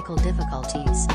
technical difficulties.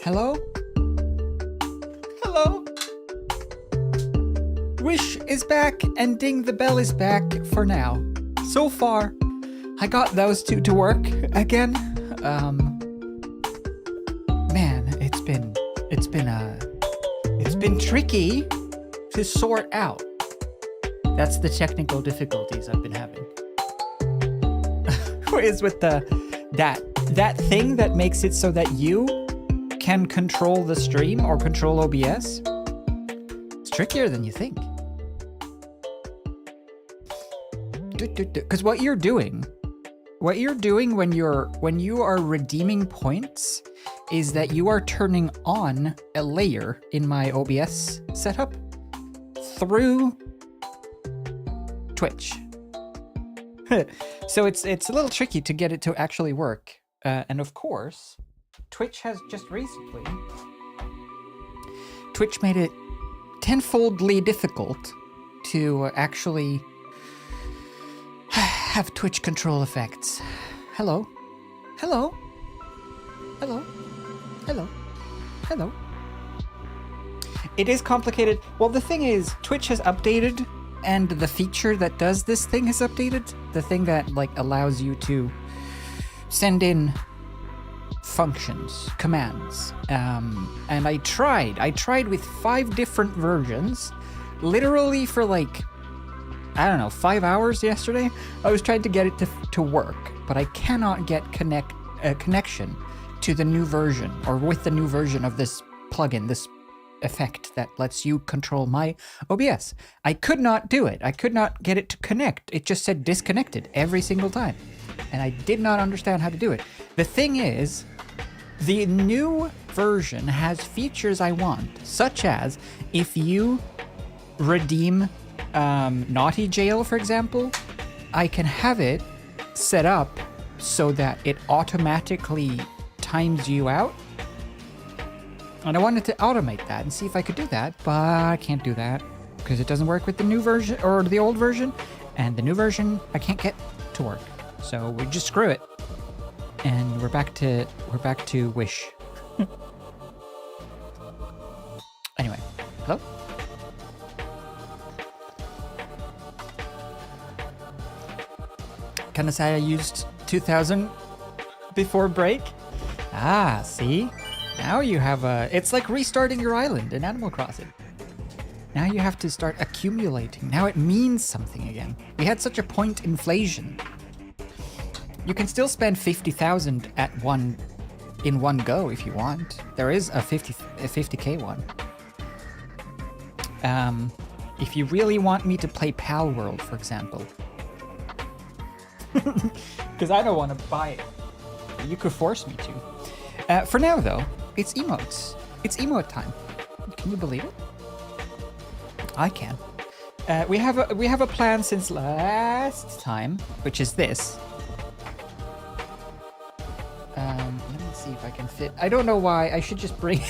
Hello? Hello? Wish is back and Ding the Bell is back for now. So far, I got those two to work again. Man, it's been tricky to sort out. That's the technical difficulties I've been having. Is with that thing that makes it so that you can control the stream or control OBS. It's trickier than you think. Because what you're doing when you are redeeming points is that you are turning on a layer in my OBS setup through Twitch. So it's a little tricky to get it to actually work. And of course, Twitch has just recently made it tenfoldly difficult to actually have Twitch control effects. Hello? Hello? Hello? Hello? Hello? It is complicated. Well, the thing is, Twitch has updated, and the feature that does this thing has updated. The thing that, like, allows you to send in functions, commands. And I tried with 5 different versions, literally for like, I don't know, 5 hours yesterday. I was trying to get it to work, but I cannot get connection to the new version, or with the new version of this plugin, this effect that lets you control my OBS. I could not do it. I could not get it to connect. It just said disconnected every single time. And I did not understand how to do it. The thing is, the new version has features I want, such as if you redeem Naughty Jail, for example, I can have it set up so that it automatically times you out And I wanted to automate that and see if I could do that, but I can't do that because it doesn't work with the new version or the old version, and the new version I can't get to work. So we just screw it, and we're back to Wish. Anyway, hello. Can I say I used 2000 before break? Ah, see? Now you have a... It's like restarting your island in Animal Crossing. Now you have to start accumulating. Now it means something again. We had such a point inflation. You can still spend 50,000 in one go if you want. There is a 50k one. If you really want me to play Pal World, for example. Because I don't want to buy it. You could force me to. For now, though, it's emotes. It's emote time. Can you believe it? I can. We have a plan since last time, which is this. Let me see if I can fit. I don't know why. I should just bring.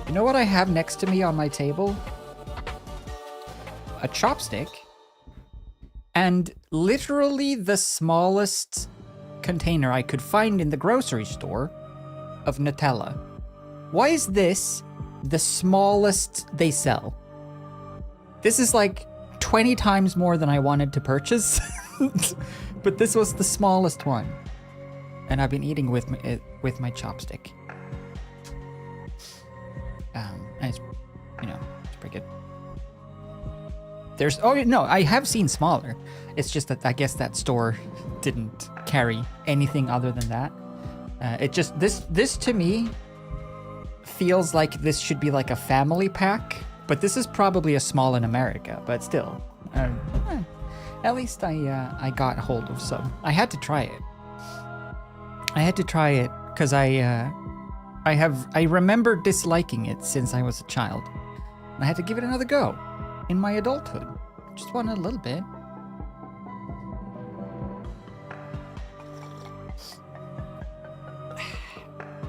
You know what I have next to me on my table? A chopstick. And literally the smallest container I could find in the grocery store of Nutella. Why is this the smallest they sell? This is like 20 times more than I wanted to purchase, but this was the smallest one. And I've been eating with my chopstick. And it's, it's pretty good. I have seen smaller. It's just that I guess that store didn't carry anything other than that. It just, this to me feels like this should be like a family pack, but this is probably a small in America, but still. At least I got hold of some. I had to try it. Because I remember disliking it since I was a child. And I had to give it another go in my adulthood. Just one a little bit.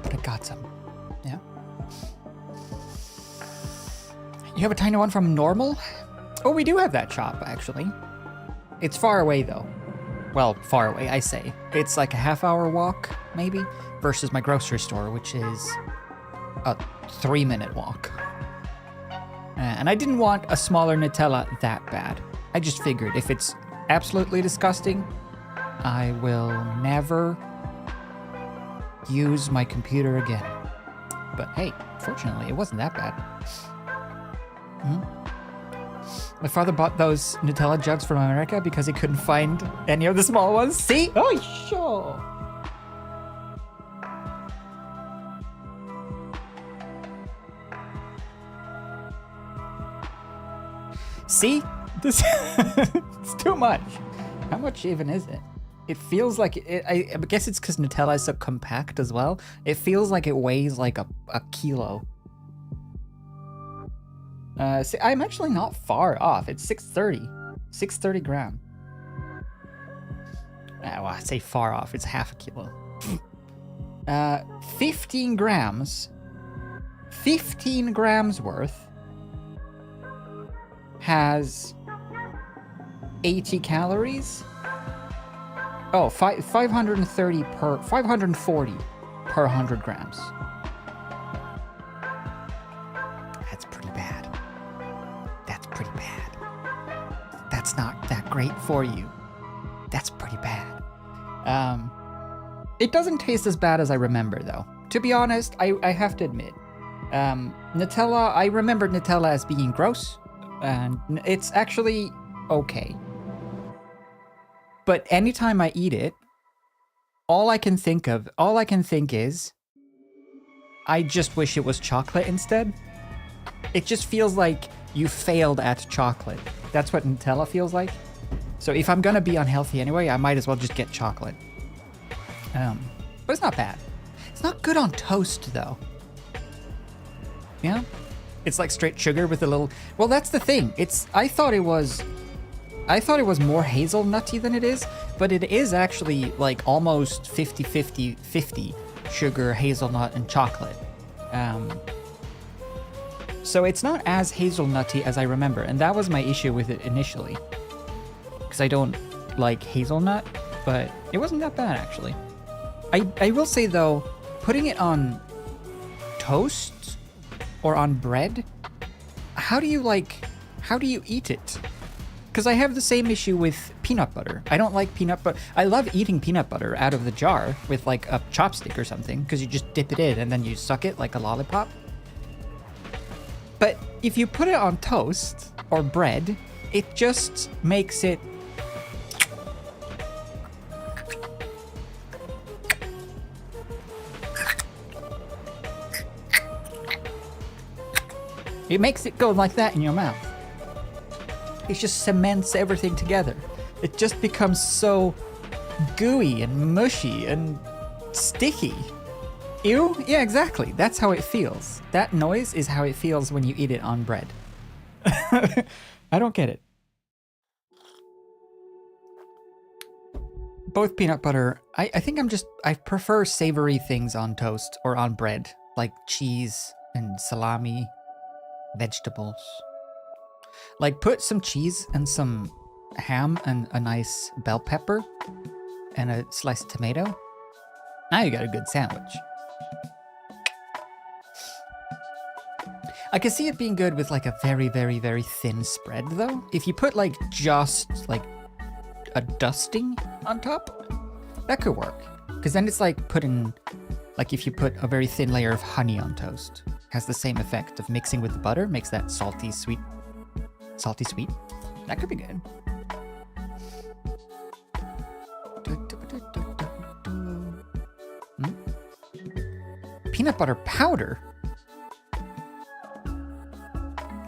But I got some. Yeah. You have a tiny one from Normal? Oh, we do have that shop, actually. It's far away, though. Well, far away, I say. It's like a half-hour walk, maybe, versus my grocery store, which is a 3-minute walk. And I didn't want a smaller Nutella that bad. I just figured if it's absolutely disgusting, I will never use my computer again. But hey, fortunately, it wasn't that bad. My father bought those Nutella jugs from America because he couldn't find any of the small ones. See? Oh, sure. See? This it's too much. How much even is it? It feels like I guess it's because Nutella is so compact as well. It feels like it weighs like a kilo. See, I'm actually not far off. It's 630 gram. Well, I say far off. It's half a kilo. 15 grams. 15 grams worth has 80 calories. Oh, 540 per 100 grams. That's pretty bad. That's pretty bad. That's not that great for you. That's pretty bad. It doesn't taste as bad as I remember, though. To be honest, I have to admit. Nutella, I remember Nutella as being gross. And it's actually okay. But anytime I eat it, all I can think is, I just wish it was chocolate instead. It just feels like you failed at chocolate. That's what Nutella feels like. So if I'm gonna be unhealthy anyway, I might as well just get chocolate. But it's not bad. It's not good on toast though. Yeah? It's like straight sugar with a little... Well, that's the thing. I thought it was more hazelnutty than it is, but it is actually like almost 50 sugar, hazelnut, and chocolate. So it's not as hazelnutty as I remember, and that was my issue with it initially. Because I don't like hazelnut, but it wasn't that bad actually. I will say though, putting it on toast or on bread, how do you eat it? Because I have the same issue with peanut butter. I don't like peanut butter. I love eating peanut butter out of the jar with like a chopstick or something, because you just dip it in and then you suck it like a lollipop. But if you put it on toast or bread, it just makes it go like that in your mouth. It just cements everything together. It just becomes so gooey and mushy and sticky. Ew? Yeah, exactly. That's how it feels. That noise is how it feels when you eat it on bread. I don't get it. Both peanut butter. I think I prefer savory things on toast or on bread, like cheese and salami, vegetables. Like put some cheese and some ham and a nice bell pepper and a sliced tomato. Now you got a good sandwich. I can see it being good with like a very, very, very thin spread though. If you put like just like a dusting on top, that could work. Because then it's like putting, like if you put a very thin layer of honey on toast, has the same effect of mixing with the butter, makes that salty sweet. That could be good. Peanut butter powder?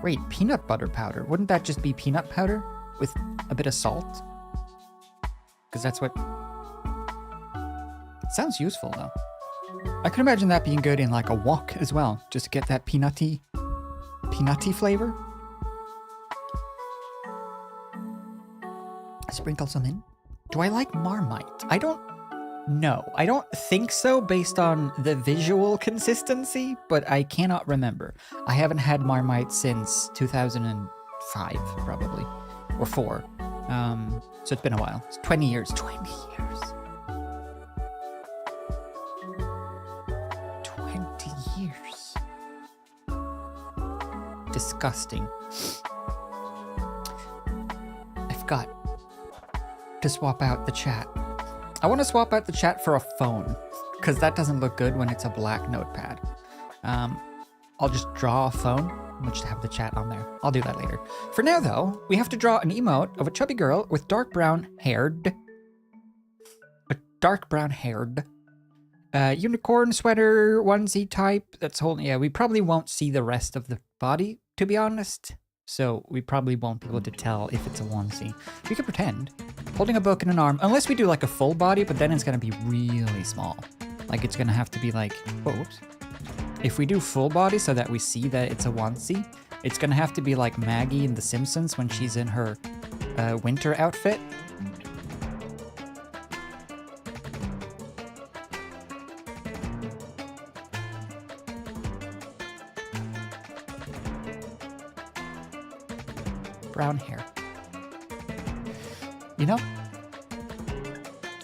Wait, peanut butter powder? Wouldn't that just be peanut powder with a bit of salt? Because that's what... It sounds useful though. I can imagine that being good in like a wok as well, just to get that peanutty flavor. Sprinkle some in. Do I like Marmite? I don't know. I don't think so based on the visual consistency, but I cannot remember. I haven't had Marmite since 2005, probably. Or 4. So it's been a while. It's 20 years. 20 years. 20 years. Disgusting. I've got to swap out the chat. I want to swap out the chat for a phone, because that doesn't look good when it's a black notepad. I'll just draw a phone and just have the chat on there. I'll do that later. For now, though, we have to draw an emote of a chubby girl with dark brown haired. Unicorn sweater onesie type that's holding... Yeah, we probably won't see the rest of the body, to be honest. So we probably won't be able to tell if it's a onesie. We could pretend. Holding a book in an arm, unless we do like a full body, but then it's gonna be really small. Like it's gonna have to be like, whoops. If we do full body so that we see that it's a onesie, it's gonna have to be like Maggie in The Simpsons when she's in her winter outfit. Brown hair. You know?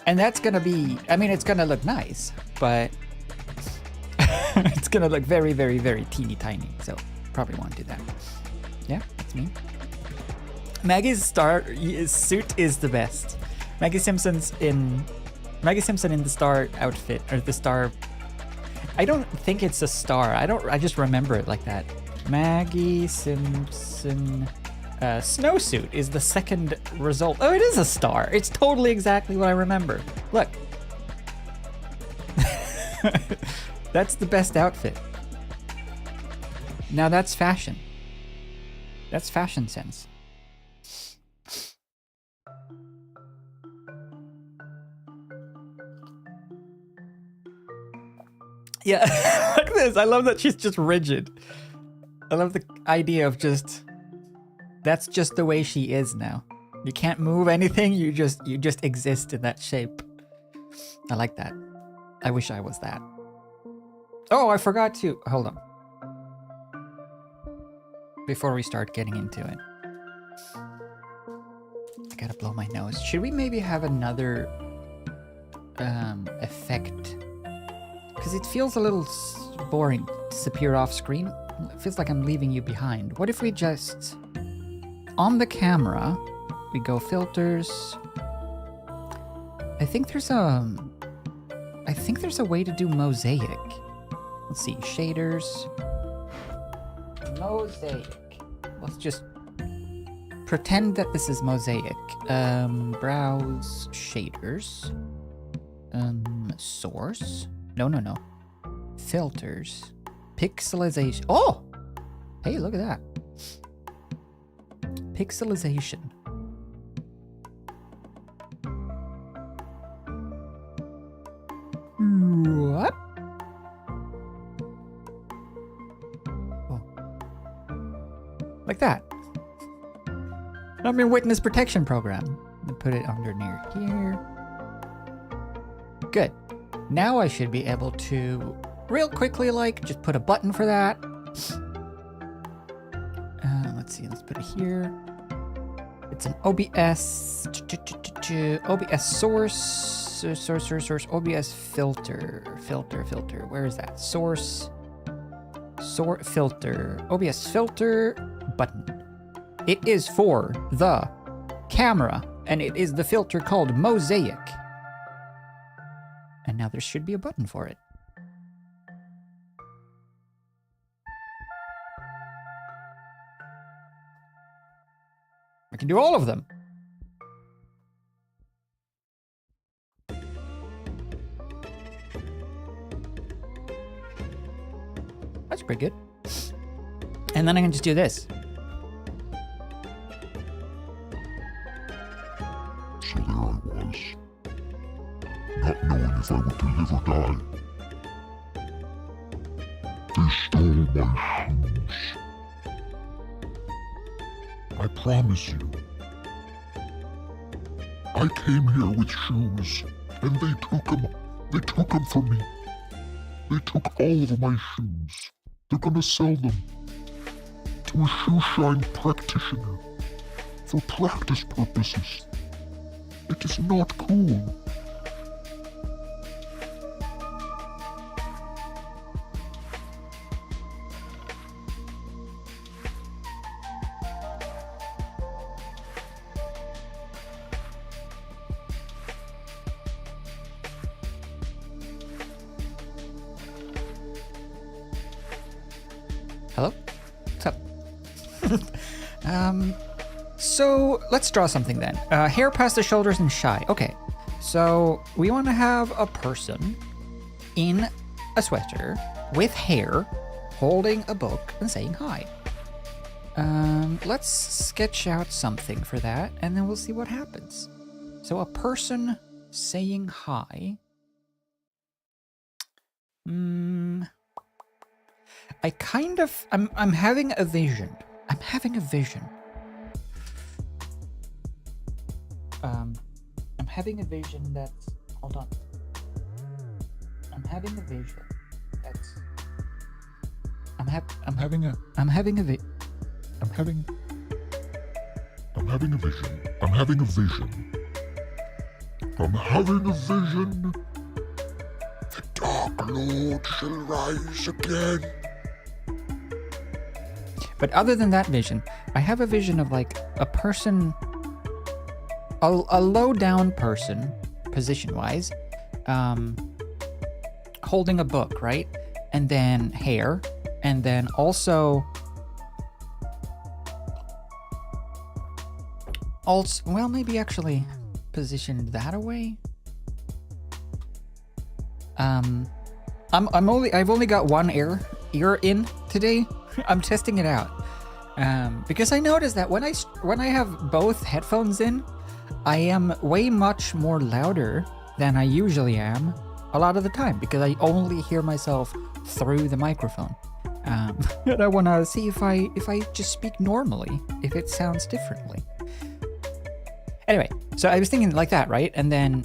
And that's gonna be, I mean, it's gonna look nice, but it's gonna look very, very, very teeny tiny, so probably won't do that. Yeah, that's me. Maggie's suit is the best. Maggie Simpson in the star outfit, or the star, I don't think it's a star. I just remember it like that. Maggie Simpson snowsuit is the second result. Oh, it is a star. It's totally exactly what I remember. Look. That's the best outfit. Now that's fashion. That's fashion sense. Yeah, look at this. I love that she's just rigid. I love the idea of just... That's just the way she is now. You can't move anything, you just exist in that shape. I like that. I wish I was that. Oh, I forgot to... Hold on. before we start getting into it. I gotta blow my nose. Should we maybe have another effect? Because it feels a little boring to disappear off screen. It feels like I'm leaving you behind. What if we just, on the camera, we go filters. I think there's a way to do mosaic. Let's see, shaders. Mosaic. Let's just pretend that this is mosaic. Browse shaders. Source. No. Filters. Pixelization. Oh! Hey, look at that. Pixelization. What? Oh. Like that. I'm in witness protection program. And put it under near here. Good. Now I should be able to real quickly, like, just put a button for that. Let's see, let's put it here. It's an OBS, OBS source, OBS filter. Where is that? Source, filter, OBS filter button. It is for the camera, and it is the filter called Mosaic. And now there should be a button for it. I can do all of them. That's pretty good. And then I can just do this. So there I was, not knowing if I would live or die. They stole my shoes. I promise you. I came here with shoes, and they took them. They took them from me. They took all of my shoes. They're gonna sell them to a shoe shine practitioner for practice purposes. It is not cool. Hello? What's up? So let's draw something then. Hair past the shoulders and shy. Okay, so we want to have a person in a sweater with hair holding a book and saying hi. Let's sketch out something for that and then we'll see what happens. So a person saying hi. I'm having a vision. I'm having a vision. I'm having a vision that's, hold on. I'm having a vision that's, I'm having a vision. I'm having a vision. The Dark Lord shall rise again. But other than that vision, I have a vision of like a person, a low down person, position wise, holding a book, right? And then hair, and then also, well, maybe actually positioned that away. I've only got one ear in today. I'm testing it out. Because I noticed that when I have both headphones in, I am way much more louder than I usually am a lot of the time because I only hear myself through the microphone. And I want to see if I just speak normally, if it sounds differently. Anyway, so I was thinking like that, right? And then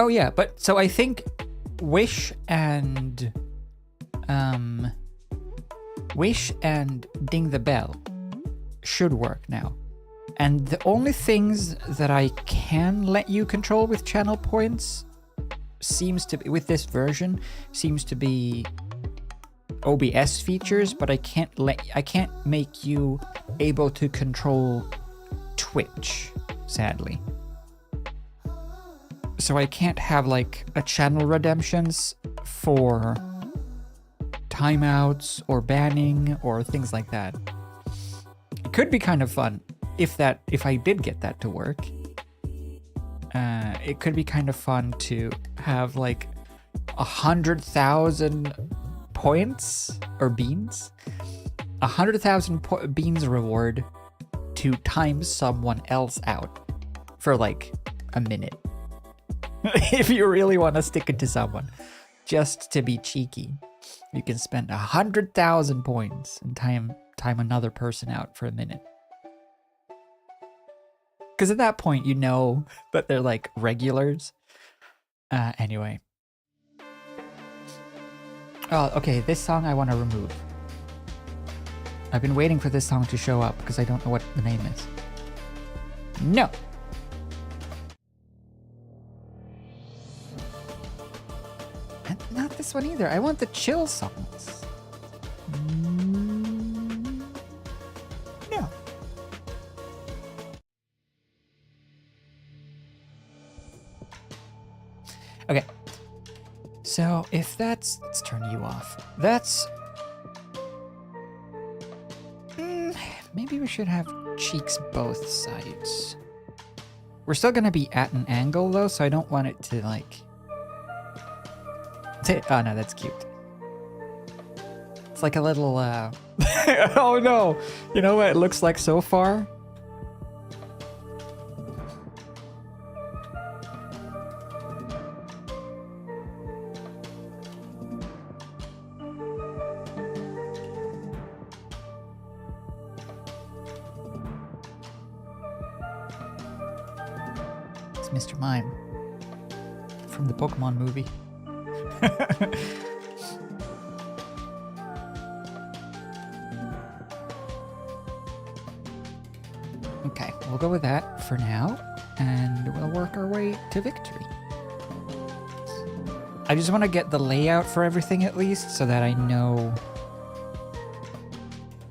Oh yeah, but so I think Wish and Ding the Bell should work now. And the only things that I can let you control with channel points seems to be, with this version, seems to be OBS features, but I can't make you able to control Twitch, sadly. So I can't have like a channel redemptions for timeouts or banning or things like that. It could be kind of fun if I did get that to work. It could be kind of fun to have like 100,000 points or beans, 100,000 beans reward to time someone else out for like a minute. If you really want to stick it to someone, just to be cheeky, you can spend 100,000 points and time another person out for a minute. Because at that point, you know that they're like regulars. Anyway. Oh, okay, this song I want to remove. I've been waiting for this song to show up because I don't know what the name is. No! And not this one either. I want the chill songs. No. Okay. So if that's, let's turn you off. That's, maybe we should have cheeks both sides. We're still gonna be at an angle though, so I don't want it to like, oh no, that's cute. It's like a little, oh no, you know what it looks like so far? Mr. Mime from the Pokemon movie. Okay, we'll go with that for now, and we'll work our way to victory. I just want to get the layout for everything at least, so that I know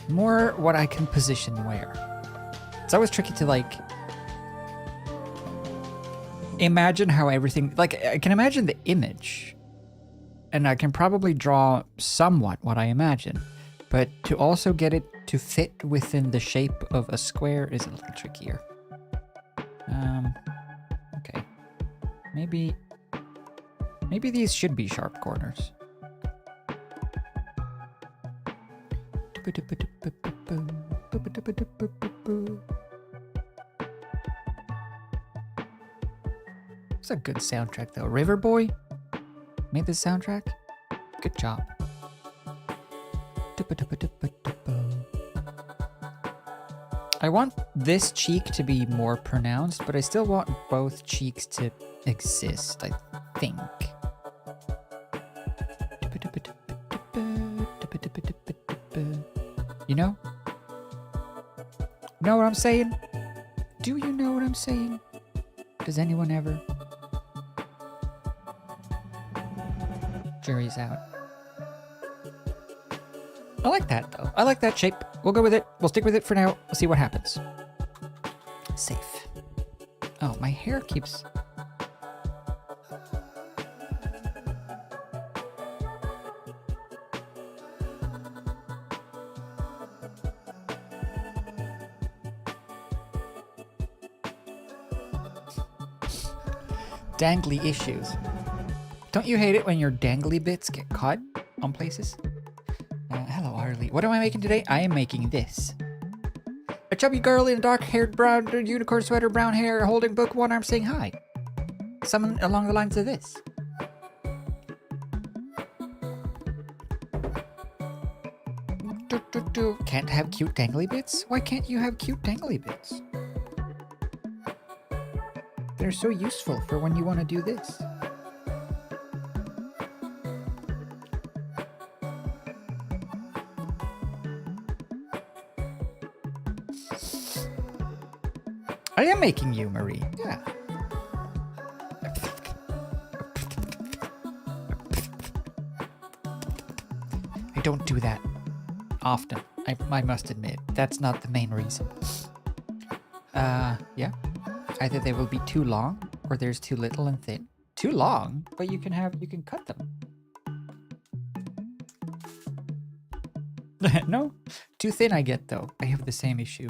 more what I can position where. It's always tricky to like imagine how everything, like I can imagine the image and I can probably draw somewhat what I imagine, but to also get it to fit within the shape of a square is a little trickier. Okay, maybe these should be sharp corners. It's a good soundtrack though. River Boy made this soundtrack. Good job. I want this cheek to be more pronounced, but I still want both cheeks to exist, I think. You know? Know what I'm saying? Do you know what I'm saying? Does anyone ever? Jury's out. I like that though. I like that shape. We'll go with it. We'll stick with it for now. We'll see what happens. Safe. Oh, my hair keeps... Dangly issues. Don't you hate it when your dangly bits get caught on places? Hello, Harley. What am I making today? I am making this. A chubby girl in a dark-haired brown unicorn sweater, brown hair, holding book, one arm saying hi. Something along the lines of this. Can't have cute dangly bits? Why can't you have cute dangly bits? They're so useful for when you want to do this. I am making you, Marie. Yeah. I don't do that often. I must admit, that's not the main reason. Yeah. Either they will be too long, or there's too little and thin. Too long, but you can cut them. No, too thin I get though. I have the same issue.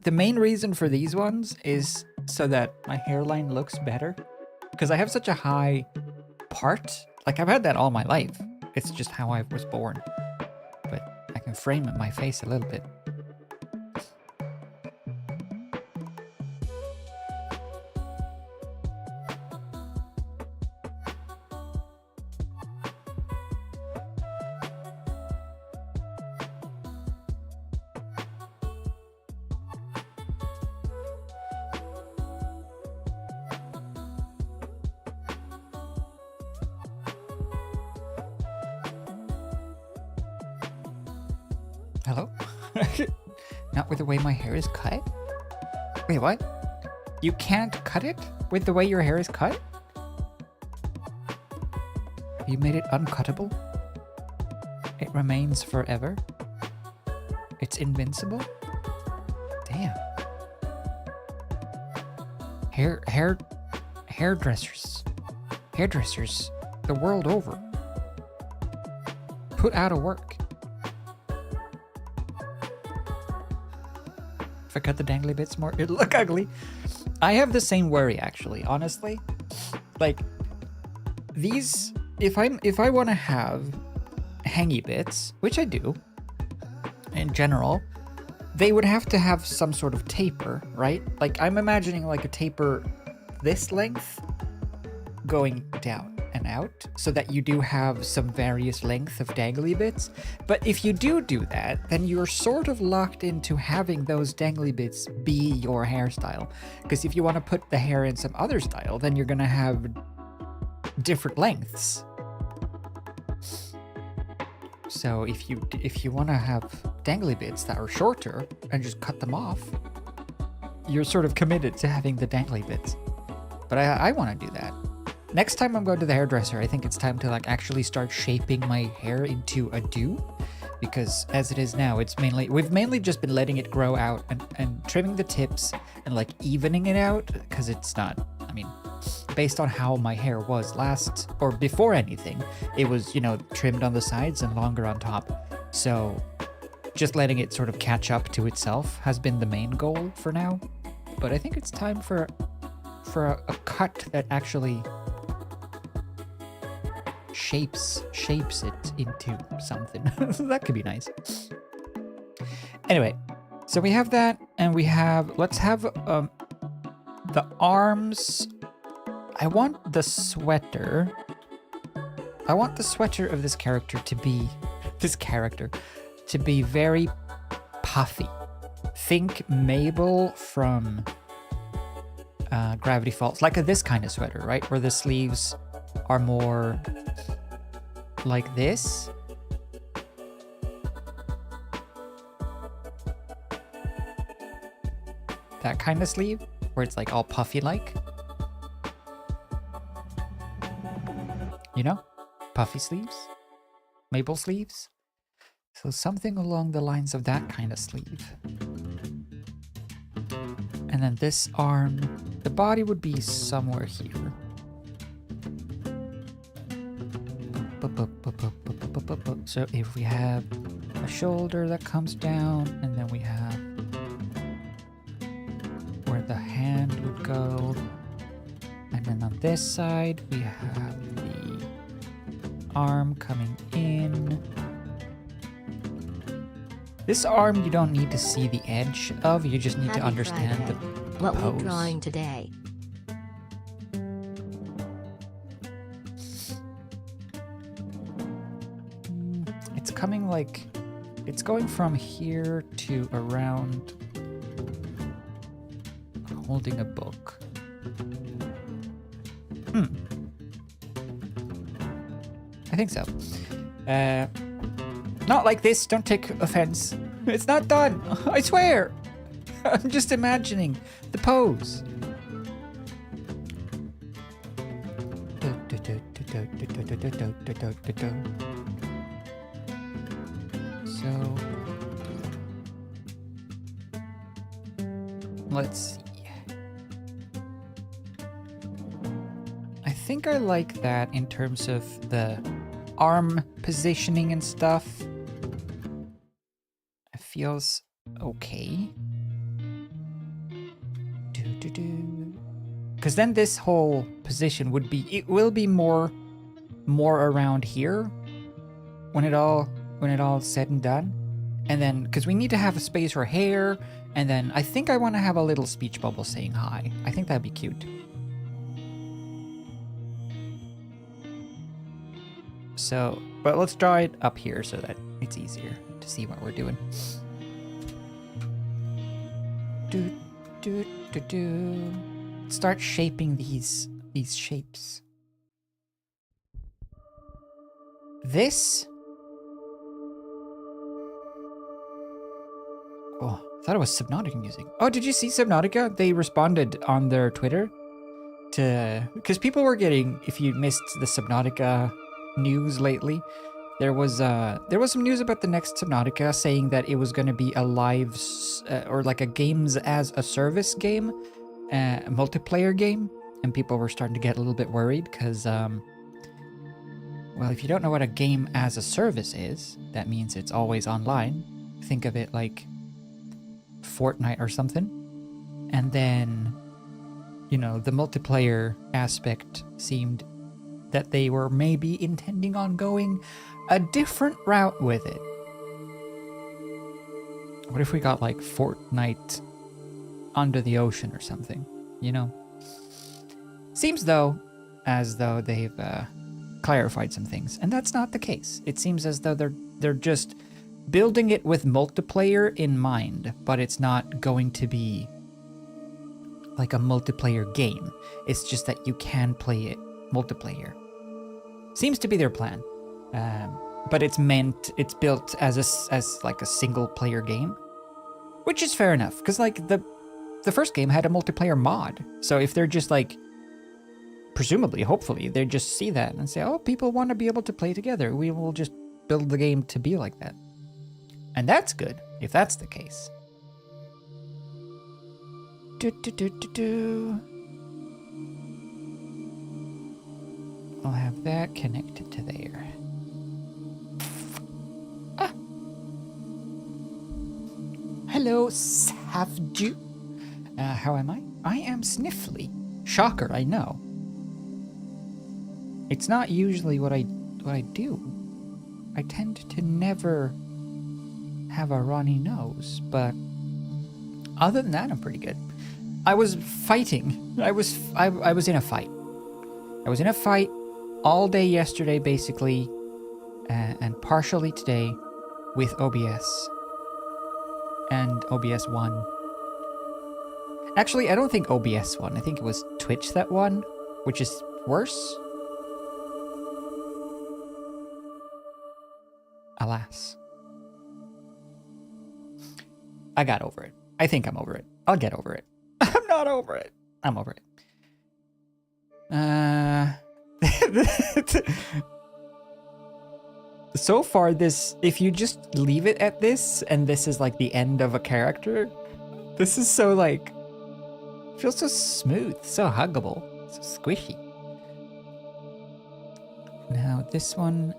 The main reason for these ones is so that my hairline looks better. Because I have such a high part. Like I've had that all my life. It's just how I was born. But I can frame my face a little bit. Hello? Not with the way my hair is cut? Wait, what? You can't cut it with the way your hair is cut? You made it uncuttable? It remains forever? It's invincible? Damn. Hairdressers the world over put out of work. If I cut the dangly bits more, it'll look ugly. I have the same worry, actually, honestly. Like, these, if I want to have hangy bits, which I do, in general, they would have to have some sort of taper, right? Like, I'm imagining like a taper this length going down and out, so that you do have some various length of dangly bits. But if you do that, then you're sort of locked into having those dangly bits be your hairstyle. Because if you want to put the hair in some other style, then you're gonna have different lengths. So if you want to have dangly bits that are shorter and just cut them off, you're sort of committed to having the dangly bits. But I want to do that. Next time I'm going to the hairdresser, I think it's time to like actually start shaping my hair into a do, because as it is now, we've mainly just been letting it grow out and trimming the tips and like evening it out, because it's not, I mean, based on how my hair was last or before anything, it was, you know, trimmed on the sides and longer on top. So just letting it sort of catch up to itself has been the main goal for now. But I think it's time for a cut that actually shapes it into something. That could be nice. Anyway, so we have that, and let's have the arms. I want the sweater of this character to be very puffy. Think Mabel from Gravity Falls, like this kind of sweater, right? Where the sleeves are more like this. That kind of sleeve, where it's like all puffy like. You know? Puffy sleeves? Mabel sleeves? So something along the lines of that kind of sleeve. And then this arm, the body would be somewhere here. So if we have a shoulder that comes down, and then we have where the hand would go, and then on this side we have the arm coming in. This arm you don't need to see the edge of, you just need to understand Friday. the What pose. we're drawing today. It's coming like, it's going from here to around holding a book. I think so. Not like this, don't take offense. It's not done, I swear. I'm just imagining the pose. So let's see. I think I like that in terms of the arm positioning and stuff. It feels okay. Because then this whole position would be, it will be more around here when it all said and done. And then, because we need to have a space for hair, and then I think I want to have a little speech bubble saying hi. I think that'd be cute. So, but let's draw it up here so that it's easier to see what we're doing. Start shaping these shapes. This? Oh, I thought it was Subnautica music. Oh, did you see Subnautica? They responded on their Twitter to, because people were getting, if you missed the Subnautica news lately, there was some news about the next Subnautica saying that it was going to be a live or like a games as a service game, a multiplayer game, and people were starting to get a little bit worried because well, if you don't know what a game as a service is, that means it's always online. Think of it like Fortnite or something. And then, you know, the multiplayer aspect seemed that they were maybe intending on going a different route with it. What if we got like Fortnite under the ocean or something, you know? Seems though, as though they've clarified some things, and that's not the case. It seems as though they're just building it with multiplayer in mind, but it's not going to be like a multiplayer game. It's just that you can play it multiplayer. Seems to be their plan. But it's built as like a single player game, which is fair enough, because like the first game had a multiplayer mod. So if they're just like, presumably, hopefully, they just see that and say, oh, people want to be able to play together. We will just build the game to be like that. And that's good, if that's the case. I'll have that connected to there. Ah. Hello, Savju. How am I? I am sniffly. Shocker, I know. It's not usually what I do. I tend to never have a runny nose, but other than that, I'm pretty good. I was fighting. I was in a fight. I was in a fight all day yesterday, basically, and partially today with OBS and OBS won. Actually, I don't think OBS won. I think it was Twitch that won, which is worse. Alas. I got over it. I think I'm over it. I'll get over it. I'm not over it. I'm over it. So far, this, if you just leave it at this, and this is like the end of a character, this is so like, feels so smooth, so huggable, so squishy. Now this one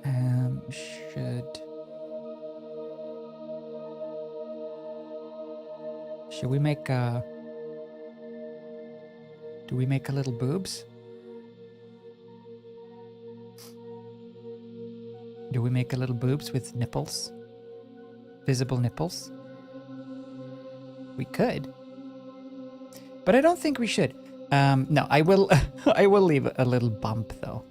should we make a, do we make a little boobs? Do we make a little boobs with nipples? Visible nipples? We could. But I don't think we should. No, I will I will leave a little bump though.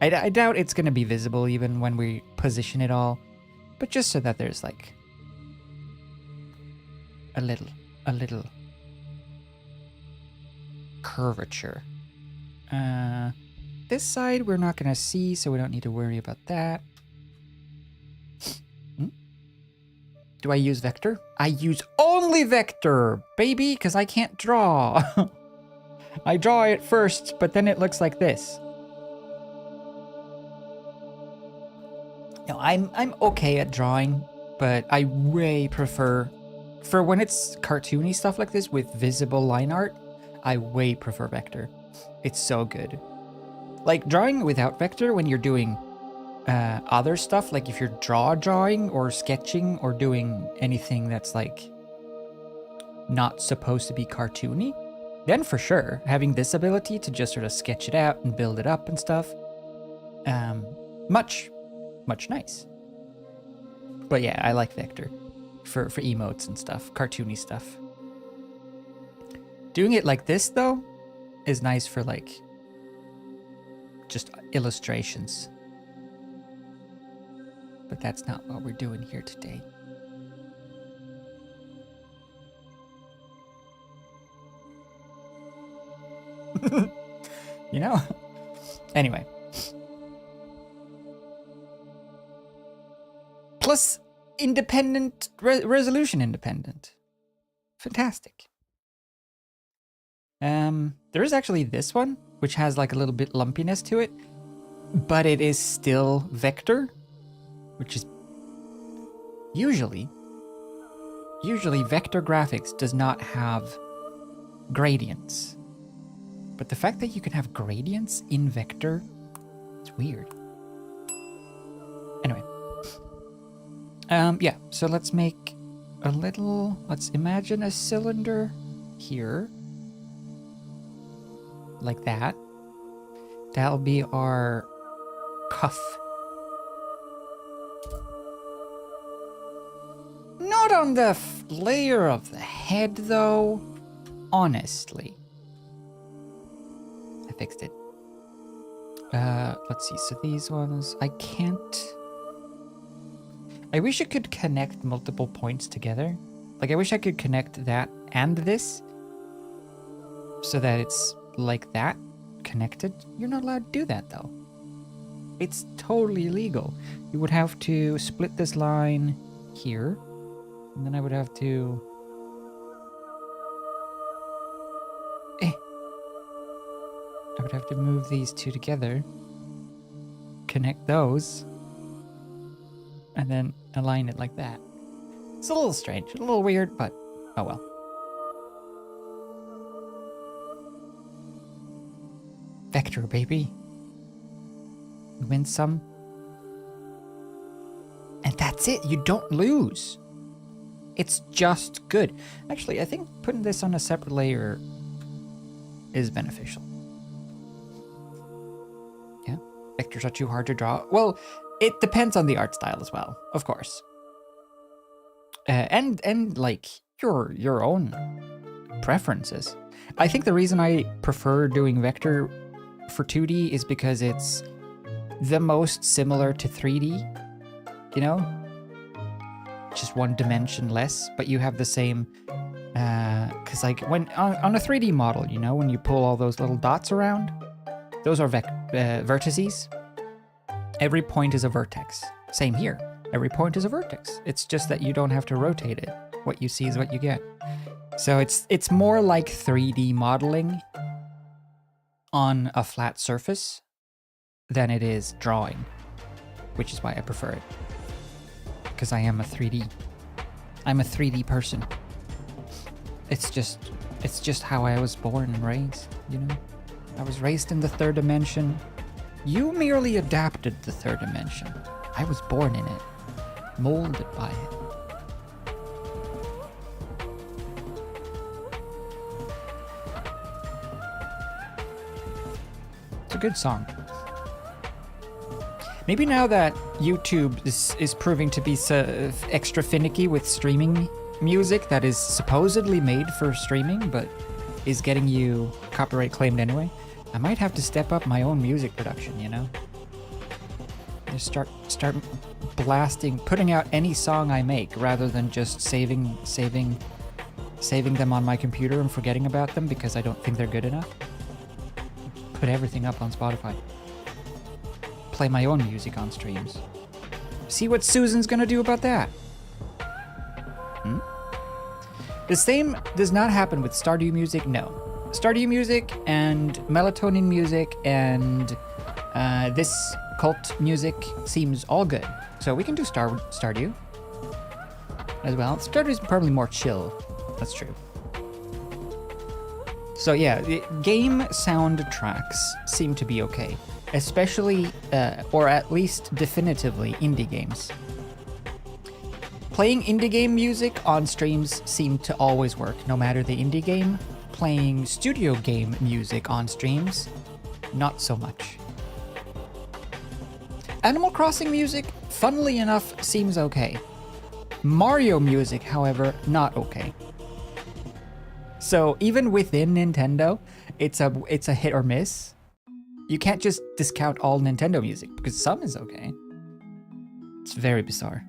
I doubt it's gonna be visible even when we position it all. But just so that there's like a little curvature. This side we're not gonna see, so we don't need to worry about that. Do I use vector? I use only only vector, baby, because I can't draw. I draw it first, but then it looks like this. No, I'm okay at drawing, but I way prefer, for when it's cartoony stuff like this with visible line art, I way prefer vector. It's so good. Like drawing without vector when you're doing other stuff, like if you're drawing or sketching or doing anything that's like not supposed to be cartoony, then for sure, having this ability to just sort of sketch it out and build it up and stuff, much nice. But yeah, I like vector for emotes and stuff, cartoony stuff. Doing it like this though is nice for like just illustrations. But that's not what we're doing here today. You know? Anyway. Plus independent, resolution independent. Fantastic. There is actually this one, which has like a little bit lumpiness to it, but it is still vector, which is usually vector graphics does not have gradients. But the fact that you can have gradients in vector, it's weird. Anyway. Yeah, so let's make a little, let's imagine a cylinder here. Like that. That'll be our cuff. Not on the layer of the head, though. Honestly. I fixed it. Let's see. So these ones, I can't... I wish I could connect multiple points together. Like, I wish I could connect that and this so that it's like that, connected. You're not allowed to do that, though. It's totally illegal. You would have to split this line here, and then I would have to... I would have to move these two together, connect those, and then align it like that. It's a little strange, a little weird, but oh well. Vector, baby. You win some. And that's it, you don't lose. It's just good. Actually, I think putting this on a separate layer is beneficial. Yeah, vectors are too hard to draw. Well, it depends on the art style as well, of course. And like your own preferences. I think the reason I prefer doing vector for 2D is because it's the most similar to 3D, you know? Just one dimension less, but you have the same, because like when on a 3D model, you know, when you pull all those little dots around, those are vertices. Every point is a vertex. Same here. Every point is a vertex. It's just that you don't have to rotate it. What you see is what you get. So it's more like 3D modeling on a flat surface than it is drawing, which is why I prefer it. Because I am a 3D. I'm a 3D person. It's just how I was born and raised, you know? I was raised in the third dimension. You merely adapted the third dimension. I was born in it, molded by it. It's a good song. Maybe now that YouTube is proving to be extra finicky with streaming music that is supposedly made for streaming, but is getting you copyright claimed anyway, I might have to step up my own music production, you know? Just start blasting, putting out any song I make rather than just saving them on my computer and forgetting about them because I don't think they're good enough. Put everything up on Spotify. Play my own music on streams. See what Susan's gonna do about that. The same does not happen with Stardew music, no. Stardew music and melatonin music and this cult music seems all good. So we can do Stardew as well. Stardew is probably more chill. That's true. So yeah, the game soundtracks seem to be okay. Especially, or at least definitively, indie games. Playing indie game music on streams seemed to always work, no matter the indie game. Playing studio game music on streams, not so much. Animal Crossing music, funnily enough, seems okay. Mario music, however, not okay. So even within Nintendo, it's a hit or miss. You can't just discount all Nintendo music, because some is okay. It's very bizarre.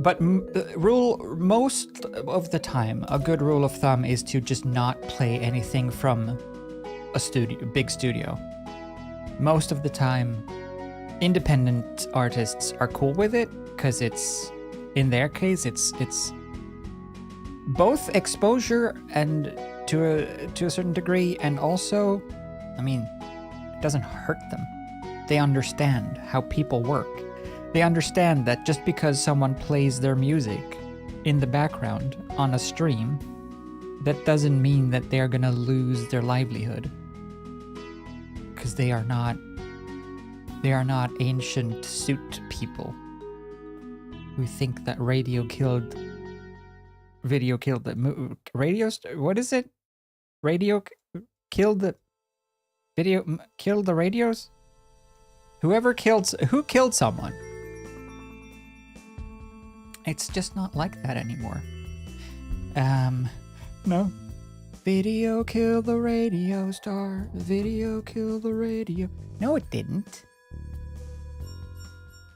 But most of the time, a good rule of thumb is to just not play anything from a big studio. Most of the time, independent artists are cool with it, because it's, in their case, it's both exposure and to a certain degree, and also, I mean, it doesn't hurt them. They understand how people work. They understand that just because someone plays their music in the background on a stream, that doesn't mean that they're gonna lose their livelihood. Because they are not ancient suit people who think that video killed the radio. What is it? Radio killed the video. Killed the radios. Who killed someone? It's just not like that anymore. No. Video killed the radio star. Video killed the radio. No, it didn't.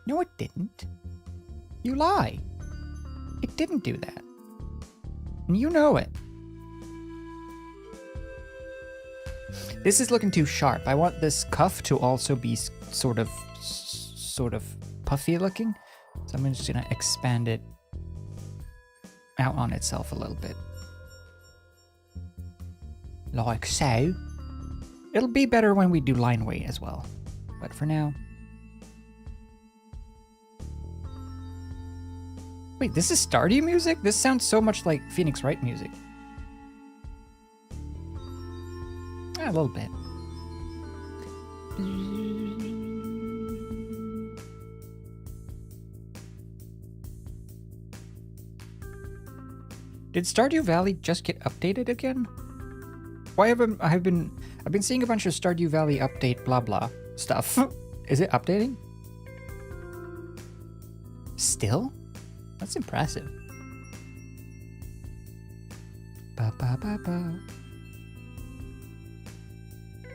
No, it didn't. You lie. It didn't do that. And you know it. This is looking too sharp. I want this cuff to also be sort of puffy looking. So I'm just gonna expand it out on itself a little bit. Like so. It'll be better when we do line weight as well. But for now... Wait, this is Stardew music? This sounds so much like Phoenix Wright music. A little bit. Did Stardew Valley just get updated again? Why haven't I've been seeing a bunch of Stardew Valley update blah blah stuff. Is it updating? Still? That's impressive. Ba ba ba ba.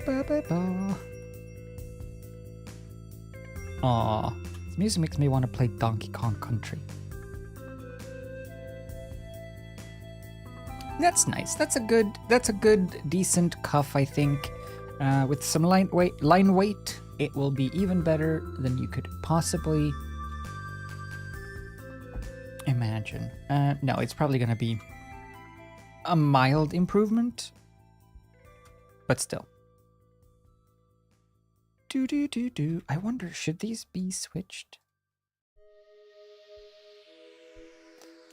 Ba ba ba. Aw, this music makes me want to play Donkey Kong Country. That's nice. That's a good, decent cuff, I think. With some line weight, it will be even better than you could possibly imagine. No, it's probably gonna be a mild improvement, but still. Do. I wonder, should these be switched?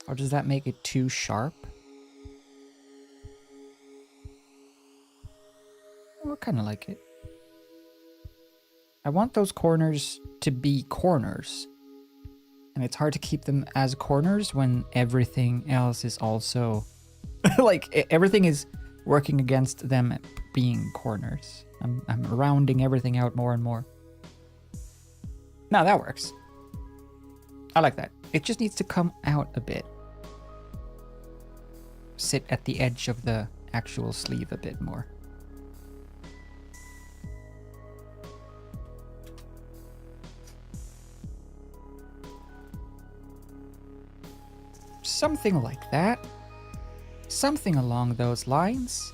Or does that make it too sharp? I kind of like it. I want those corners to be corners. And it's hard to keep them as corners when everything else is also... like, everything is working against them being corners. I'm rounding everything out more and more. No, that works. I like that. It just needs to come out a bit. Sit at the edge of the actual sleeve a bit more. Something like that. Something along those lines.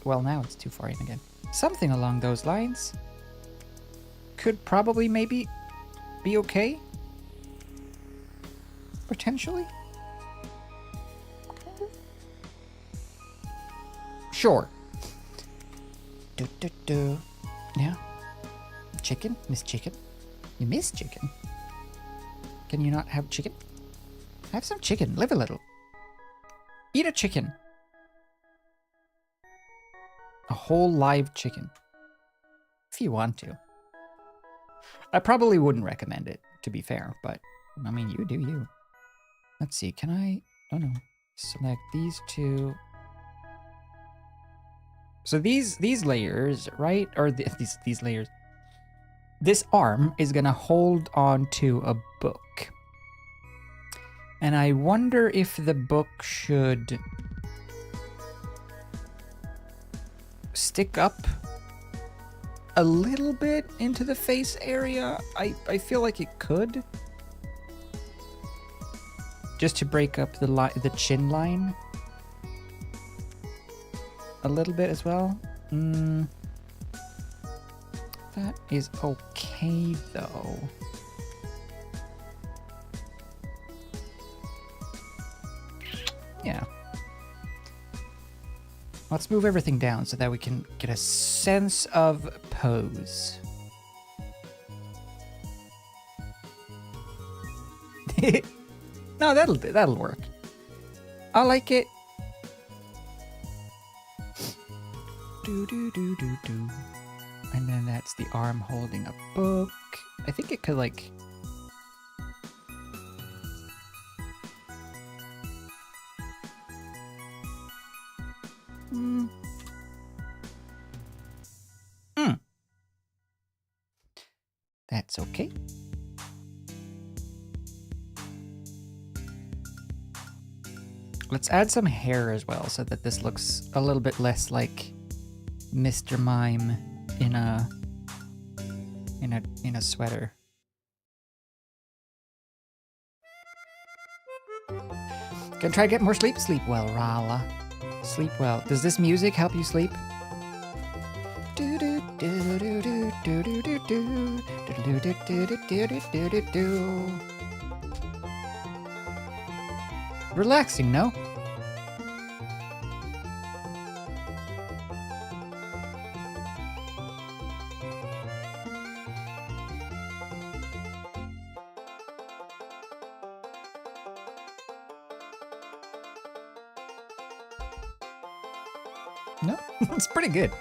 Well, now it's too far in again. Something along those lines. Could probably maybe be okay? Potentially? Sure. Yeah. Chicken? Miss Chicken? You miss chicken? Can you not have chicken? Have some chicken. Live a little. Eat a chicken. A whole live chicken. If you want to. I probably wouldn't recommend it, to be fair, but I mean, you do you. Let's see, can I... Oh no. Select these two. So these layers, right? Or these layers. This arm is gonna hold on to a book. And I wonder if the book should stick up a little bit into the face area. I feel like it could. Just to break up the chin line. A little bit as well. That is okay though. Yeah. Let's move everything down so that we can get a sense of pose. No, that'll work. I like it. Do. And then that's the arm holding a book. I think it could like... That's okay. Let's add some hair as well so that this looks a little bit less like Mr. Mime in a sweater. Gonna try to get more sleep. Sleep well, Rala. Sleep well. Does this music help you sleep? Relaxing, no? No, it's pretty good.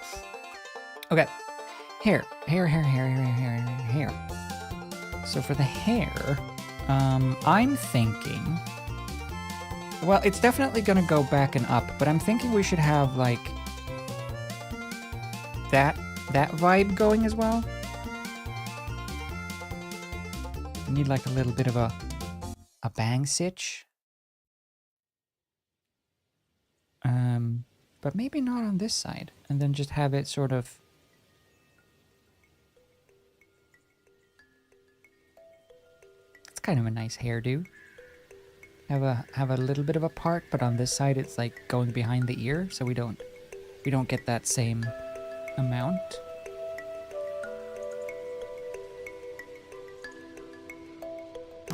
Okay, hair. So for the hair, I'm thinking, well, it's definitely gonna go back and up, but I'm thinking we should have like that vibe going as well. We need like a little bit of a bang sitch. But maybe not on this side, and then just have it sort of... It's kind of a nice hairdo. Have a little bit of a part, but on this side it's like going behind the ear, so we don't get that same amount.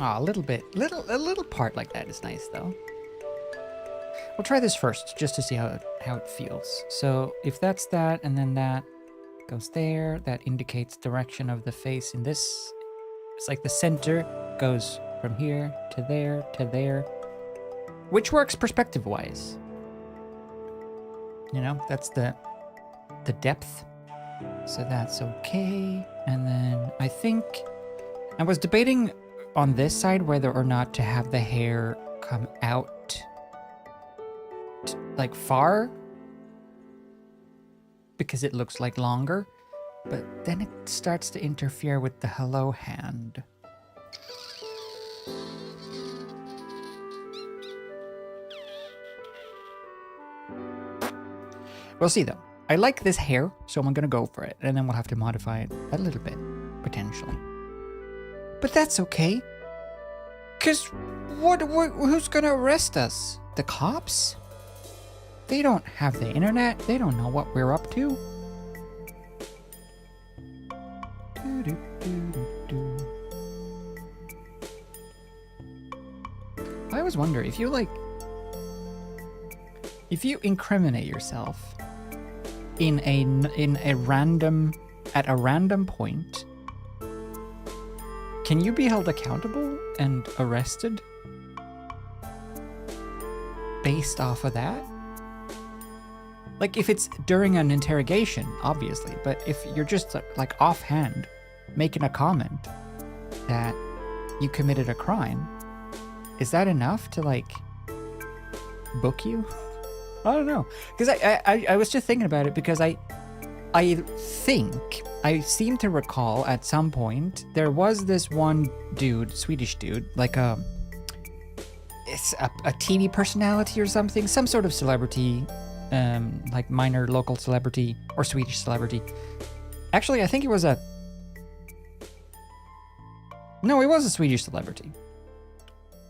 Ah, a little bit, a little part like that is nice though. We'll try this first, just to see how it feels. So if that's that, and then that goes there, that indicates direction of the face in this. It's like the center goes from here to there, which works perspective-wise. You know, that's the depth. So that's okay. And then I think I was debating on this side whether or not to have the hair come out like far, because it looks like longer, but then it starts to interfere with the hello hand. We'll see though. I like this hair, so I'm gonna go for it, and then we'll have to modify it a little bit, potentially. But that's okay, cause who's gonna arrest us? The cops? They don't have the internet. They don't know what we're up to. always wonder if you incriminate yourself at a random point, can you be held accountable and arrested based off of that? Like, if it's during an interrogation, obviously, but if you're just like offhand making a comment that you committed a crime, is that enough to like book you? I don't know, because I was just thinking about it, because I think I seem to recall at some point there was this one dude, Swedish dude, like it's a TV personality or something, some sort of celebrity, like minor local celebrity or Swedish celebrity. Actually, I think he was a Swedish celebrity,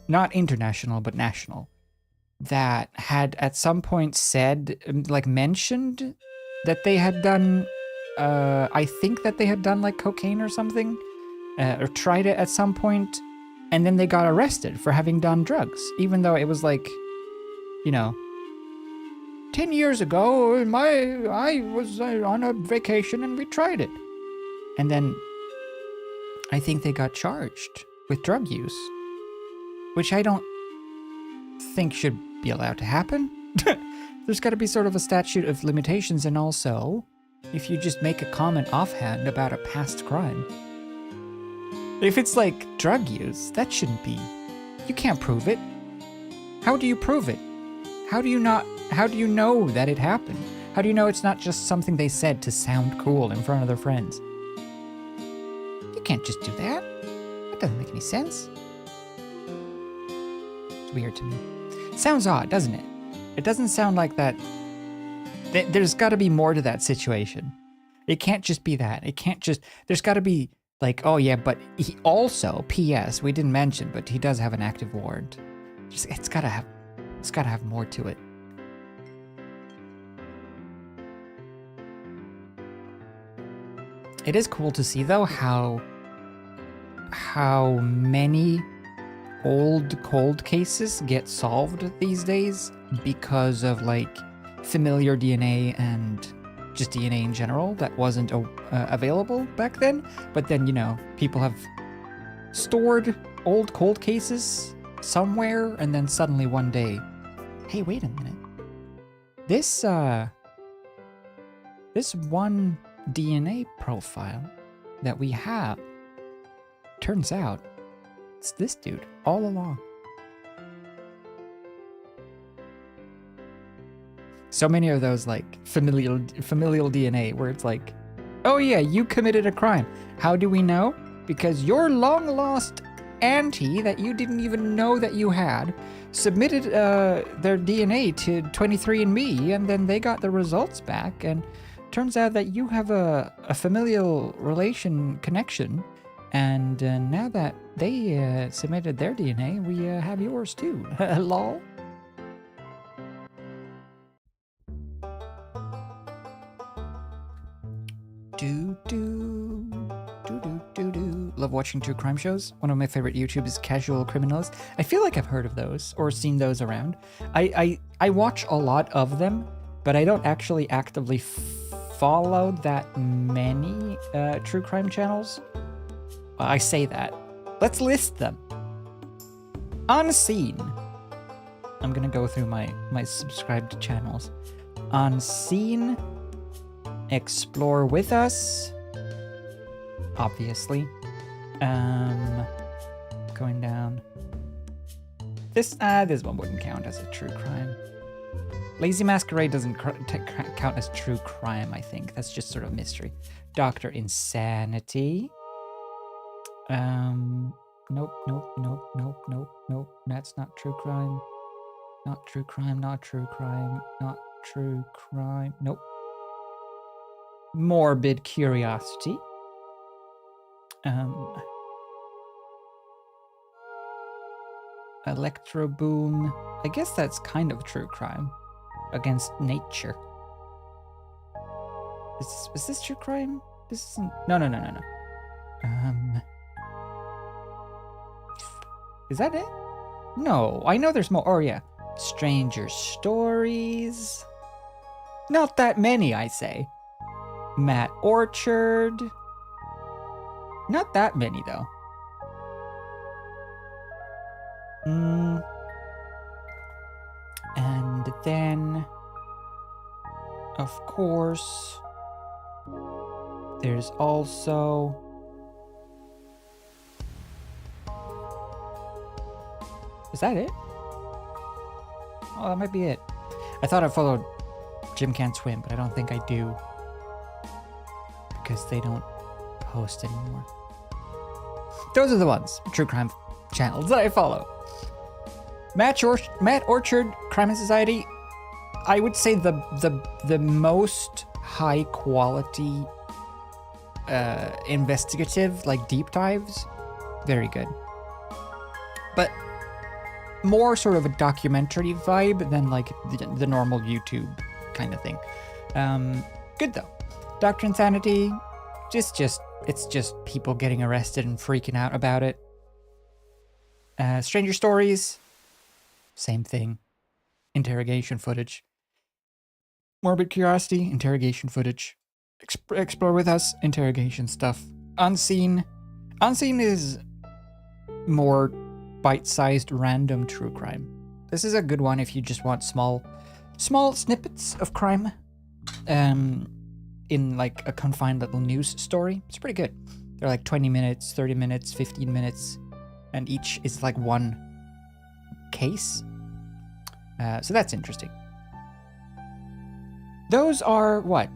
not international but national, that had at some point said, like, mentioned that they had done, I think that they had done like cocaine or something, or tried it at some point, and then they got arrested for having done drugs, even though it was like, 10 years ago, I was on a vacation and we tried it. And then I think they got charged with drug use, which I don't think should be allowed to happen. There's got to be sort of a statute of limitations, and also, if you just make a comment offhand about a past crime, if it's like drug use, that shouldn't be. You can't prove it. How do you prove it? How do you know that it happened? How do you know it's not just something they said to sound cool in front of their friends? You can't just do that. That doesn't make any sense. It's weird to me. It sounds odd, doesn't it? It doesn't sound like that. There's got to be more to that situation. It can't just be that. It can't just. There's got to be like, oh yeah, but he also, P.S. we didn't mention, but he does have an active warrant. It's got to have more to it. It is cool to see though how many old cold cases get solved these days because of like familiar DNA and just DNA in general that wasn't available back then. But then, people have stored old cold cases somewhere, and then suddenly one day, hey, wait a minute. This one DNA profile that we have, turns out it's this dude all along. So many of those like familial DNA where it's like, oh yeah, you committed a crime. How do we know? Because your long lost auntie that you didn't even know that you had submitted their DNA to 23andMe, and then they got the results back, and turns out that you have a familial relation connection, and now that they submitted their DNA, we have yours too. Lol. Love watching true crime shows. One of my favorite YouTubes is Casual Criminalist. I feel like I've heard of those or seen those around. I watch a lot of them, but I don't actually actively follow that many true crime channels. I say that. Let's list them. Unseen. I'm gonna go through my subscribed channels. Unseen. Explore with us. Obviously. Going down. This one wouldn't count as a true crime. Lazy Masquerade doesn't count as true crime, I think. That's just sort of mystery. Dr. Insanity. Nope. That's not true crime. Not true crime. Nope. Morbid Curiosity. Electro Boom. I guess that's kind of true crime. Against nature. Is this true crime? This isn't. No. Is that it? No, I know there's more. Oh, yeah. Stranger Stories. Not that many, I say. Matt Orchard. Not that many, though. And then, of course, there's also... Is that it? Oh, that might be it. I thought I followed Jim Can't Swim, but I don't think I do. Because they don't post anymore. Those are the ones, true crime channels that I follow. Matt Orchard, Crime and Society, I would say the most high quality investigative, like deep dives, very good. But more sort of a documentary vibe than like the normal YouTube kind of thing. Good though. Dr. Insanity, it's just people getting arrested and freaking out about it. Stranger Stories, same thing. Interrogation footage. Morbid Curiosity, interrogation footage. Explore with us, interrogation stuff. Unseen is more bite-sized random true crime. This is a good one if you just want small snippets of crime in like a confined little news story. It's pretty good. They're like 20 minutes, 30 minutes, 15 minutes, and each is like one case. So that's interesting. Those are what,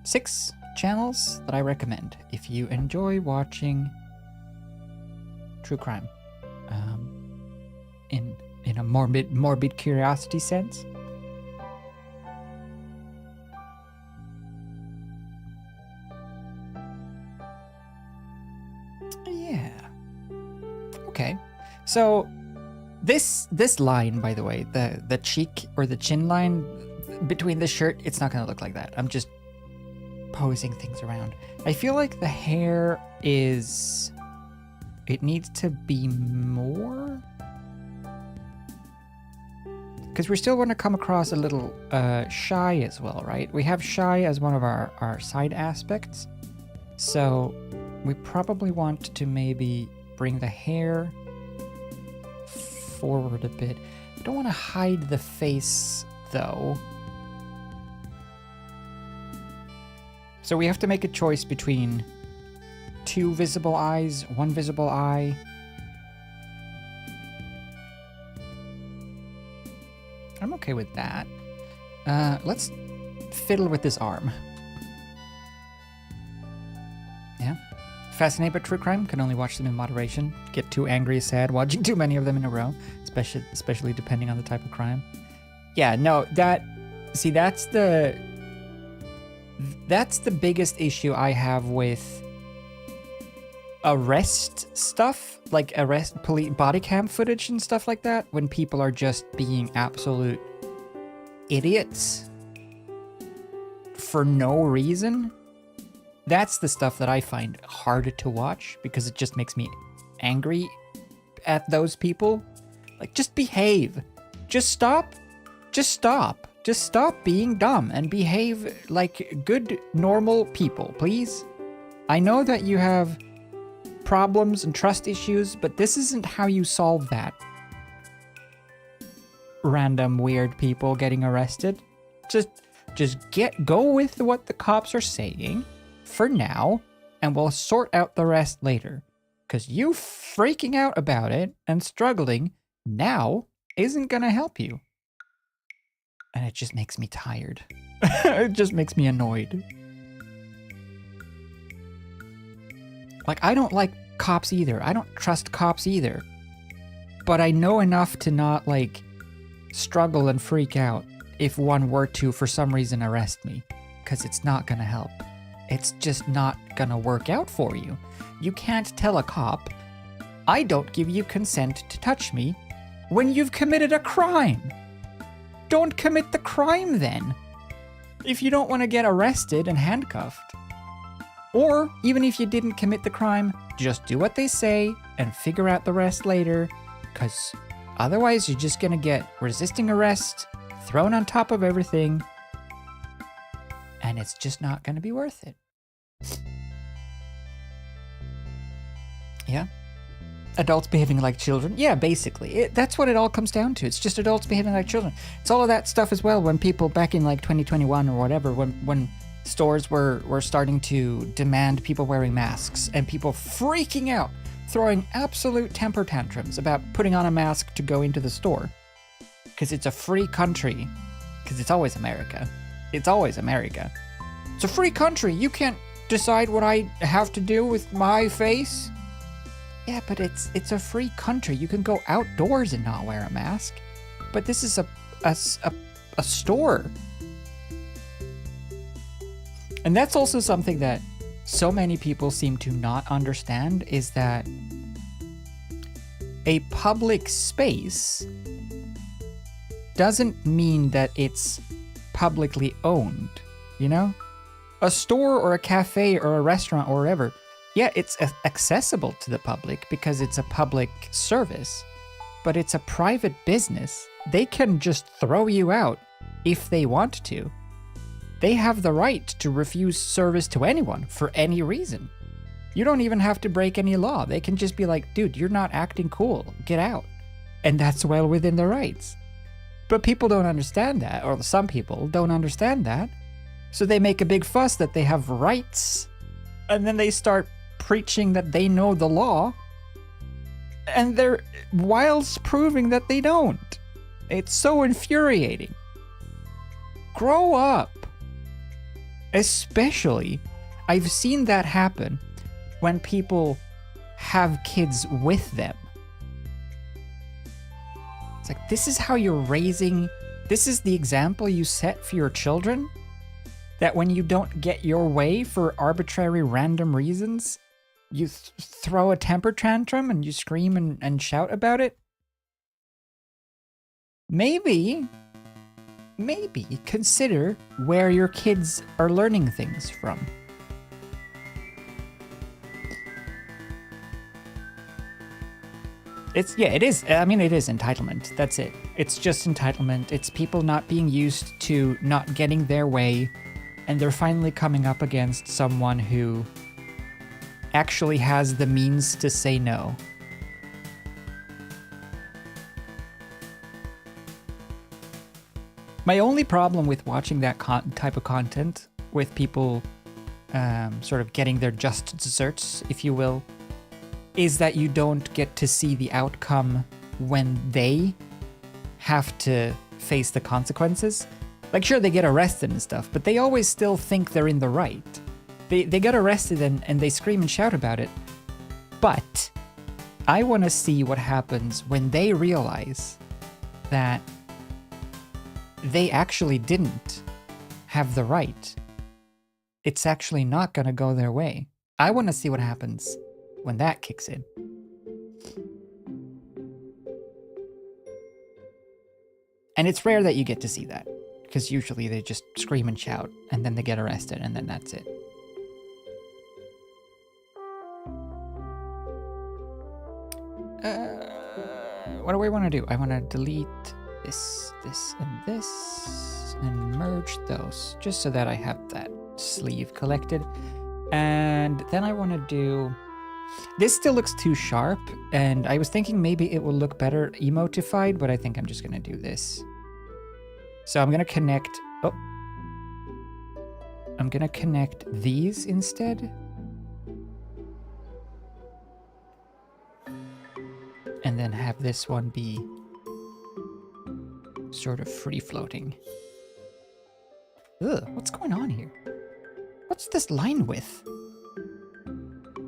6 channels that I recommend if you enjoy watching true crime in a morbid curiosity sense. Yeah. Okay. So this line, by the way, the cheek or the chin line between the shirt, it's not gonna look like that. I'm just posing things around. I feel like the hair it needs to be more, because we're still going to come across a little shy as well, right? We have shy as one of our side aspects, so we probably want to maybe bring the hair forward a bit. I don't want to hide the face though. So we have to make a choice between 2 visible eyes, 1 visible eye. I'm okay with that. Let's fiddle with this arm. Yeah. Fascinated by true crime, can only watch them in moderation. Get too angry, sad, watching too many of them in a row, especially depending on the type of crime. Yeah, no, that's the biggest issue I have with arrest stuff, like police body cam footage and stuff like that, when people are just being absolute idiots for no reason. That's the stuff that I find hard to watch because it just makes me angry at those people. Like, just behave. Just stop being dumb and behave like good, normal people, please. I know that you have problems and trust issues, but this isn't how you solve that. Random weird people getting arrested. Just go with what the cops are saying for now, and we'll sort out the rest later. Because you freaking out about it and struggling now isn't gonna help you. And it just makes me tired. It just makes me annoyed. Like, I don't like cops either. I don't trust cops either. But I know enough to not, like, struggle and freak out if one were to, for some reason, arrest me. Because it's not gonna help. It's just not gonna work out for you. You can't tell a cop, I don't give you consent to touch me, when you've committed a crime. Don't commit the crime then. If you don't want to get arrested and handcuffed. Or, even if you didn't commit the crime, just do what they say and figure out the rest later. because otherwise you're just gonna get resisting arrest, thrown on top of everything, and it's just not gonna be worth it. Yeah. Adults behaving like children. Yeah, basically. That's what it all comes down to. It's just adults behaving like children. It's all of that stuff as well when people back in like 2021 or whatever, when stores were starting to demand people wearing masks and people freaking out, throwing absolute temper tantrums about putting on a mask to go into the store. Because it's a free country. Because it's always America. It's always America. It's a free country. You can't decide what I have to do with my face. Yeah, but it's a free country. You can go outdoors and not wear a mask. But this is a store. And that's also something that so many people seem to not understand, is that a public space doesn't mean that it's publicly owned, you know? A store or a cafe or a restaurant or wherever, yeah, it's accessible to the public because it's a public service, but it's a private business. They can just throw you out if they want to. They have the right to refuse service to anyone for any reason. You don't even have to break any law. They can just be like, dude, you're not acting cool. Get out. And that's well within their rights. But people don't understand that, or some people don't understand that. So they make a big fuss that they have rights, and then they start preaching that they know the law, and they're whilst proving that they don't. It's so infuriating. Grow up. Especially, I've seen that happen when people have kids with them. It's like, this is how you're raising, this is the example you set for your children? That when you don't get your way for arbitrary random reasons, you throw a temper tantrum and you scream and shout about it? Maybe consider where your kids are learning things from. It is entitlement. That's it. It's just entitlement. It's people not being used to not getting their way, and they're finally coming up against someone who actually has the means to say no. My only problem with watching that type of content, with people sort of getting their just desserts, if you will, is that you don't get to see the outcome when they have to face the consequences. Like, sure, they get arrested and stuff, but they always still think they're in the right. They get arrested and they scream and shout about it. But I want to see what happens when they realize that they actually didn't have the right. It's actually not going to go their way. I want to see what happens when that kicks in. And it's rare that you get to see that, because usually they just scream and shout, and then they get arrested, and then that's it. What do I want to do? I want to delete this, and merge those, just so that I have that sleeve collected. And then I want to do... This still looks too sharp, and I was thinking maybe it will look better emotified, but I think I'm just going to do this. So I'm going to connect... Oh. I'm going to connect these instead. And then have this one be sort of free-floating. Ugh, what's going on here? What's this line width?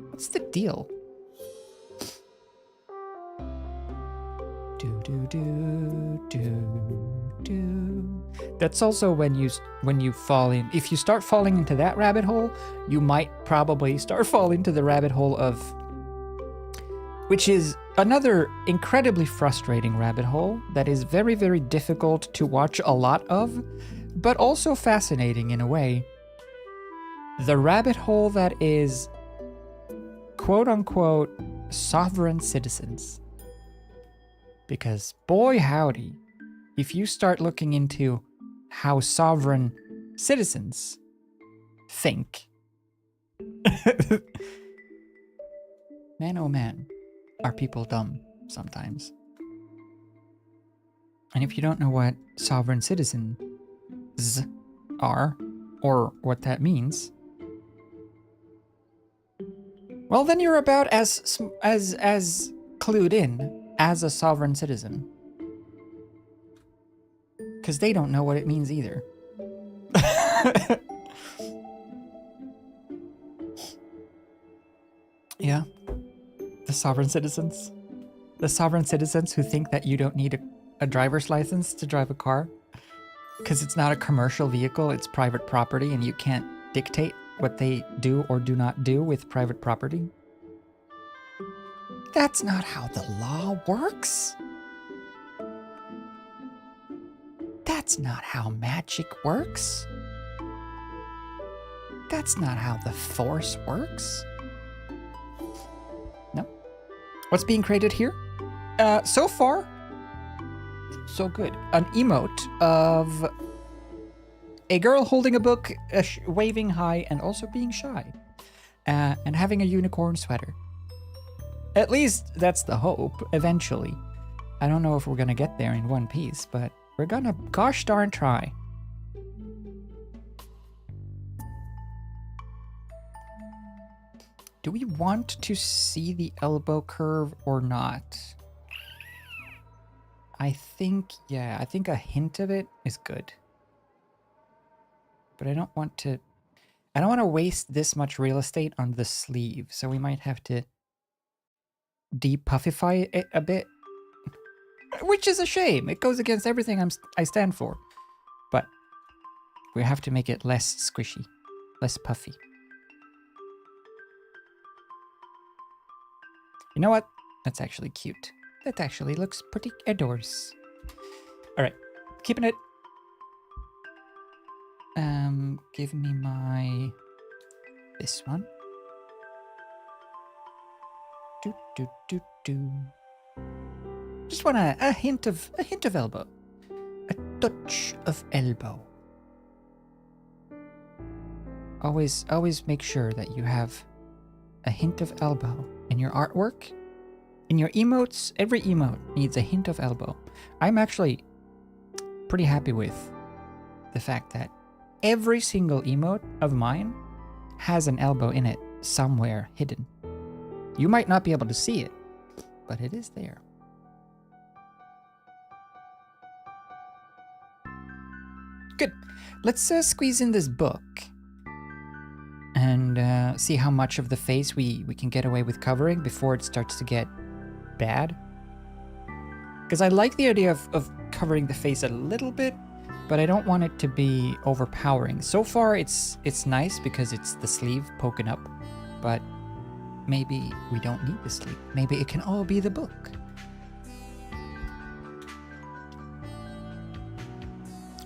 What's the deal? That's also when you fall in. If you start falling into that rabbit hole, you might probably start falling into the rabbit hole of, which is another incredibly frustrating rabbit hole that is very, very difficult to watch a lot of, but also fascinating in a way. The rabbit hole that is quote unquote sovereign citizens. Because boy howdy, if you start looking into how sovereign citizens think, man oh man, are people dumb sometimes. And if you don't know what sovereign citizens are, or what that means, well, then you're about as clued in as a sovereign citizen. Because they don't know what it means either. Yeah. The sovereign citizens. The sovereign citizens who think that you don't need a driver's license to drive a car. Because it's not a commercial vehicle, it's private property, and you can't dictate what they do or do not do with private property. That's not how the law works. That's not how magic works. That's not how the Force works. No. What's being created here? So far, so good. An emote of a girl holding a book, waving high, and also being shy. And having a unicorn sweater. At least that's the hope, eventually. I don't know if we're gonna get there in one piece, but we're gonna gosh darn try. Do we want to see the elbow curve or not? I think a hint of it is good. But I don't want to waste this much real estate on the sleeve, so we might have to depuffify it a bit. Which is a shame. It goes against everything I stand for. But we have to make it less squishy, less puffy. You know what? That's actually cute. That actually looks pretty adorable. All right, keeping it. Give me this one. Just want a hint of elbow. A touch of elbow. Always make sure that you have a hint of elbow in your artwork. In your emotes, every emote needs a hint of elbow. I'm actually pretty happy with the fact that every single emote of mine has an elbow in it somewhere hidden. You might not be able to see it, but it is there. Good. Let's squeeze in this book and see how much of the face we can get away with covering before it starts to get bad. Because I like the idea of covering the face a little bit, but I don't want it to be overpowering. So far it's nice because it's the sleeve poking up, but maybe we don't need the sleeve. Maybe it can all be the book.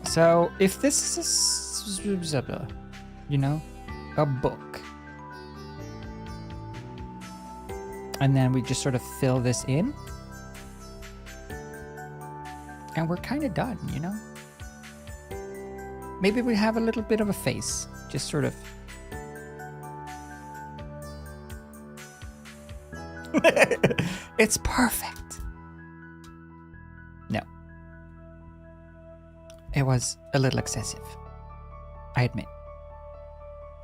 So if this is a book, and then we just sort of fill this in, and we're kind of done, you know? Maybe we have a little bit of a face, just sort of. It's perfect. No. It was a little excessive, I admit.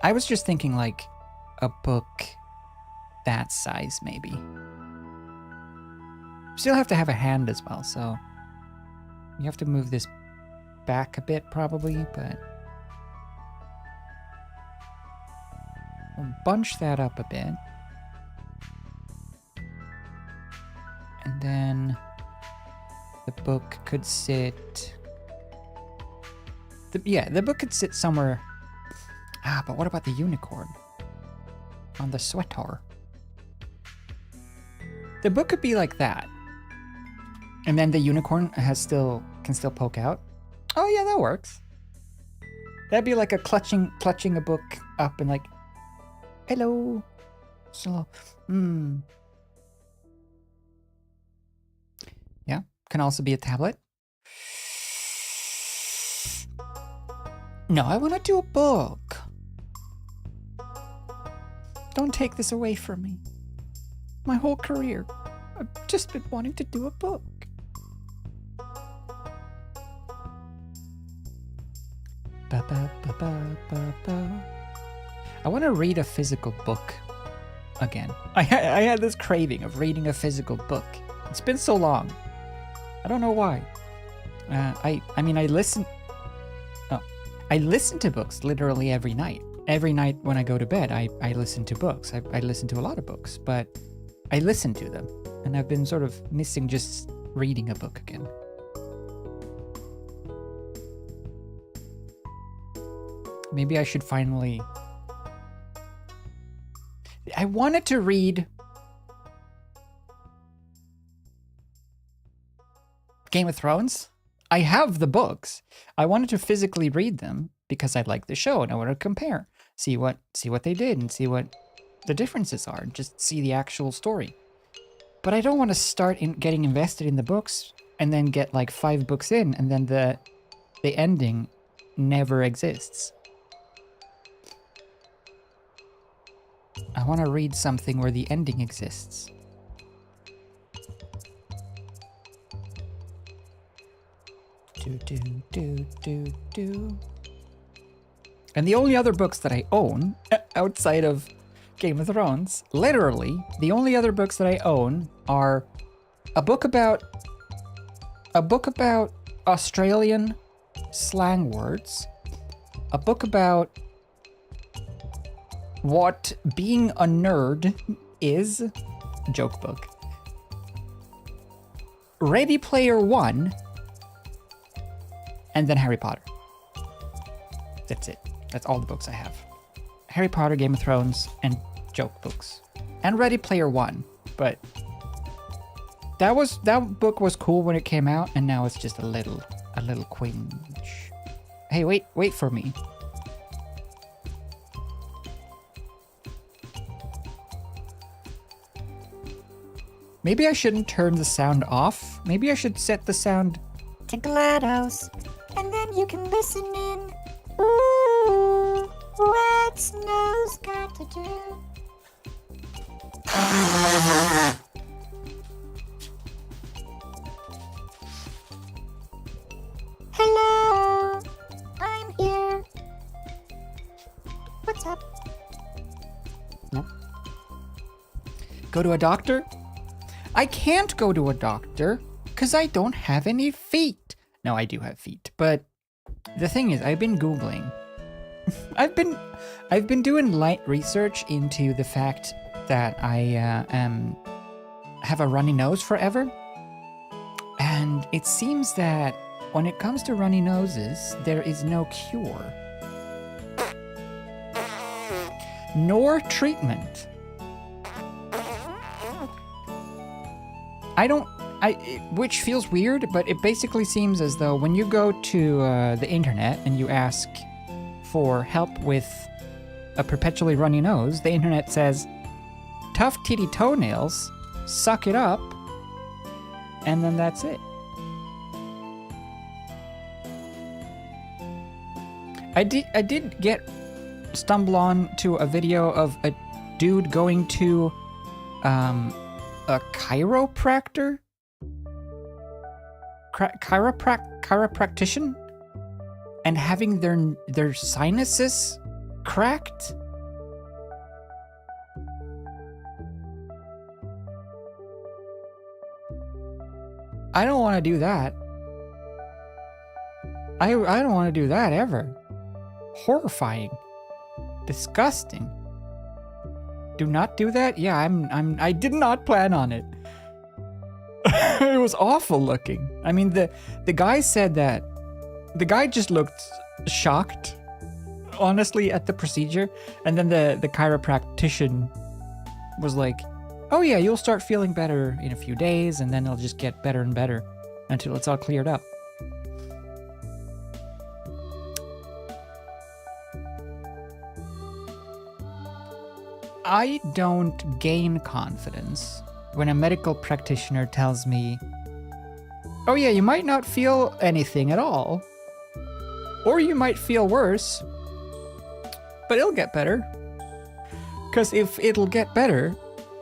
I was just thinking like a book that size, maybe. Still have to have a hand as well, so you have to move this back a bit probably, but we'll bunch that up a bit. And then the book could sit... the book could sit somewhere... but what about the unicorn? On the sweater. The book could be like that. And then the unicorn can still poke out. Oh yeah, that works. That'd be like a clutching a book up and like, hello. So, Yeah, can also be a tablet. No, I want to do a book. Don't take this away from me. My whole career, I've just been wanting to do a book. Ba, ba, ba, ba, ba, ba. I want to read a physical book again. I had this craving of reading a physical book. It's been so long. I don't know why. I listen to books literally every night. Every night when I go to bed, I listen to books. I listen to a lot of books, but I listen to them. And I've been sort of missing just reading a book again. Maybe I should finally... I wanted to read Game of Thrones. I have the books. I wanted to physically read them because I like the show and I want to compare, see what they did and see what the differences are, and just see the actual story. But I don't want to start getting invested in the books and then get like 5 books in and then the ending never exists. I want to read something where the ending exists. And the only other books that I own outside of Game of Thrones, literally, the only other books that I own are a book about Australian slang words, a book about what being a nerd is, joke book, Ready Player One, and then Harry Potter. That's it. That's all the books I have. Harry Potter, Game of Thrones, and joke books. And Ready Player One. But that book was cool when it came out, and now it's just a little cringe. Hey, wait for me. Maybe I shouldn't turn the sound off. Maybe I should set the sound to GLaDOS, and then you can listen in. Ooh, what's Snow's got to do? Hello, I'm here. What's up? No. Go to a doctor? I can't go to a doctor because I don't have any feet. No, I do have feet, but the thing is, I've been Googling. I've been doing light research into the fact that I have a runny nose forever, and it seems that when it comes to runny noses, there is no cure nor treatment. Which feels weird, but it basically seems as though when you go to the internet and you ask for help with a perpetually runny nose, the internet says, tough titty toenails, suck it up, and then that's it. I did stumble on to a video of a dude going to a chiropractor? Chiropractician? And having their sinuses cracked? I don't want to do that. I don't want to do that ever. Horrifying. Disgusting. Do not do that? Yeah, I did not plan on it. It was awful looking. I mean, the guy said that the guy just looked shocked, honestly, at the procedure, and then the chiropractician was like, "Oh yeah, you'll start feeling better in a few days, and then it'll just get better and better until it's all cleared up." I don't gain confidence when a medical practitioner tells me Oh yeah, you might not feel anything at all. Or you might feel worse. But it'll get better. Because if it'll get better,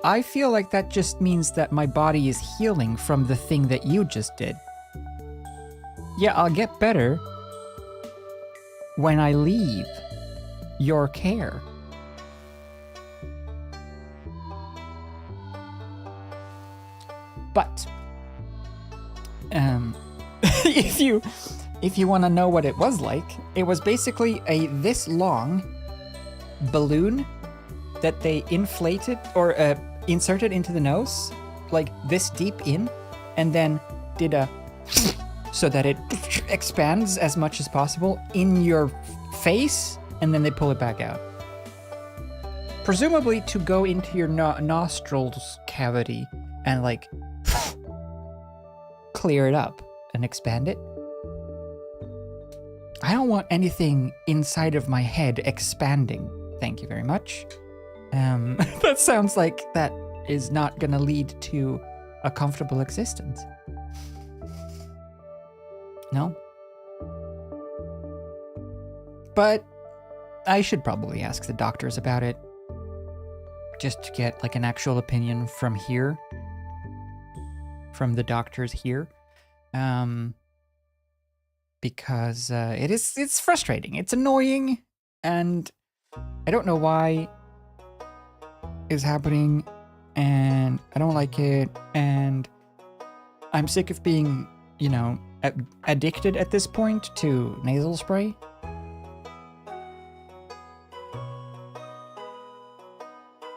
I feel like that just means that my body is healing from the thing that you just did. Yeah, I'll get better when I leave your care. But if you want to know what it was like, it was basically a this long balloon that they inflated or inserted into the nose, like this deep in, and then did a so that it expands as much as possible in your face, and then they pull it back out. Presumably to go into your nostrils cavity and like clear it up and expand it. I don't want anything inside of my head expanding. Thank you very much. That sounds like that is not gonna lead to a comfortable existence. No? But I should probably ask the doctors about it. Just to get like an actual opinion from here. From the doctors here. Because it's frustrating. It's annoying, and I don't know why it's happening, and I don't like it, and I'm sick of being, you know, addicted at this point to nasal spray.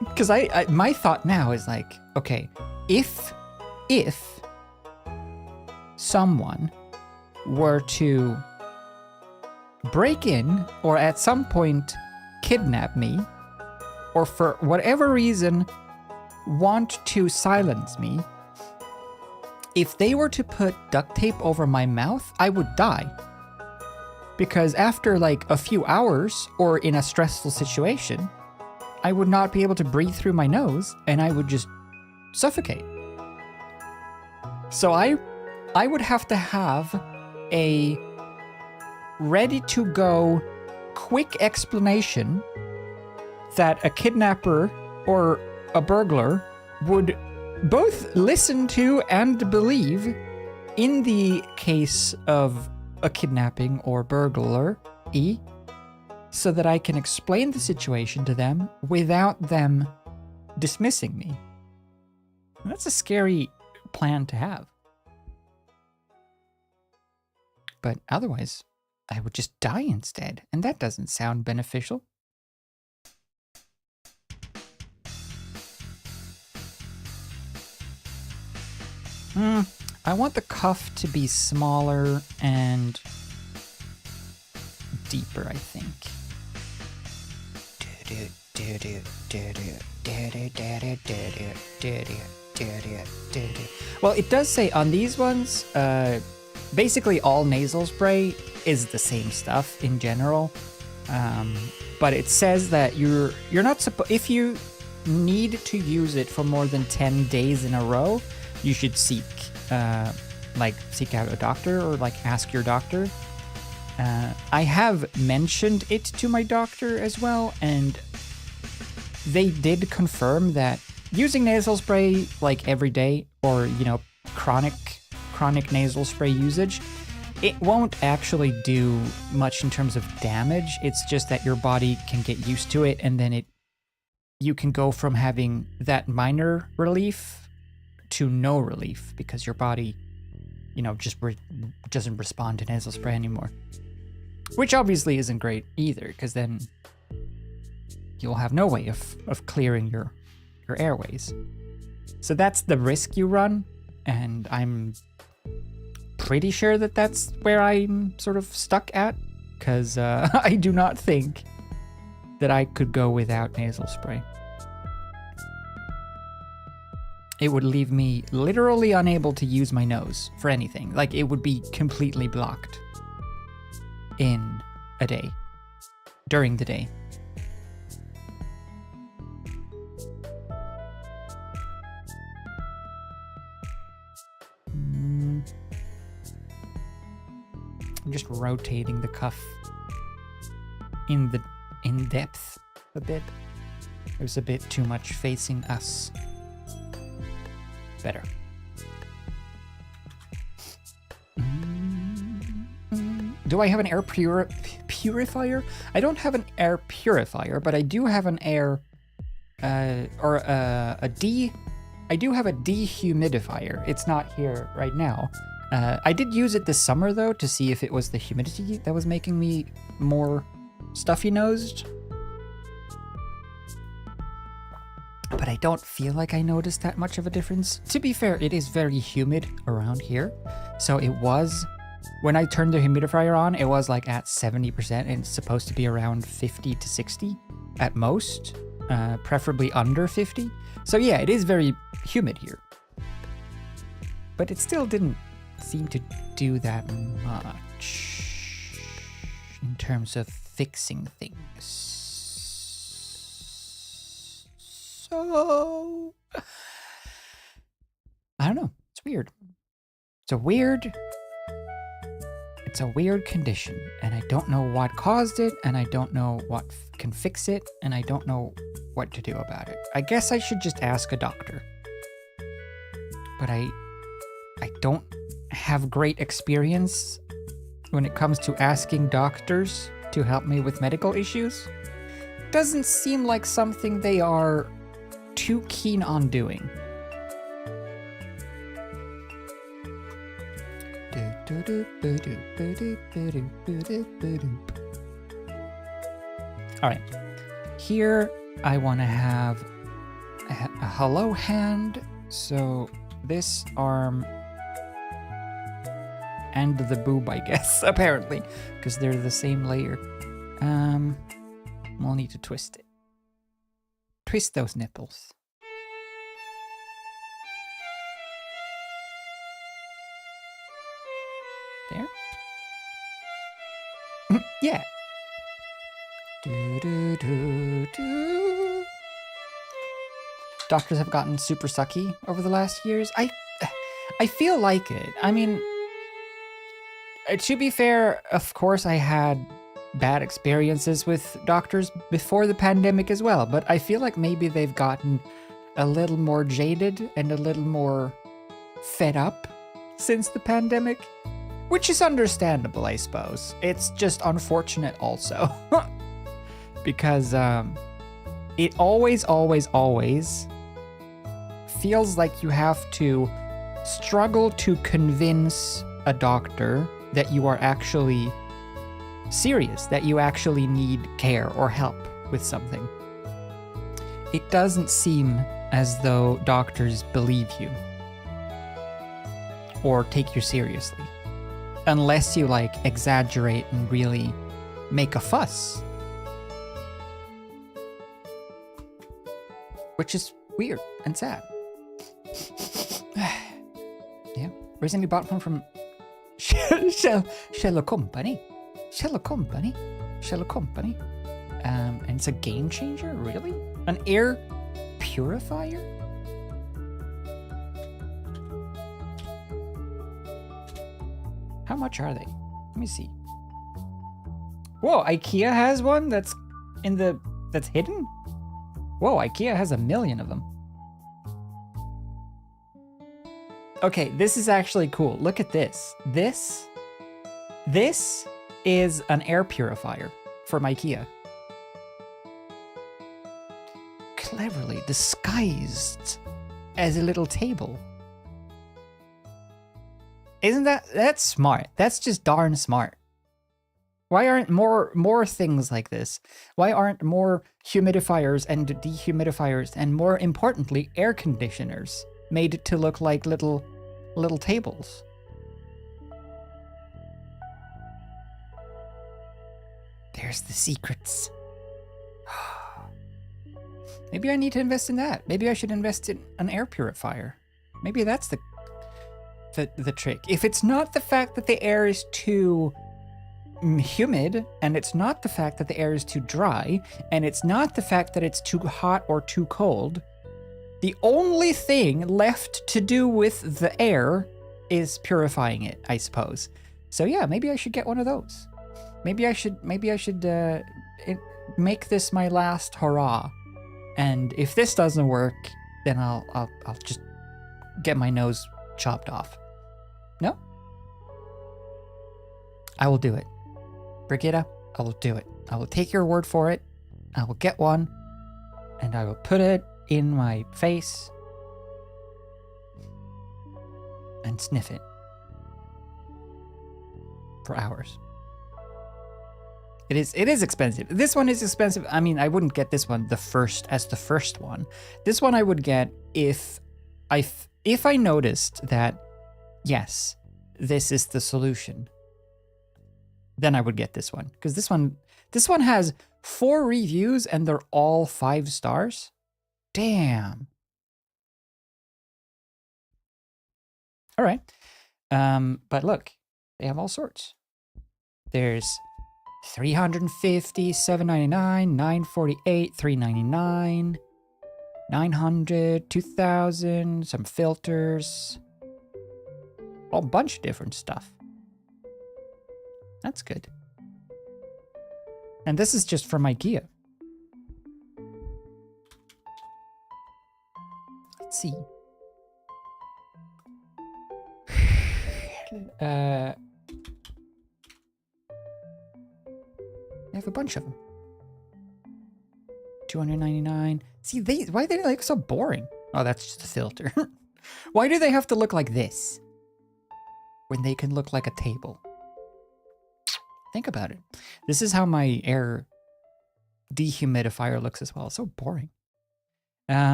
Because my thought now is like, okay, if someone were to break in or at some point kidnap me, or for whatever reason want to silence me, if they were to put duct tape over my mouth, I would die. Because after like a few hours or in a stressful situation, I would not be able to breathe through my nose and I would just suffocate. So I would have to have a ready-to-go quick explanation that a kidnapper or a burglar would both listen to and believe in the case of a kidnapping or burglary, so that I can explain the situation to them without them dismissing me. That's a scary plan to have. But otherwise, I would just die instead, and that doesn't sound beneficial. I want the cuff to be smaller and deeper, I think. Well, it does say on these ones, basically all nasal spray is the same stuff in general. But it says that you're not supposed, if you need to use it for more than 10 days in a row, you should seek out a doctor or like ask your doctor. I have mentioned it to my doctor as well, and they did confirm that using nasal spray like every day, or, you know, chronic nasal spray usage, it won't actually do much in terms of damage. It's just that your body can get used to it, and then you can go from having that minor relief to no relief because your body, you know, just doesn't respond to nasal spray anymore. Which obviously isn't great either, because then you'll have no way of clearing your airways. So that's the risk you run, and I'm pretty sure that that's where I'm sort of stuck at, because I do not think that I could go without nasal spray. It would leave me literally unable to use my nose for anything. Like, it would be completely blocked in a day, during the day. I'm just rotating the cuff in depth a bit. There's a bit too much facing us. Better. Do I have an air purifier? I don't have an air purifier, but I do have an air I do have a dehumidifier. It's not here right now. I did use it this summer though to see if it was the humidity that was making me more stuffy-nosed. But I don't feel like I noticed that much of a difference. To be fair, it is very humid around here. So it was, when I turned the humidifier on, it was like at 70% and it's supposed to be around 50 to 60 at most, preferably under 50. So yeah, it is very humid here. But it still didn't seem to do that much in terms of fixing things. So I don't know. It's weird. It's a weird condition, and I don't know what caused it, and I don't know what can fix it, and I don't know what to do about it. I guess I should just ask a doctor. But I don't have great experience when it comes to asking doctors to help me with medical issues. Doesn't seem like something they are too keen on doing. All right, here I want to have a hello hand, so this arm and the boob, I guess, apparently, because they're the same layer. We'll need to twist it. Twist those nipples. There? Yeah. Doctors have gotten super sucky over the last years. I feel like it. I mean, to be fair, of course I had bad experiences with doctors before the pandemic as well, but I feel like maybe they've gotten a little more jaded and a little more fed up since the pandemic, which is understandable, I suppose. It's just unfortunate also because it always feels like you have to struggle to convince a doctor that you are actually serious, that you actually need care or help with something. It doesn't seem as though doctors believe you or take you seriously, unless you like exaggerate and really make a fuss. Which is weird and sad. Yeah, recently bought one from Shell Company. And it's a game changer, really? An air purifier? How much are they? Let me see. Whoa, IKEA has one that's hidden? Whoa, IKEA has 1 million of them. Okay, this is actually cool. Look at this. This is an air purifier from IKEA. Cleverly disguised as a little table. Isn't that's smart? That's just darn smart. Why aren't more things like this? Why aren't more humidifiers and dehumidifiers and, more importantly, air conditioners made to look like little tables? There's the secrets. Maybe I need to invest in that. Maybe I should invest in an air purifier. Maybe that's the trick. If it's not the fact that the air is too humid, and it's not the fact that the air is too dry, and it's not the fact that it's too hot or too cold, the only thing left to do with the air is purifying it, I suppose. So yeah, maybe I should get one of those. Maybe I should make this my last hurrah. And if this doesn't work, then I'll just get my nose chopped off. No? I will do it. Brigitta, I will do it. I will take your word for it. I will get one, and I will put it in my face and sniff it for hours. It is expensive. This one is expensive. I mean, I wouldn't get this one the first one. This one I would get if I noticed that, yes, this is the solution. Then I would get this one, because this one has 4 reviews and they're all 5 stars. Damn. All right. But look, they have all sorts. There's 350, 799, 948, 399, 900, 2000, some filters, a bunch of different stuff. That's good. And this is just from IKEA. Let's see. They have a bunch of them. 299. See, why are they like so boring? Oh, that's just a filter. Why do they have to look like this when they can look like a table? Think about it. This is how my air dehumidifier looks as well. So boring.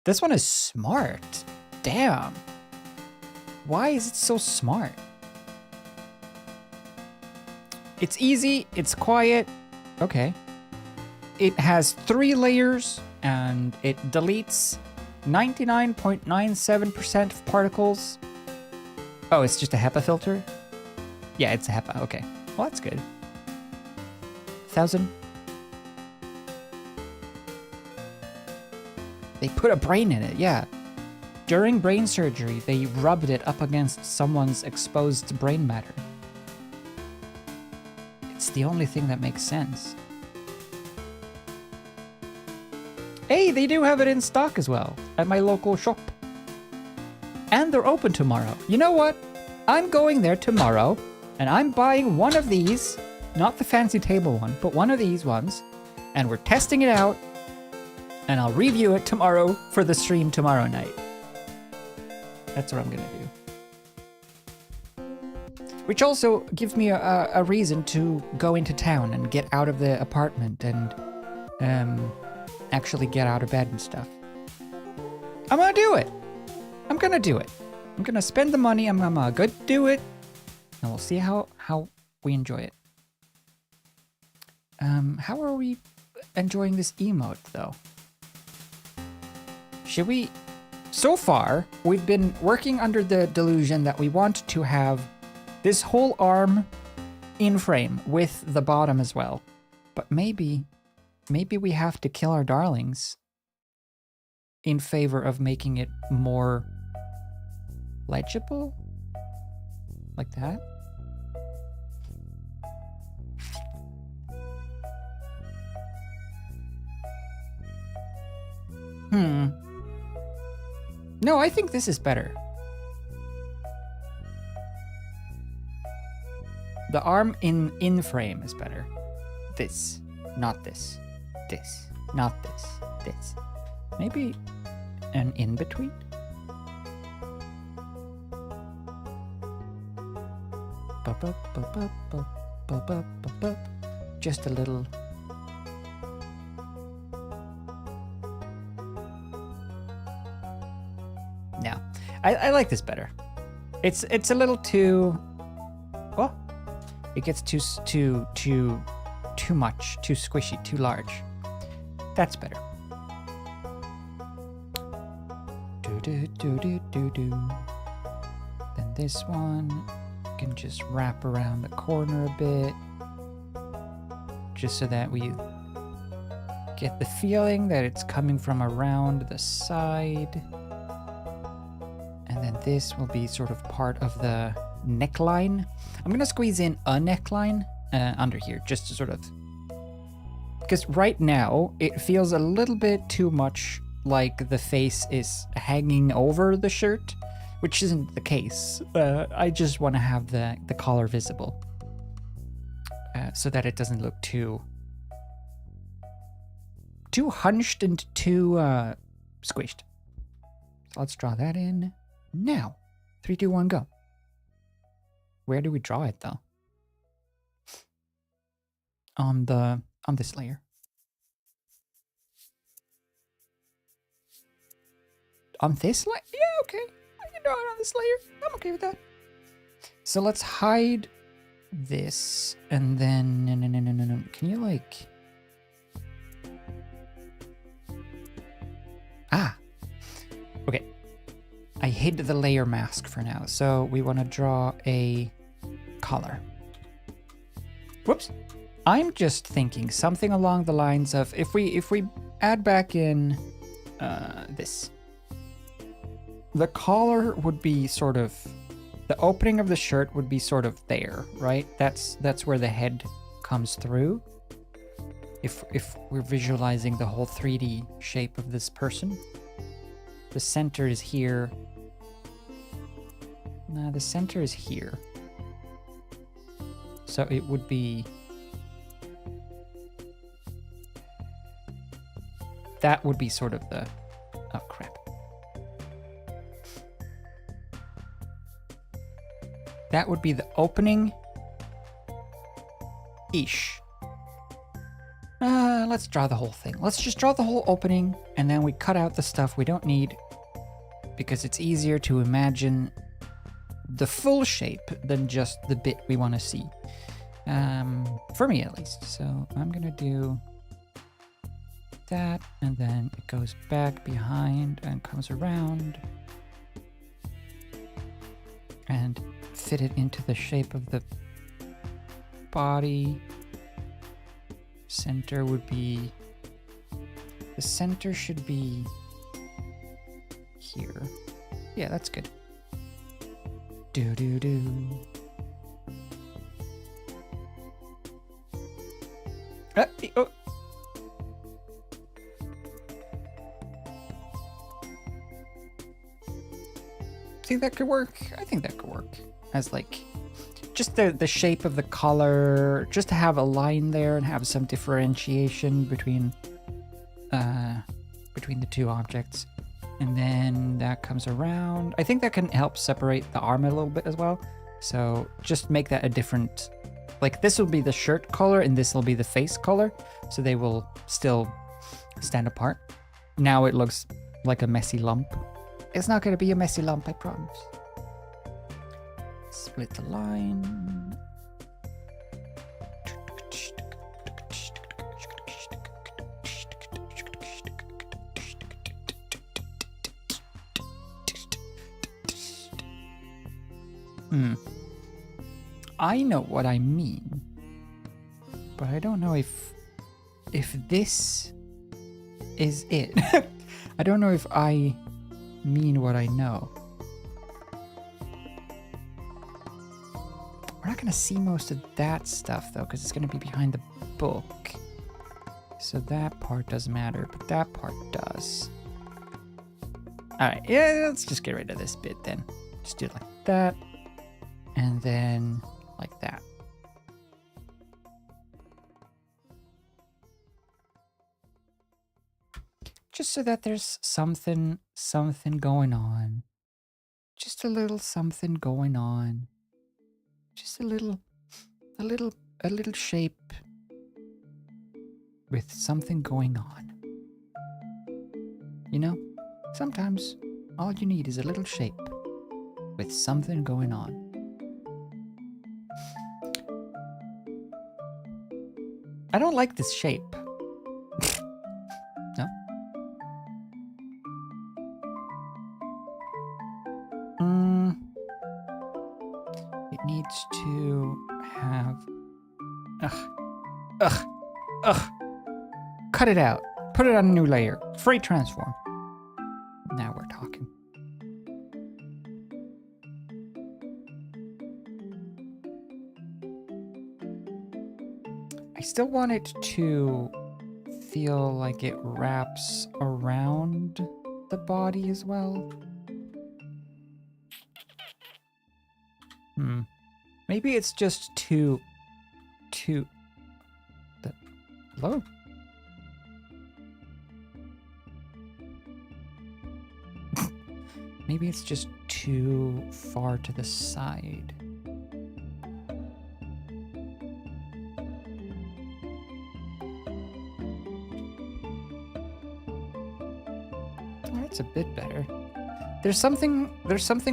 This one is smart. Damn. Why is it so smart? It's easy, it's quiet. Okay. It has 3 layers and it deletes 99.97% of particles. Oh, it's just a HEPA filter? Yeah, it's a HEPA. Okay. Well, that's good. 1,000. They put a brain in it, yeah. During brain surgery, they rubbed it up against someone's exposed brain matter. It's the only thing that makes sense. Hey, they do have it in stock as well at my local shop. And they're open tomorrow. You know what? I'm going there tomorrow and I'm buying one of these, not the fancy table one, but one of these ones, and we're testing it out and I'll review it tomorrow for the stream tomorrow night. That's what I'm gonna do. Which also gives me a reason to go into town and get out of the apartment and actually get out of bed and stuff. I'm gonna do it. I'm gonna do it. I'm gonna spend the money. I'm gonna go do it, and we'll see how we enjoy it. How are we enjoying this emote though? Should we? So far, we've been working under the delusion that we want to have this whole arm in frame with the bottom as well. But maybe we have to kill our darlings in favor of making it more legible? Like that? No, I think this is better. The arm in frame is better. This, not this. This, not this. This. Maybe an in-between? Just a little. No, I like this better. It's a little too. Oh, it gets too much, too squishy, too large. That's better. Then this one can just wrap around the corner a bit, just so that we get the feeling that it's coming from around the side. And then this will be sort of part of the neckline. I'm gonna squeeze in a neckline under here, just to sort of... Because right now, it feels a little bit too much like the face is hanging over the shirt, which isn't the case. I just want to have the collar visible so that it doesn't look too hunched and too squished. So let's draw that in now. 3, 2, 1, go. Where do we draw it though? On this layer. On this layer? Yeah, okay. I can draw it on this layer. I'm okay with that. So let's hide this, and then no. Can you like... Ah. Okay. I hid the layer mask for now, so we want to draw a collar. Whoops. I'm just thinking something along the lines of if we add back in this. The collar would be sort of, the opening of the shirt would be sort of there, right? That's where the head comes through. If we're visualizing the whole 3D shape of this person. The center is here. No, the center is here. So it would be... That would be sort of the... Oh, crap. That would be the opening. Ish. Let's draw the whole thing. Let's just draw the whole opening, and then we cut out the stuff we don't need, because it's easier to imagine the full shape than just the bit we want to see. For me, at least. So I'm gonna do that, and then it goes back behind and comes around and fit it into the shape of the body. Center would be... The center should be here. Yeah, that's good. Do. Oh. See, that could work. I think that could work. As like, just the shape of the collar, just to have a line there and have some differentiation between the two objects. And then that comes around. I think that can help separate the arm a little bit as well. So just make that a different, like this will be the shirt color and this will be the face color. So they will still stand apart. Now it looks like a messy lump. It's not gonna be a messy lump, I promise. Split the line. I know what I mean, but I don't know if this is it. I don't know if I mean what I know. We're not gonna see most of that stuff though, because it's gonna be behind the book. So that part doesn't matter, but that part does. Alright, yeah, let's just get rid of this bit then. Just do it like that. And then like that. Just so that there's something going on. Just a little something going on. Just a little shape with something going on. You know, sometimes all you need is a little shape with something going on. I don't like this shape. No? It needs to have... Ugh. Cut it out. Put it on a new layer. Free transform. Now we're talking. still want it to feel like it wraps around the body as well. Maybe it's just too low. Maybe it's just too far to the side. Oh, that's a bit better. There's something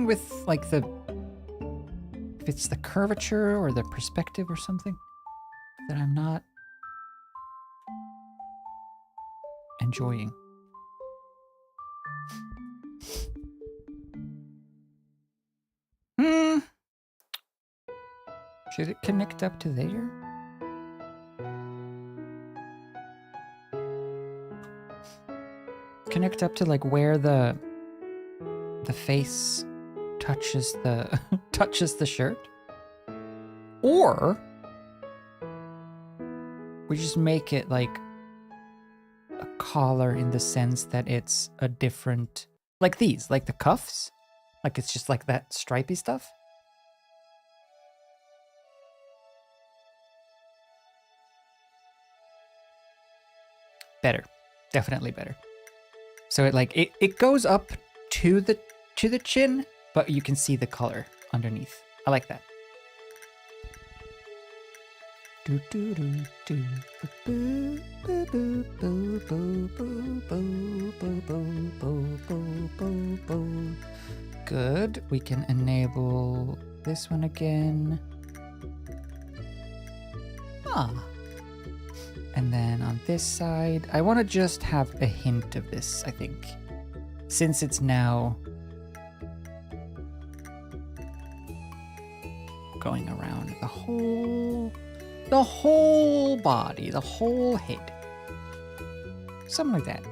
with like if it's the curvature or the perspective or something that I'm not enjoying. Should it connect up to there? Connect up to like where the face touches the touches the shirt? Or we just make it like a collar in the sense that it's a different, like these, like the cuffs, like it's just like that stripy stuff. Better, definitely better. So it goes up to the chin, but you can see the color underneath. I like that. Good. We can enable this one again. And then on this side, I want to just have a hint of this, I think. Since it's now going around the whole body, the whole head. Something like that.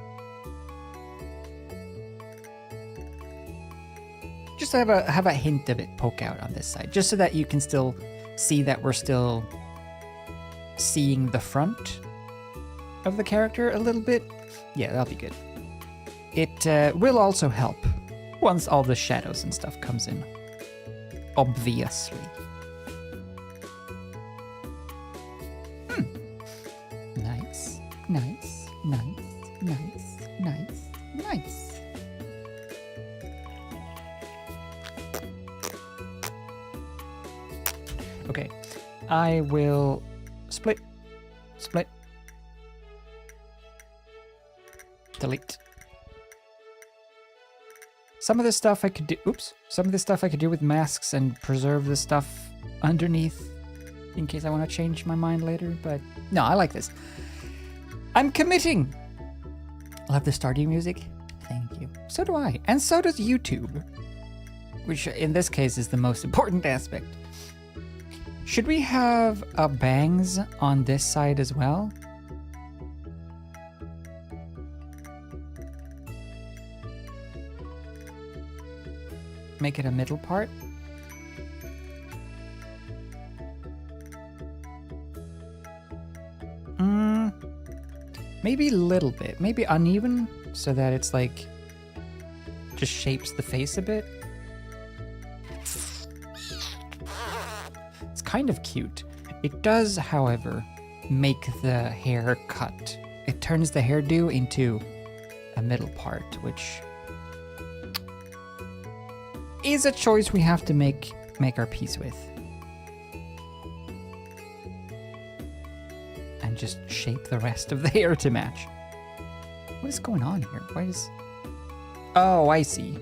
Just have a hint of it poke out on this side, just so that you can still see that we're still seeing the front of the character a little bit. Yeah, that'll be good. It will also help once all the shadows and stuff comes in. Obviously. Nice, nice, nice, nice, nice, nice. Okay, I will split, delete. Some of this stuff I could do, some of this stuff I could do with masks and preserve the stuff underneath in case I want to change my mind later, but no, I like this. I'm committing. I love the Stardew music. Thank you. So do I, and so does YouTube, which in this case is the most important aspect. Should we have bangs on this side as well? Make it a middle part. Maybe a little bit, maybe uneven, so that it's like just shapes the face a bit. It's kind of cute. It does, however, make the hair cut. It turns the hairdo into a middle part, which is a choice we have to make our peace with. And just shape the rest of the hair to match. What is going on here? Why is... Oh, I see.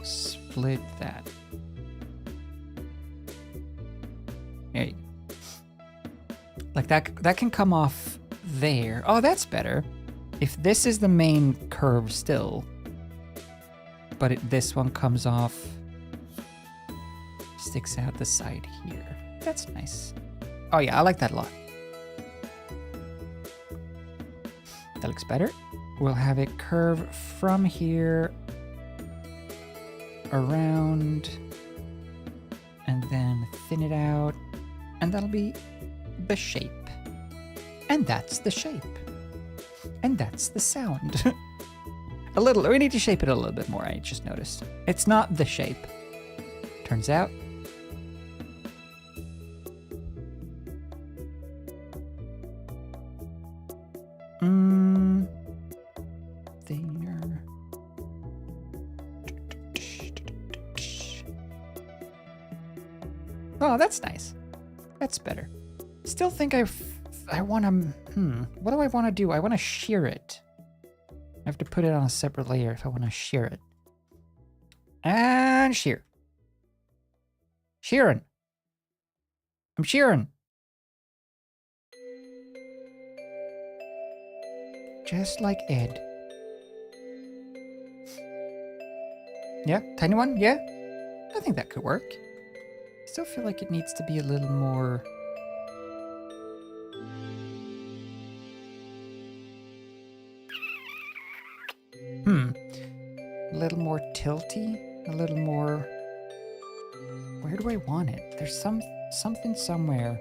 Split that. There you go. Like that can come off there. Oh, that's better. If this is the main curve still, but this one comes off, sticks out the side here. That's nice. Oh yeah, I like that a lot. That looks better. We'll have it curve from here around and then thin it out, and that'll be the shape. And that's the shape. And that's the sound. A little, we need to shape it a little bit more, I just noticed. It's not the shape. Turns out. There. Oh, that's nice. That's better. Still think I want to, what do I want to do? I want to shear it. I have to put it on a separate layer if I want to shear it. And shear. Shearing. I'm shearing. Just like Ed. Yeah, tiny one, yeah? I think that could work. I still feel like it needs to be a little more... A little more tilty, a little more... Where do I want it? There's something somewhere.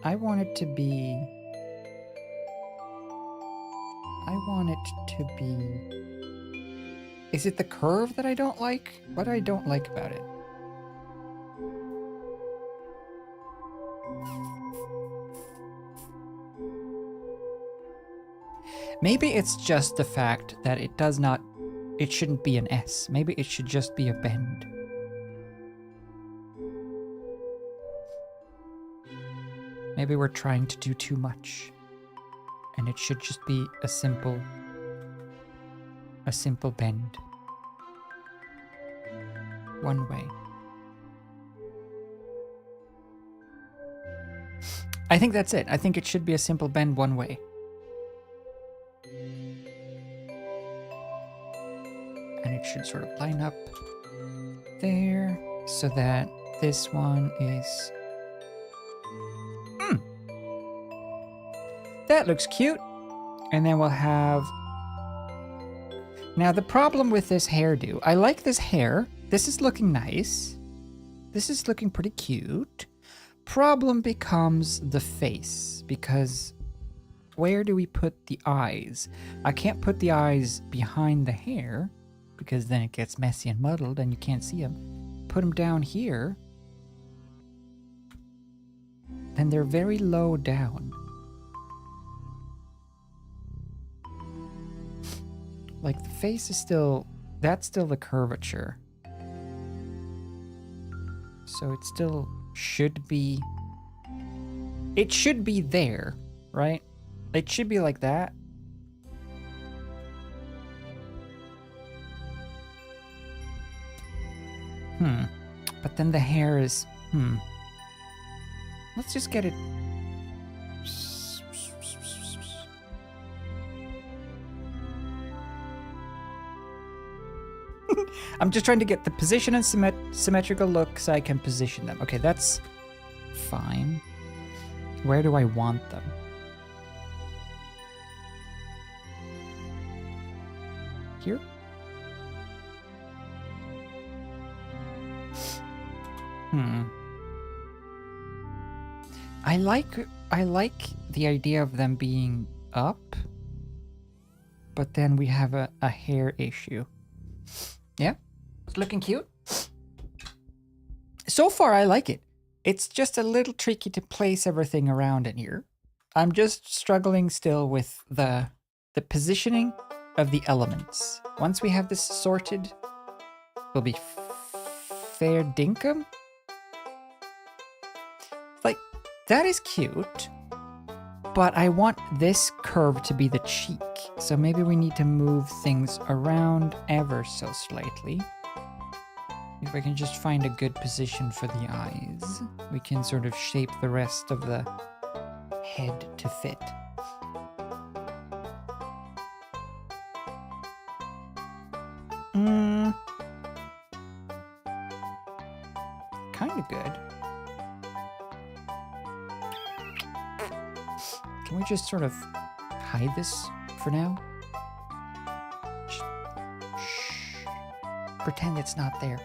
I want it to be... Is it the curve that I don't like? What do I don't like about it? Maybe it's just the fact that it shouldn't be an S. Maybe it should just be a bend. Maybe we're trying to do too much. And it should just be a simple bend. One way. I think that's it. I think it should be a simple bend one way. And it should sort of line up there so that this one is... That looks cute. And then we'll have... Now the problem with this hairdo, I like this hair. This is looking nice. This is looking pretty cute. Problem becomes the face, because where do we put the eyes? I can't put the eyes behind the hair, because then it gets messy and muddled and you can't see them. Put them down here. Then they're very low down. Like the face is still, that's still the curvature. So it still should be, it should be there, right? It should be like that. But then the hair is, Let's just get it. I'm just trying to get the position and symmetrical look so I can position them. Okay, that's fine. Where do I want them? Here? I like the idea of them being up, but then we have a hair issue. Yeah, it's looking cute. So far, I like it. It's just a little tricky to place everything around in here. I'm just struggling still with the positioning of the elements. Once we have this sorted, we'll be fair dinkum. Like, that is cute, but I want this curve to be the cheek. So maybe we need to move things around ever so slightly. If I can just find a good position for the eyes, we can sort of shape the rest of the head to fit. Kind of good. Can we just sort of hide this for now? Shh. Pretend it's not there.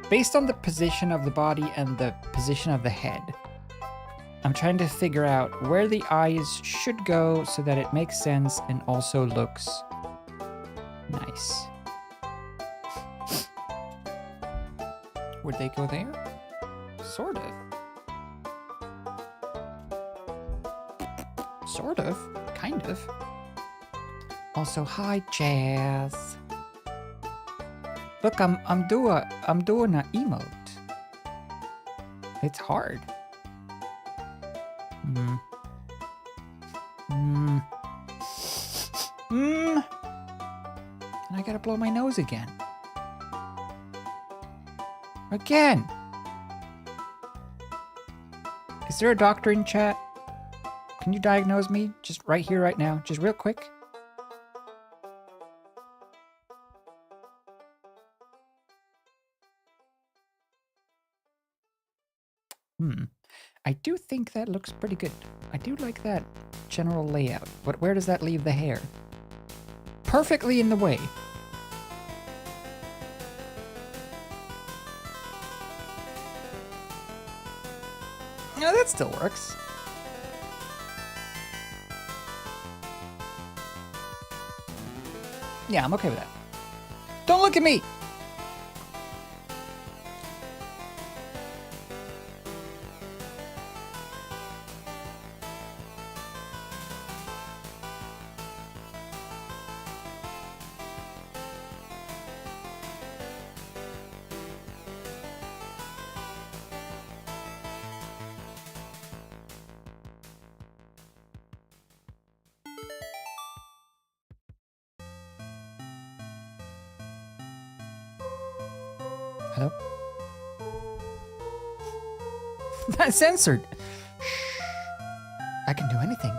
based on the position of the body and the position of the head, I'm trying to figure out where the eyes should go so that it makes sense and also looks nice. Would they go there? Sort of. Sort of. Kind of. Also, hi, Jazz. Look, I'm doing an emote. It's hard. And I gotta blow my nose again. Again! Is there a doctor in chat? Can you diagnose me? Just right here, right now. Just real quick. I do think that looks pretty good. I do like that general layout. But where does that leave the hair? Perfectly in the way. No, that still works. Yeah, I'm okay with that. Don't look at me! Hello? That's censored. Shh. I can do anything.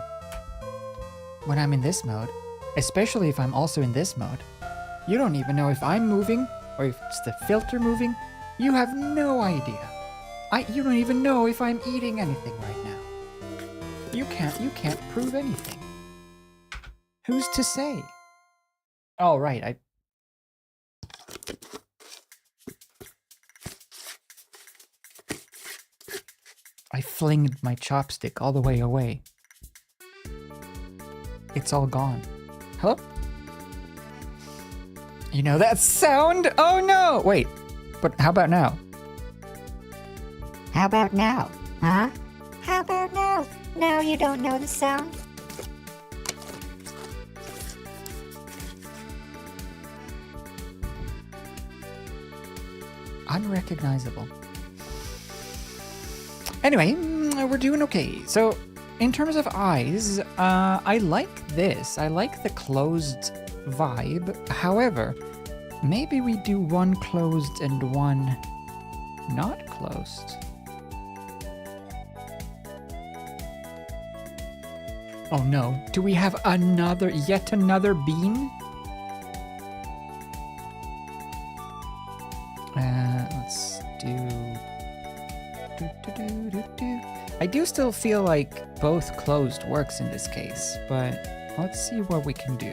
When I'm in this mode, especially if I'm also in this mode, you don't even know if I'm moving or if it's the filter moving. You have no idea. You don't even know if I'm eating anything right now. You can't prove anything. Who's to say? Oh, right, I flinged my chopstick all the way away. It's all gone. Hello? You know that sound? Oh no! Wait, but how about now? How about now? Huh? How about now? Now you don't know the sound? Unrecognizable. Anyway, we're doing okay. So, in terms of eyes, I like this. I like the closed vibe. However, maybe we do one closed and one not closed. Oh no, do we have yet another bean? Let's do... I do still feel like both closed works in this case, but let's see what we can do.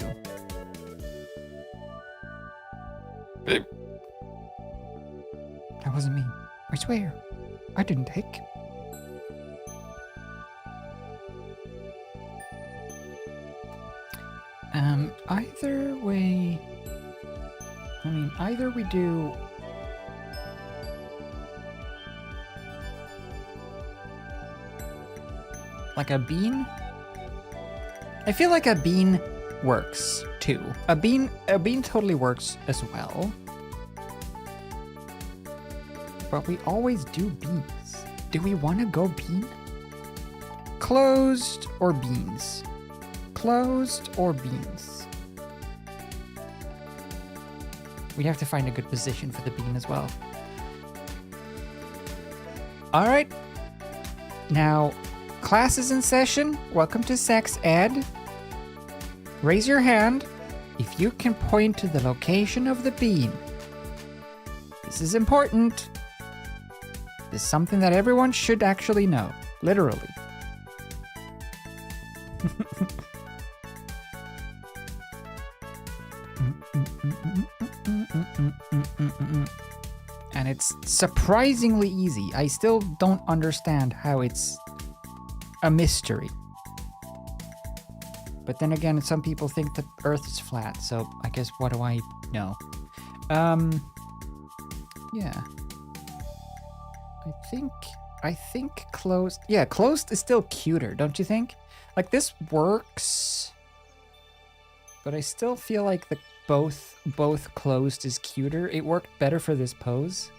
That wasn't me. I swear. I didn't take. Either way... I mean, either we do... like a bean? I feel like a bean works too. A bean totally works as well. But we always do beans. Do we want to go bean? Closed or beans? Closed or beans? We have to find a good position for the bean as well. All right. Now, class is in session. Welcome to Sex Ed. Raise your hand if you can point to the location of the bean. This is important. This is something that everyone should actually know. Literally. And it's surprisingly easy. I still don't understand how it's a mystery. But then again, some people think the Earth is flat, so I guess what do I know? Yeah. I think closed. Yeah, closed is still cuter, don't you think? Like this works, but I still feel like the both closed is cuter. It worked better for this pose.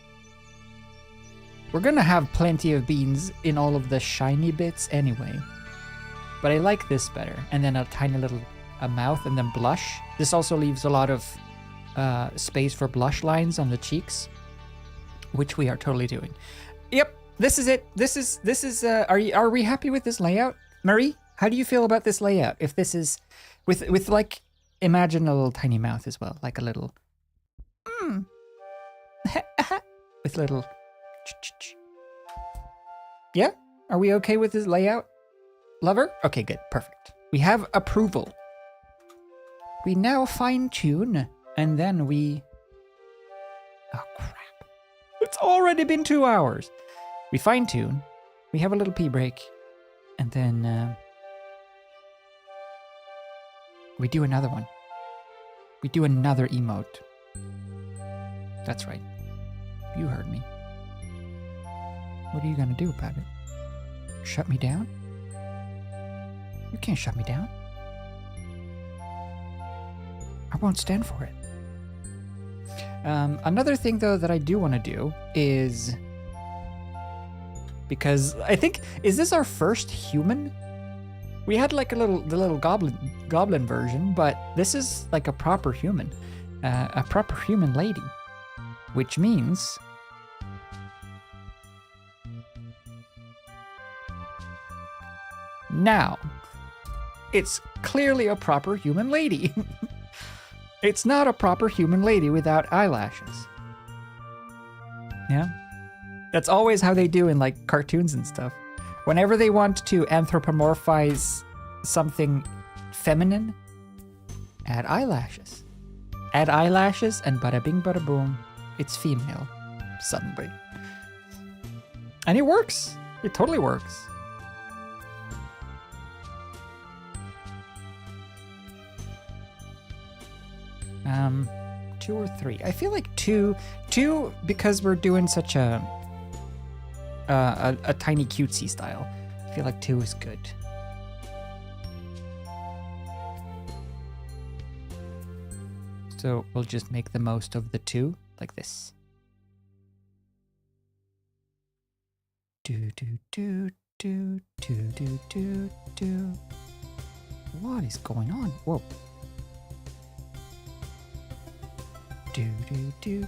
We're gonna have plenty of beans in all of the shiny bits anyway. But I like this better. And then a tiny little mouth and then blush. This also leaves a lot of space for blush lines on the cheeks, which we are totally doing. Yep, this is it. This is are we happy with this layout? Marie, how do you feel about this layout? If this is with like, imagine a little tiny mouth as well, like a little with little yeah? Are we okay with this layout? Lover? Okay, good. Perfect. We have approval. We now fine tune and then we... Oh, crap. It's already been 2 hours. We fine tune. We have a little pee break. And then we do another one. We do another emote. That's right. You heard me. What are you gonna do about it? Shut me down? You can't shut me down. I won't stand for it. Another thing, though, that I do want to do is... Because I think... Is this our first human? We had like the little goblin version, but this is like a proper human. A proper human lady. Which means... Now... It's clearly a proper human lady. It's not a proper human lady without eyelashes. Yeah? That's always how they do in like cartoons and stuff. Whenever they want to anthropomorphize something feminine, add eyelashes. Add eyelashes and bada bing bada boom, it's female suddenly. And it works. It totally works. Two or three. I feel like two because we're doing such a tiny cutesy style. I feel like 2 is good. So we'll just make the most of the 2 like this. Do do do do do do do do. What is going on? Whoa. Do.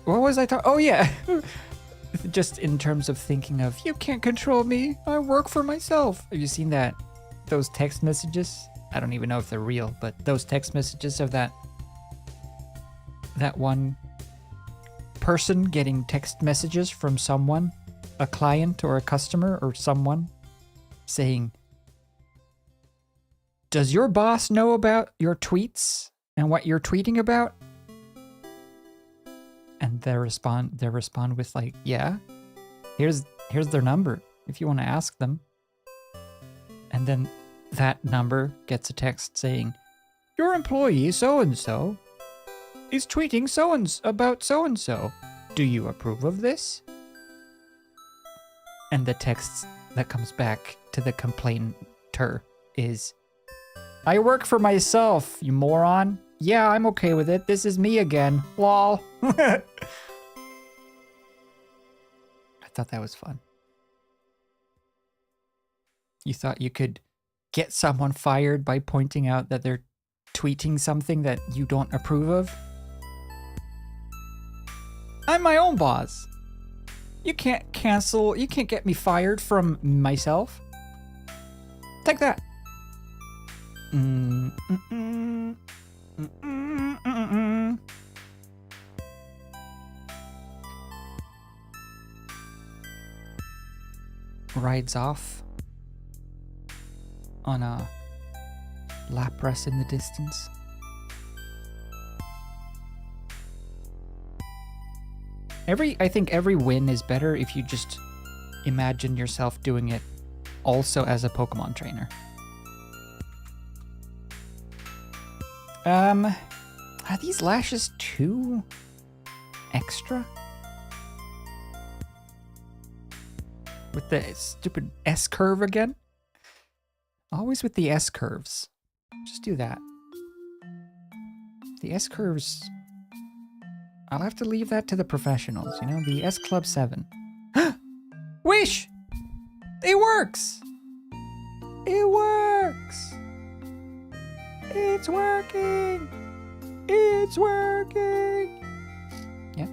What was I talking? Oh yeah. Just in terms of thinking of, you can't control me. I work for myself. Have you seen that? Those text messages? I don't even know if they're real, but those text messages of that one person getting text messages from someone, a client or a customer or someone, saying, does your boss know about your tweets and what you're tweeting about? And they respond with like, yeah, here's their number if you want to ask them. And then that number gets a text saying, your employee so-and-so is tweeting about so-and-so. Do you approve of this? And the text that comes back to the complainter is, I work for myself, you moron. Yeah, I'm okay with it. This is me again. Lol. I thought that was fun. You thought you could get someone fired by pointing out that they're tweeting something that you don't approve of? I'm my own boss. You can't get me fired from myself. Take that. Rides off on a Lapras in the distance. I think every win is better if you just imagine yourself doing it also as a Pokemon trainer. Are these lashes too extra? With the stupid S curve again? Always with the S curves. Just do that. The S curves, I'll have to leave that to the professionals, you know? The S Club 7. Wish! It works! It works! It's working! It's working! Yeah.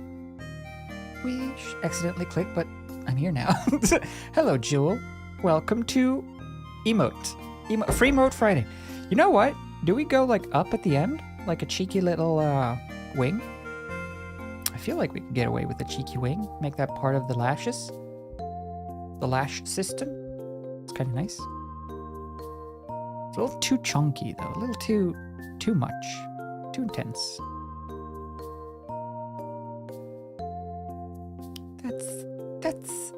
Wish. Accidentally clicked, but I'm here now. Hello, Jewel. Welcome to Emote. FREEMOTE Friday. You know what? Do we go like up at the end? Like a cheeky little wing? I feel like we could get away with a cheeky wing. Make that part of the lashes. The lash system. It's kind of nice. It's a little too chunky though. A little too much. Too intense.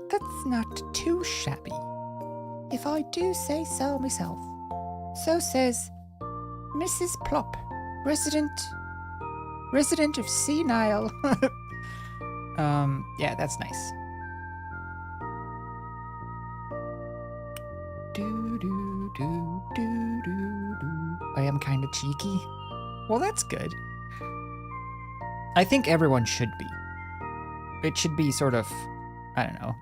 That's not too shabby, if I do say so myself. So says Mrs. Plop, resident of Senile. Yeah, that's nice. I am kind of cheeky. Well, that's good. I think everyone should be. It should be sort of, I don't know.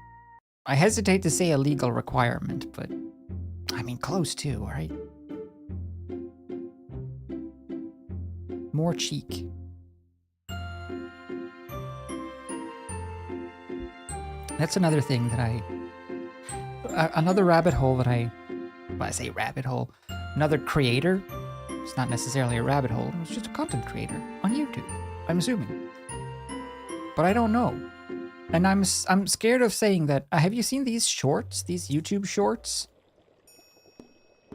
I hesitate to say a legal requirement, but I mean close to, right? More cheek. That's another thing that another rabbit hole that well, I say rabbit hole, another creator. It's not necessarily a rabbit hole. It's just a content creator on YouTube, I'm assuming. But I don't know. And I'm scared of saying that. Have you seen these shorts? These YouTube shorts?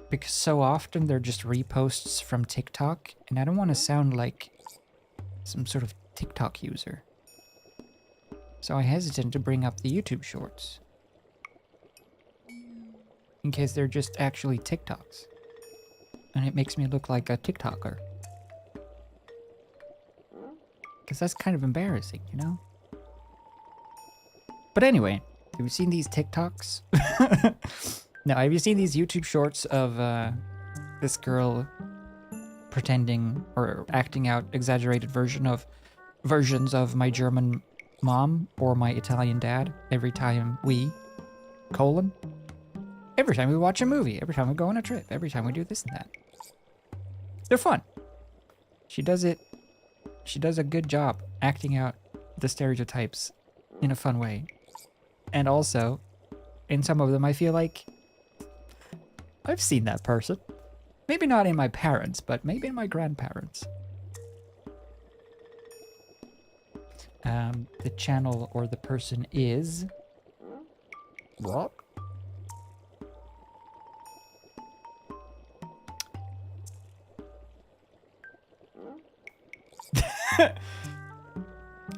Because so often they're just reposts from TikTok. And I don't want to sound like some sort of TikTok user. So I hesitate to bring up the YouTube shorts. In case they're just actually TikToks. And it makes me look like a TikToker. Because that's kind of embarrassing, you know? But anyway, have you seen these TikToks? No, have you seen these YouTube shorts of this girl pretending or acting out exaggerated versions of my German mom or my Italian dad every time every time we watch a movie, every time we go on a trip, every time we do this and that. They're fun. She does a good job acting out the stereotypes in a fun way. And also, in some of them, I feel like I've seen that person. Maybe not in my parents, but maybe in my grandparents. The channel or the person is... What?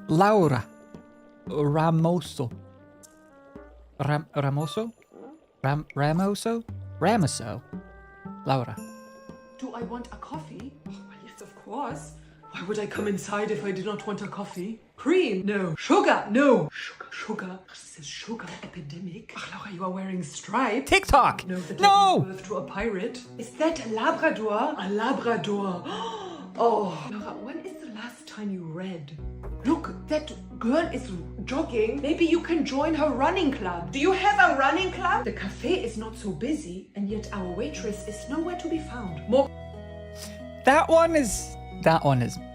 Laura Ramoso. Ramoso? Ramoso? Laura. Do I want a coffee? Oh, well, yes, of course. Why would I come inside if I did not want a coffee? Cream? No. Sugar? No. Sugar? This is sugar epidemic. Ach, Laura, you are wearing stripes. TikTok! No, that No! gives birth to a pirate. Is that a Labrador? A Labrador. Oh, Laura, when is the last time you read? Look, that girl is jogging. Maybe you can join her running club. Do you have a running club? The cafe is not so busy, and yet our waitress is nowhere to be found. More. That one is...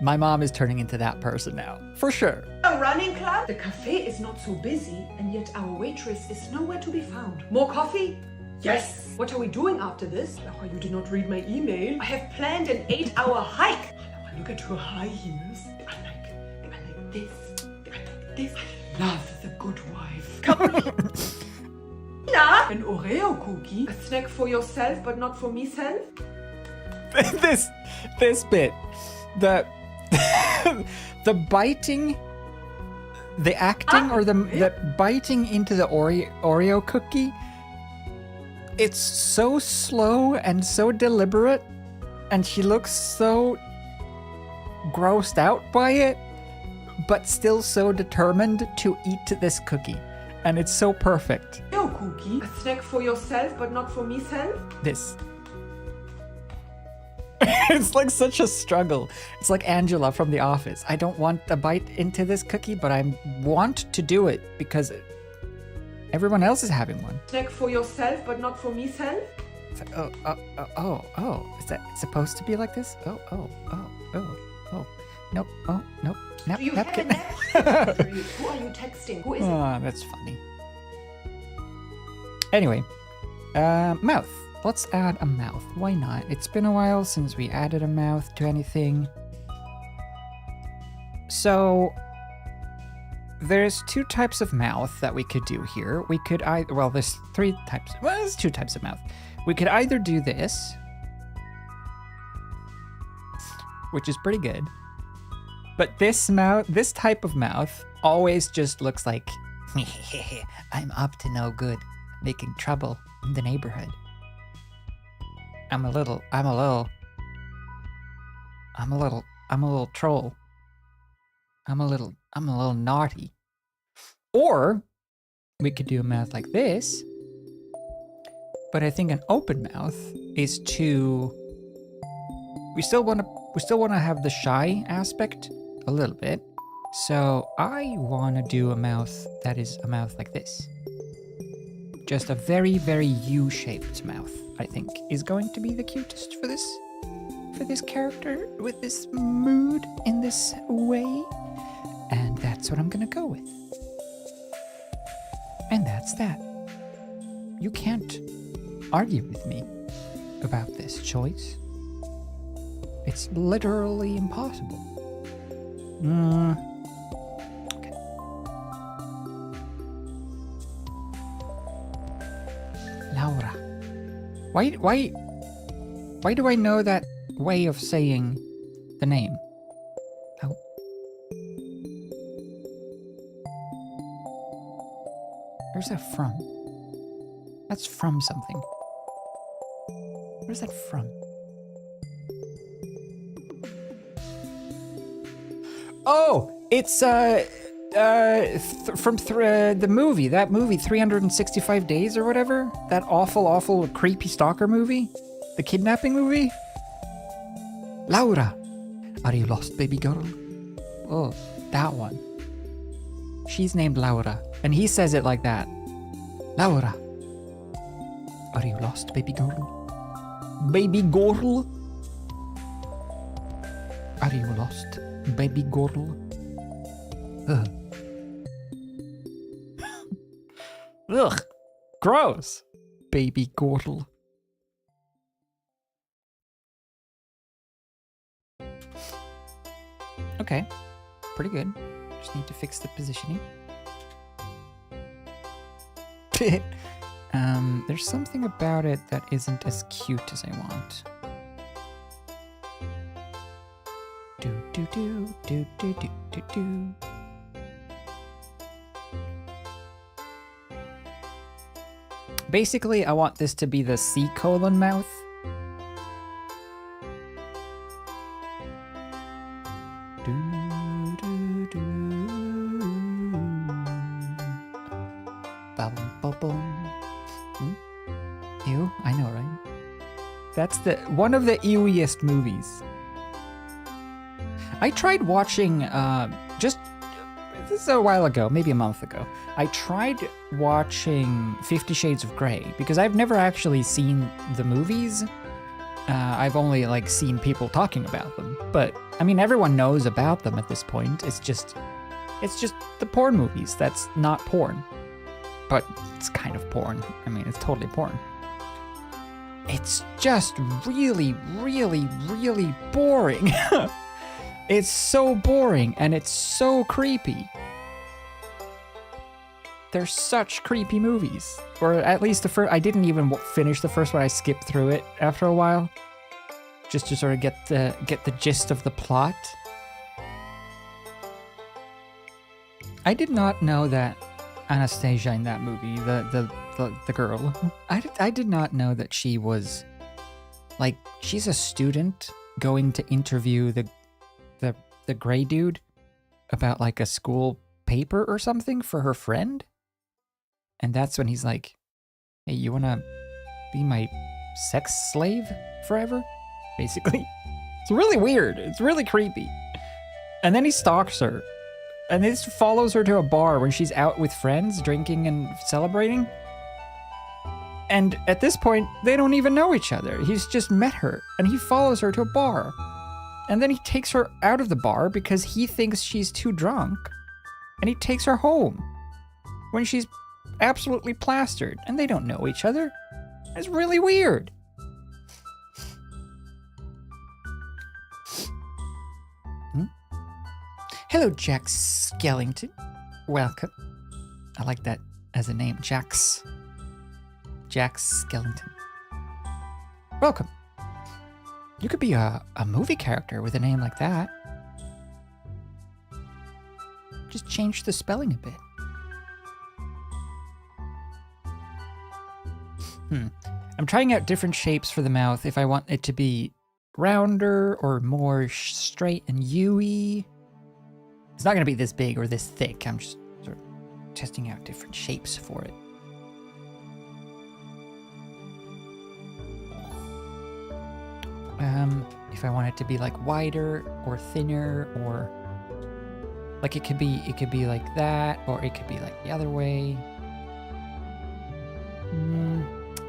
My mom is turning into that person now. For sure. A running club? The cafe is not so busy, and yet our waitress is nowhere to be found. More coffee? Yes. What are we doing after this? Laura, you did not read my email. I have planned an 8-hour hike. Laura, look at her high heels. They are like this. They are like this. I love the good wife. Come An Oreo cookie? A snack for yourself, but not for me-self? this bit. The biting the acting or the biting into the Oreo cookie, it's so slow and so deliberate, and she looks so grossed out by it, but still so determined to eat this cookie. And it's so perfect. Yo, cookie. A snack for yourself, but not for me self? This. It's like such a struggle. It's like Angela from The Office. I don't want a bite into this cookie, but I want to do it because everyone else is having one. Snack for yourself, but not for me self? Oh. Is that supposed to be like this? Oh. Nope. Oh, nope. Do you have a Napkin. napkin? Who are you texting? Who is it? Oh, that's funny. Anyway, mouth. Let's add a mouth. Why not? It's been a while since we added a mouth to anything. So, there's two types of mouth that we could do here. We could either, well, there's three types. Well, there's two types of mouth. We could either do this, which is pretty good. But this type of mouth always just looks like, I'm up to no good, making trouble in the neighborhood. I'm a little troll. I'm a little naughty. Or we could do a mouth like this. But I think an open mouth is too. We still want to have the shy aspect a little bit. So I want to do a mouth that is a mouth like this. Just a very, very U-shaped mouth, I think, is going to be the cutest for this character with this mood in this way. And that's what I'm gonna go with. And that's that. You can't argue with me about this choice. It's literally impossible. Okay. Laura. Why do I know that way of saying the name? Oh. Where's that from? That's from something. Where's that from? Oh, it's from the movie. That movie, 365 Days or whatever. That awful, creepy stalker movie. The kidnapping movie. Laura, are you lost, baby girl? Oh, that one. She's named Laura, and he says it like that. Laura, are you lost, baby girl? Baby girl? Are you lost, baby girl? Ugh. Ugh. Gross. Baby girl. Okay. Pretty good. Just need to fix the positioning. There's something about it that isn't as cute as I want. Do. Basically, I want this to be the C colon mouth. Ew, I know, right? That's one of the ewiest movies. I tried watching, this is a while ago, maybe a month ago. I tried watching 50 Shades of Grey because I've never actually seen the movies. I've only seen people talking about them. But I mean, everyone knows about them at this point. It's just the porn movies. That's not porn, but it's kind of porn. I mean, it's totally porn. It's just really, really, really boring. It's so boring and it's so creepy. They're such creepy movies. Or at least the first, I didn't even finish the first one. I skipped through it after a while. Just to sort of get the gist of the plot. I did not know that Anastasia in that movie, the girl, I did not know that she was, like, she's a student going to interview the gray dude about, like, a school paper or something for her friend. And that's when he's like, hey, you wanna be my sex slave forever? Basically. It's really weird. It's really creepy. And then he stalks her. And this follows her to a bar when she's out with friends, drinking and celebrating. And at this point, they don't even know each other. He's just met her, and he follows her to a bar. And then he takes her out of the bar because he thinks she's too drunk. And he takes her home when she's absolutely plastered, and they don't know each other. It's really weird. Hello, Jack Skellington. Welcome. I like that as a name, Jax. Jack Skellington. Welcome. You could be a movie character with a name like that. Just change the spelling a bit. I'm trying out different shapes for the mouth if I want it to be rounder or more straight and U-y. It's not going to be this big or this thick. I'm just sort of testing out different shapes for it. If I want it to be like wider or thinner, or like it could be like that, or it could be like the other way.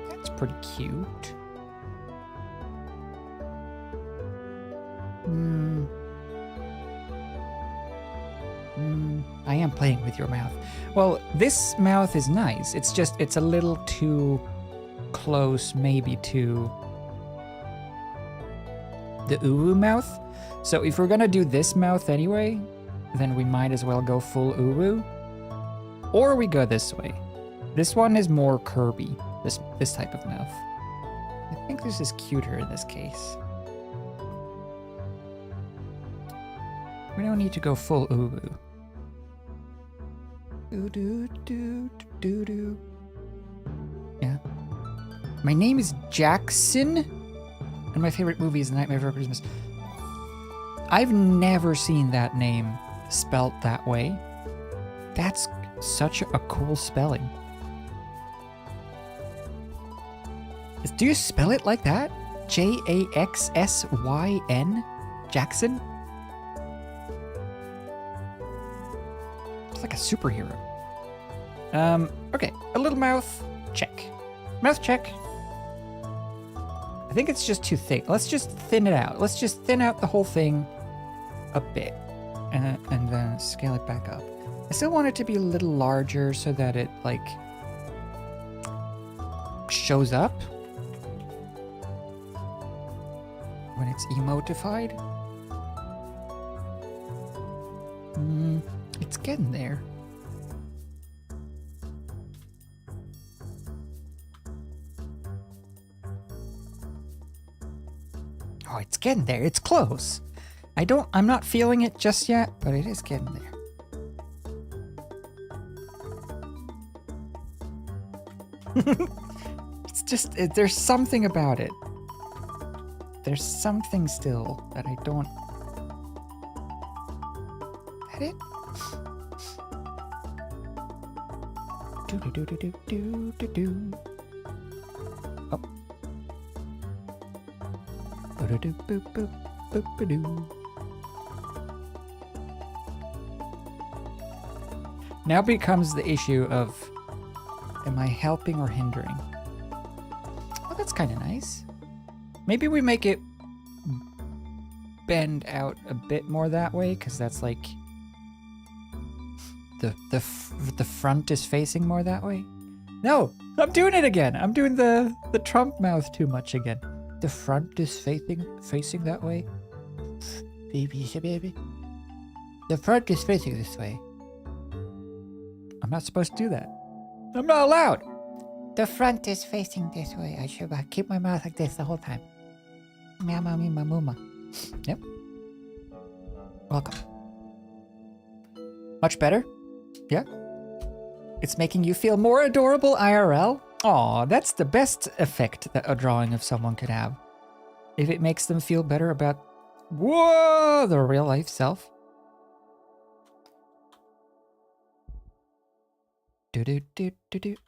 That's pretty cute. I am playing with your mouth. Well, this mouth is nice. It's a little too close, maybe, to the uwu mouth. So if we're gonna do this mouth anyway, then we might as well go full uwu. Or we go this way. This one is more Kirby, this type of mouth. I think this is cuter in this case. We don't need to go full uwu. Do. Yeah. My name is Jackson, and my favorite movie is The Nightmare Before Christmas. I've never seen that name spelt that way. That's such a cool spelling. Do you spell it like that? Jaxsyn? Jackson? It's like a superhero. Okay, a little mouth, check. Mouth check. I think it's just too thick. Let's just thin it out. Let's just thin out the whole thing a bit, and then scale it back up. I still want it to be a little larger so that it, like, shows up when it's emotified. It's getting there. Oh, it's getting there. It's close. I'm not feeling it just yet, but it is getting there. It's just, there's something about it. There's something still that I don't... That it? Do. Oh. Now becomes the issue of, am I helping or hindering? Oh, that's kind of nice. Maybe we make it bend out a bit more that way, because that's like the front is facing more that way. No, I'm doing it again. I'm doing the Trump mouth too much again. The front is facing that way. Baby. The front is facing this way. I'm not supposed to do that. I'm not allowed. The front is facing this way. I should keep my mouth like this the whole time. Meow, meow, meow, meow, meow. Yep. Welcome. Much better? Yeah? It's making you feel more adorable IRL? Aw, that's the best effect that a drawing of someone could have. If it makes them feel better about, whoa, their real life self. Do.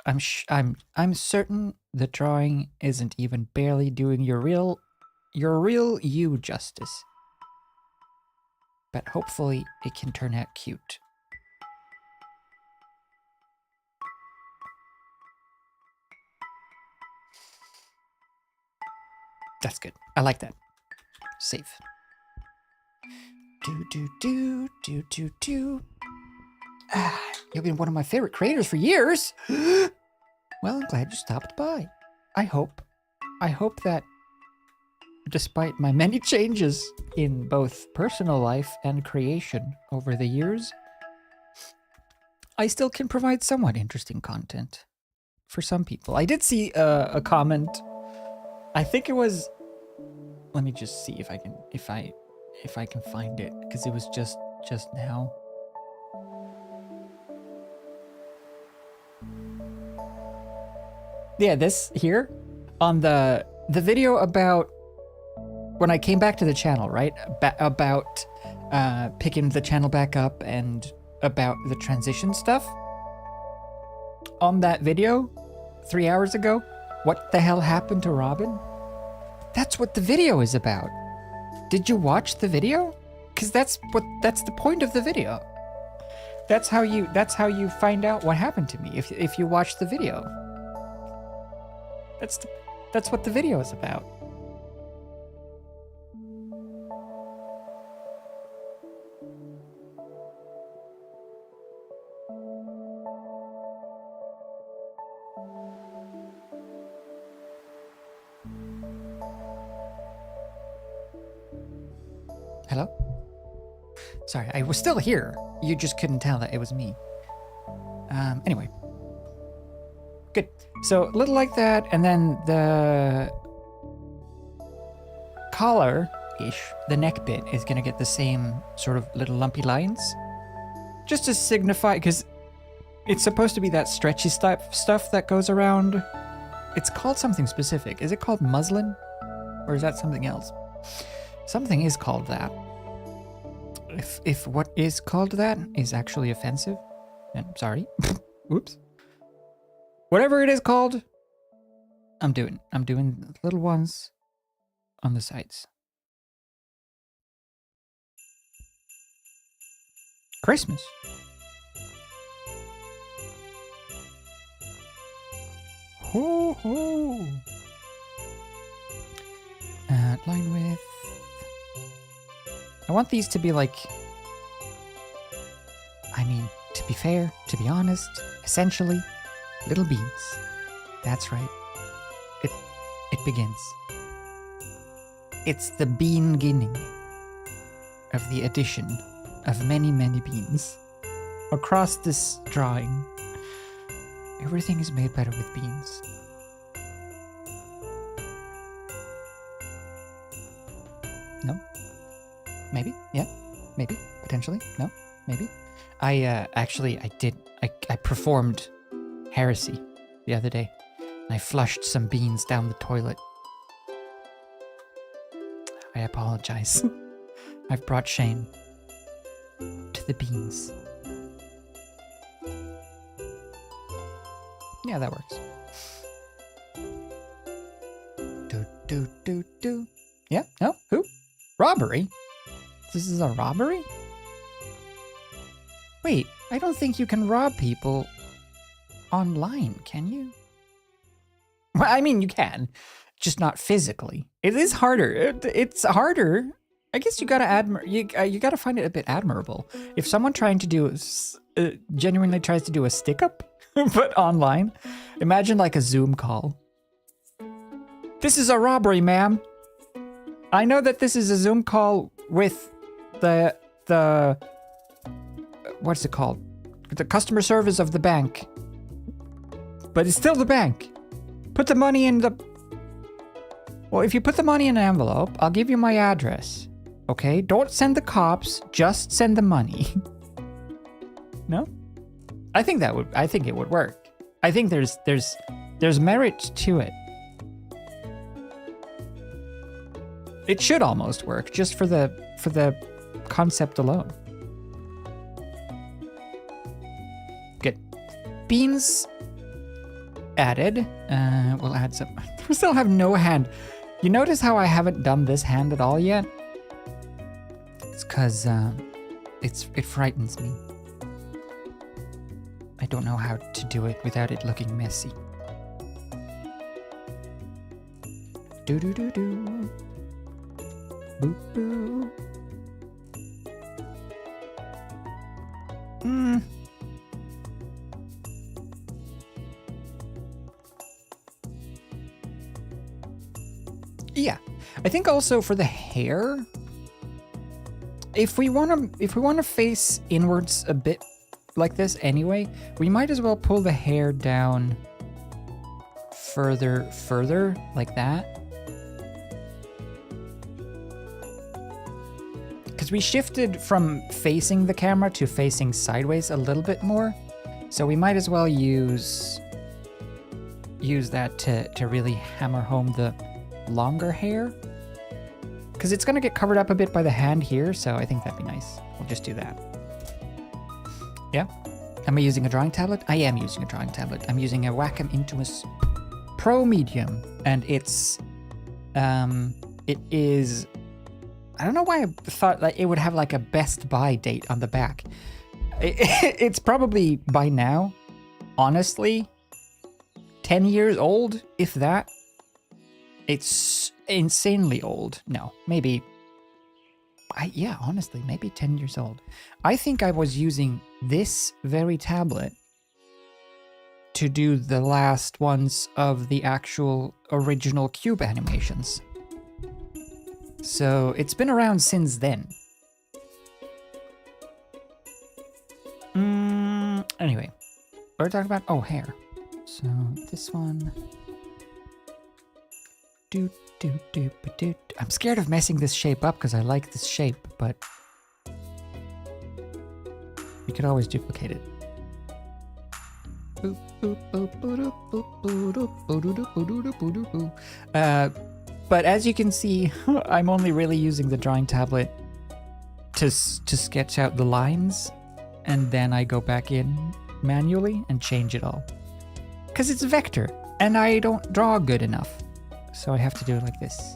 I'm certain the drawing isn't even barely doing your real you justice. But hopefully it can turn out cute. That's good. I like that. Save. Do. Ah, you've been one of my favorite creators for years. Well, I'm glad you stopped by. I hope that despite my many changes in both personal life and creation over the years, I still can provide somewhat interesting content for some people. I did see a comment. I think it was. Let me just see if I can find it, because it was just now. Yeah, this here on the video about when I came back to the channel, right? About picking the channel back up and about the transition stuff. On that video 3 hours ago, what the hell happened to Robin? That's what the video is about. Did you watch the video? Because that's the point of the video. That's how you find out what happened to me if you watch the video. That's what the video is about. Hello? Sorry, I was still here. You just couldn't tell that it was me. Anyway. Good. So, a little like that, and then the collar-ish, the neck bit, is going to get the same sort of little lumpy lines. Just to signify, because it's supposed to be that stretchy stuff that goes around. It's called something specific. Is it called muslin? Or is that something else? Something is called that. If what is called that is actually offensive, then sorry. Oops. Whatever it is called, I'm doing little ones on the sides. Christmas. Ho ho. Line width. I want these to be like, I mean, to be fair, to be honest, essentially, little beans. That's right. It begins. It's the beginning of the addition of many, many beans. Across this drawing, everything is made better with beans. No? Maybe? Yeah? Maybe? Potentially? No? Maybe? I performed heresy the other day. I flushed some beans down the toilet. I apologize. I've brought shame to the beans. Yeah, that works. Do. Yeah? No? Who? Robbery? This is a robbery? Wait, I don't think you can rob people online, can you? Well, I mean, you can, just not physically. It is harder. It's harder. I guess you gotta you gotta find it a bit admirable. If someone trying to do genuinely tries to do a stick up, but online, imagine like a Zoom call. This is a robbery, ma'am. I know that this is a Zoom call with the what's it called? The customer service of the bank. But it's still the bank. Put the money in the... Well, if you put the money in an envelope, I'll give you my address. Okay? Don't send the cops, just send the money. No? I think it would work. I think there's merit to it. It should almost work just for the concept alone. Good. Beans added. We'll add some. We still have no hand. You notice how I haven't done this hand at all yet? It's because it frightens me. I don't know how to do it without it looking messy. Do do do do. Boop boo. Yeah, I think also for the hair, if we want to face inwards a bit like this anyway, we might as well pull the hair down further like that. Because we shifted from facing the camera to facing sideways a little bit more, so we might as well use that to really hammer home the longer hair, because it's going to get covered up a bit by the hand here, so I think that'd be nice. We'll just do that. Yeah. Am I using a drawing tablet? I am using a drawing tablet. I'm using a Wacom Intuos Pro Medium, and it is, I don't know why I thought that it would have like a Best Buy date on the back. It's probably by now, honestly, 10 years old, if that. It's insanely old. No, maybe. Yeah, honestly, maybe 10 years old. I think I was using this very tablet to do the last ones of the actual original Cube animations. So it's been around since then. Anyway, what are we talking about? Oh, hair. So this one. I'm scared of messing this shape up because I like this shape, but we could always duplicate it. But as you can see, I'm only really using the drawing tablet to sketch out the lines, and then I go back in manually and change it all. Because it's a vector, and I don't draw good enough. So I have to do it like this.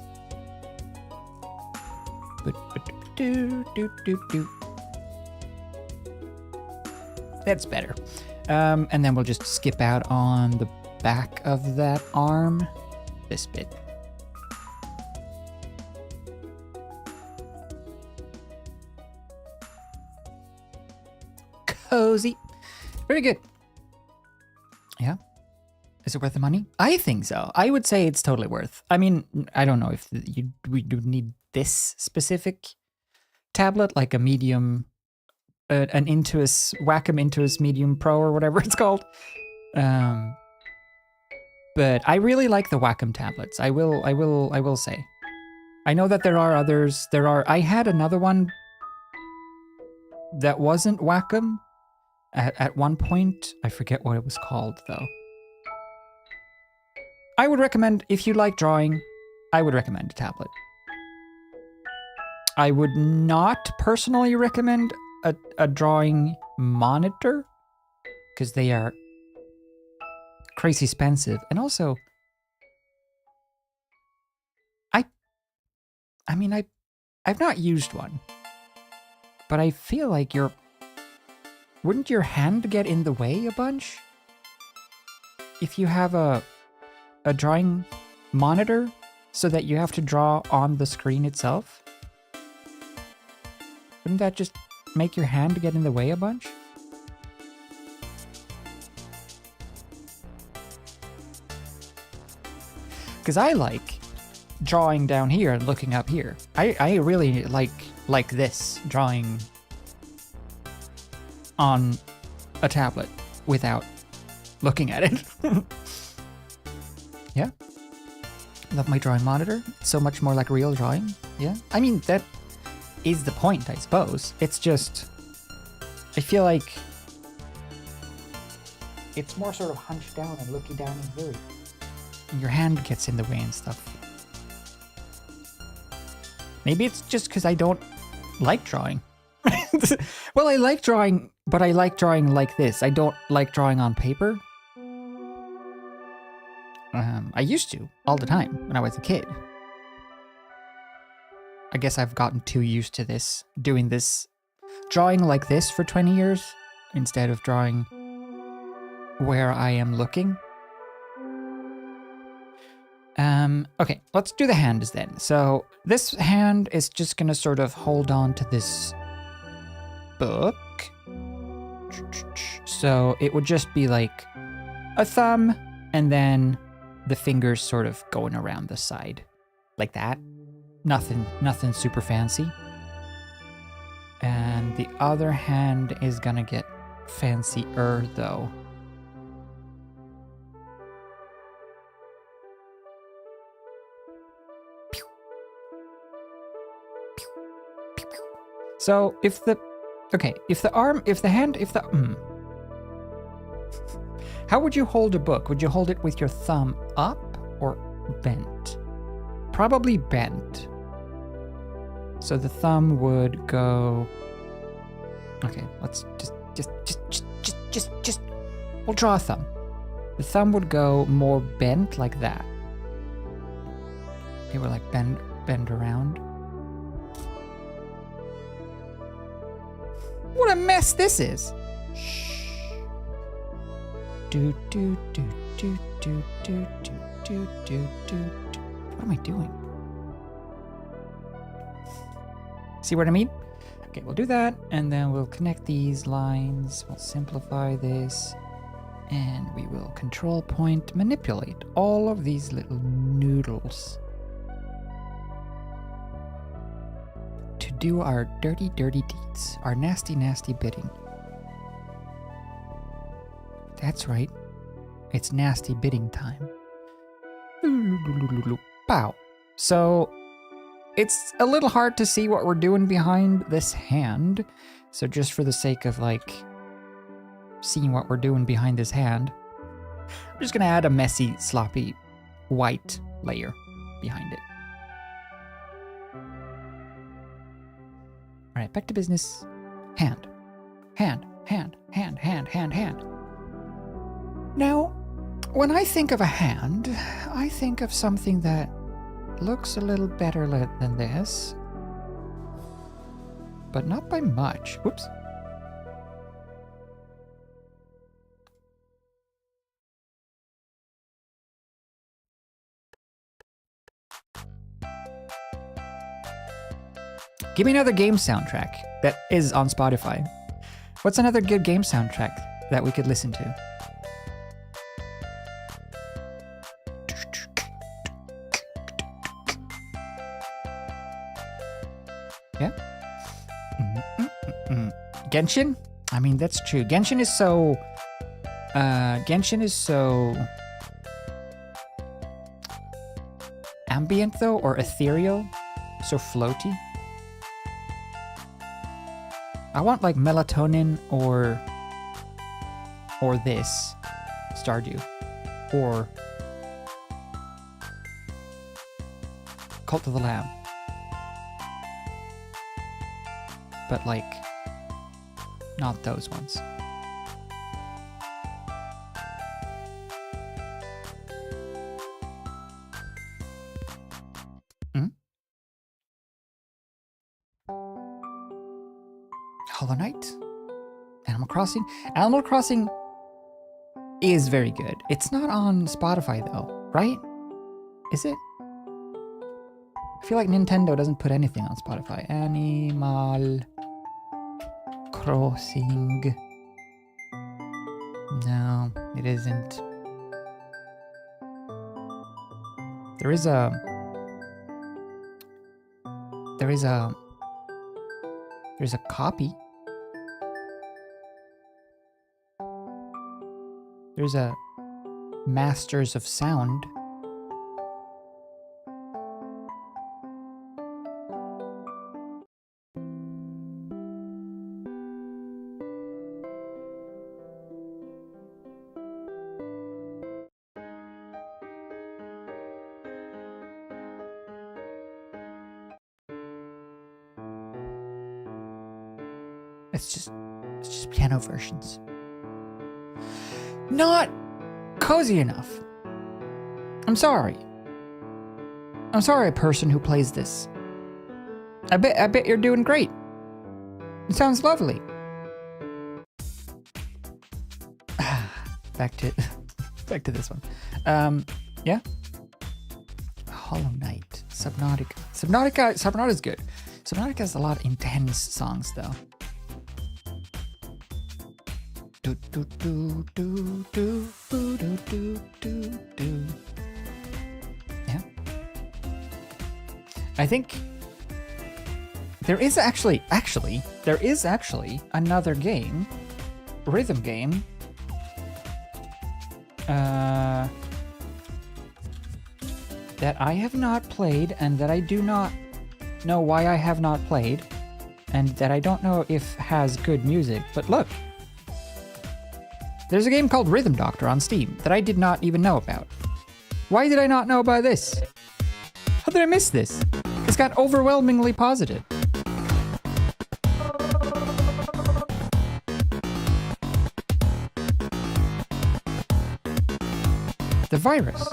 That's better. And then we'll just skip out on the back of that arm. This bit. Cozy. Very good. Yeah. Is it worth the money? I think so. I would say it's totally worth. I mean, I don't know if we do need this specific tablet, like a medium, an Intuos, Wacom Intuos Medium Pro or whatever it's called. But I really like the Wacom tablets. I will say. I know that there are others. I had another one that wasn't Wacom at one point. I forget what it was called though. I would recommend, if you like drawing, I would recommend a tablet. I would not personally recommend a drawing monitor, because they are crazy expensive. And also, I mean, I've not used one, but I feel like wouldn't your hand get in the way a bunch if you have a drawing monitor so that you have to draw on the screen itself? Wouldn't that just make your hand get in the way a bunch? Because I like drawing down here and looking up here. I really like this, drawing on a tablet without looking at it. Yeah. Love my drawing monitor. It's so much more like real drawing. Yeah. I mean, that is the point, I suppose. It's just, I feel like It's more sort of hunched down and looking down and very. And your hand gets in the way and stuff. Maybe it's just because I don't like drawing. Well, I like drawing, but I like drawing like this. I don't like drawing on paper. I used to all the time when I was a kid. I guess I've gotten too used to this, doing this, drawing like this for 20 years instead of drawing where I am looking. Okay, let's do the hands then. So this hand is just gonna sort of hold on to this book. So it would just be like a thumb and then the fingers sort of going around the side like that. Nothing super fancy. And the other hand is gonna get fancier though. So if the how would you hold a book? Would you hold it with your thumb up or bent? Probably bent. So the thumb would go. Okay, let's just we'll draw a thumb. The thumb would go more bent like that. It would like bend around. What a mess this is. Shh. Do do do do do do do do do do. What am I doing? See what I mean? Okay, we'll do that, and then we'll connect these lines. We'll simplify this, and we will control point manipulate all of these little noodles to do our dirty, dirty deeds, our nasty, nasty bidding. That's right. It's nasty bidding time. Pow. So it's a little hard to see what we're doing behind this hand. So just for the sake of like seeing what we're doing behind this hand, I'm just gonna add a messy, sloppy white layer behind it. All right, back to business. Hand. Now, when I think of a hand, I think of something that looks a little better than this, but not by much. Whoops. Give me another game soundtrack that is on Spotify. What's another good game soundtrack that we could listen to? Yeah? Genshin? I mean, that's true. Genshin is so ambient though, or ethereal, so floaty. I want like melatonin or this Stardew or Cult of the Lamb, but like not those ones. Hollow Knight, Animal Crossing. Animal Crossing is very good. It's not on Spotify though, right? Is it? I feel like Nintendo doesn't put anything on Spotify. Animal Crossing. No, it isn't. There's a copy. There's a Masters of Sound. It's just piano versions. Not cozy enough. I'm sorry. I'm sorry, person who plays this. I bet you're doing great. It sounds lovely. Back to this one. Yeah. Hollow Knight, Subnautica. Subnautica's good. Subnautica has a lot of intense songs though. Do do do do do do do do do do. Yeah. I think there is actually another game, rhythm game. That I have not played and that I do not know why I have not played and that I don't know if has good music, but look. There's a game called Rhythm Doctor on Steam that I did not even know about. Why did I not know about this? How did I miss this? It's got overwhelmingly positive. The virus.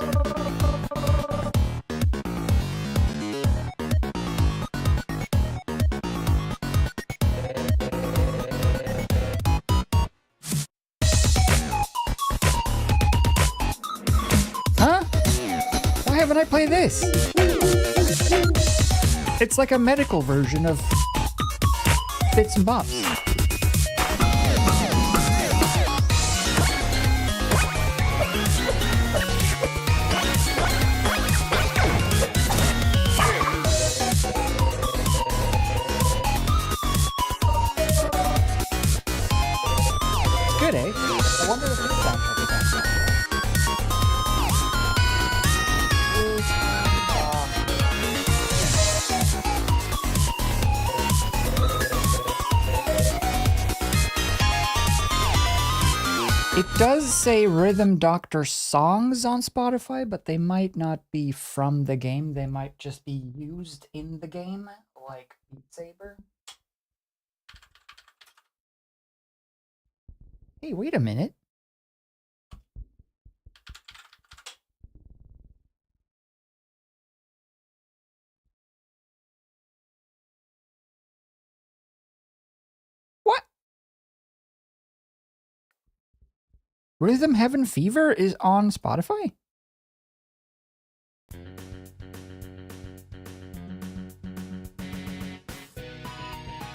Huh? Why haven't I played this? It's like a medical version of Bits and Bops. Good, eh? I wonder if this soundtrack is on. It does say Rhythm Doctor songs on Spotify, but they might not be from the game. They might just be used in the game, like Beat Saber. Hey, wait a minute. What? Rhythm Heaven Fever is on Spotify?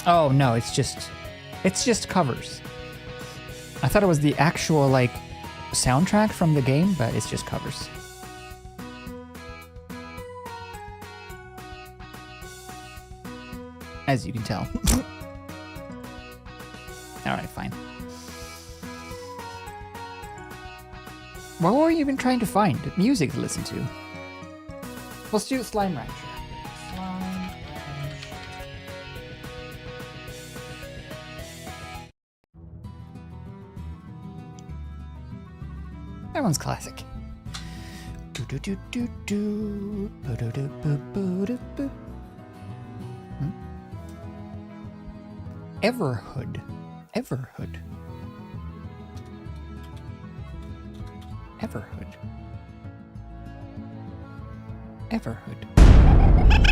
Oh no, it's just covers. I thought it was the actual, like, soundtrack from the game, but it's just covers. As you can tell. Alright, fine. What were you even trying to find? Music to listen to. Let's do Slime Rancher. Slime Rancher. That one's classic. Everhood. Everhood. Everhood. Everhood.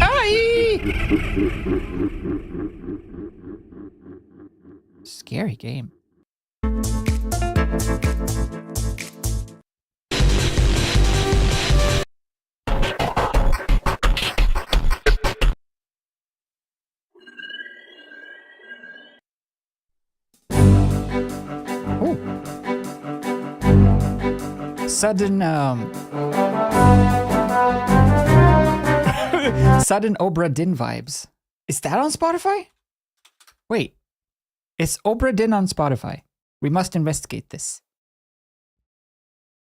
Aye! Scary game. Oh. Sudden, Sudden Obra Dinn vibes. Is that on Spotify? Wait. It's Obra Dinn on Spotify. We must investigate this.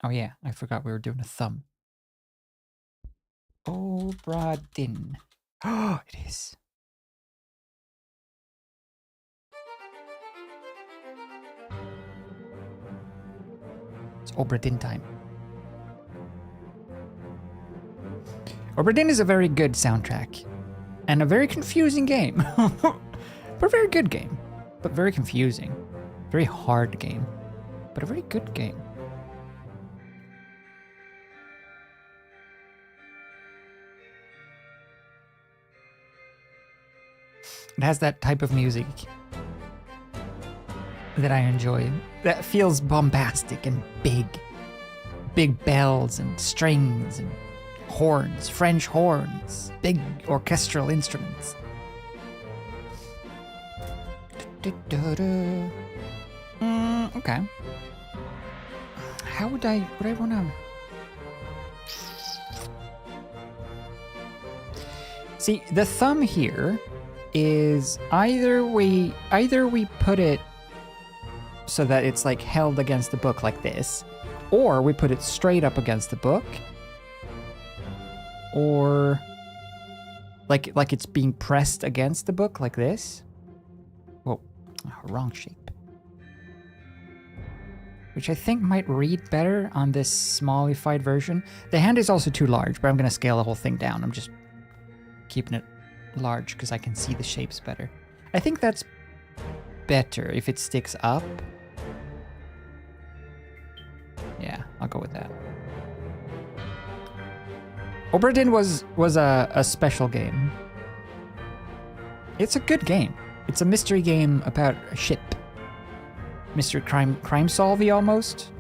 Oh yeah, I forgot we were doing a thumb. Obra Dinn. Oh, it is. It's Obra Dinn time. Obra Dinn is a very good soundtrack. And a very confusing game. But a very good game. but very confusing. Very hard game, but a very good game. It has that type of music that I enjoy. That feels bombastic and big. Big bells and strings and horns, French horns, big orchestral instruments. Okay. How would I want to... See, the thumb here is either we put it so that it's like held against the book like this, or we put it straight up against the book, or like it's being pressed against the book like this. Whoa, wrong shape. Which I think might read better on this smallified version. The hand is also too large, but I'm gonna scale the whole thing down. I'm just keeping it large because I can see the shapes better. I think that's better if it sticks up. Yeah, I'll go with that. Oberdin was a special game. It's a good game. It's a mystery game about a ship. Mystery crime solvey almost.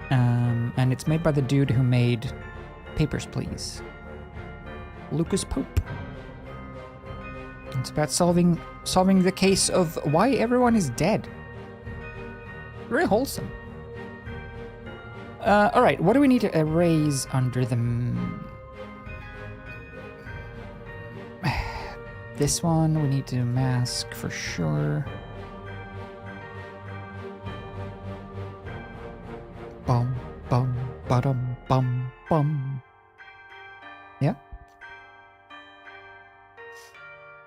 And it's made by the dude who made Papers, Please. Lucas Pope. It's about solving the case of why everyone is dead. Very wholesome. All right, what do we need to erase under the... This one we need to mask for sure. Bum, bum, ba-dum, bum, bum. Yeah.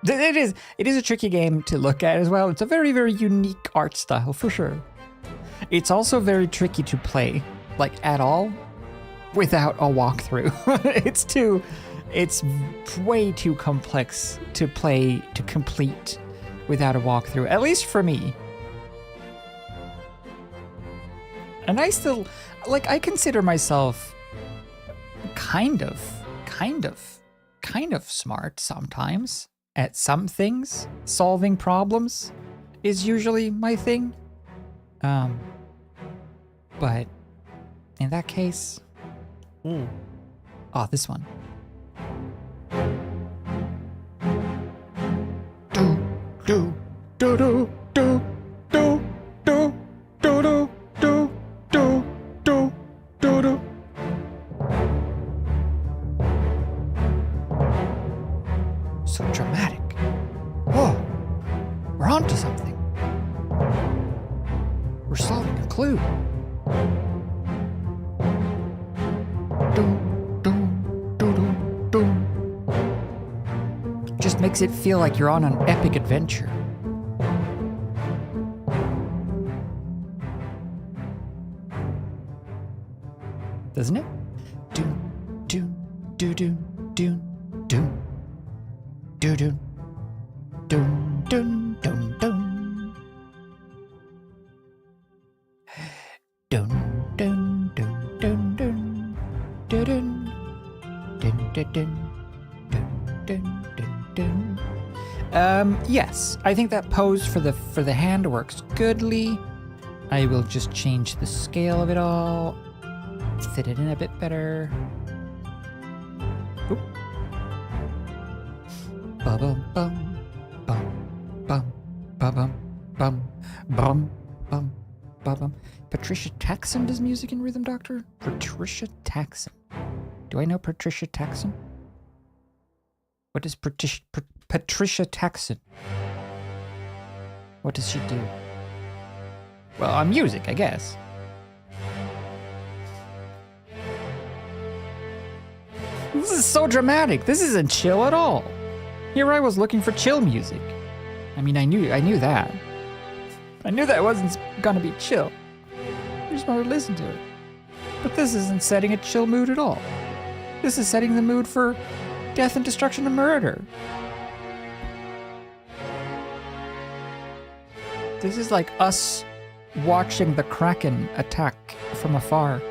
It is a tricky game to look at as well. It's a very, very unique art style for sure. It's also very tricky to play, like at all, without a walkthrough. It's way too complex to play, to complete without a walkthrough, at least for me. And I still, I consider myself kind of smart sometimes at some things. Solving problems is usually my thing. But in that case, this one. Do do do do do do do do do do do do do. So dramatic. Whoa, we're onto something. We're solving a clue. Just makes it feel like you're on an epic adventure. Doesn't it? Do do do do do do do do do do do do. Dun dun dun dun dun dun dun dun dun dun dun. Yes, I think that pose for the hand works goodly. I will just change the scale of it all, fit it in a bit better. Oop. Bum bum bum bum bum bum bum bum bum. Patricia Taxon does music in Rhythm Doctor? Patricia Taxon. Do I know Patricia Taxon? What is Patricia Taxon? What does she do? Well, on music, I guess. This is so dramatic. This isn't chill at all. Here I was looking for chill music. I mean, I knew that. I knew that wasn't gonna be chill. I just wanted to listen to it. But this isn't setting a chill mood at all. This is setting the mood for death and destruction and murder. This is like us watching the Kraken attack from afar.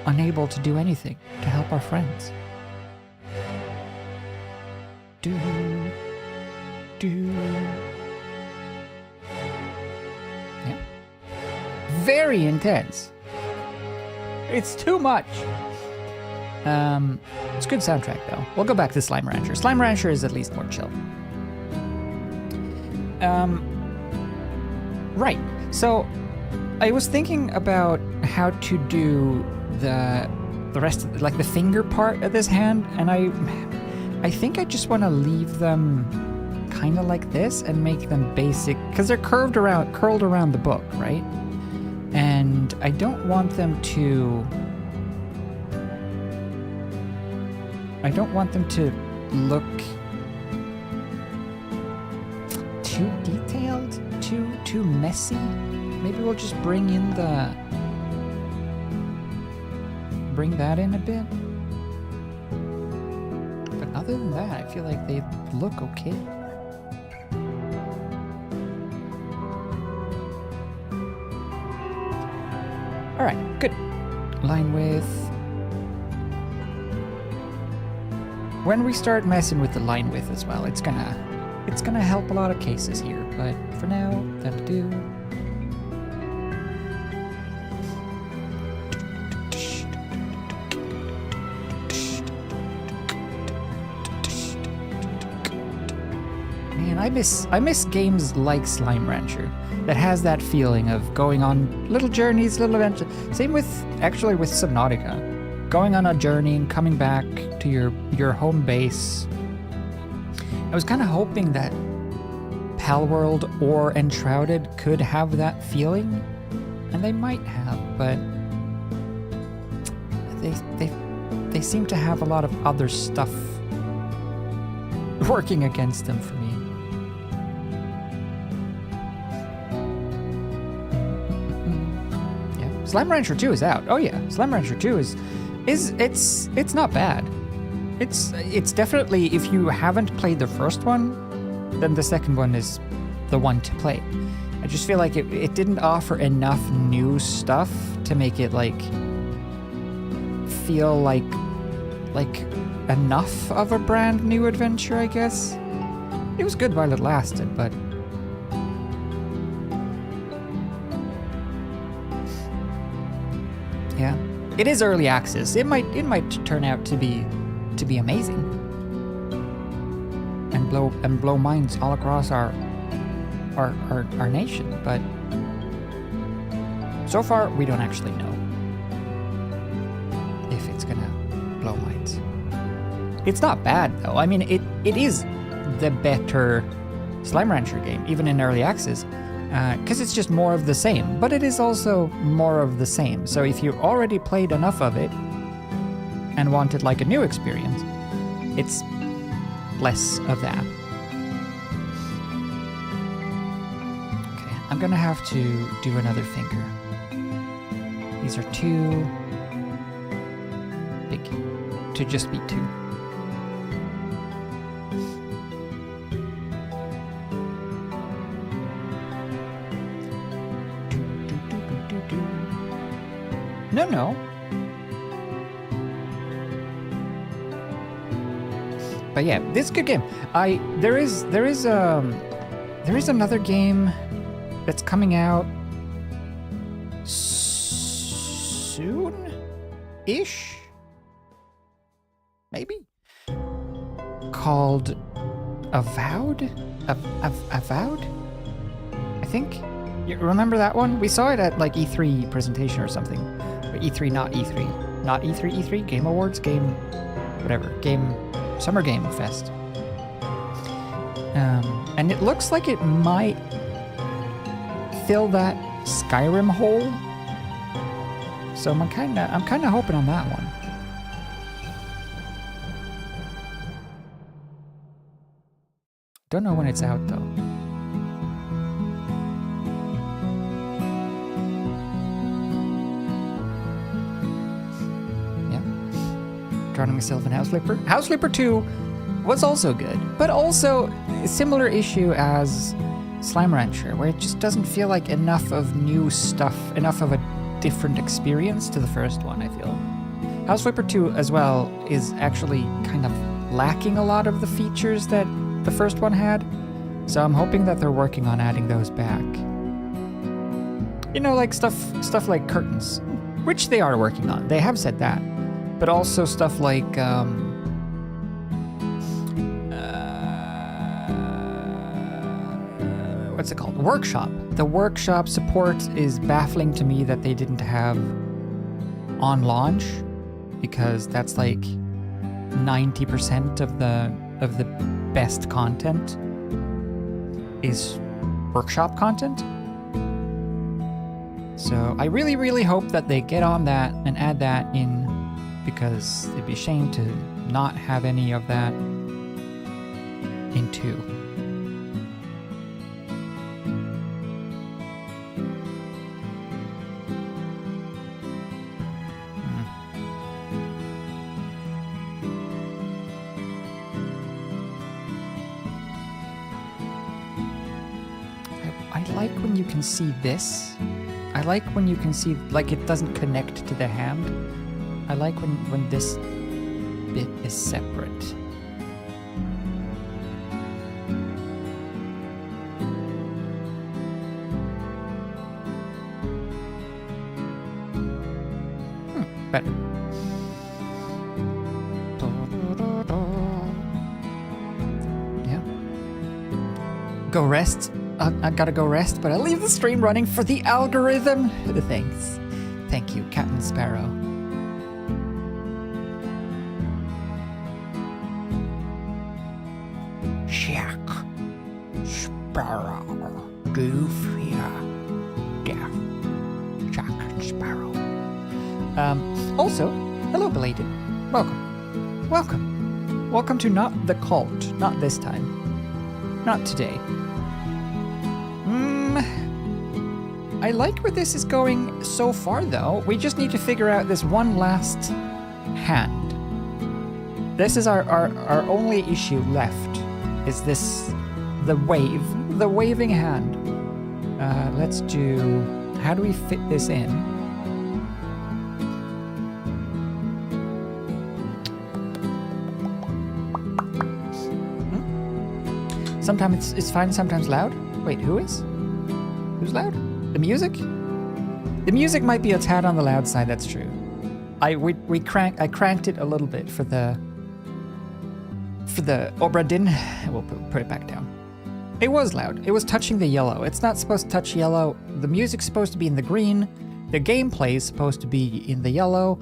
Unable to do anything to help our friends. Do. Yeah. Very intense. It's too much. It's a good soundtrack though. We'll go back to Slime Rancher. Slime Rancher is at least more chill. Right. So I was thinking about how to do the rest of like the finger part of this hand, and I think I just want to leave them kind of like this and make them basic because they're curled around the book, right? And I don't want them to look too detailed, too messy. Maybe we'll just bring that in a bit. But other than that, I feel like they look okay. All right, good. Line width. When we start messing with the line width as well, it's gonna help a lot of cases here. But for now, that'll do. Man, I miss games like Slime Rancher that has that feeling of going on little journeys, little adventures. Same with Subnautica. Going on a journey and coming back to your home base. I was kind of hoping that Palworld or Enshrouded could have that feeling, and they might have, but they seem to have a lot of other stuff working against them for me. Yeah, Slime Rancher 2 is out. Oh yeah, Slime Rancher 2 is it's not bad. It's definitely, if you haven't played the first one, then the second one is the one to play. I just feel like it didn't offer enough new stuff to make it feel like enough of a brand new adventure, I guess. It was good while it lasted, but yeah. It is early access. It might turn out to be amazing and blow minds all across our nation, but so far we don't actually know if it's gonna blow minds. It's not bad though. I mean, it is the better Slime Rancher game, even in early access. Because it's just more of the same, but it is also more of the same. So if you already played enough of it and wanted like a new experience, it's less of that. Okay, I'm gonna have to do another finger. These are too big to just be two. No. But yeah, this is a good game. There is another game that's coming out soon-ish, maybe, called Avowed. Avowed, I think. You remember that one? We saw it at like E3 presentation or something. Or E3, not E3. Not E3, E3? Game Awards? Game... whatever. Game... Summer Game Fest. And it looks like it might fill that Skyrim hole. So I'm kinda hoping on that one. Don't know when it's out though. Drowning myself in House Flipper. House Flipper 2 was also good, but also a similar issue as Slime Rancher, where it just doesn't feel like enough of new stuff, enough of a different experience to the first one, I feel. House Flipper 2 as well is actually kind of lacking a lot of the features that the first one had, so I'm hoping that they're working on adding those back. You know, like stuff like curtains, which they are working on. They have said that, but also stuff like what's it called? Workshop. The workshop support is baffling to me that they didn't have on launch, because that's like 90% of the best content is workshop content. So I really, really hope that they get on that and add that in, because it'd be a shame to not have any of that in 2. I like when you can see this. I like when you can see, like, it doesn't connect to the hand. I like when this bit is separate. Better. Yeah. Go rest. I gotta go rest, but I'll leave the stream running for the algorithm. Thanks. Thank you, Captain Sparrow. Jack Sparrow. Do you fear death? Jack Sparrow. Also, hello, belated. Welcome. Welcome. Welcome to not the cult. Not this time. Not today. I like where this is going so far, though. We just need to figure out this one last hand. This is our only issue left, is this, the waving hand. Let's do, how do we fit this in? Sometimes it's fine, sometimes loud. Wait, who is? Who's loud? The music? The music might be a tad on the loud side, that's true. I cranked it a little bit for the Obra Dinn. We'll put it back down. It was loud. It was touching the yellow. It's not supposed to touch yellow. The music's supposed to be in the green. The gameplay is supposed to be in the yellow,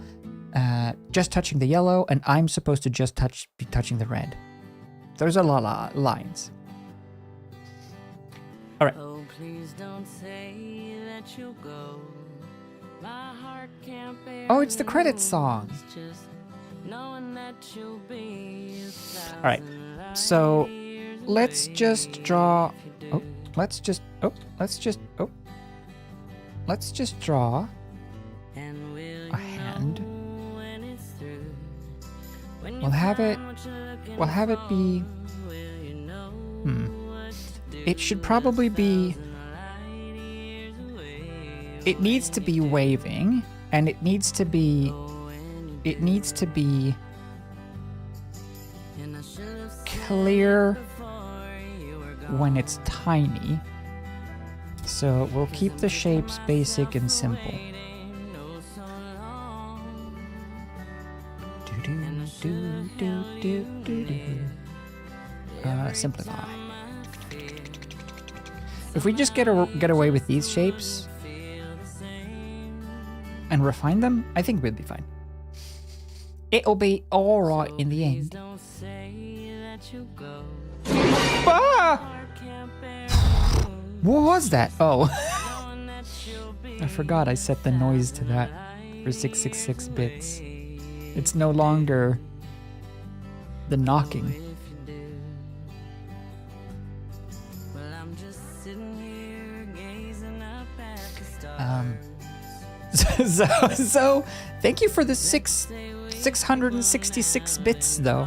just touching the yellow, and I'm supposed to just be touching the red. There's a lot of lines. All right. Oh, please don't say that you'll go. My heart can't bear. Oh, it's the credits song. Just knowing that you'll be All right. So let's just draw. Oh, let's just draw a hand. We'll have it be. It should probably be. It needs to be waving, and it needs to be clear when it's tiny. So we'll keep the shapes basic and simple. Simplify. If we just get away with these shapes and refine them, I think we'll be fine. It'll be alright in the end. Ah! What was that? Oh. I forgot I set the noise to that for 666 bits. It's no longer the knocking. So thank you for the 666 bits, though.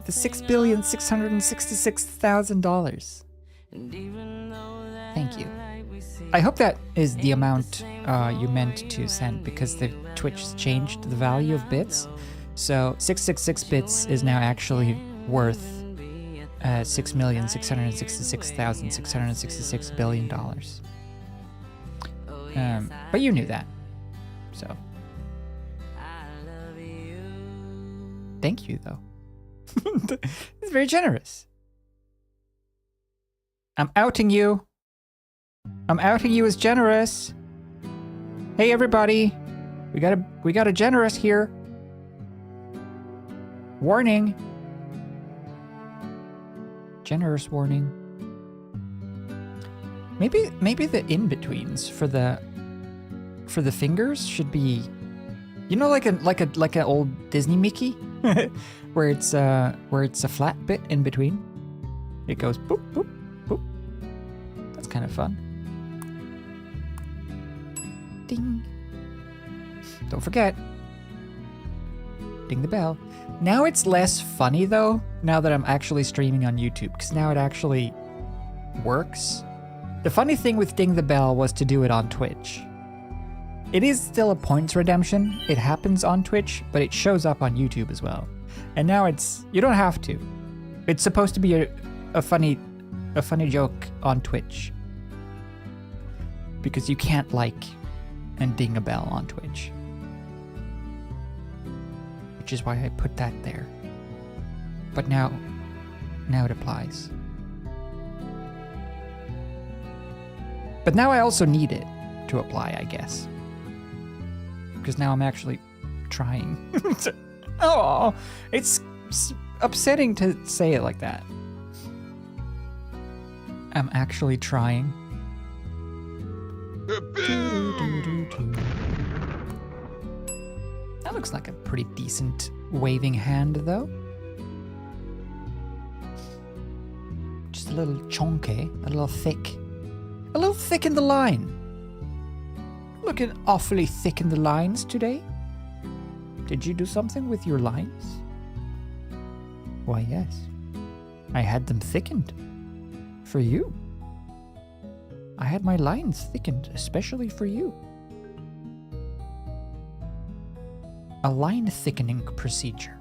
the $6,666,000. Thank you. I hope that is the amount you meant to send, because the Twitch has changed the value of bits. So 666 bits is now actually worth $6,666,666 billion. But you knew that, so thank you, though. It's very generous. I'm outing you. I'm outing you as generous. Hey, everybody, we got a generous here. Warning. Generous warning. Maybe the in-betweens for the fingers should be, you know, like an old Disney Mickey, where it's a flat bit in between. It goes boop boop boop. That's kind of fun. Ding. Don't forget. Ding the bell. Now it's less funny though, now that I'm actually streaming on YouTube, because now it actually works. The funny thing with Ding the Bell was to do it on Twitch. It is still a points redemption. It happens on Twitch, but it shows up on YouTube as well. And now you don't have to. It's supposed to be a funny joke on Twitch, because you can't like and ding a bell on Twitch. Which is why I put that there. But now it applies. But now I also need it to apply, I guess. Because now I'm actually trying. Oh, it's upsetting to say it like that. I'm actually trying. That looks like a pretty decent waving hand, though. Just a little chonky, a little thick. A little thick in the line. Looking awfully thick in the lines today. Did you do something with your lines? Why, yes. I had them thickened. For you. I had my lines thickened especially for you. A line thickening procedure.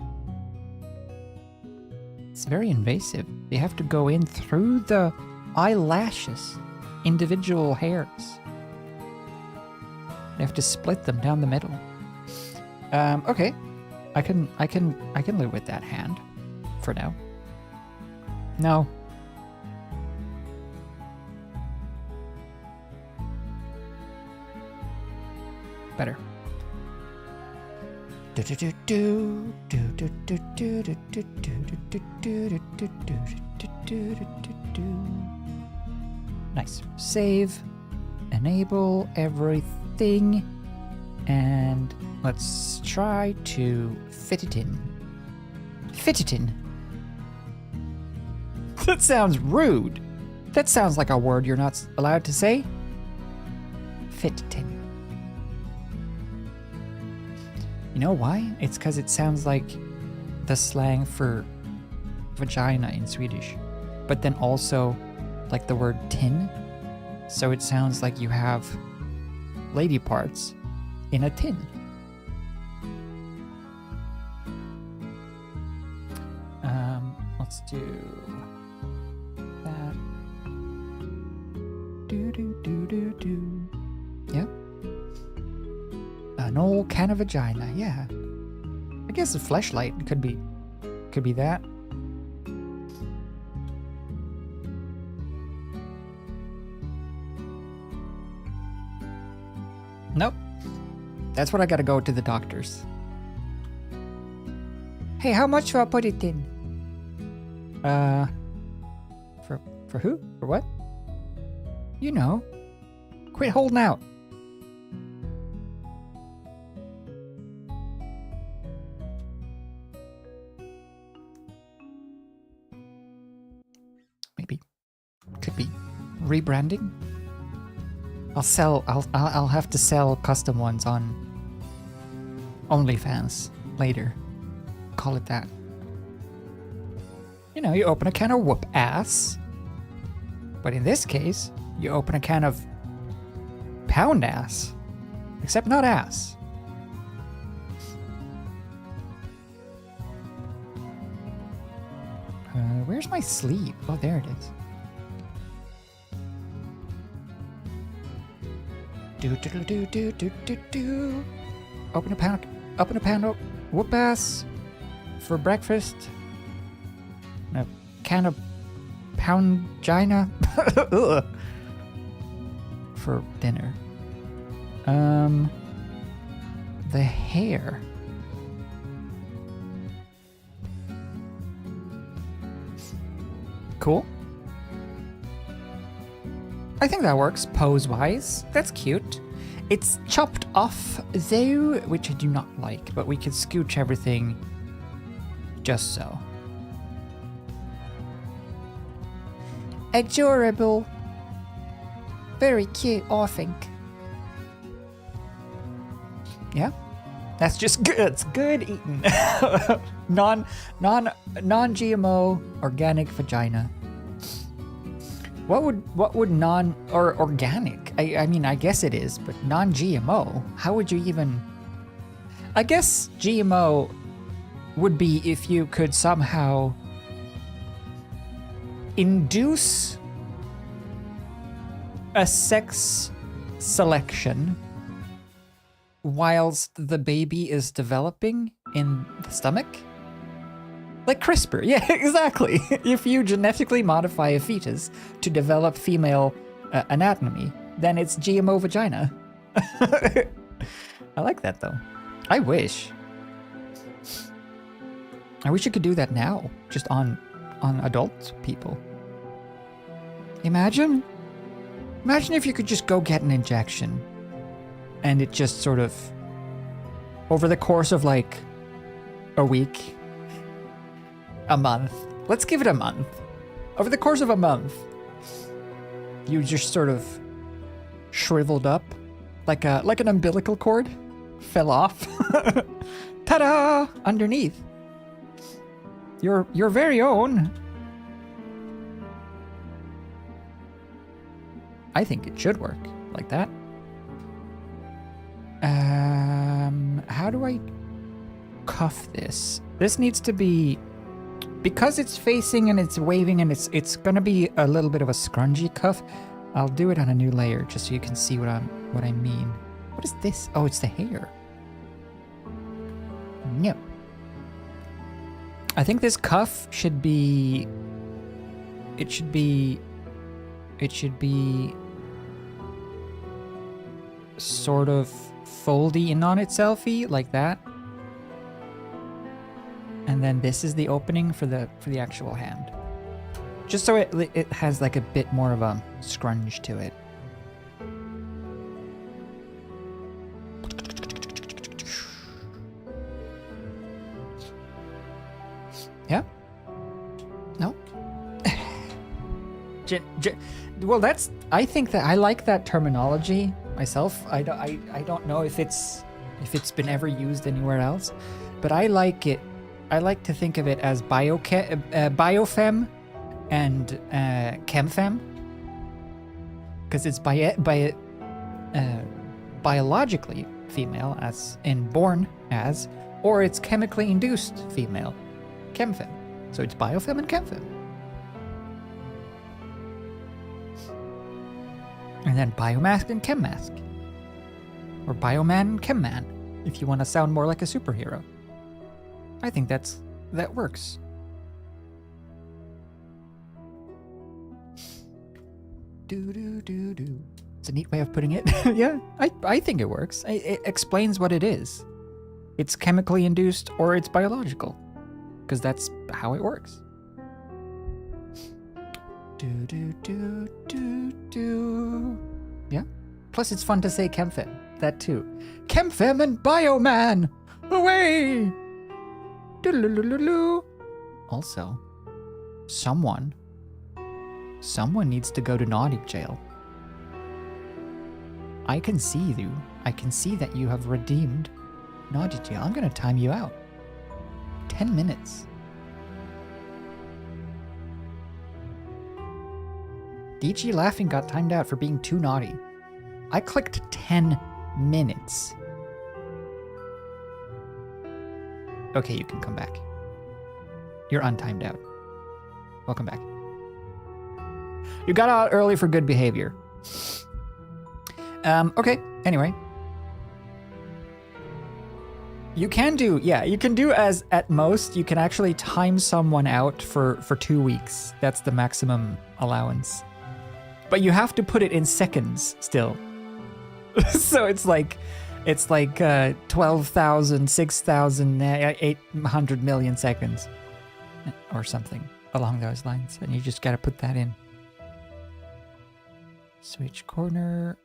It's very invasive. You have to go in through the eyelashes, individual hairs. You have to split them down the middle. Okay. I can live with that hand for now. No. Better. Nice. Save. Enable everything. And let's try to fit it in. Fit it in. That sounds rude. That sounds like a word you're not allowed to say. Fit it in. You know why? It's because it sounds like the slang for vagina in Swedish, but then also like the word tin. So it sounds like you have lady parts in a tin. Let's do that. Do. Yep. An old can of vagina, yeah. I guess a fleshlight could be that. Nope. That's what I gotta go to the doctors. Hey, how much do I put it in? For who? For what? You know. Quit holding out. Maybe. Could be rebranding. I'll have to sell custom ones on OnlyFans later. Call it that. You know, you open a can of whoop ass. But in this case, you open a can of pound ass. Except not ass. Where's my sleeve? Oh, there it is. Do. Open a pound of whoop ass for breakfast. A can of pound-gina for dinner. The hair. Cool. I think that works pose-wise. That's cute. It's chopped off though, which I do not like, but we could scooch everything just so. Adorable. Very cute, I think. Yeah, that's just good. It's good eating. non-GMO organic vagina. What would non or organic? I mean, I guess it is, but non-GMO. How would you even? I guess GMO would be if you could somehow induce a sex selection whilst the baby is developing in the stomach. Like CRISPR, yeah, exactly. If you genetically modify a fetus to develop female anatomy, then it's GMO vagina. I like that though. I wish you could do that now, just on adult people. Imagine if you could just go get an injection and it just sort of, over the course of like a week, a month. Let's give it a month. Over the course of a month, you just sort of shriveled up like an umbilical cord, fell off. Ta-da! Underneath. Your very own. I think it should work like that. How do I cuff this? This needs to be, because it's facing and it's waving and it's gonna be a little bit of a scrungy cuff. I'll do it on a new layer just so you can see what I mean. What is this? Oh, it's the hair. No. I think this cuff should be. It should be sort of foldy in on itself-y, like that. And then this is the opening for the actual hand. Just so it has like a bit more of a scrunch to it. Yeah? No? Well, that's, I think that I like that terminology myself. I don't know if it's been ever used anywhere else, but I like it. I like to think of it as biofem and chemfem, because it's biologically female, as in born as, or it's chemically induced female, chemfem. So it's biofem and chemfem. And then biomask and chemmask. Or bioman and chemman, if you want to sound more like a superhero. I think that works. Do. It's a neat way of putting it. Yeah, I think it works. It explains what it is. It's chemically induced or it's biological. Because that's how it works. Do. Yeah. Plus it's fun to say chemfem. That too. Chemfem and bioman! Away! Also, someone needs to go to naughty jail. I can see you. I can see that you have redeemed naughty jail. I'm gonna time you out. 10 minutes. DG laughing got timed out for being too naughty. I clicked 10 minutes. Okay, you can come back. You're untimed out. Welcome back. You got out early for good behavior. Okay, anyway. You can do, yeah, you can do as at most, you can actually time someone out for 2 weeks. That's the maximum allowance. But you have to put it in seconds still. So it's like 12,000, 6,000, 800 million seconds. Or something along those lines. And you just gotta put that in. Switch corner.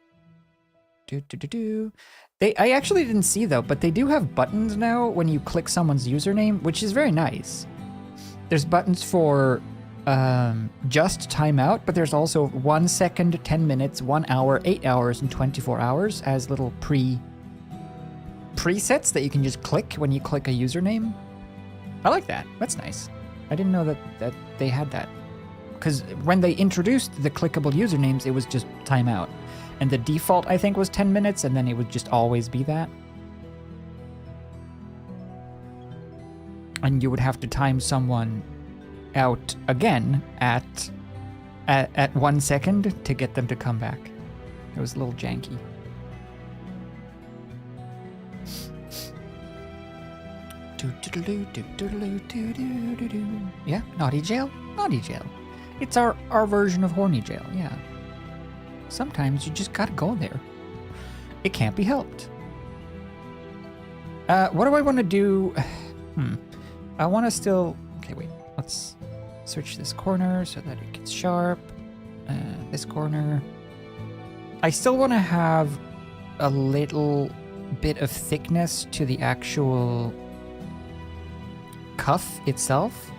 I actually didn't see though, but they do have buttons now when you click someone's username, which is very nice. There's buttons for just timeout, but there's also 1 second, 10 minutes, 1 hour, 8 hours, and 24 hours as little presets that you can just click when you click a username. I like that. That's nice. I didn't know that they had that. Because when they introduced the clickable usernames, it was just timeout. And the default, I think, was 10 minutes, and then it would just always be that. And you would have to time someone out again at 1 second to get them to come back. It was a little janky. Yeah, naughty jail? Naughty jail. It's our version of horny jail, yeah. Sometimes you just gotta go there. It can't be helped. What do I want to do? I want to still... Okay, wait. Let's switch this corner so that it gets sharp. This corner. I still want to have a little bit of thickness to the actual cuff itself.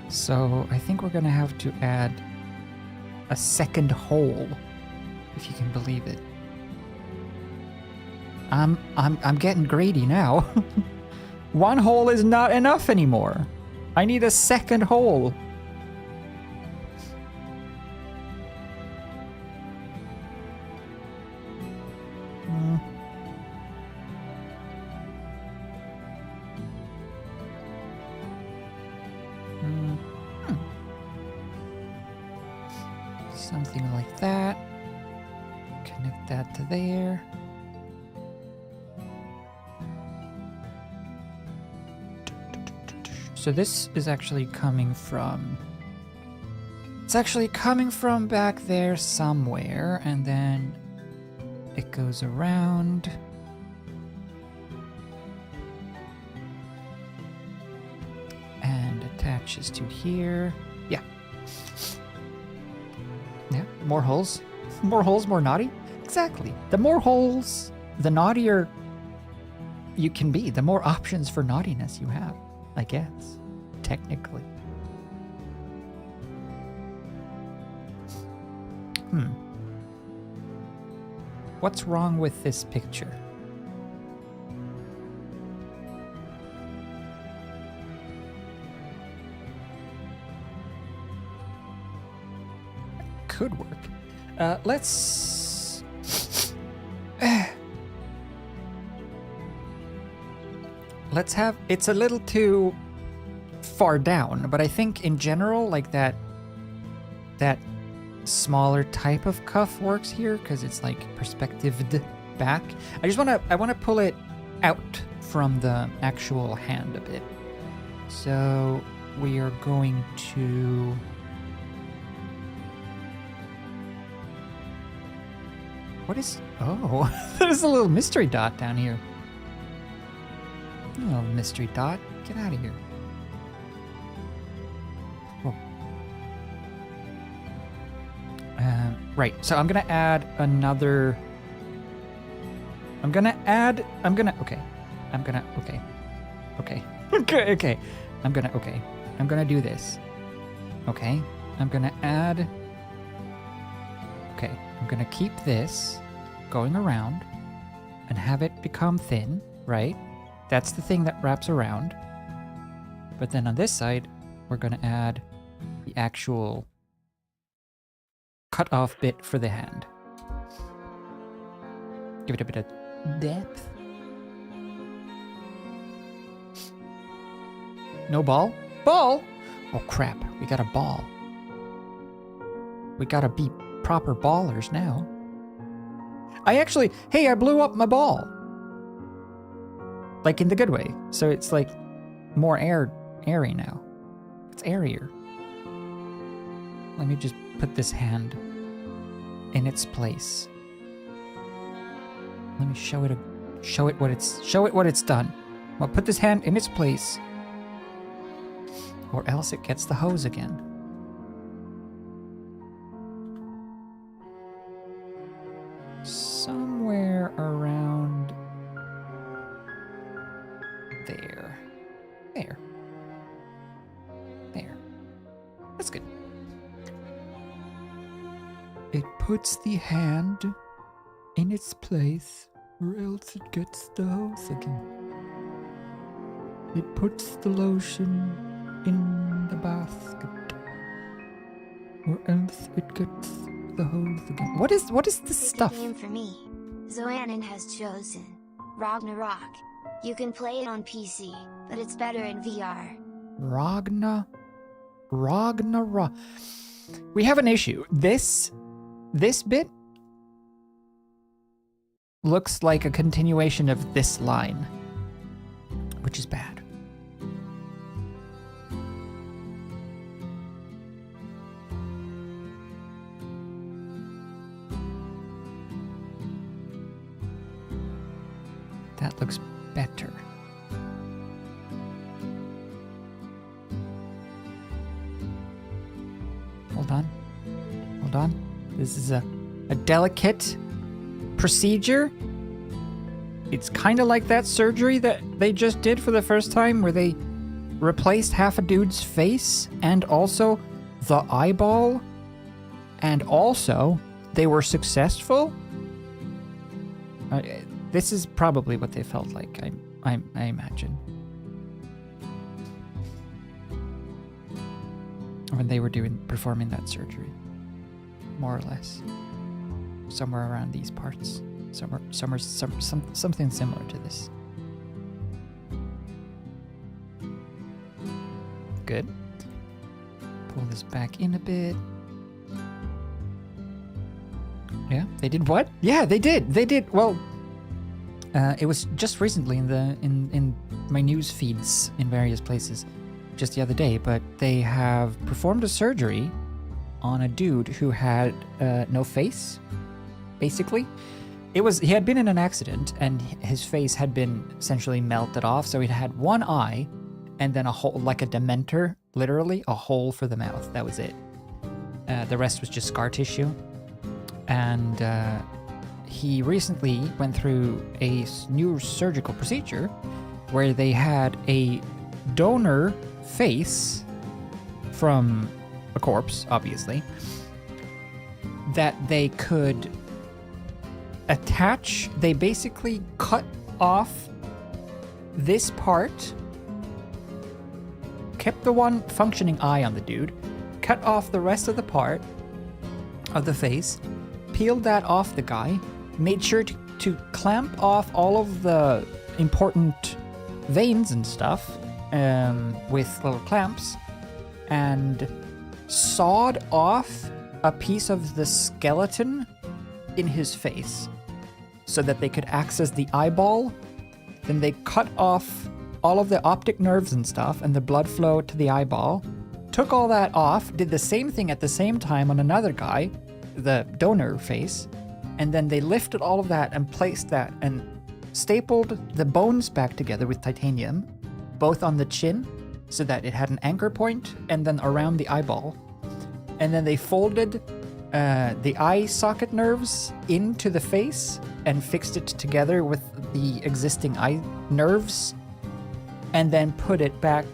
So I think we're going to have to add a second hole, if you can believe it. I'm getting greedy now. 1 hole is not enough anymore. I need a second hole. Something like that. Connect that to there. So this is actually coming from... It's actually coming from back there somewhere, and then it goes around. And attaches to here. Yeah. Yeah, more holes. More holes, more naughty. Exactly. The more holes, the naughtier you can be. The more options for naughtiness you have, I guess, technically. What's wrong with this picture? Could work. Let's... Let's have... It's a little too far down, but I think in general, like that smaller type of cuff works here because it's like perspectived back. I want to pull it out from the actual hand a bit. So we are going to... What is... Oh, there's a little mystery dot down here. Oh, mystery dot. Get out of here. Oh. Right, so I'm gonna add another... Okay. I'm gonna... I'm gonna do this. Okay. I'm gonna add... Okay. I'm gonna keep this going around and have it become thin, right? That's the thing that wraps around. But then on this side, we're gonna add the actual cut off bit for the hand. Give it a bit of depth. No ball? Ball? Oh crap, we got a ball. We gotta be proper ballers now. Hey, I blew up my ball. Like in the good way. So it's like more airy now. It's airier. Let me just put this hand in its place. Let me show it what it's done. I'll put this hand in its place. Or else it gets the hose again. Somewhere around there. There. That's good. It puts the hand in its place, or else it gets the hose again. It puts the lotion in the basket, or else it gets the hose again. What is this Pick stuff? a game for me. Zoanon has chosen Ragnarok. You can play it on PC, but it's better in VR. Ragnarok. We have an issue. This bit looks like a continuation of this line, which is bad. That looks better. Hold on. This is a delicate procedure. It's kind of like that surgery that they just did for the first time where they replaced half a dude's face and also the eyeball. And also, they were successful. This is probably what they felt like, I imagine. When they were performing that surgery. More or less. Somewhere around these parts. Something similar to this. Good. Pull this back in a bit. Yeah, they did what? Yeah, they did. Well, it was just recently in my news feeds in various places, just the other day. But they have performed a surgery on a dude who had no face, basically. He had been in an accident and his face had been essentially melted off, so he had one eye and then a hole, like a dementor, literally a hole for the mouth. That was it. The rest was just scar tissue. And he recently went through a new surgical procedure where they had a donor face from a corpse, obviously, that they could attach. They basically cut off this part, kept the one functioning eye on the dude, cut off the rest of the part of the face, peeled that off the guy, made sure to clamp off all of the important veins and stuff with little clamps, and sawed off a piece of the skeleton in his face so that they could access the eyeball. Then they cut off all of the optic nerves and stuff and the blood flow to the eyeball, took all that off, did the same thing at the same time on another guy, the donor face, and then they lifted all of that and placed that and stapled the bones back together with titanium, both on the chin so that it had an anchor point, and then around the eyeball. And then they folded the eye socket nerves into the face and fixed it together with the existing eye nerves, and then put it back,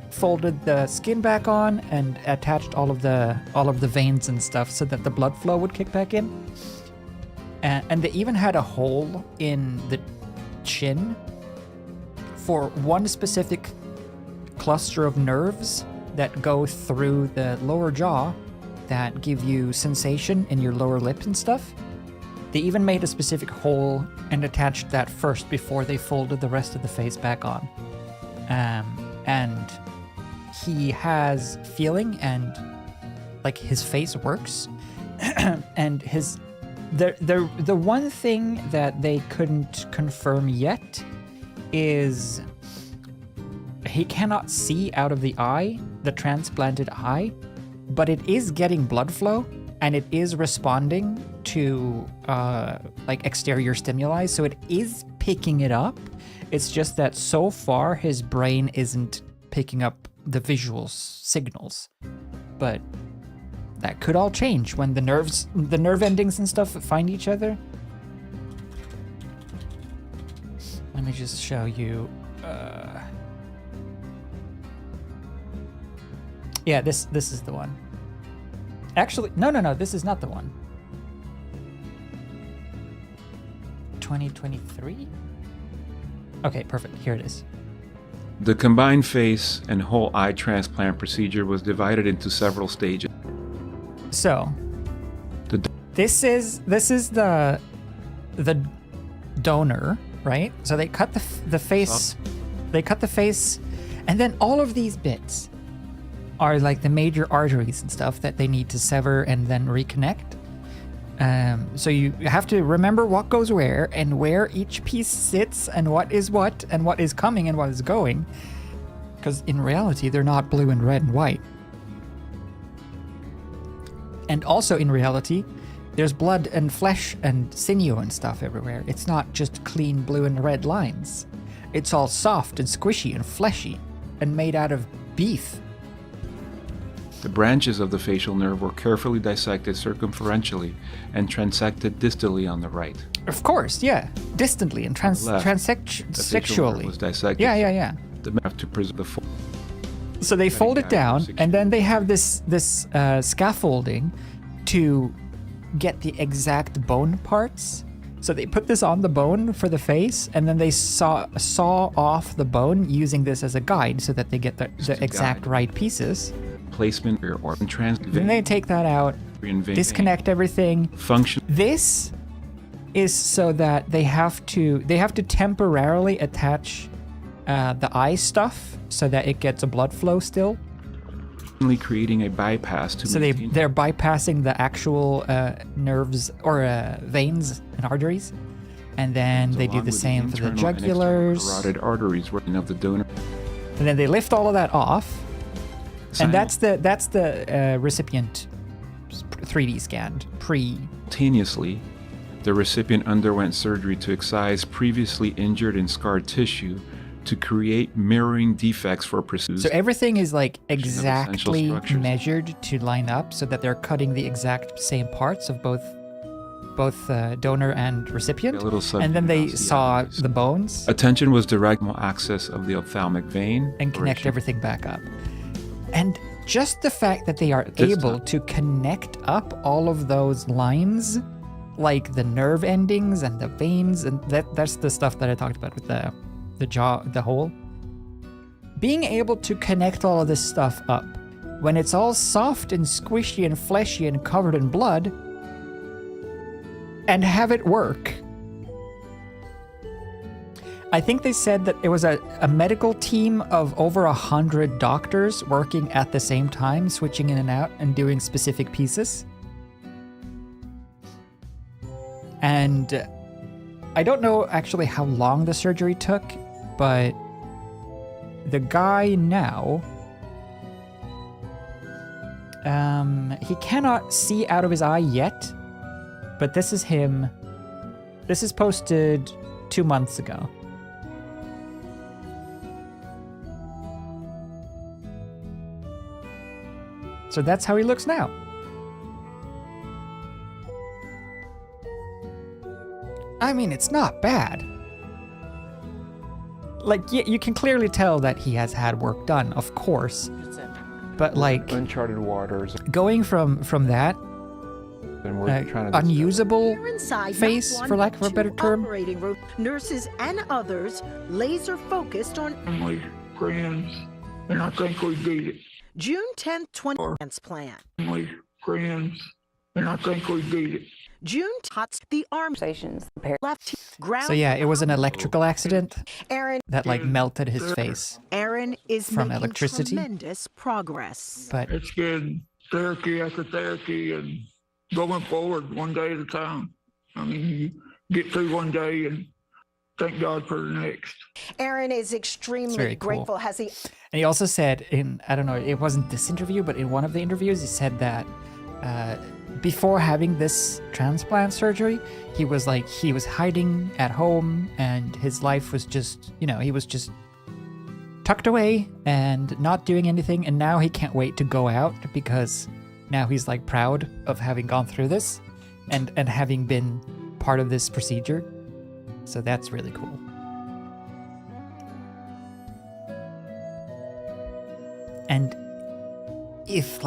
folded the skin back on, and attached all of the veins and stuff so that the blood flow would kick back in. And they even had a hole in the chin for one specific cluster of nerves that go through the lower jaw that give you sensation in your lower lip and stuff. They even made a specific hole and attached that first before they folded the rest of the face back on. And he has feeling and like his face works. And the one thing that they couldn't confirm yet is he cannot see out of the eye, the transplanted eye, but it is getting blood flow and it is responding to like exterior stimuli, so it is picking it up. It's just that so far his brain isn't picking up the visual signals, but that could all change when the nerve endings and stuff find each other. Let me just show you. Yeah, this is the one. Actually, no, this is not the one. 2023? Okay, perfect. Here it is. The combined face and whole eye transplant procedure was divided into several stages. So, this is the donor, right? So they cut the face, and then all of these bits are like the major arteries and stuff that they need to sever and then reconnect. So you have to remember what goes where and where each piece sits and what is coming and what is going. Because in reality, they're not blue and red and white. And also in reality, there's blood and flesh and sinew and stuff everywhere. It's not just clean blue and red lines. It's all soft and squishy and fleshy and made out of beef. The branches of the facial nerve were carefully dissected circumferentially and transected distally on the right. Of course, yeah. Distantly and transsexually. Was dissected. Yeah. To preserve the So they fold it down, and then they have this scaffolding to get the exact bone parts. So they put this on the bone for the face, and then they saw off the bone using this as a guide so that they get the exact right pieces. Placement or Then they take that out, disconnect everything. Function. This is so that they have to temporarily attach the eye stuff so that it gets a blood flow still. Creating a bypass to they're bypassing the actual nerves or veins and arteries, and then they do the same for the jugulars. Carotid arteries working of the donor. And then they lift all of that off, and that's the recipient 3D scanned pre. Simultaneously, the recipient underwent surgery to excise previously injured and scarred tissue to create mirroring defects for precision. So everything is like exactly measured to line up so that they're cutting the exact same parts of both donor and recipient. And then they saw the bones. Attention was directed to access of the ophthalmic vein and connect everything back up. And just the fact that they are able to connect up all of those lines, like the nerve endings and the veins, and that's the stuff that I talked about with the jaw, the hole. Being able to connect all of this stuff up when it's all soft and squishy and fleshy and covered in blood and have it work. I think they said that it was a medical team of over 100 doctors working at the same time, switching in and out and doing specific pieces. And I don't know actually how long the surgery took, but the guy now, he cannot see out of his eye yet, but this is him. This is posted 2 months ago. So that's how he looks now. I mean, it's not bad. Like, yeah, you can clearly tell that he has had work done, of course. But like, uncharted waters. Going from that And we're trying to unusable Inside, face, not for one, lack of a two better term. operating room, nurses and others laser focused on my friends, and I think we did it. June 10th, 20 transplant. My friends, and I think we beat it. June tots the arm Stations. left ground. So yeah, it was an electrical accident Aaron that like melted his face. Aaron is From making electricity? tremendous progress. But It's been therapy after therapy and going forward one day at a time. I mean, you get through one day and thank God for the next. Aaron is very extremely cool. grateful. Has he? And he also said in, I don't know, it wasn't this interview, but in one of the interviews, he said that before having this transplant surgery, he was hiding at home and his life was just, he was just tucked away and not doing anything. And now he can't wait to go out because now he's like proud of having gone through this and having been part of this procedure. So that's really cool. And if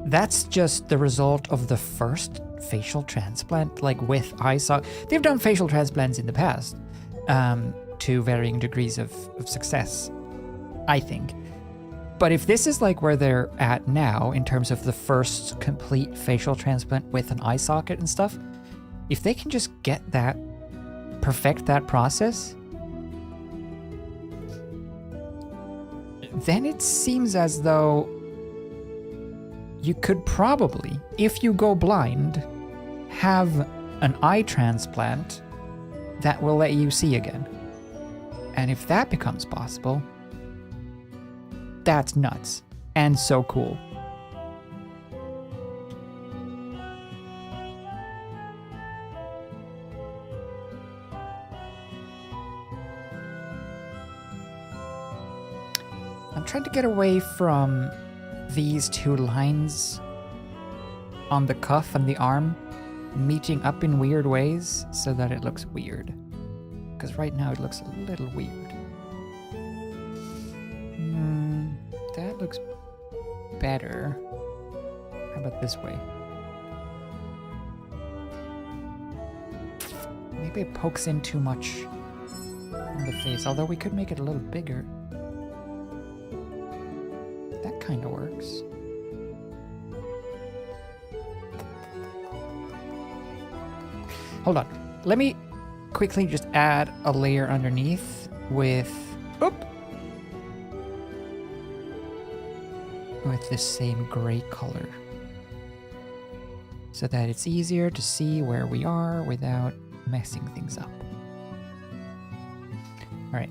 that's just the result of the first facial transplant, like with eye socket, they've done facial transplants in the past to varying degrees of success, I think. But if this is like where they're at now in terms of the first complete facial transplant with an eye socket and stuff, if they can just get that, perfect that process, then it seems as though you could probably, if you go blind, have an eye transplant that will let you see again. And if that becomes possible, that's nuts and so cool. I'm trying to get away from these two lines on the cuff and the arm meeting up in weird ways so that it looks weird. Because right now it looks a little weird. That looks better. How about this way? Maybe it pokes in too much on the face, although we could make it a little bigger. That kind of works. Hold on. Let me quickly just add a layer underneath with this same gray color so that it's easier to see where we are without messing things up. All right.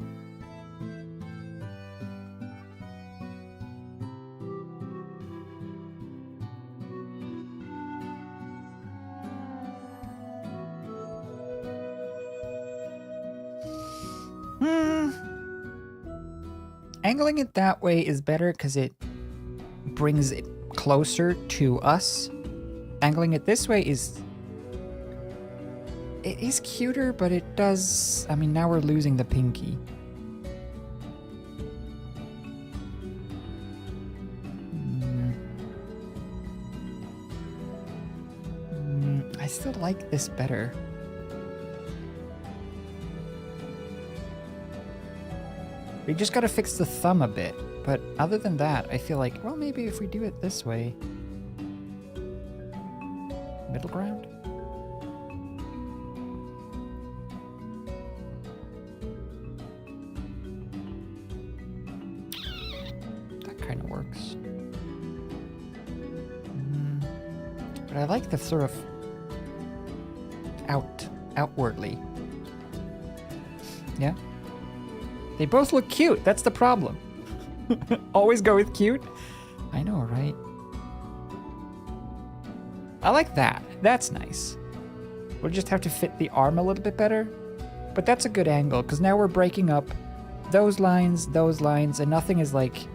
Angling it that way is better because it brings it closer to us. Angling it this way is cuter, but it does, I mean, now we're losing the pinky. I still like this better. We just gotta fix the thumb a bit, but other than that, I feel like, well, maybe if we do it this way. Middle ground? That kind of works. But I like the sort of outwardly. Yeah? They both look cute. That's the problem. Always go with cute. I know, right? I like that. That's nice. We'll just have to fit the arm a little bit better. But that's a good angle, because now we're breaking up those lines, and nothing is like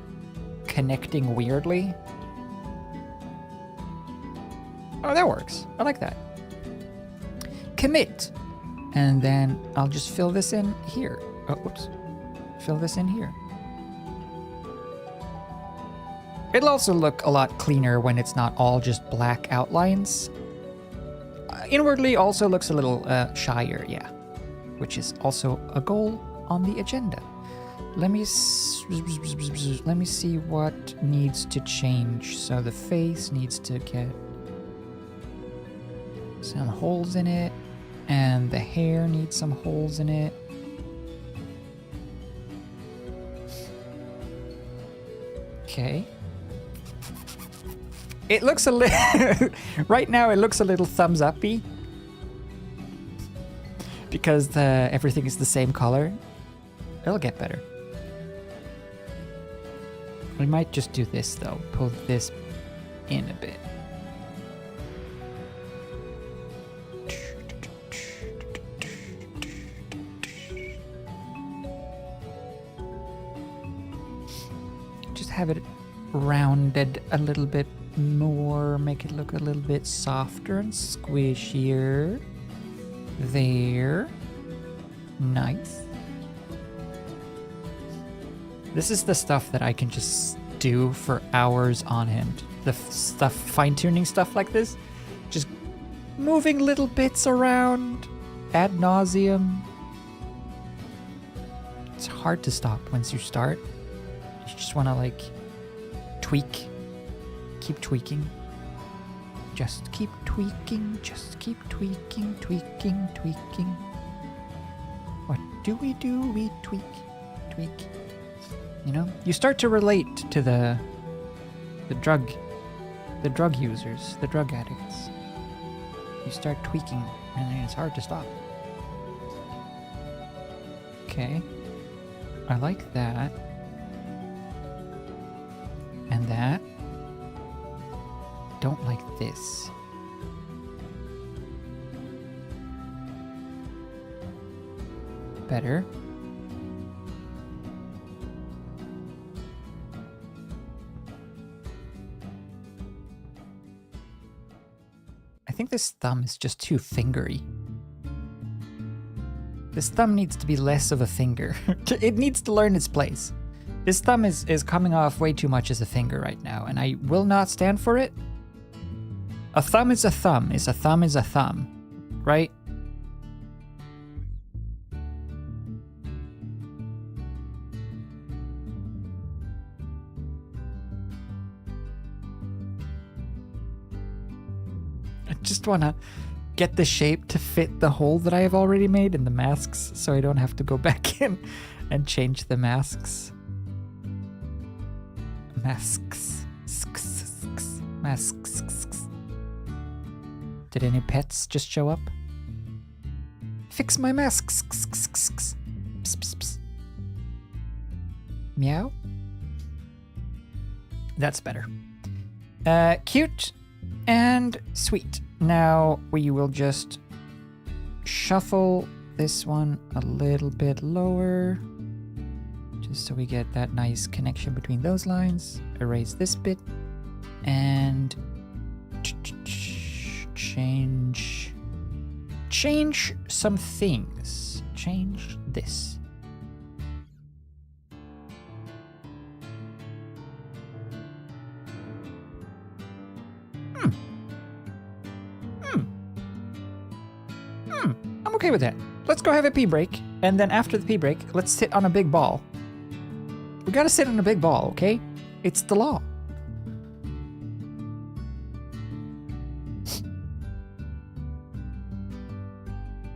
connecting weirdly. Oh, that works. I like that. Commit. And then I'll just fill this in here. Oh, whoops. Fill this in here. It'll also look a lot cleaner when it's not all just black outlines. Inwardly also looks a little shyer, yeah. Which is also a goal on the agenda. let me see what needs to change. So the face needs to get some holes in it, and the hair needs some holes in it. Okay. It looks a little... right now it looks a little thumbs up-y. Because everything is the same color. It'll get better. We might just do this though. Pull this in a bit. Just have it rounded a little bit more. Make it look a little bit softer and squishier. There. Nice. This is the stuff that I can just do for hours on end. The stuff, fine-tuning stuff like this. Just moving little bits around ad nauseum. It's hard to stop once you start. You just want to like tweak. Keep tweaking. Just keep tweaking. Just keep tweaking, tweaking, tweaking. What do? We tweak, tweak. You know, you start to relate to the drug users, the drug addicts. You start tweaking, and then it's hard to stop. Okay, I like that, and that. Don't like this. Better. I think this thumb is just too fingery. This thumb needs to be less of a finger. It needs to learn its place. This thumb is coming off way too much as a finger right now, and I will not stand for it. A thumb is a thumb, is a thumb is a thumb, right? I just want to get the shape to fit the hole that I have already made in the masks, so I don't have to go back in and change the masks. Masks. Masks. Did any pets just show up? Fix my masks. Psst, psst, psst. Meow? That's better. Cute and sweet. Now we will just shuffle this one a little bit lower, just so we get that nice connection between those lines. Erase this bit and change some things. Change this. I'm okay with that. Let's go have a pee break, and then after the pee break, let's sit on a big ball. We gotta sit on a big ball, okay? It's the law.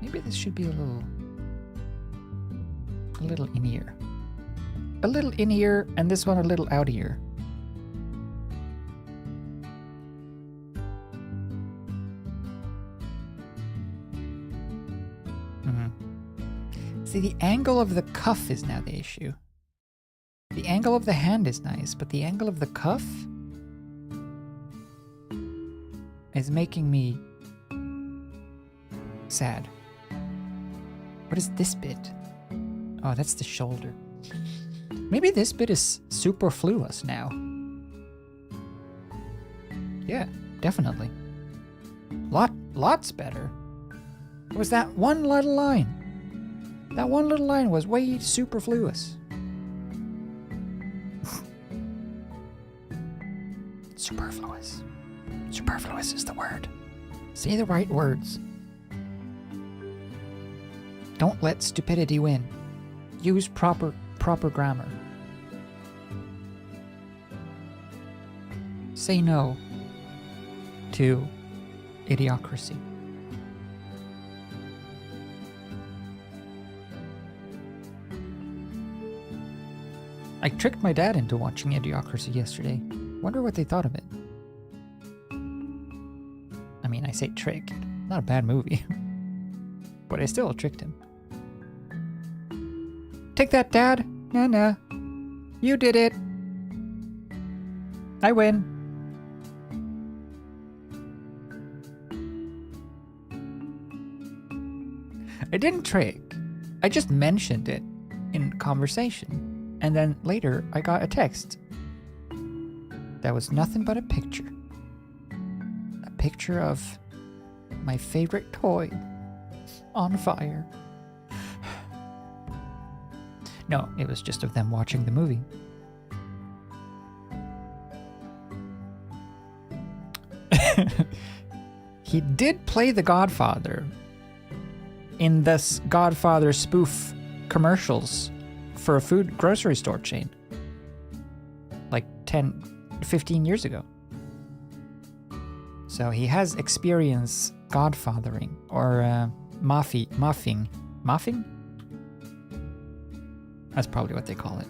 Maybe this should be a little in ear. A little in ear, and this one a little out ear. See, the angle of the cuff is now the issue. The angle of the hand is nice, but the angle of the cuff is making me sad. What is this bit? Oh, that's the shoulder. Maybe this bit is superfluous now. Yeah, definitely. Lots better. It was that one little line. That one little line was way superfluous. Superfluous. Superfluous is the word. Say the right words. Don't let stupidity win. Use proper proper grammar. Say no to idiocracy. I tricked my dad into watching Idiocracy yesterday. Wonder what they thought of it. I mean, I say tricked. Not a bad movie. But I still tricked him. Take that, Dad! Nah. You did it! I win. I didn't trick. I just mentioned it in conversation. And then later, I got a text. That was nothing but a picture. A picture of my favorite toy on fire. No, it was just of them watching the movie. He did play the Godfather in this Godfather spoof commercials for a food grocery store chain. Like 15 years ago. So he has experience godfathering or muffing. That's probably what they call it.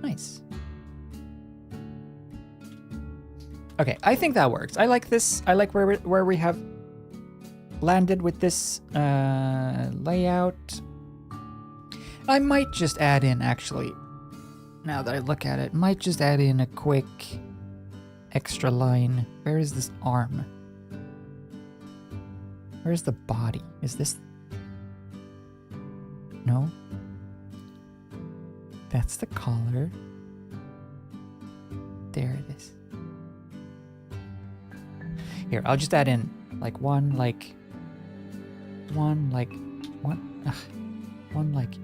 Nice. Okay, I think that works. I like this. I like where we have landed with this layout. I might just add in, actually, now that I look at it, might just add in a quick extra line. Where is this arm? Where's the body? Is this... No? That's the collar. There it is. Here, I'll just add in like one like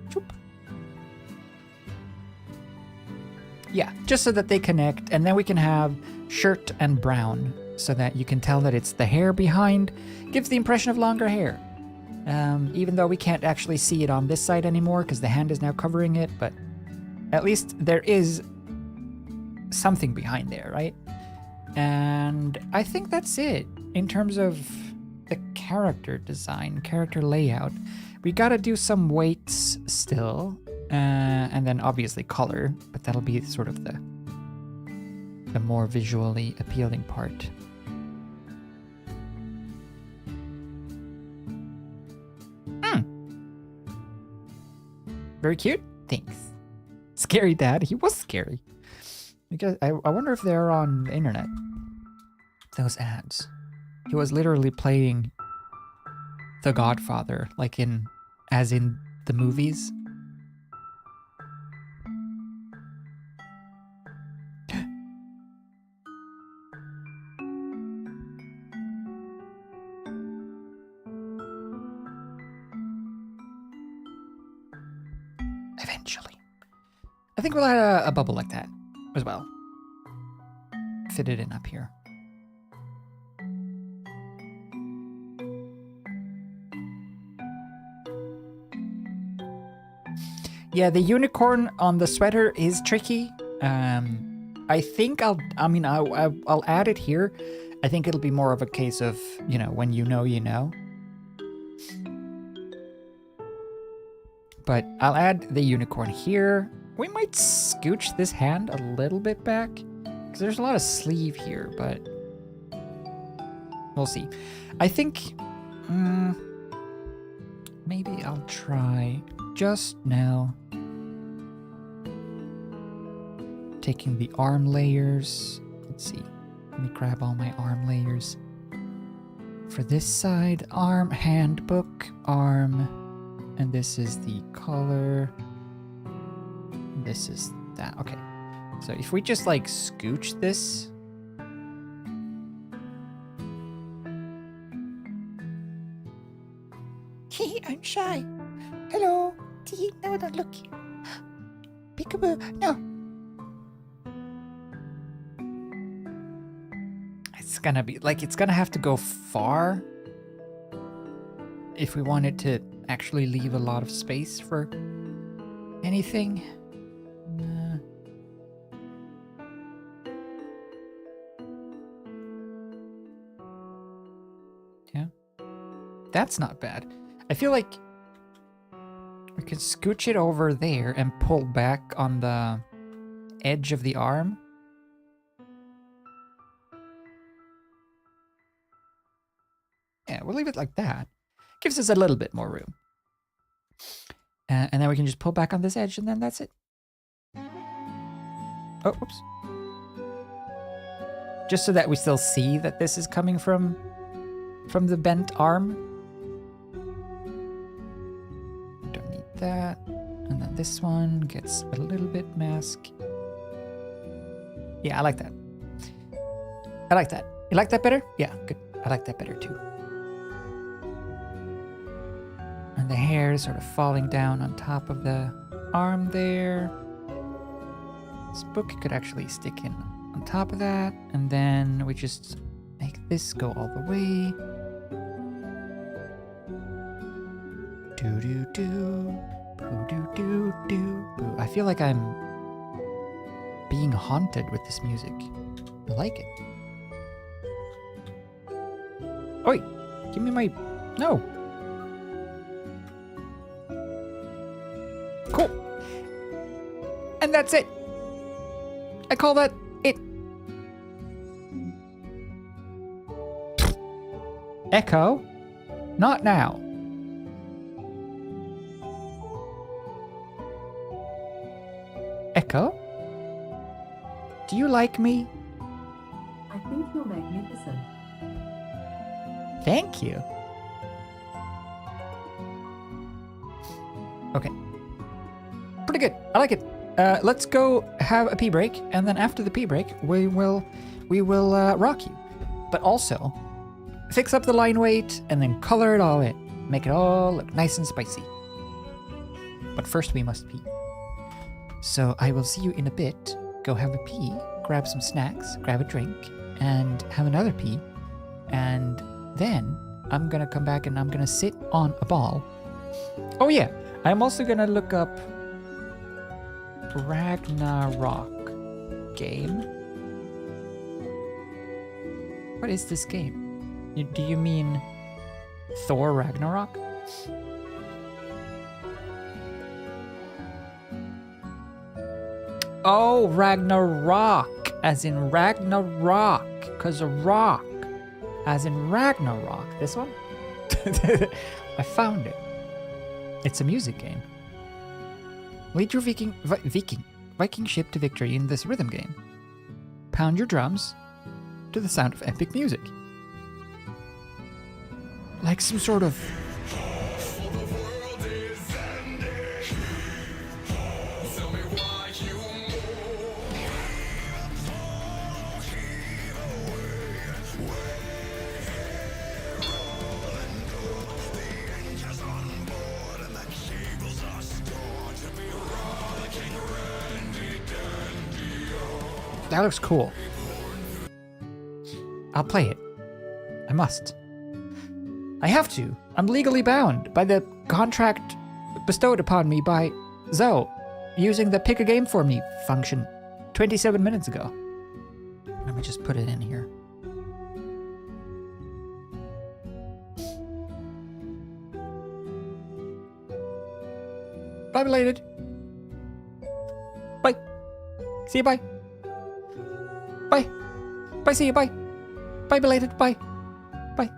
choop. Yeah, just so that they connect, and then we can have shirt and brown so that you can tell that it's the hair behind. Gives the impression of longer hair. Even though we can't actually see it on this side anymore because the hand is now covering it, but at least there is something behind there, right? And I think that's it in terms of the character design, character layout. We gotta do some weights still, and then obviously color, but that'll be sort of the more visually appealing part. Very cute. Thanks. Scary Dad. He was scary. Because I wonder if they're on the internet. Those ads. He was literally playing The Godfather, like as in the movies. Eventually. I think we'll add a bubble like that as well. Fit it in up here. Yeah, the unicorn on the sweater is tricky. I think I'll add it here. I think it'll be more of a case of, when you know, you know. But I'll add the unicorn here. We might scooch this hand a little bit back, because there's a lot of sleeve here, but we'll see. I think maybe I'll try just now taking the arm layers. Let's see. Let me grab all my arm layers. For this side, arm, handbook, arm. And this is the color. This is that. Okay. So if we just like scooch this. I'm shy. Hello. No, don't look. Peekaboo. No. It's gonna be like, it's gonna have to go far if we want it to actually leave a lot of space for anything. Yeah. That's not bad. I feel like we can scooch it over there and pull back on the edge of the arm. Yeah, we'll leave it like that. Gives us a little bit more room. And then we can just pull back on this edge and then that's it. Oh, whoops. Just so that we still see that this is coming from the bent arm. Don't need that. And then this one gets a little bit mask. Yeah, I like that. I like that. You like that better? Yeah, good. I like that better too. And the hair is sort of falling down on top of the arm there. This book could actually stick in on top of that. And then we just make this go all the way. Do-do-do. Boo-do-do-do. I feel like I'm being haunted with this music. I like it. Oi! Give me my... No! Cool. And that's it. I call that it. Echo? Not now. Echo? Do you like me? I think you're magnificent. Thank you. Okay. Pretty good. I like it. Let's go have a pee break, and then after the pee break, we will rock you. But also, fix up the line weight, and then color it all in. Make it all look nice and spicy. But first we must pee. So I will see you in a bit. Go have a pee, grab some snacks, grab a drink, and have another pee. And then I'm gonna come back and I'm gonna sit on a ball. Oh yeah, I'm also gonna look up Ragnarok game. What is this game? Do you mean Thor Ragnarok? Oh, Ragnarok, as in Ragnarok, because of rock, as in Ragnarok. This one? I found it. It's a music game. Lead your Viking ship to victory in this rhythm game. Pound your drums to the sound of epic music. Like some sort of... That looks cool. I'll play it. I must. I have to. I'm legally bound by the contract bestowed upon me by Zoe using the pick a game for me function 27 minutes ago. Let me just put it in here. Bye, belated. Bye. See you, bye. Bye. Bye, see you, bye. Bye, belated, bye. Bye.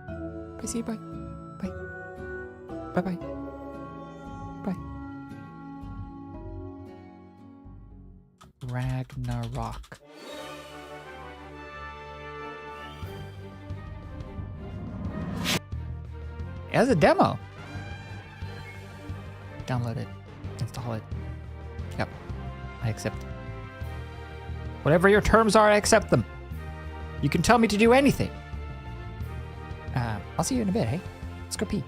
Bye, see you, bye. Bye. Bye-bye. Bye. Ragnarok. It has a demo. Download it. Install it. Yep. I accept. Whatever your terms are, I accept them. You can tell me to do anything. I'll see you in a bit, hey? Let's go pee.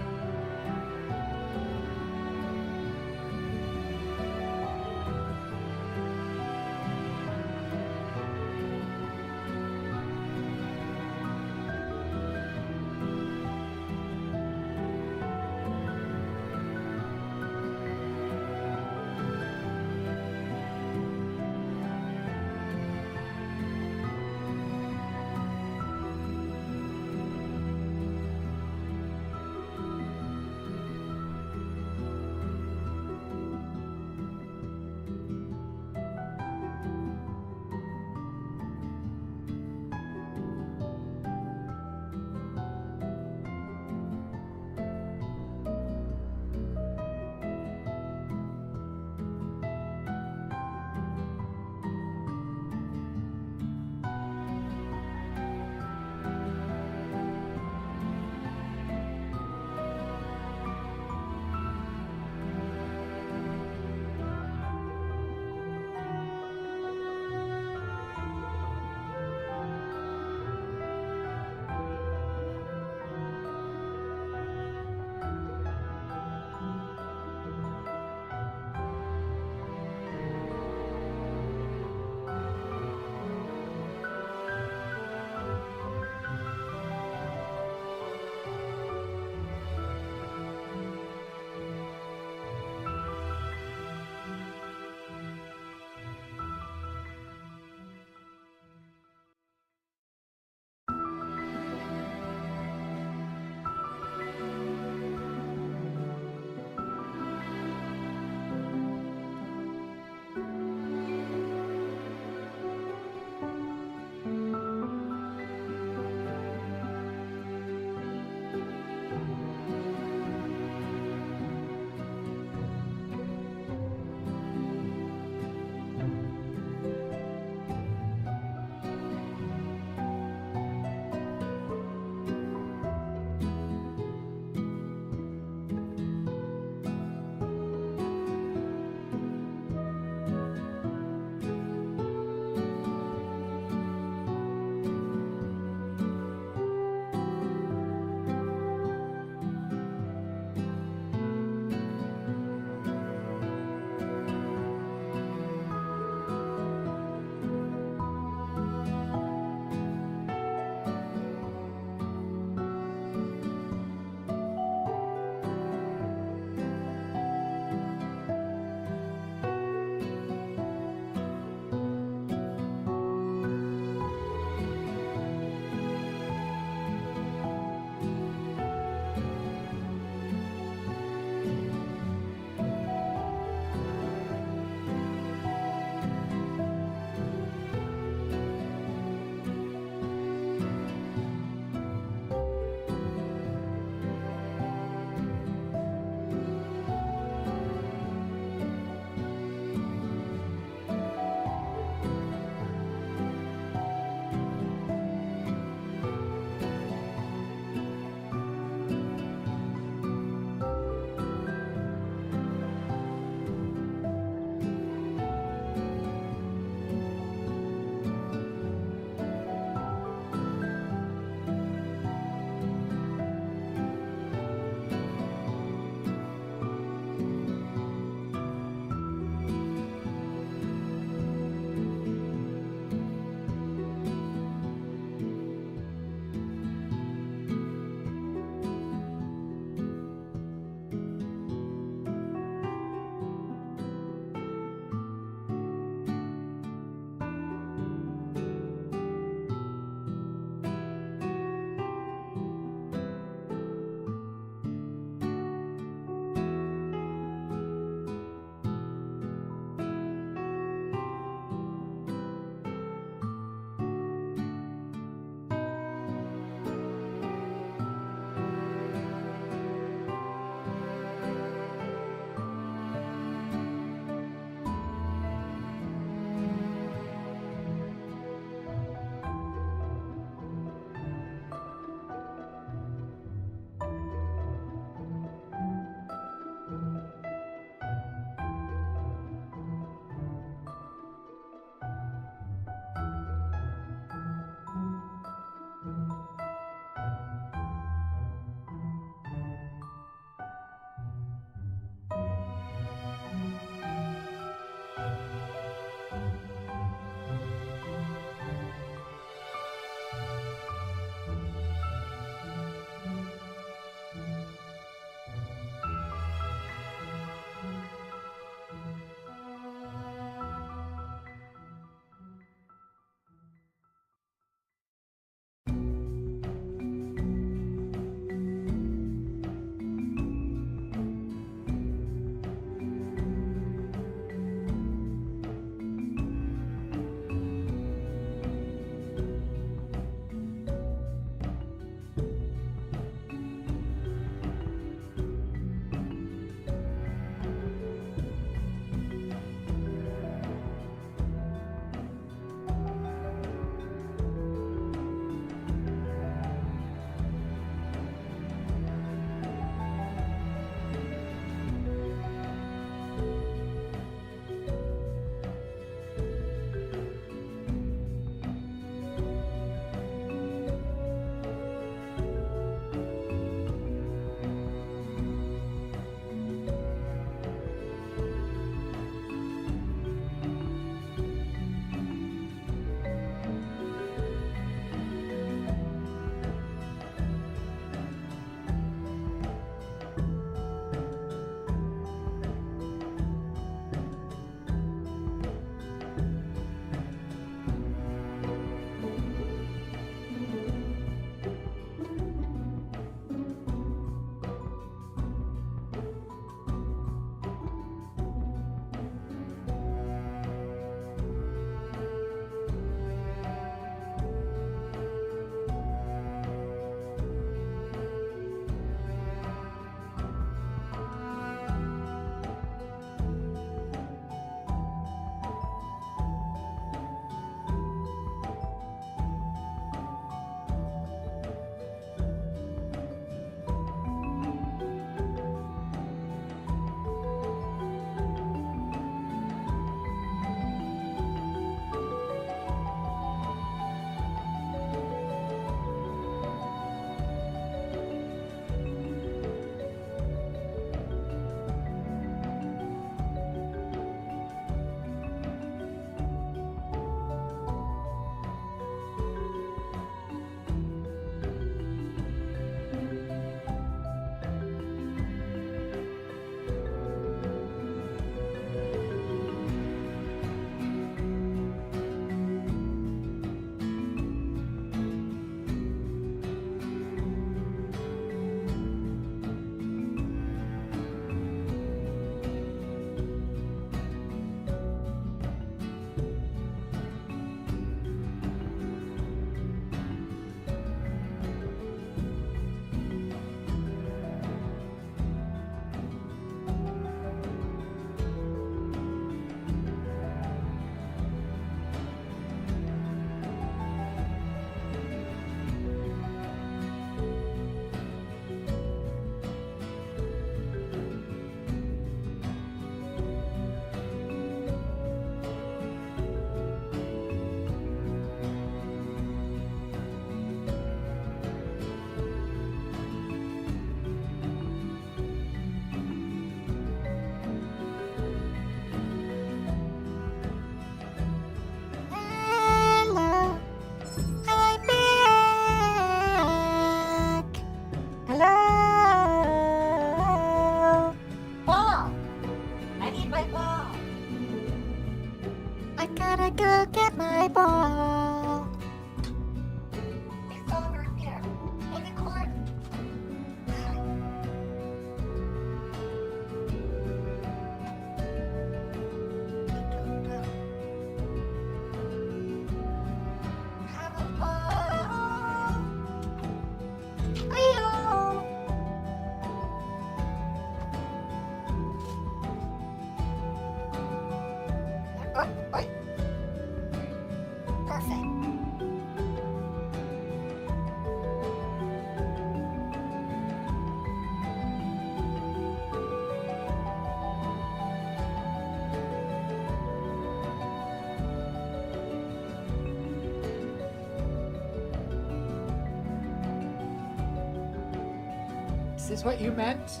Is this what you meant?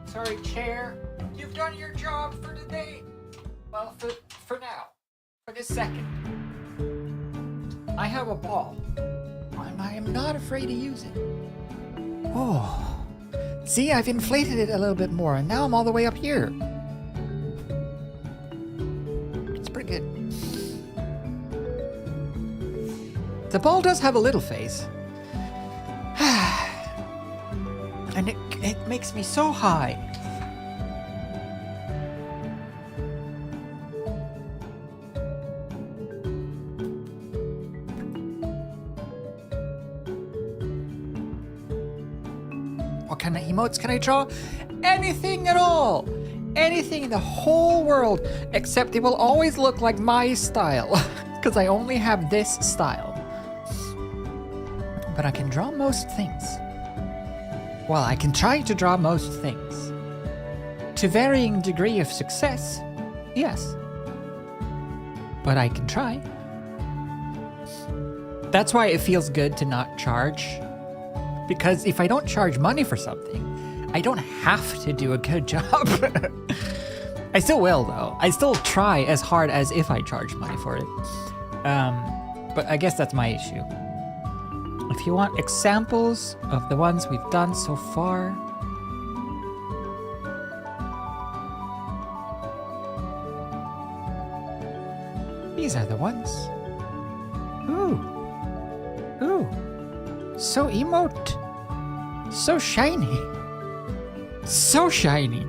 Sorry, chair. You've done your job for today. Well, for now. For this second. I have a ball. And I am not afraid to use it. Oh. See, I've inflated it a little bit more, and now I'm all the way up here. It's pretty good. The ball does have a little face. And it makes me so high. What kind of emotes can I draw? Anything at all! Anything in the whole world, except it will always look like my style, because I only have this style. But I can draw most things. Well, I can try to draw most things. To varying degree of success, yes. But I can try. That's why it feels good to not charge. Because if I don't charge money for something, I don't have to do a good job. I still will, though. I still try as hard as if I charge money for it. But I guess that's my issue. If you want examples of the ones we've done so far, these are the ones. Ooh. Ooh. So emote. So shiny. So shiny.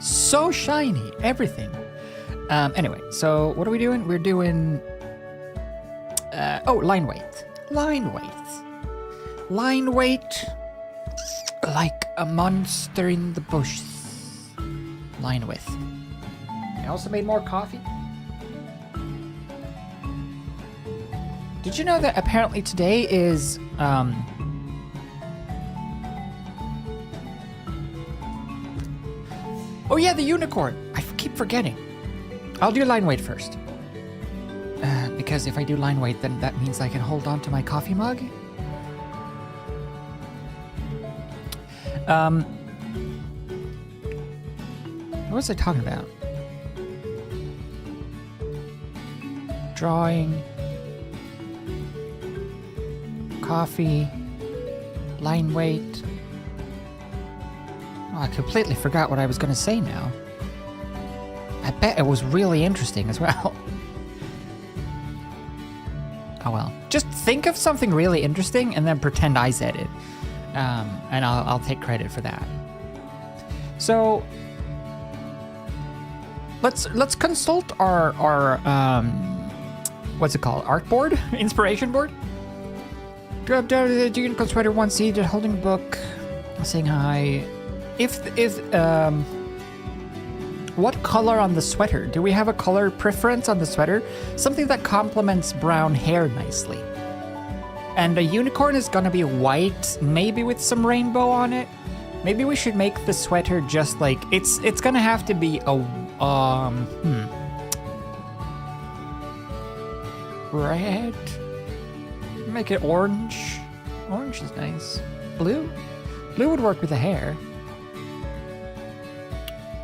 So shiny. Everything. Anyway, so what are we doing? We're doing... line weight. Line weight. Line weight. Like a monster in the bushes. Line width. I also made more coffee. Did you know that apparently today is, oh yeah, the unicorn. I keep forgetting. I'll do line weight first. Because if I do line weight, then that means I can hold on to my coffee mug. What was I talking about? Drawing. Coffee. Line weight. Oh, I completely forgot what I was going to say now. I bet it was really interesting as well. Oh well. Just think of something really interesting and then pretend I said it. And I'll take credit for that. So let's consult our what's it called? Art board? Inspiration board? Drop down to the unicorn sweater, one seated, holding a book, saying hi. What color on the sweater? Do we have a color preference on the sweater? Something that complements brown hair nicely. And a unicorn is gonna be white, maybe with some rainbow on it. Maybe we should make the sweater just like, it's gonna have to be a, red? Make it orange. Orange is nice. Blue? Blue would work with the hair.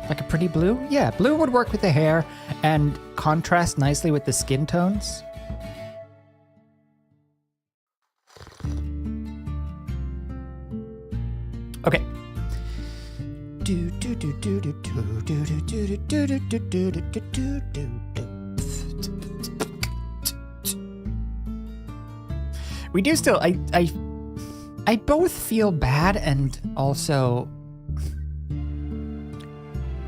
Like a pretty blue? Yeah, blue would work with the hair and contrast nicely with the skin tones. Okay. We do still, I both feel bad and also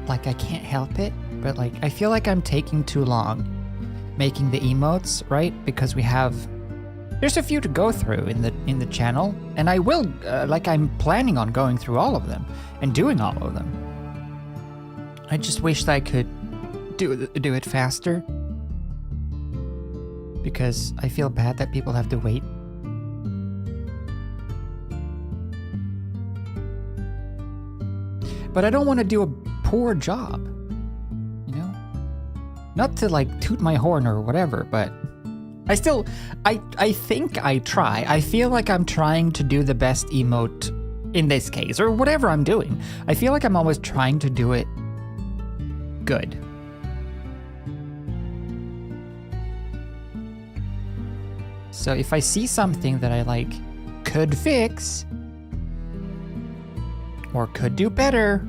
like I can't help it, but like I feel like I'm taking too long making the emotes, right? Because there's a few to go through in the channel, and I will like I'm planning on going through all of them and doing all of them. I just wish that I could do it faster because I feel bad that people have to wait. But I don't want to do a poor job, you know? Not to like toot my horn or whatever, but I think I try. I feel like I'm trying to do the best emote in this case, or whatever I'm doing. I feel like I'm always trying to do it good. So if I see something that I like could fix, or could do better,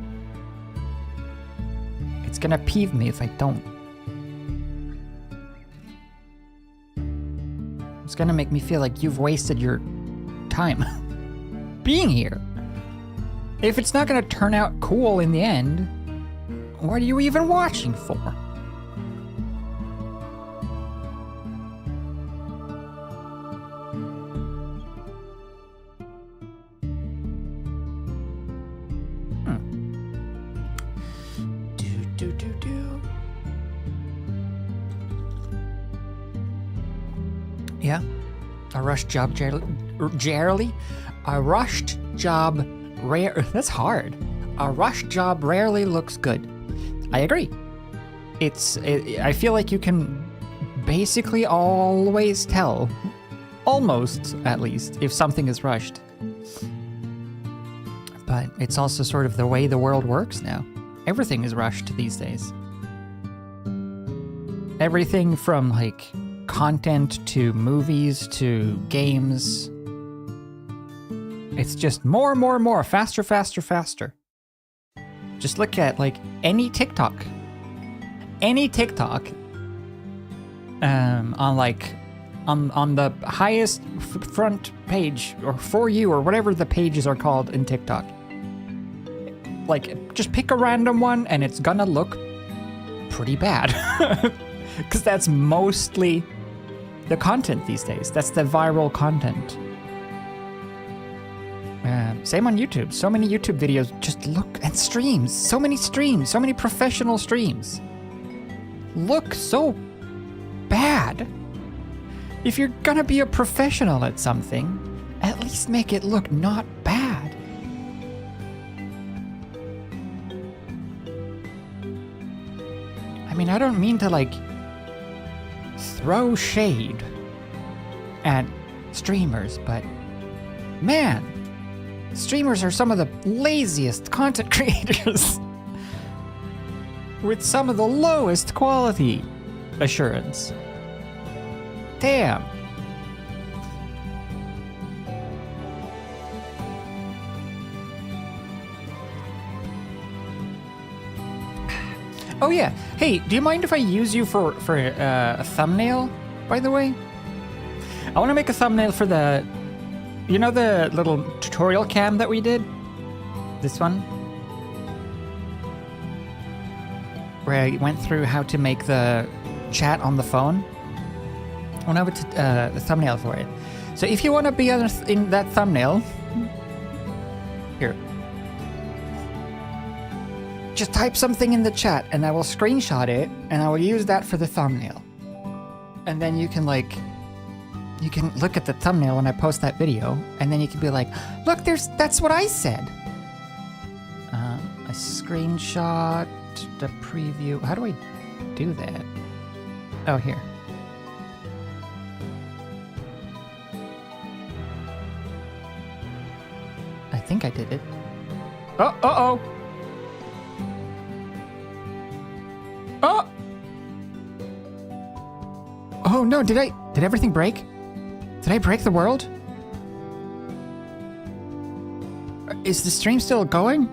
it's gonna peeve me if I don't. It's gonna make me feel like you've wasted your time being here. If it's not gonna turn out cool in the end, what are you even watching for? Yeah, a rushed job rarely. A rushed job that's hard. A rushed job rarely looks good. I agree. I feel like you can basically always tell, almost at least, if something is rushed. But it's also sort of the way the world works now. Everything is rushed these days. Everything from like content to movies to games. It's just more, faster, faster, faster. Just look at like any TikTok. Any TikTok on the highest front page or for you or whatever the pages are called in TikTok. Like just pick a random one and it's gonna look pretty bad. Because that's mostly the content these days. That's the viral content. Same on YouTube. So many YouTube videos. Just look at streams. So many streams. So many professional streams. Look so bad. If you're gonna be a professional at something, at least make it look not bad. I mean, I don't mean to like throw shade at streamers, but man, streamers are some of the laziest content creators with some of the lowest quality assurance. Damn. Oh yeah. Hey, do you mind if I use you for a thumbnail, by the way? I want to make a thumbnail for the... You know the little tutorial cam that we did? This one? Where I went through how to make the chat on the phone. I want to have a thumbnail for it. So if you want to be in that thumbnail... Here. Just type something in the chat and I will screenshot it and I will use that for the thumbnail. And then you can like... You can look at the thumbnail when I post that video, and then you can be like, look, that's what I said. I screenshot the preview. How do I do that? Oh, here. I think I did it. Oh, uh-oh. Oh! Oh no, did everything break? Did I break the world? Is the stream still going?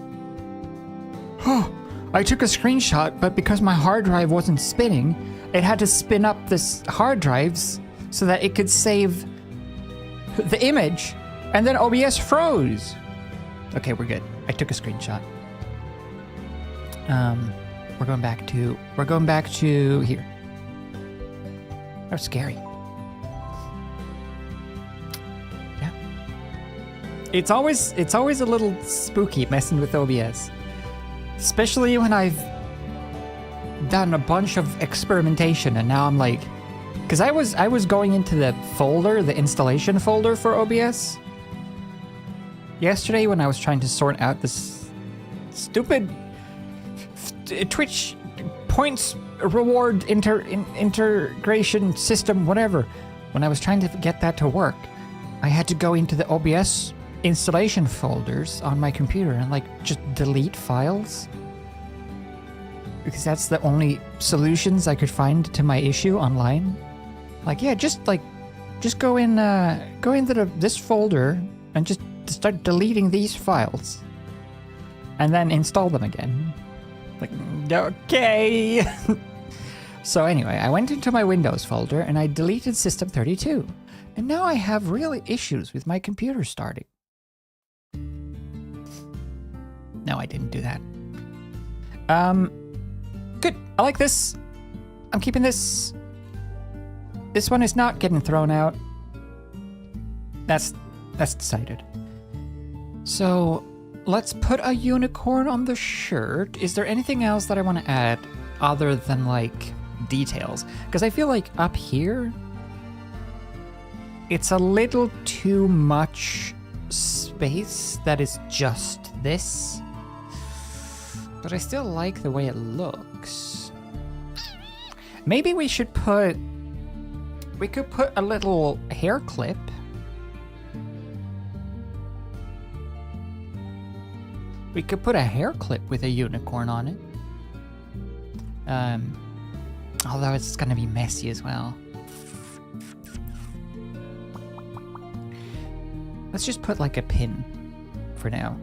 Oh, I took a screenshot, but because my hard drive wasn't spinning, it had to spin up this hard drives so that it could save the image, and then OBS froze. Okay, we're good. I took a screenshot. We're going back to here. That was scary. It's always a little spooky messing with OBS. Especially when I've done a bunch of experimentation and now I'm like, because I was going into the folder, the installation folder for OBS yesterday when I was trying to sort out this stupid Twitch points reward integration system, whatever. When I was trying to get that to work, I had to go into the OBS installation folders on my computer and like just delete files. Because that's the only solutions I could find to my issue online. Like, yeah, just go into this folder and just start deleting these files. And then install them again. Like, okay. So anyway, I went into my Windows folder and I deleted System32. And now I have real issues with my computer starting. No, I didn't do that. Good. I like this. I'm keeping this. This one is not getting thrown out. That's decided. So let's put a unicorn on the shirt. Is there anything else that I want to add other than like details? Because I feel like up here, it's a little too much space that is just this. But I still like the way it looks. Maybe we should put... We could put a little hair clip. We could put a hair clip with a unicorn on it. Although it's gonna be messy as well. Let's just put like a pin for now.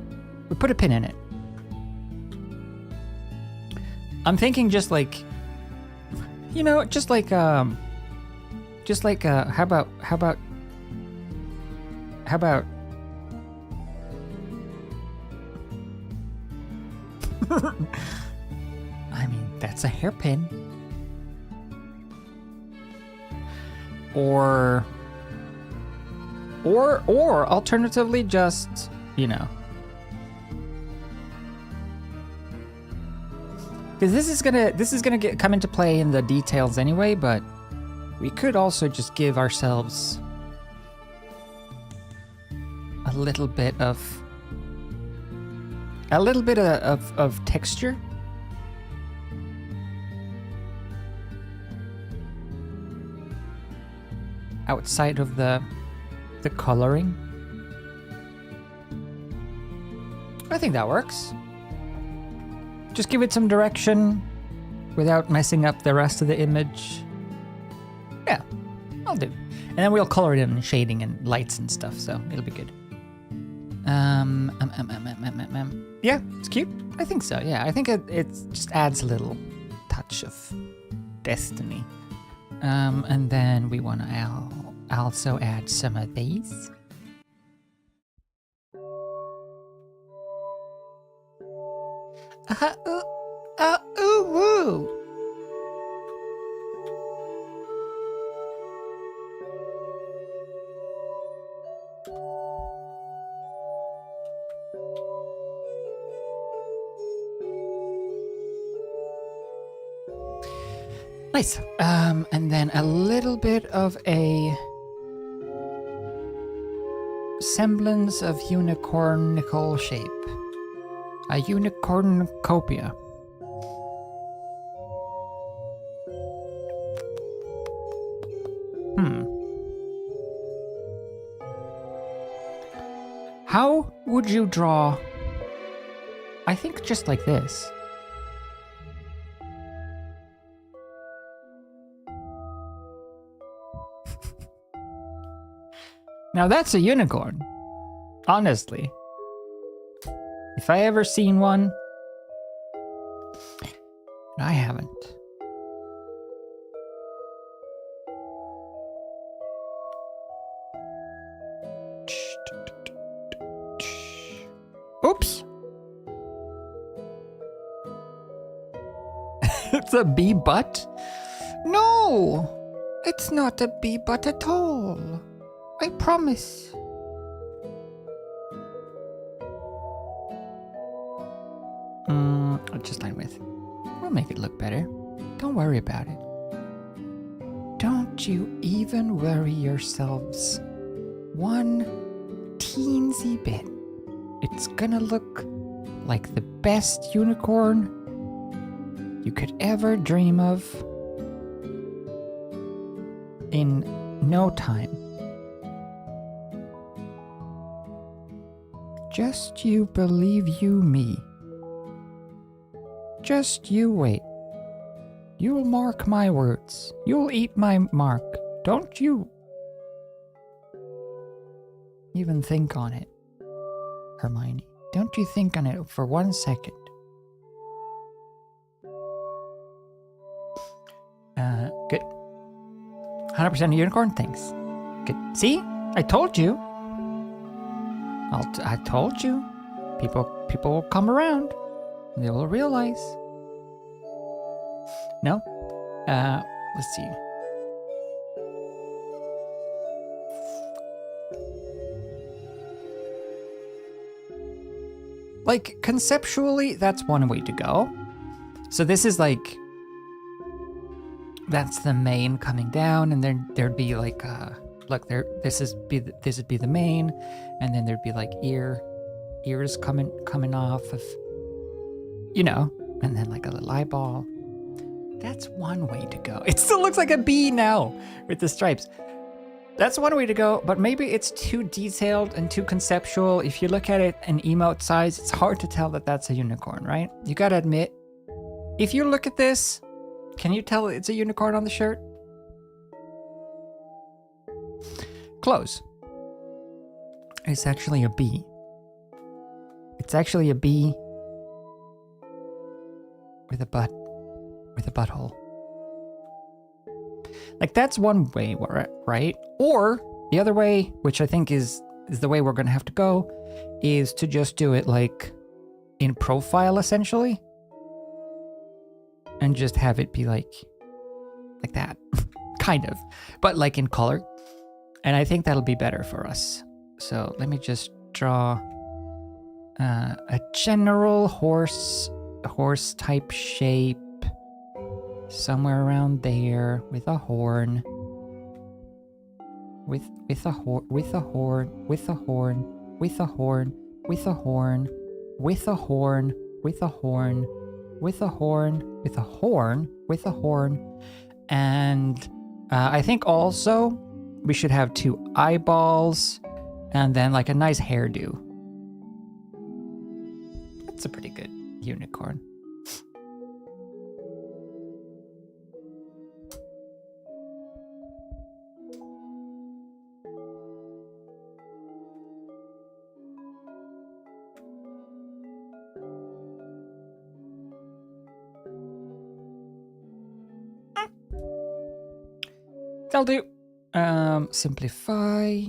We put a pin in it. I'm thinking just like, you know, just like how about I mean, that's a hairpin. Or alternatively just, you know. Because this is gonna come into play in the details anyway, but we could also just give ourselves a little bit of texture. Outside of the coloring. I think that works. Just give it some direction without messing up the rest of the image. Yeah, I'll do. And then we'll color it in shading and lights and stuff, so it'll be good. Yeah, it's cute. I think so, yeah. I think it just adds a little touch of destiny. And then we want to also add some of these. Ooh. Nice. And then a little bit of a semblance of unicornical shape. A unicorncopia. How would you draw? I think just like this. Now that's a unicorn. Honestly. If I ever seen one, I haven't. Oops. It's a bee butt? No, it's not a bee butt at all. I promise. I'll just line with. We'll make it look better. Don't worry about it. Don't you even worry yourselves one teensy bit. It's gonna look like the best unicorn you could ever dream of in no time. Just you believe you me. Just you wait. You'll mark my words. You'll eat my mark. Don't you even think on it, Hermione. Don't you think on it for 1 second. Good. 100% unicorn, thanks. Good. See? I told you. I told you. People will come around. They will realize. No? Let's see. Like, conceptually, that's one way to go. So this is like, that's the main coming down, and then there'd be like, look, this would be the main, and then there'd be like ears coming off of, you know, and then like a little eyeball. That's one way to go. It still looks like a bee now with the stripes. That's one way to go, but maybe it's too detailed and too conceptual. If you look at it in emote size, it's hard to tell that that's a unicorn, right? You gotta admit, if you look at this, can you tell it's a unicorn on the shirt? Close. It's actually a bee. It's actually a bee with a butthole. Like, that's one way, right? Or the other way, which I think is the way we're gonna have to go, is to just do it like in profile, essentially, and just have it be like that, kind of, but like in color. And I think that'll be better for us. So let me just draw a general horse type shape. Somewhere around there, with a horn, with a horn, with a horn, with a horn, with a horn, with a horn, with a horn, with a horn, with a horn, with a horn, with a horn, and I think also we should have 2 eyeballs, and then like a nice hairdo. That's a pretty good unicorn. That'll do. Simplify.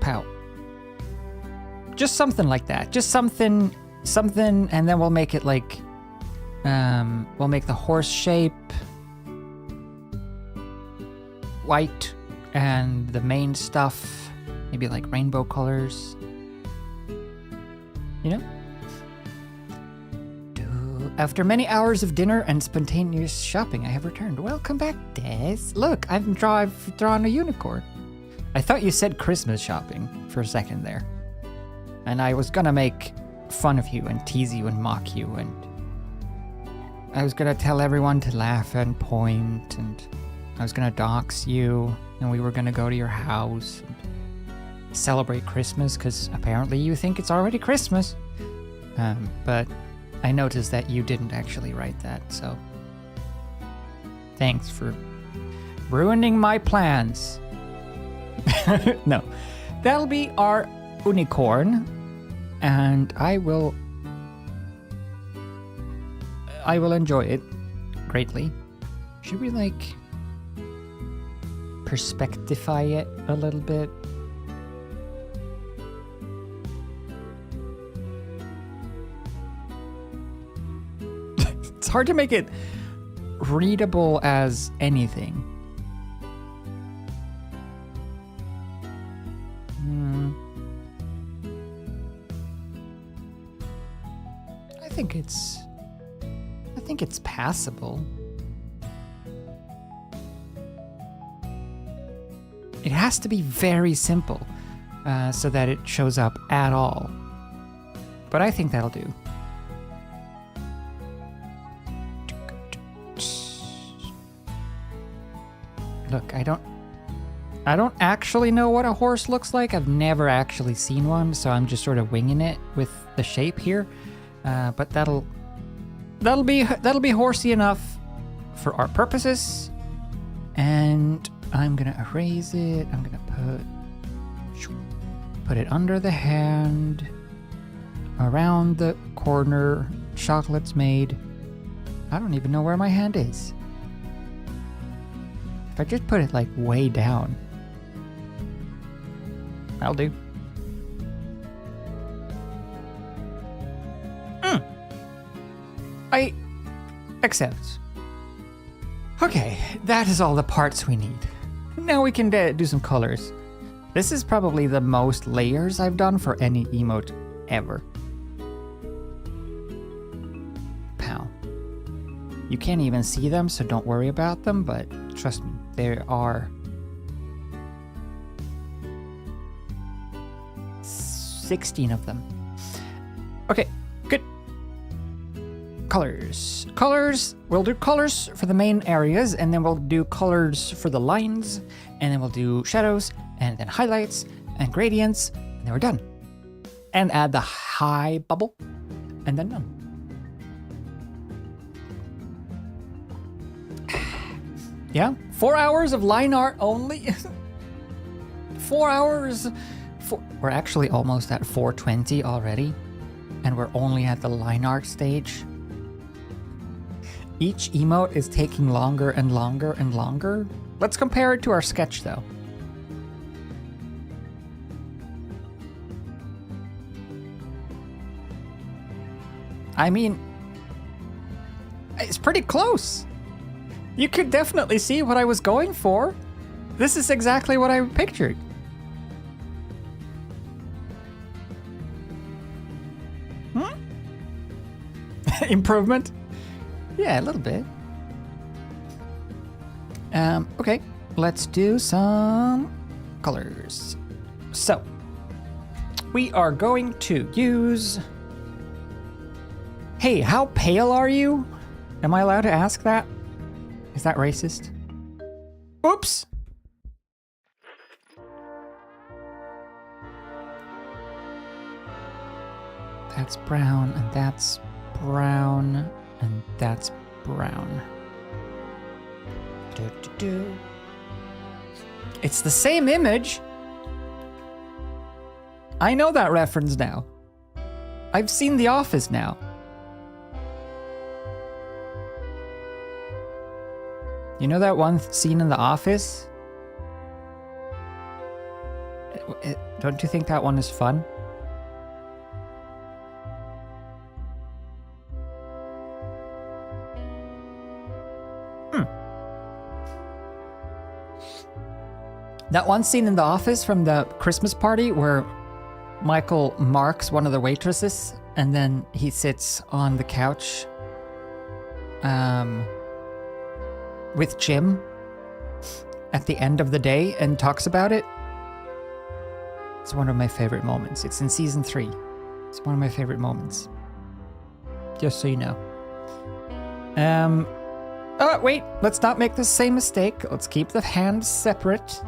Pow. Just something like that. Just something, and then we'll make it like, we'll make the horse shape white, and the main stuff maybe like rainbow colors. You know? After many hours of dinner and spontaneous shopping, I have returned. Welcome back, Des. Look, I've drawn a unicorn. I thought you said Christmas shopping for a second there. And I was gonna make fun of you and tease you and mock you, and I was gonna tell everyone to laugh and point, and I was gonna dox you, and we were gonna go to your house and celebrate Christmas, because apparently you think it's already Christmas. But I noticed that you didn't actually write that, so thanks for ruining my plans. No, that'll be our unicorn, and I will enjoy it greatly. Should we like perspectify it a little bit? It's hard to make it readable as anything. I think it's passable. It has to be very simple so that it shows up at all. But I think that'll do. Look, I don't actually know what a horse looks like. I've never actually seen one, so I'm just sort of winging it with the shape here. But that'll be horsey enough for our purposes. And I'm gonna erase it. I'm gonna put it under the hand, around the corner. Chocolate's made. I don't even know where my hand is. If I just put it like way down, that'll do. I accept. Okay, that is all the parts we need. Now we can do some colors. This is probably the most layers I've done for any emote ever. Pow. You can't even see them, so don't worry about them, but trust me, there are 16 of them. Okay, good. Colors. We'll do colors for the main areas, and then we'll do colors for the lines, and then we'll do shadows, and then highlights, and gradients, and then we're done. And add the high bubble, and then done. Yeah, 4 hours of line art only. 4 hours. We're actually almost at 420 already, and we're only at the line art stage. Each emote is taking longer and longer and longer. Let's compare it to our sketch though. I mean, it's pretty close. You could definitely see what I was going for. This is exactly what I pictured. Improvement? Yeah, a little bit. Okay, let's do some colors. So, we are going to use... Hey, how pale are you? Am I allowed to ask that? Is that racist? Oops! That's brown, and that's brown, and that's brown. It's the same image. I know that reference now. I've seen The Office now. You know that one scene in The Office? Don't you think that one is fun? That one scene in The Office from the Christmas party where Michael marks one of the waitresses and then he sits on the couch with Jim at the end of the day and talks about it. It's one of my favorite moments. It's in season 3. It's one of my favorite moments. Just so you know. Oh, wait, let's not make the same mistake. Let's keep the hands separate.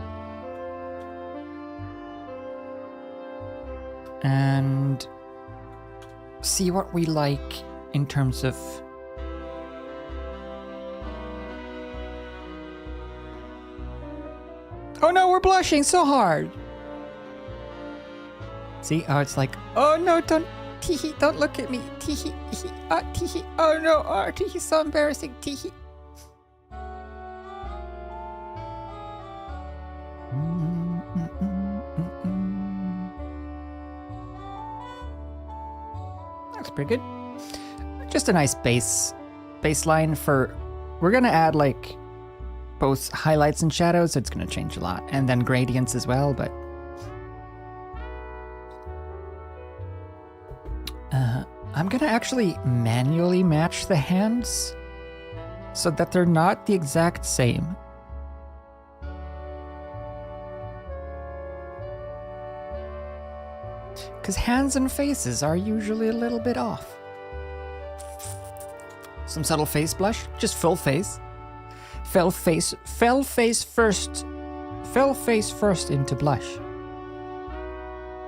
And see what we like in terms of oh no, we're blushing so hard. See, oh, it's like, oh no, don't teehee, don't look at me, teehee, teehee, oh no, oh teehee, so embarrassing, teehee. That's pretty good. Just a nice baseline for, we're gonna add like both highlights and shadows, so it's gonna change a lot, and then gradients as well, but I'm gonna actually manually match the hands so that they're not the exact same. Because hands and faces are usually a little bit off. Some subtle face blush, just full face. Fell face first into blush.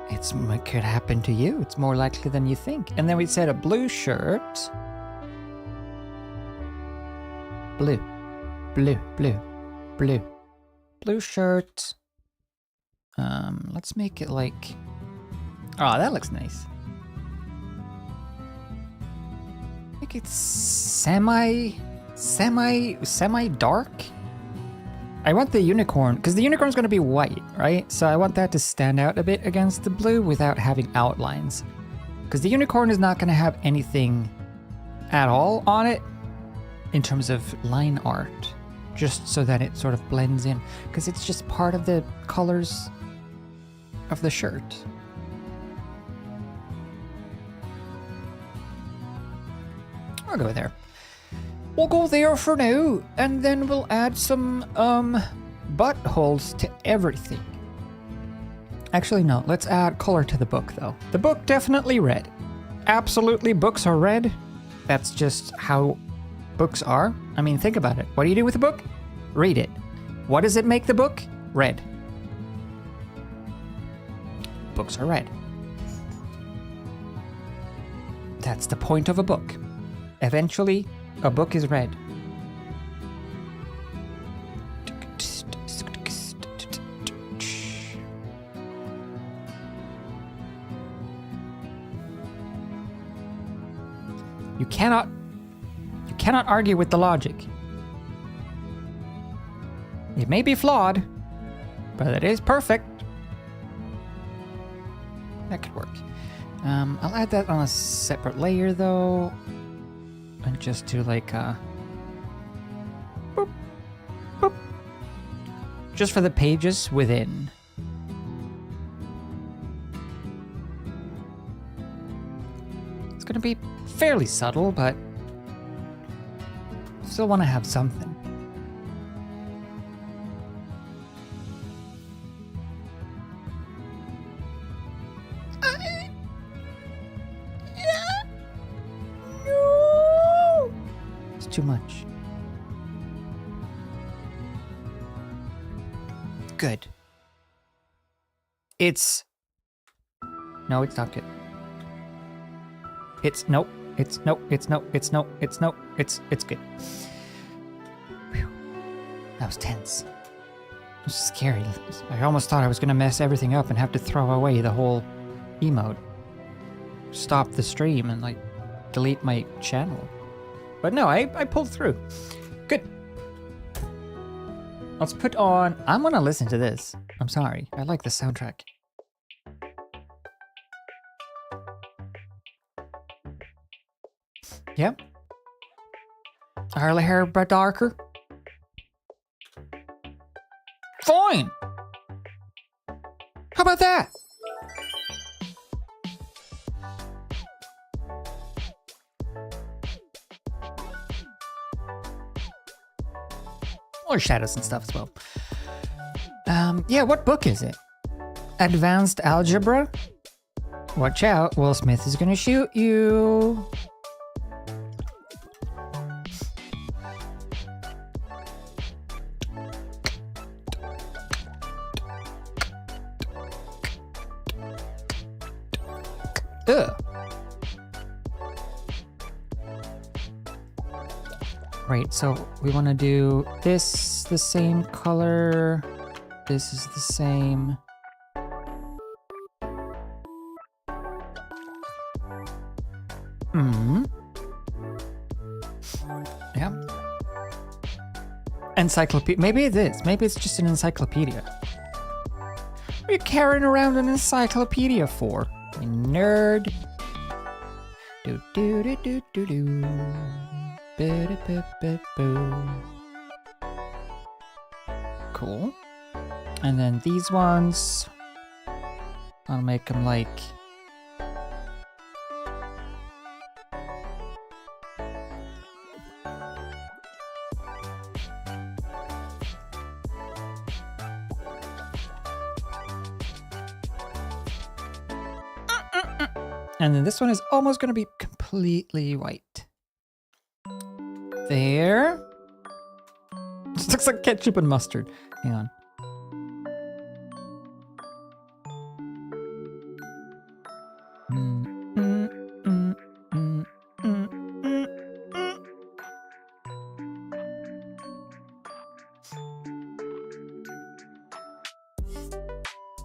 It could happen to you. It's more likely than you think. And then we said a blue shirt. Blue shirt. Let's make it like, oh, that looks nice. Make it semi dark. I want the unicorn, because the unicorn's going to be white, right? So I want that to stand out a bit against the blue without having outlines. Because the unicorn is not going to have anything at all on it in terms of line art, just so that it sort of blends in, because it's just part of the colors of the shirt. I'll go there. We'll go there for now, and then we'll add some buttholes to everything. Actually, no, let's add color to the book, though. The book definitely red. Absolutely, books are red. That's just how books are. I mean, think about it. What do you do with a book? Read it. What does it make the book? Red. Books are red. That's the point of a book. Eventually, a book is red. You cannot argue with the logic. It may be flawed, but it is perfect. That could work. I'll add that on a separate layer though. And just do like a boop, boop. Just for the pages within. It's gonna be fairly subtle, but still want to have something. Too much. Good. It's... No, it's not good. It's nope. It's nope. It's nope. It's nope. It's nope. It's good. Whew. That was tense. It was scary. I almost thought I was gonna mess everything up and have to throw away the whole emote. Stop the stream and like delete my channel. But no, I pulled through. Good. Let's put on... I'm gonna listen to this. I'm sorry. I like the soundtrack. Yep. Early hair but darker. Fine. How about that? Or shadows and stuff as well. Yeah, what book is it? Advanced Algebra? Watch out, Will Smith is gonna shoot you. Ugh. Right, so we want to do this the same color. This is the same. Yeah. Encyclopedia. Maybe it is. Maybe it's just an encyclopedia. What are you carrying around an encyclopedia for, you nerd? Do do do do do do. Cool. And then these ones, I'll make them like... And then this one is almost going to be completely white. There. It looks like ketchup and mustard. Hang on.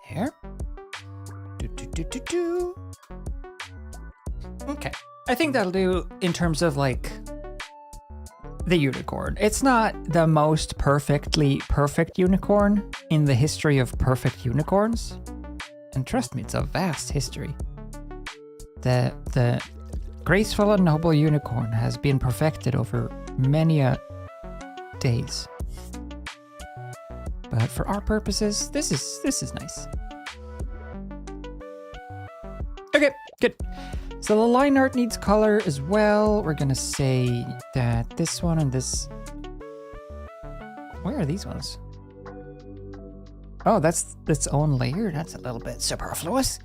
Here. Okay. I think that'll do in terms of like the unicorn. It's not the most perfectly perfect unicorn in the history of perfect unicorns. And trust me, it's a vast history. The graceful and noble unicorn has been perfected over many days. But for our purposes, this is nice. Okay, good. So the line art needs color as well. We're gonna say that this one and this... Where are these ones? Oh, that's its own layer? That's a little bit superfluous.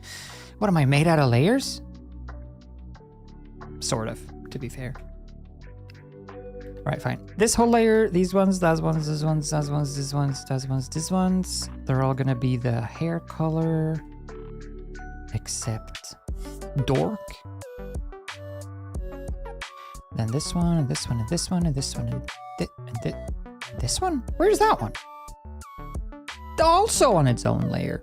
What am I, made out of layers? Sort of, to be fair. Alright, fine. This whole layer, these ones, those ones, those ones, those ones, these ones, those ones, these ones, they're all gonna be the hair color, except dork. Then this one, and this one, and this one, and this one, and this one? Where's that one? Also on its own layer.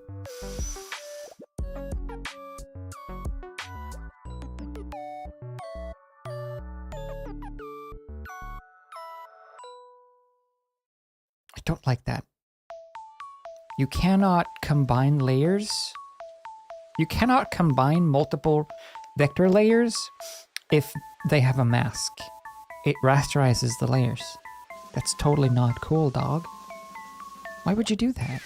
I don't like that. You cannot combine layers. You cannot combine multiple vector layers if they have a mask. It rasterizes the layers. That's totally not cool, dog. Why would you do that?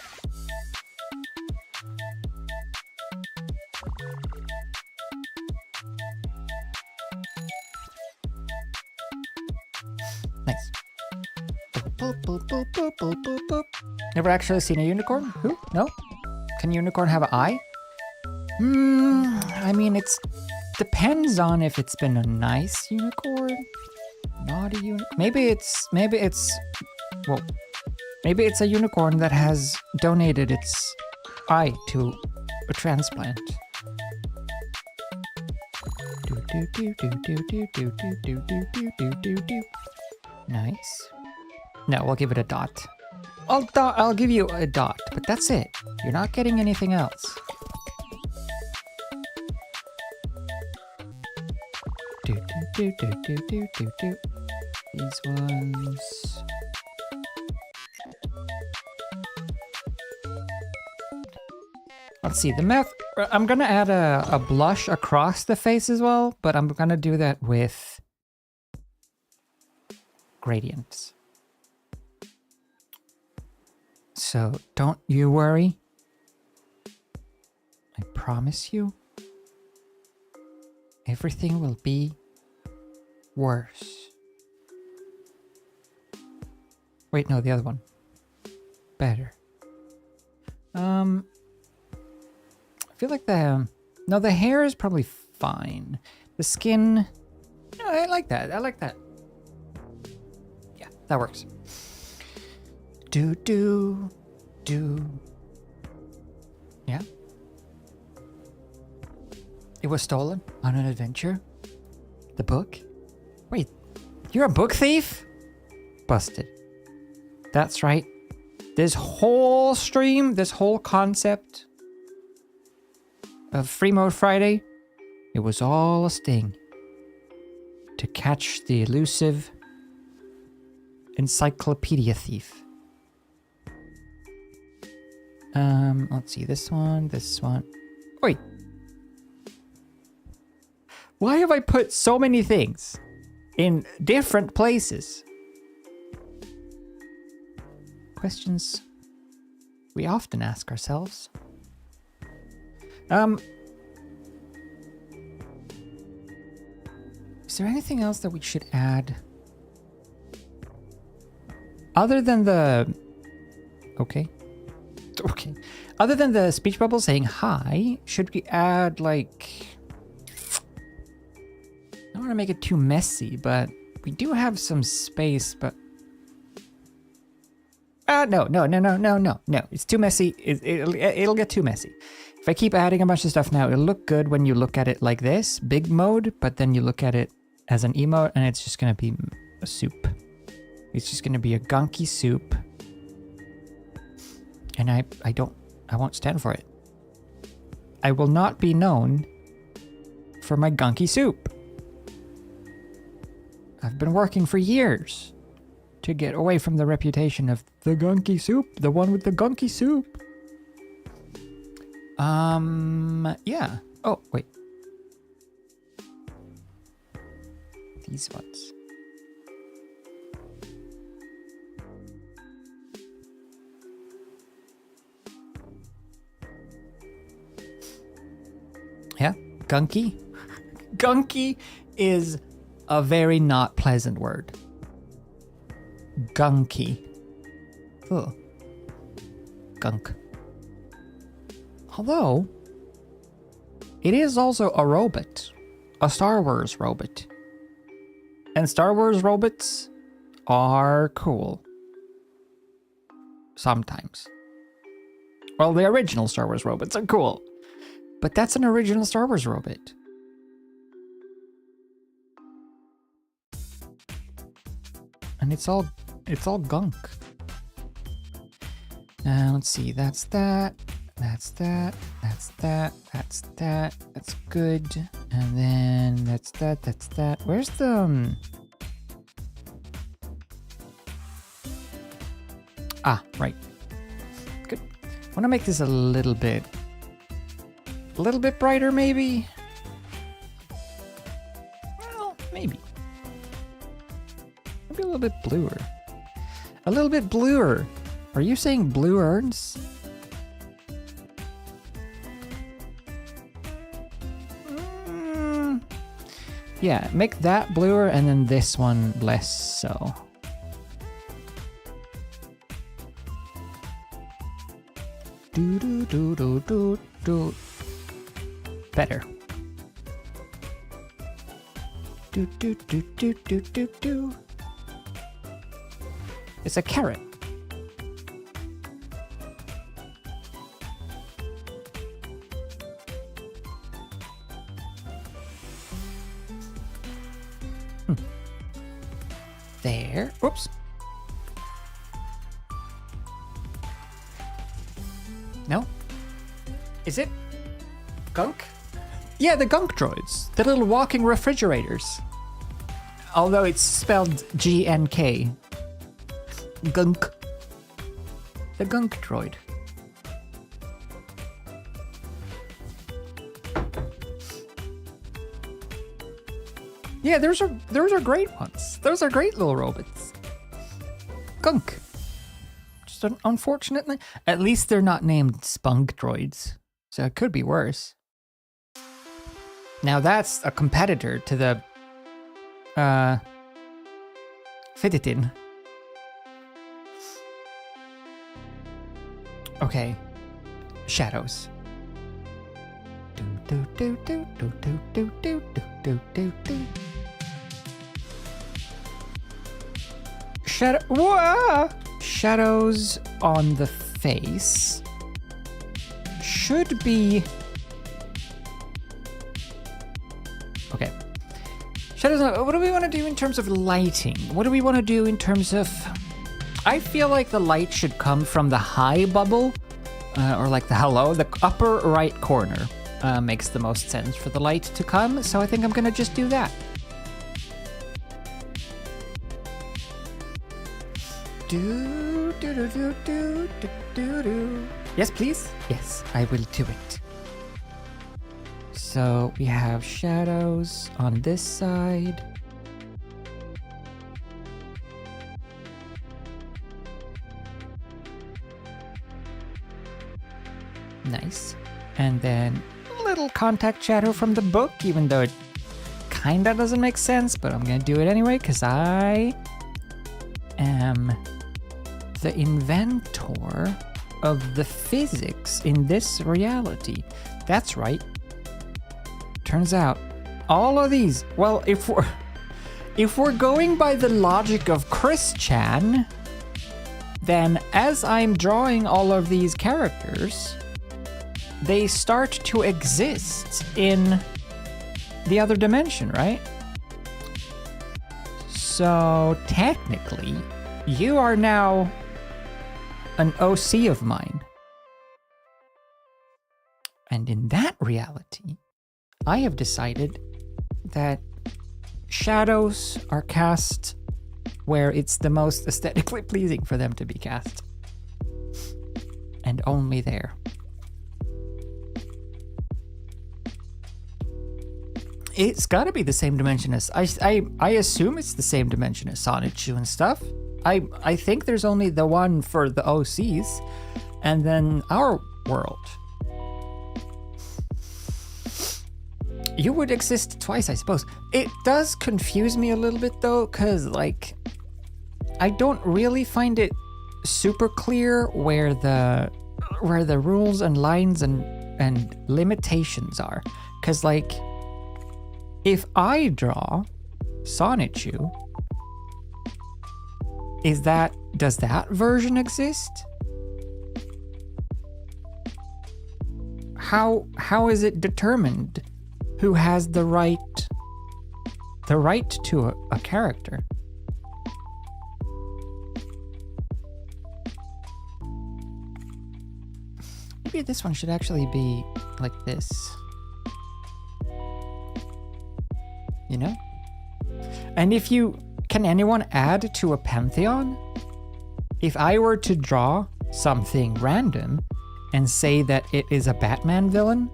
Nice. Boop, boop, boop, boop, boop, boop, boop. Never actually seen a unicorn? Who? No? Can a unicorn have an eye? I mean, it's depends on if it's been a nice unicorn, not a unicorn. Maybe it's well, maybe it's a unicorn that has donated its eye to a transplant. Nice. No, we'll give it a dot. I'll give you a dot, but that's it. You're not getting anything else. These ones. Let's see, the mouth. I'm gonna add a blush across the face as well, but I'm gonna do that with gradients. So don't you worry. I promise you, everything will be worse. Wait, no, the other one. Better. I feel like the hair is probably fine. The skin, no, I like that. I like that. Yeah, that works. Do. Yeah. It was stolen on an adventure. The book? Wait, you're a book thief? Busted. That's right. This whole stream, this whole concept of FREEMOTE Friday, it was all a sting to catch the elusive encyclopedia thief. Let's see, this one. Wait. Why have I put so many things in different places? Questions we often ask ourselves. Is there anything else that we should add? Other than the... Okay. Other than the speech bubble saying hi, should we add like... I don't want to make it too messy, but we do have some space, but... No. It's too messy. It'll get too messy. If I keep adding a bunch of stuff now, it'll look good when you look at it like this, big mode, but then you look at it as an emote and it's just going to be a soup. It's just going to be a gunky soup. And I won't stand for it. I will not be known for my gunky soup. I've been working for years to get away from the reputation of the gunky soup, the one with the gunky soup. Yeah. Oh, wait. These ones. Yeah, gunky. Gunky is a very not pleasant word. Gunky. Ugh. Gunk. Although, it is also a robot. A Star Wars robot. And Star Wars robots are cool. Sometimes. Well, the original Star Wars robots are cool. But that's an original Star Wars robot. And it's all gunk. Let's see, that's that. That's that. That's that. That's that. That's good. And then that's that. That's that. Where's the... Ah, right. Good. I want to make this a little bit brighter, maybe? Well, maybe. Maybe a little bit bluer. A little bit bluer. Are you saying blue urns? Yeah, make that bluer and then this one less so. Do do do do do do. Better. Do do do do do do do. It's a carrot. There. Oops. No? Is it gunk? Yeah, the gunk droids. The little walking refrigerators. Although it's spelled G-N-K. Gunk. The gunk droid. Yeah, those are great ones. Those are great little robots. Gunk. Just unfortunately, at least they're not named spunk droids, so it could be worse. Now that's a competitor to the Fititin. Okay, shadows. Do do do do do do do do do do do. Shadows on the face should be okay. Shadows. What do we want to do in terms of lighting? What do we want to do in terms of? I feel like the light should come from the high bubble, or like the hello, the upper right corner. Makes the most sense for the light to come, so I think I'm gonna just do that. Do do do do do do do do. Yes, please. Yes, I will do it. So we have shadows on this side. Nice. And then a little contact shadow from the book, even though it kinda doesn't make sense, but I'm gonna do it anyway, because I am the inventor of the physics in this reality. That's right. Turns out, all of these, well, if we're going by the logic of Chris Chan, then as I'm drawing all of these characters, they start to exist in the other dimension, right? So technically, you are now an OC of mine. And in that reality, I have decided that shadows are cast where it's the most aesthetically pleasing for them to be cast. And only there. It's gotta be the same dimension as... I assume it's the same dimension as Sonichu and stuff. I think there's only the one for the OCs, and then our world. You would exist twice, I suppose. It does confuse me a little bit though, because like, I don't really find it super clear where the rules and lines and limitations are. Because like, if I draw Sonichu, does that version exist? How is it determined who has the right to a character? Maybe this one should actually be like this. You know? And can anyone add to a pantheon? If I were to draw something random and say that it is a Batman villain,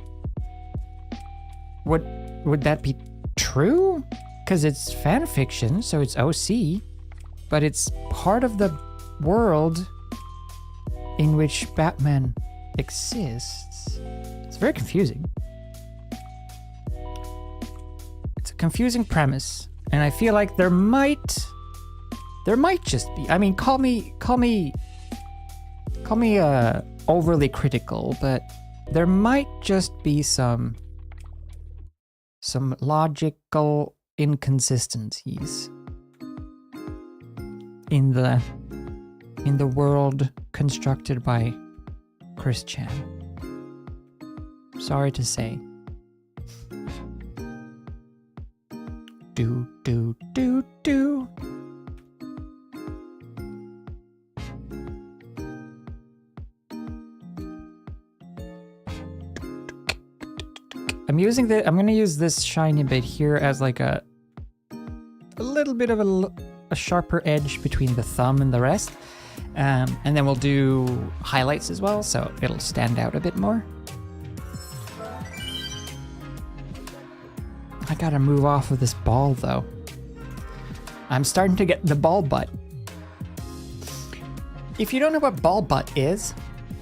would that be true? Because it's fan fiction, so it's OC, but it's part of the world in which Batman exists. It's very confusing. It's a confusing premise, and I feel like there might just be. I mean, call me overly critical, but there might just be some logical inconsistencies in the world constructed by Chris Chan. Sorry to say. Do. I'm gonna use this shiny bit here as like a little bit of a sharper edge between the thumb and the rest. And then we'll do highlights as well, so it'll stand out a bit more. I gotta move off of this ball though. I'm starting to get the ball butt. If you don't know what ball butt is,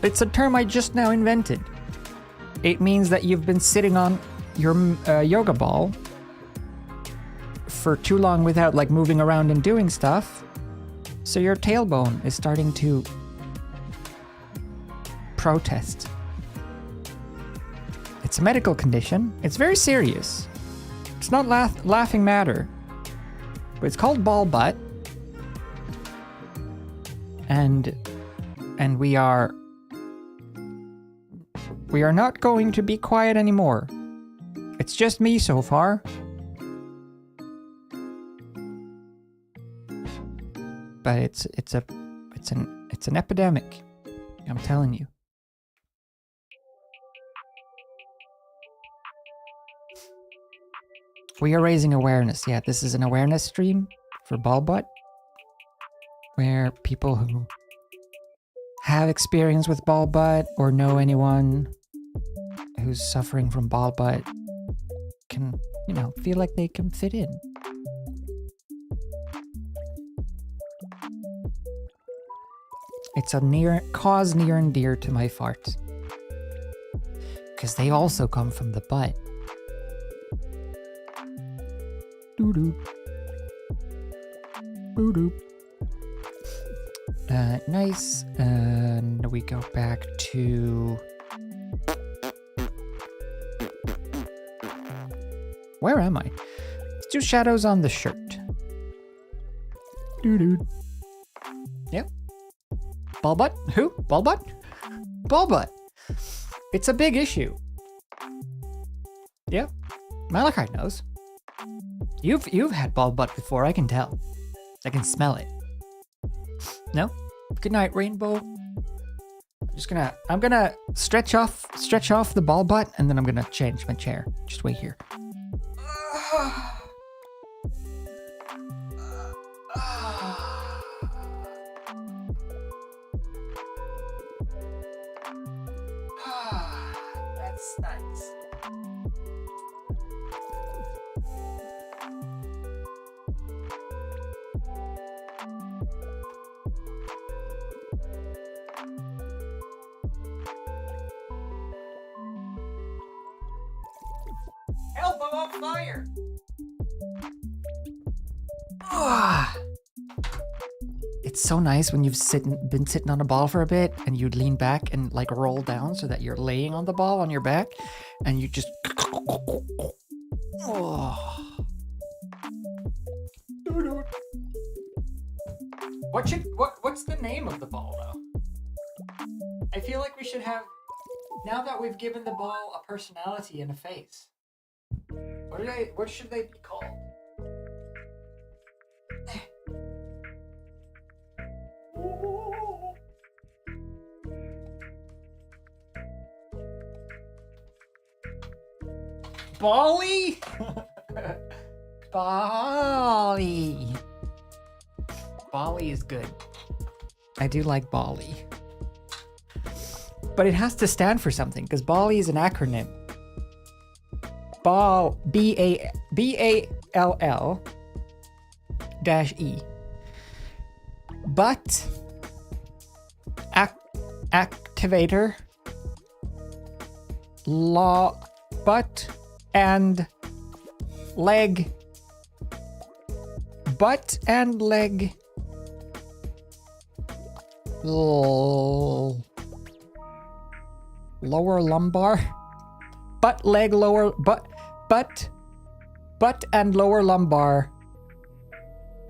it's a term I just now invented. It means that you've been sitting on your yoga ball for too long without like moving around and doing stuff. So your tailbone is starting to protest. It's a medical condition. It's very serious. It's not laughing matter. But it's called ball butt. And we are not going to be quiet anymore. It's just me so far. But it's an epidemic. I'm telling you. We are raising awareness. Yeah, this is an awareness stream for ball butt, where people who have experience with ball butt or know anyone who's suffering from ball butt can, feel like they can fit in. It's a cause near and dear to my fart. Because they also come from the butt. Doo-doo. Boo-doo. Nice. And we go back to... Where am I? Let's do shadows on the shirt. Doo-doo. Yep. Ball butt? Who? Ball butt? Ball butt. It's a big issue. Yep. Malachite knows. You've had ball butt before, I can tell. I can smell it. No? Good night, Rainbow. I'm gonna stretch off the ball butt, and then I'm gonna change my chair. Just wait here. That's nice. Help, I'm on fire! It's so nice when you've been sitting on a ball for a bit and you lean back and like roll down so that you're laying on the ball on your back and you just... Oh. What's the name of the ball though? I feel like we should have, now that we've given the ball a personality and a face, what should they be called? Bally? Bally. Bally is good. I do like Bally. But it has to stand for something, because Bally is an acronym. Ball, B-A-L-L -E. Butt, activator, butt and leg, butt and leg, lower lumbar, butt, leg, lower, butt and lower lumbar,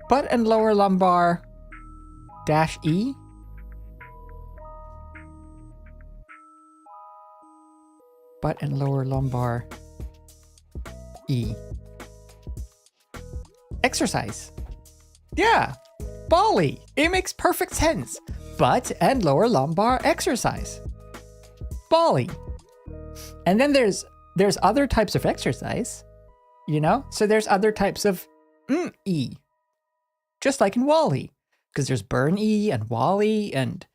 butt and lower lumbar -E. Butt and lower lumbar E. Exercise. Yeah, Bally. It makes perfect sense. Butt and lower lumbar exercise. Bally. And then there's other types of exercise, you know? So there's other types of E. Just like in Wally. Because there's burn E and Wally and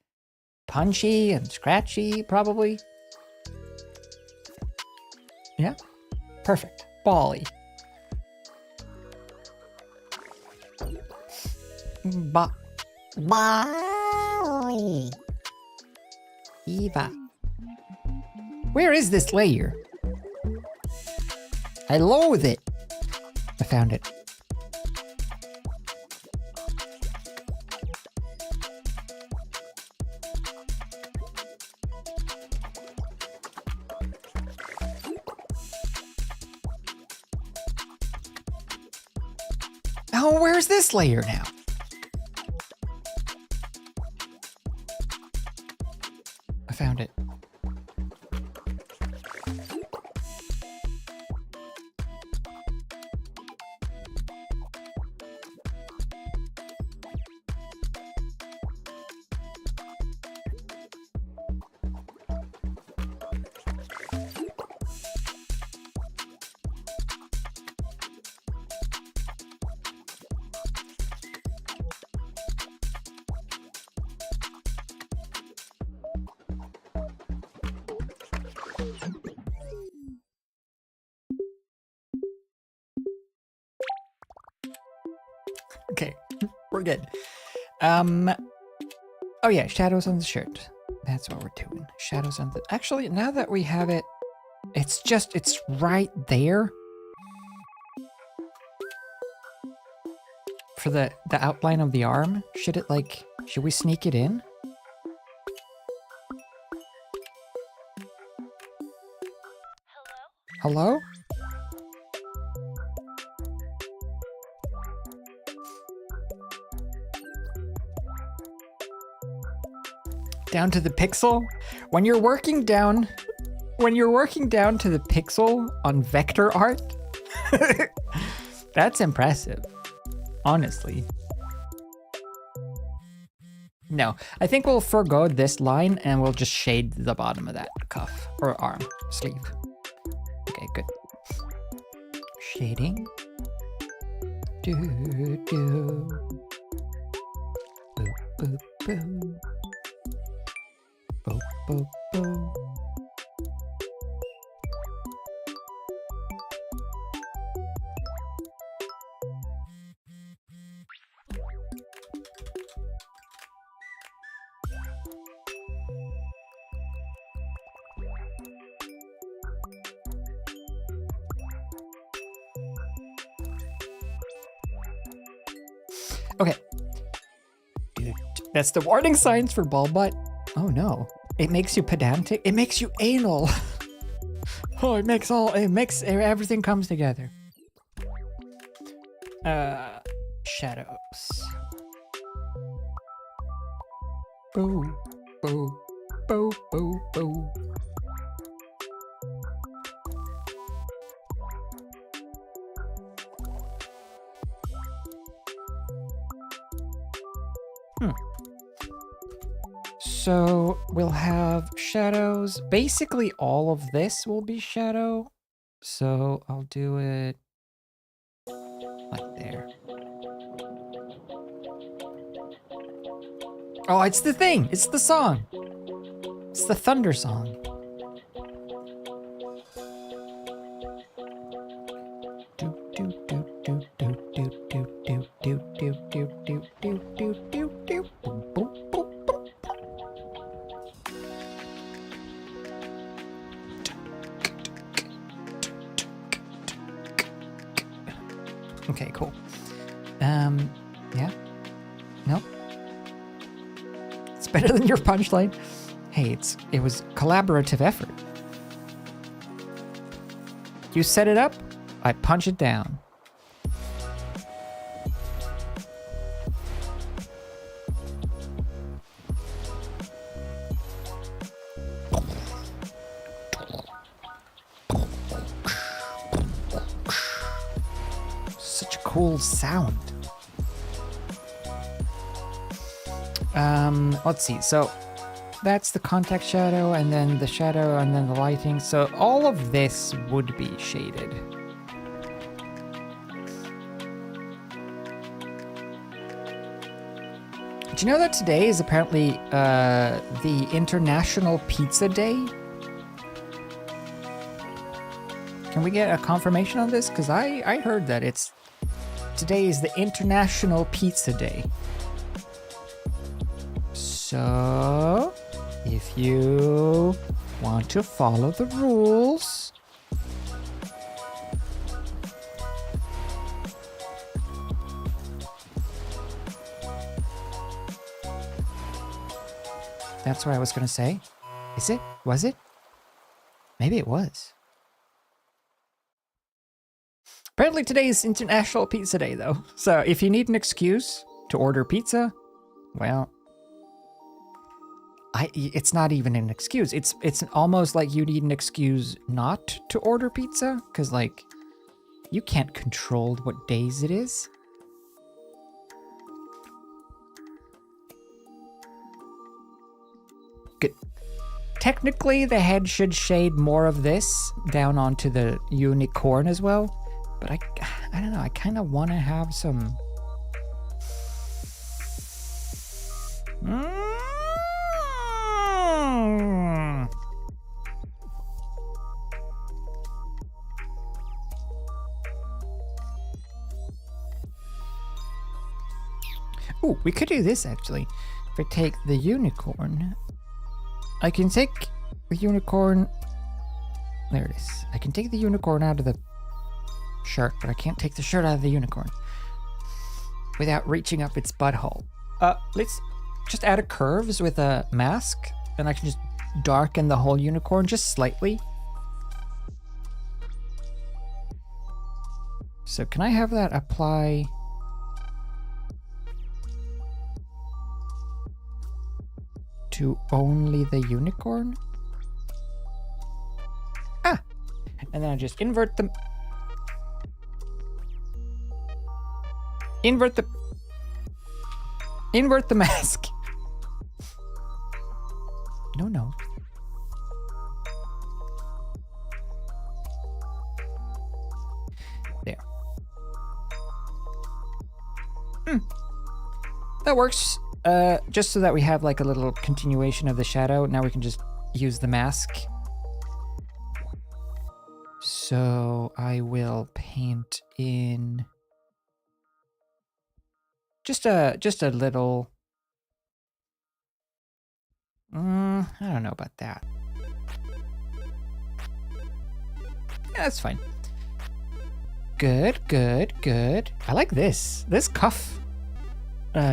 punchy and scratchy, probably. Yeah, perfect. Bally. Bally. Eva. Where is this layer? I loathe it. I found it. Oh, where's this layer now? I found it. Okay, we're good. Oh yeah, shadows on the shirt. That's what we're doing. Shadows on the... Actually, now that we have it, it's right there. For the outline of the arm. Should we sneak it in? Hello? Down to the pixel? When you're working down to the pixel on vector art, that's impressive, honestly. No, I think we'll forgo this line and we'll just shade the bottom of that cuff or arm, sleeve. Okay, good. Shading. Do do. Boop boop boop. Boop boop boop. Okay. Dude, that's the warning signs for ball butt. Oh no. It makes you pedantic. It makes you anal. Oh, it makes everything comes together. Shadows. Boo, boo, boo, boo, boo. So we'll have shadows. Basically all of this will be shadow. So I'll do it like there. Oh, it's the thing. It's the song. It's the thunder song. Do do do do do do do do do do do do do do do do boom boom boom. Okay, cool. Yeah. Nope. It's better than your punchline. Hey, it was collaborative effort. You set it up, I punch it down. Such a cool sound. Let's see. So that's the contact shadow, and then the shadow, and then the lighting. So all of this would be shaded. Do you know that today is apparently the International Pizza Day? Can we get a confirmation on this? Because I heard that today is the International Pizza Day. So, if you want to follow the rules, that's what I was gonna say. Is it? Was it? Maybe it was. Apparently today is International Pizza Day, though. So if you need an excuse to order pizza, well, it's not even an excuse. It's almost like you need an excuse not to order pizza, because like you can't control what days it is. Good. Technically, the head should shade more of this down onto the unicorn as well, but I don't know. I kind of want to have some. Ooh, we could do this actually. If I take the unicorn, I can take the unicorn. There it is. I can take the unicorn out of the shirt, but I can't take the shirt out of the unicorn without reaching up its butthole. Let's just add a curves with a mask, and I can just darken the whole unicorn just slightly. So can I have that apply? to only the unicorn. Ah! And then I just invert the mask. No. There. That works. Just so that we have like a little continuation of the shadow. Now we can just use the mask. So I will paint in just a little. I don't know about that. Yeah, that's fine. Good. I like this. This cuff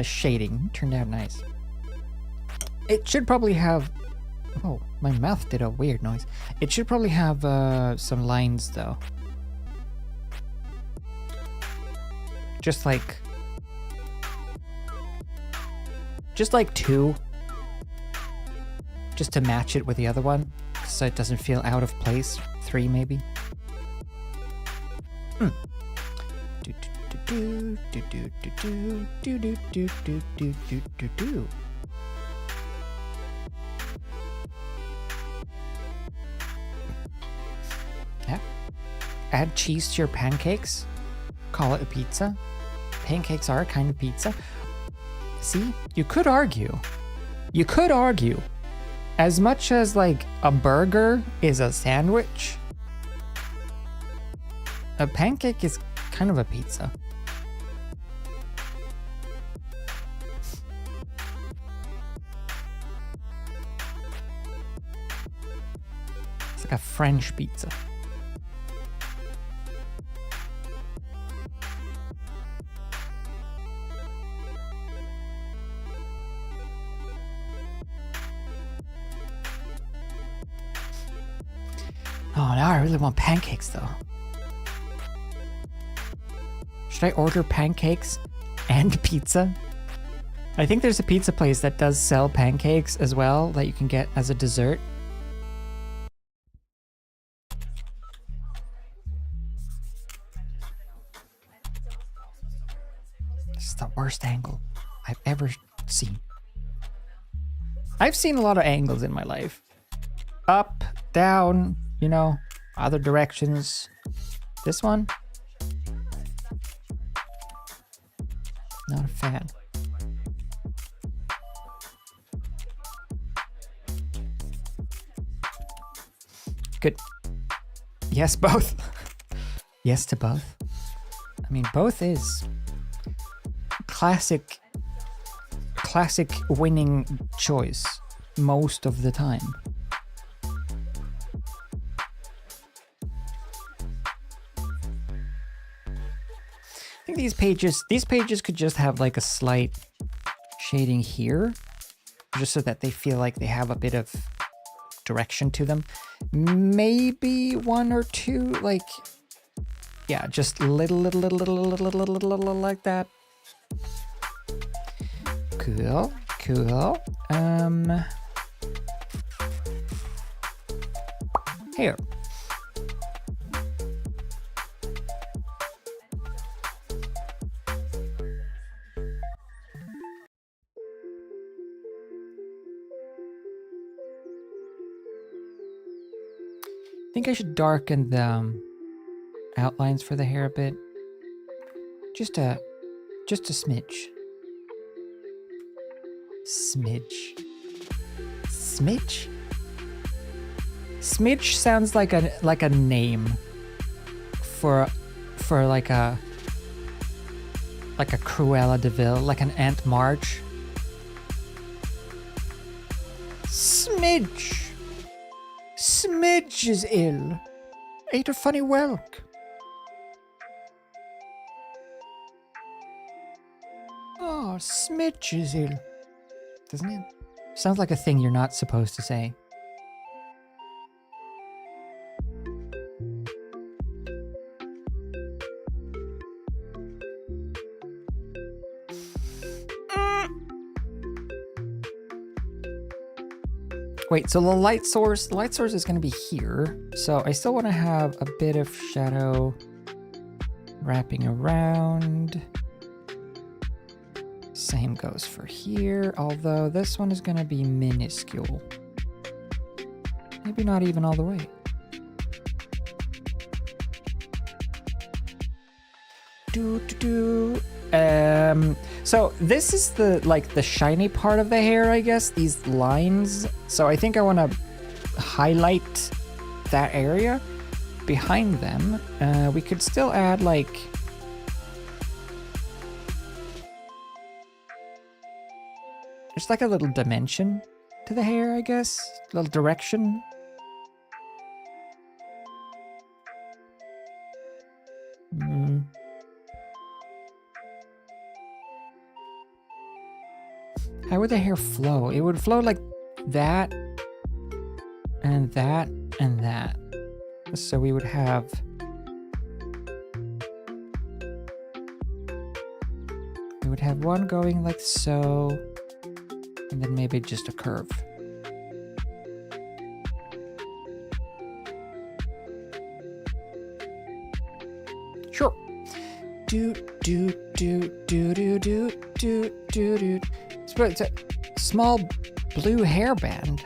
shading turned out nice. It should probably have... Oh, my mouth did a weird noise. It should probably have some lines though. Just like 2. Just to match it with the other one, so it doesn't feel out of place. 3 maybe. Yeah. Add cheese to your pancakes. Call it a pizza. Pancakes are a kind of pizza. See, you could argue. As much as like a burger is a sandwich, a pancake is kind of a pizza. It's like a French pizza. Oh, now I really want pancakes though. Should I order pancakes and pizza? I think there's a pizza place that does sell pancakes as well that you can get as a dessert. This is the worst angle I've ever seen. I've seen a lot of angles in my life. Up, down, you know, other directions. This one? Not a fan. Good. Yes, both. Yes to both. I mean, both is classic winning choice most of the time. I think these pages could just have like a slight shading here, just so that they feel like they have a bit of direction to them. Maybe 1 or 2, like, yeah, just little like that. Cool. Here. I think I should darken the outlines for the hair a bit. Just a smidge. Smidge? Smidge sounds like a name for like a Cruella de Vil, like an Aunt March. Smidge. Smidge is ill. Ate a funny whelk. Oh, Smidge is ill. Doesn't it? Sounds like a thing you're not supposed to say. Wait, so the light source is going to be here. So I still want to have a bit of shadow wrapping around. Same goes for here, although this one is going to be minuscule. Maybe not even all the way. So this is the shiny part of the hair, I guess, these lines. So I think I want to highlight that area behind them. We could still add like there's like a little dimension to the hair, I guess, a little direction. How would the hair flow? It would flow like that, and that, and that. So we would have... we would have one going like so, and then maybe just a curve. Sure. It's a small blue hairband.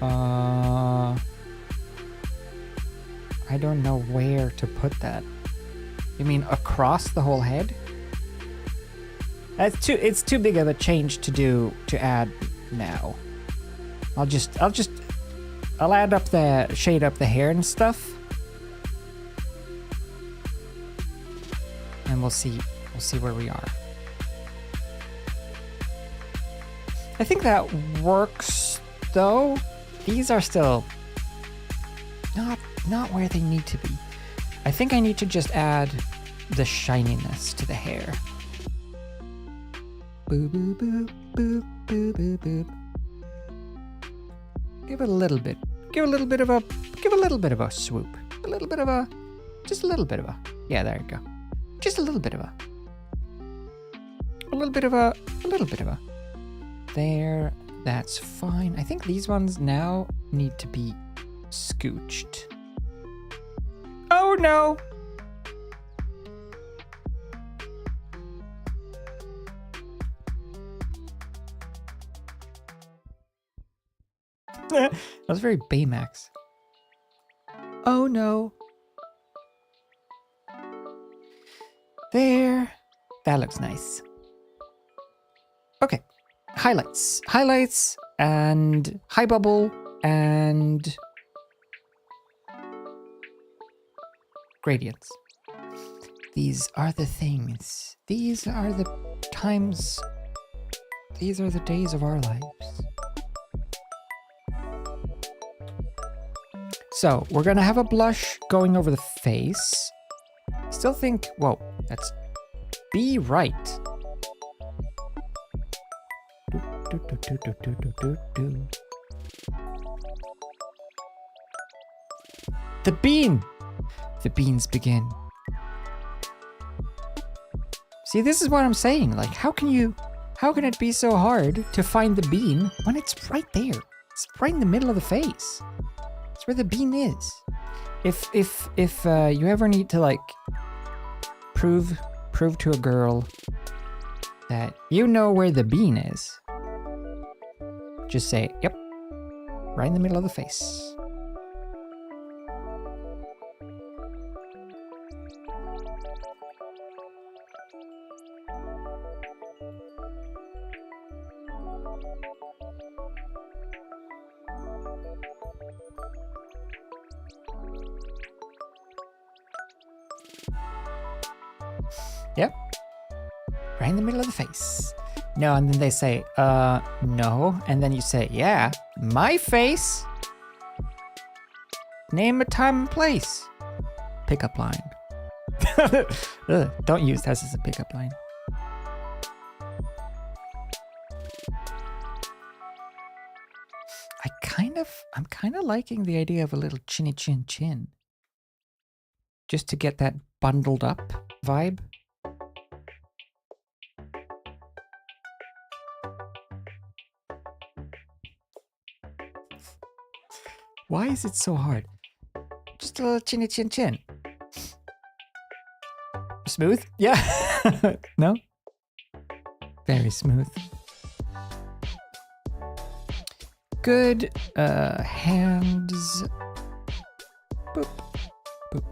I don't know where to put that. You mean across the whole head? It's too big of a change to add now. I'll add up shade up the hair and stuff. And we'll see where we are. I think that works though. These are still not where they need to be. I think I need to just add the shininess to the hair. Boop boop boop boop boop boop boop. Give it a little bit. Give a little bit of a swoop. Just a little bit of a. Yeah, there you go. Just a little bit of a. There, that's fine. I think these ones now need to be scooched. Oh no! That was very Baymax. Oh no. There. That looks nice. Okay. Highlights. Highlights and high bubble and gradients. These are the things. These are the times. These are the days of our lives. So we're gonna have a blush going over the face. Still think, whoa, that's be right. The bean! The beans begin. See, this is what I'm saying. Like, how can it be so hard to find the bean when it's right there? It's right in the middle of the face. It's where the bean is. If you ever need to like prove to a girl that you know where the bean is, just say, yep, right in the middle of the face. Yep. Right in the middle of the face. No, and then they say, no. And then you say, yeah, my face. Name a time and place. Pickup line. Ugh, don't use that as a pickup line. I'm kind of liking the idea of a little chinny chin chin. Just to get that bundled up vibe. Why is it so hard? Just a little chinny chin chin. Smooth? Yeah. No? Very smooth. Good hands. Boop. Boop.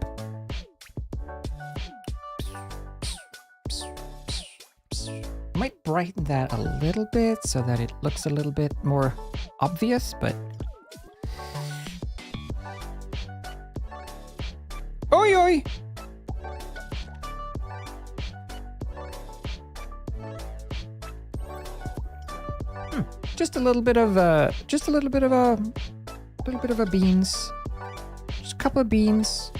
Might brighten that a little bit so that it looks a little bit more obvious, but... Oi oi! Just a little bit of a beans. Just a couple of beans.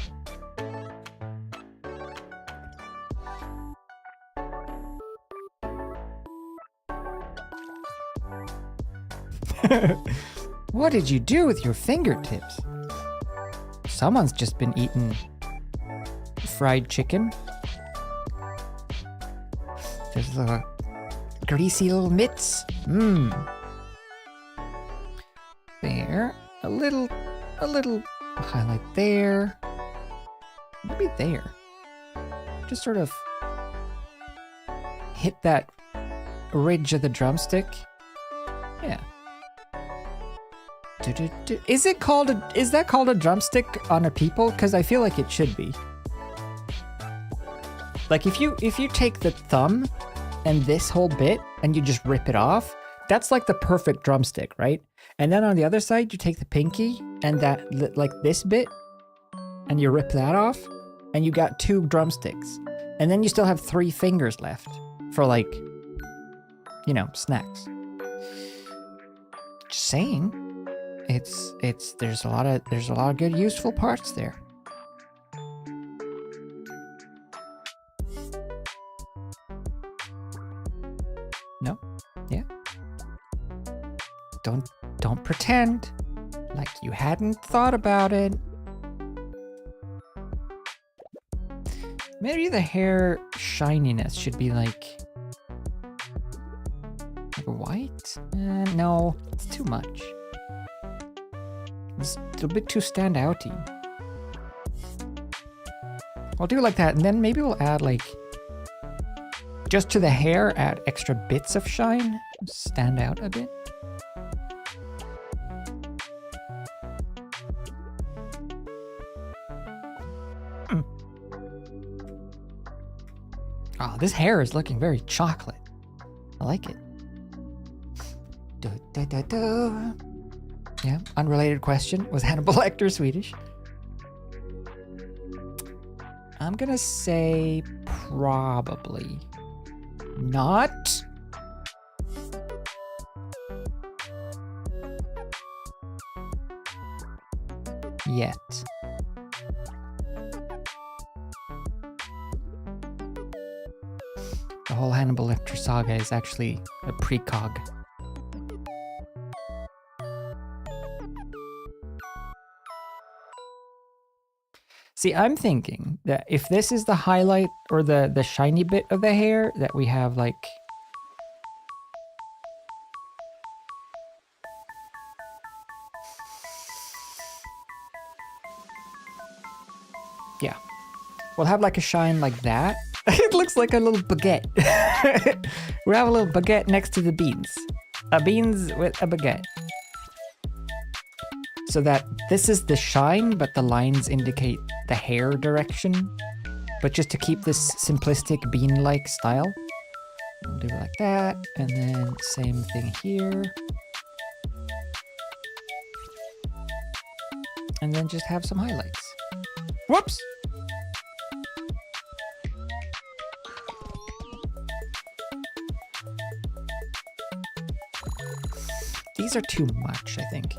What did you do with your fingertips? Someone's just been eating fried chicken. There's the greasy little mitts. Mmm. There. A little highlight there. Maybe there. Just sort of hit that ridge of the drumstick. Yeah. Is that called a drumstick on a people? Because I feel like it should be. Like if you take the thumb and this whole bit and you just rip it off, that's like the perfect drumstick, right? And then on the other side, you take the pinky and that, like this bit, and you rip that off, and you got 2 drumsticks. And then you still have 3 fingers left for, like, you know, snacks. Just saying. There's a lot of good useful parts there. No? Yeah? Don't pretend like you hadn't thought about it. Maybe the hair shininess should be like white? No, it's too much. It's a bit too standouty. I'll do it like that, and then maybe we'll add like, just to the hair, add extra bits of shine, stand out a bit. Oh, this hair is looking very chocolate. I like it. Yeah, unrelated question. Was Hannibal Lecter Swedish? I'm gonna say probably not. Yet. The whole Hannibal Lecter saga is actually a precog. See, I'm thinking that if this is the highlight or the shiny bit of the hair, that we have like... Yeah. We'll have like a shine like that. It looks like a little baguette. We'll have a little baguette next to the beans. A beans with a baguette. So that this is the shine, but the lines indicate the hair direction. But just to keep this simplistic bean-like style. We'll do it like that, and then same thing here. And then just have some highlights. Whoops! These are too much, I think.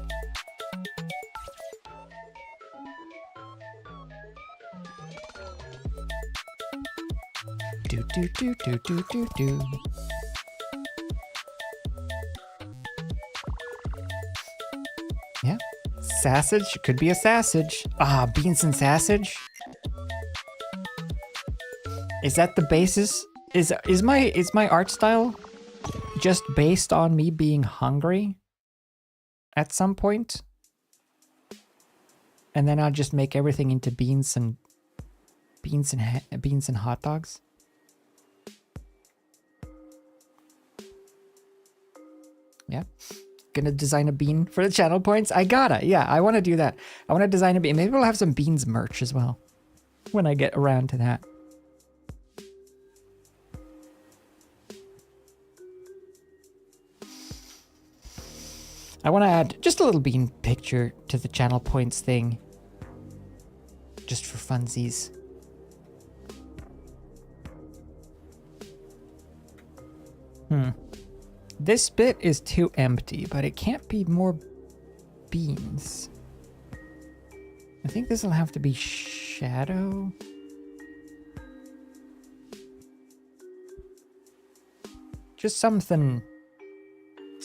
Do. Yeah. Sausage. Could be a sausage. Ah, beans and sausage. Is that the basis? Is my art style just based on me being hungry at some point? and then I'll just make everything into beans and hot dogs. Yeah. Gonna design a bean for the channel points. I gotta. Yeah, I want to do that. I want to design a bean. Maybe we'll have some beans merch as well when I get around to that. I want to add just a little bean picture to the channel points thing. Just for funsies. This bit is too empty, but it can't be more beans. I think this will have to be shadow. Just something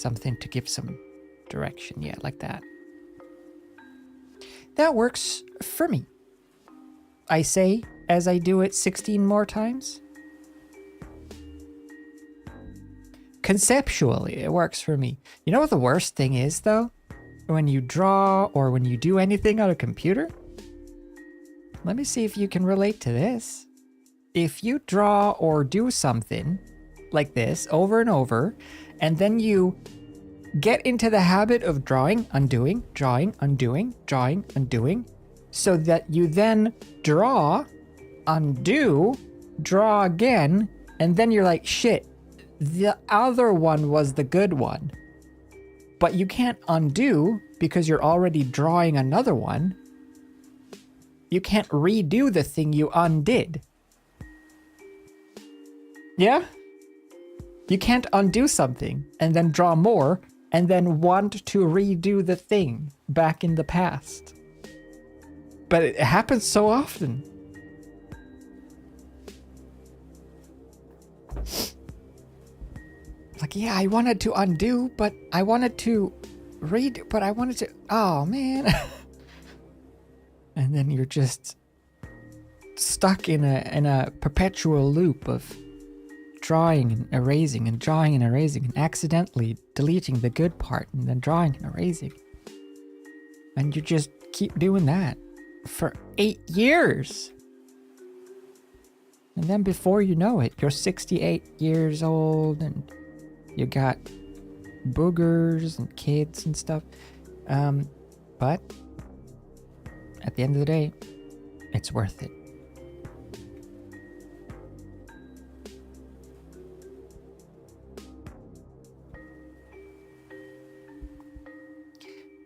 to give some direction. Yeah, like that. That works for me. I say as I do it 16 more times. Conceptually, it works for me. You know what the worst thing is, though? When you draw or when you do anything on a computer? Let me see if you can relate to this. If you draw or do something like this over and over, and then you get into the habit of drawing, undoing, drawing, undoing, drawing, undoing, so that you then draw, undo, draw again, and then you're like, shit, the other one was the good one. But you can't undo because you're already drawing another one. You can't redo the thing you undid. Yeah? You can't undo something and then draw more and then want to redo the thing back in the past. But it happens so often. Like, yeah, I wanted to undo, but I wanted to redo, but I wanted to, oh man. And then you're just stuck in a perpetual loop of drawing and erasing and drawing and erasing and accidentally deleting the good part and then drawing and erasing. And you just keep doing that for 8 years. And then before you know it, you're 68 years old and you got boogers and kids and stuff. But at the end of the day, it's worth it.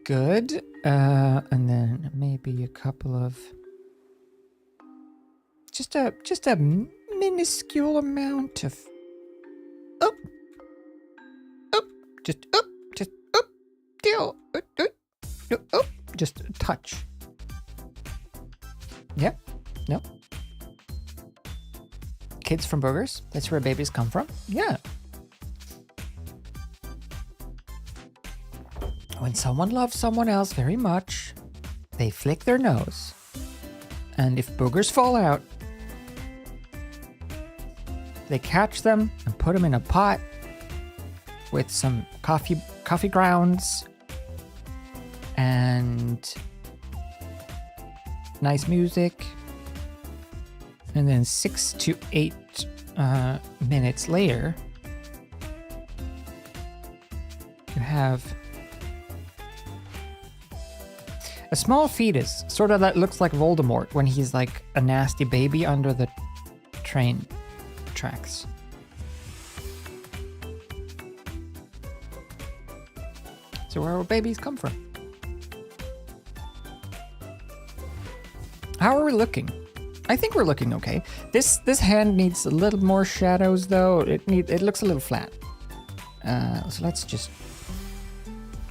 Good. And then maybe a couple of just a minuscule amount of up, just up, deal, up, just a touch. Yep. Nope. Kids from boogers. That's where babies come from. Yeah. When someone loves someone else very much, they flick their nose. And if boogers fall out, they catch them and put them in a pot with some coffee grounds and nice music. And then 6 to 8 minutes later, you have a small fetus, sort of that looks like Voldemort when he's like a nasty baby under the train tracks. So where will babies come from? How are we looking? I think we're looking okay. This hand needs a little more shadows though. It looks a little flat. So let's just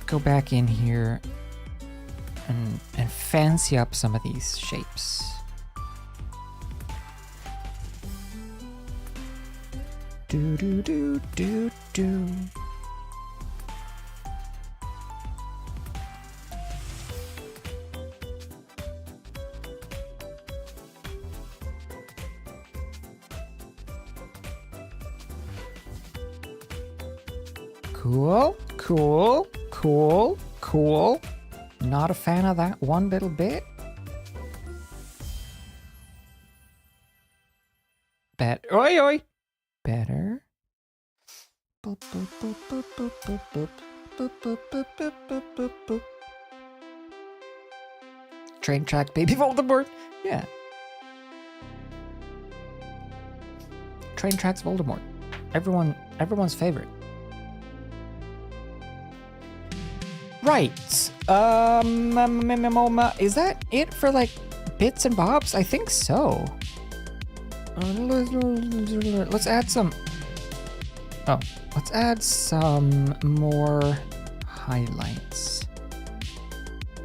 go back in here and fancy up some of these shapes. Do do do do do. Cool, cool, cool, cool. Not a fan of that one little bit. Oi, oi. Better. Boop, boop, boop, boop, boop, boop, boop. Boop, boop, boop, boop, boop, boop, boop. Train track baby Voldemort. Yeah. Train tracks Voldemort. Everyone's favorite. Right. Is that it for like bits and bobs? I think so. Let's add some. Oh, let's add some more highlights.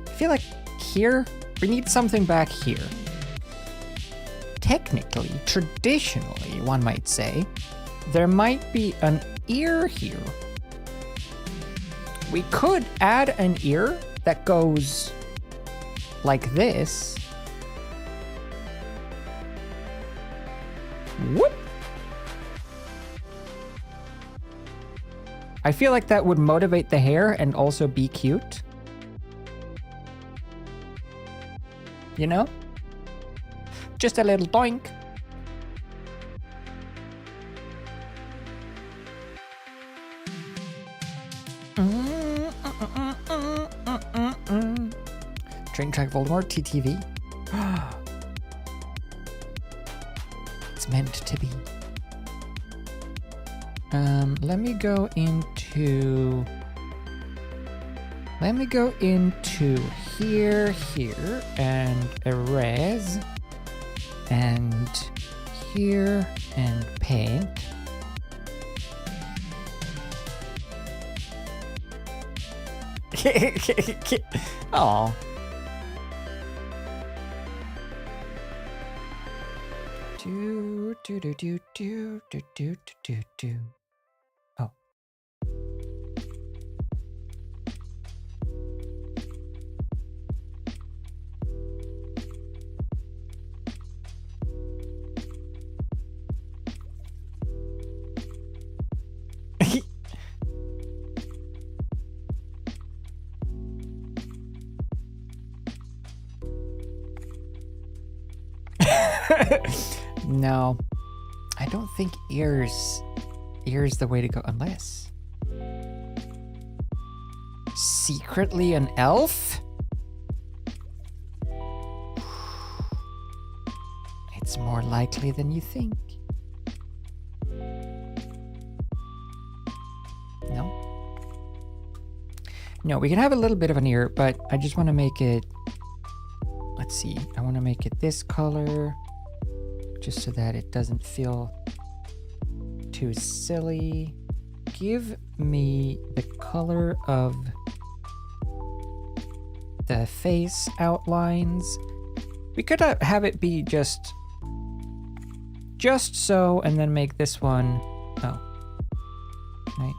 I feel like here we need something back here. Technically, traditionally, one might say, there might be an ear here. We could add an ear that goes like this. Whoop! I feel like that would motivate the hair and also be cute. You know? Just a little doink. Train track Voldemort, TTV. It's meant to be. Let me go into here, and erase, and here, and paint. Oh. Do. Oh. No, I don't think ears the way to go, unless secretly an elf. It's more likely than you think. No, we can have a little bit of an ear, but I just want to make it, let's see, I want to make it this color just so that it doesn't feel too silly. Give me the color of the face outlines. We could have it be just so, and then make this one, oh, can I,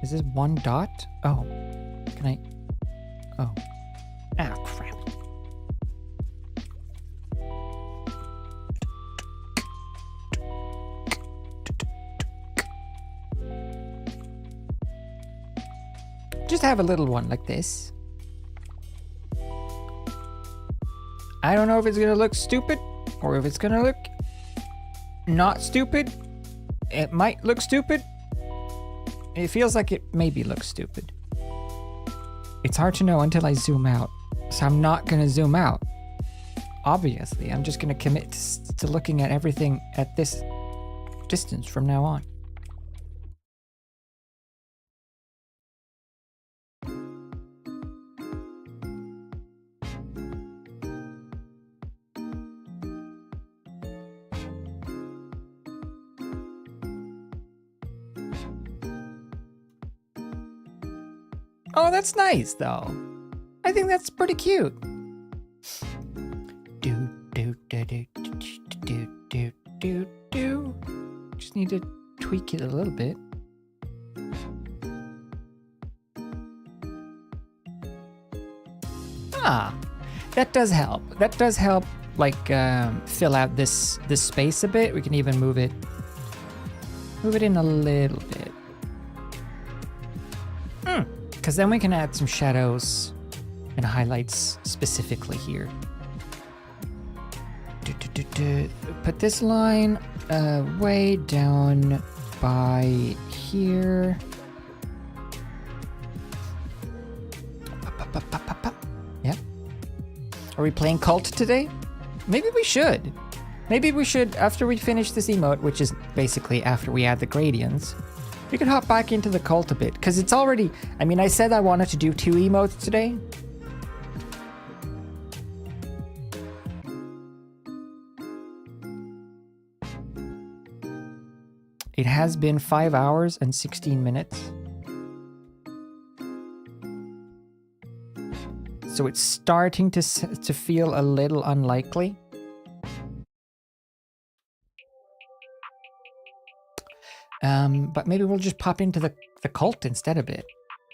is this one dot? Oh, can I, oh, ah, crap. Just have a little one like this. I don't know if it's gonna look stupid or if it's gonna look not stupid. It might look stupid. It feels like it maybe looks stupid. It's hard to know until I zoom out. So I'm not gonna zoom out. Obviously, I'm just gonna commit to looking at everything at this distance from now on. Oh, that's nice, though. I think that's pretty cute. Just need to tweak it a little bit. Ah, that does help. That does help, like, fill out this space a bit. We can even move it in a little bit. Because then we can add some shadows and highlights specifically here. Put this line way down by here. Yep. Are we playing Cult today? Maybe we should. Maybe we should, after we finish this emote, which is basically after we add the gradients, we could hop back into the Cult a bit, because it's already, I mean, I said I wanted to do 2 emotes today. It has been 5 hours and 16 minutes. So it's starting to feel a little unlikely. But maybe we'll just pop into the Cult instead a bit.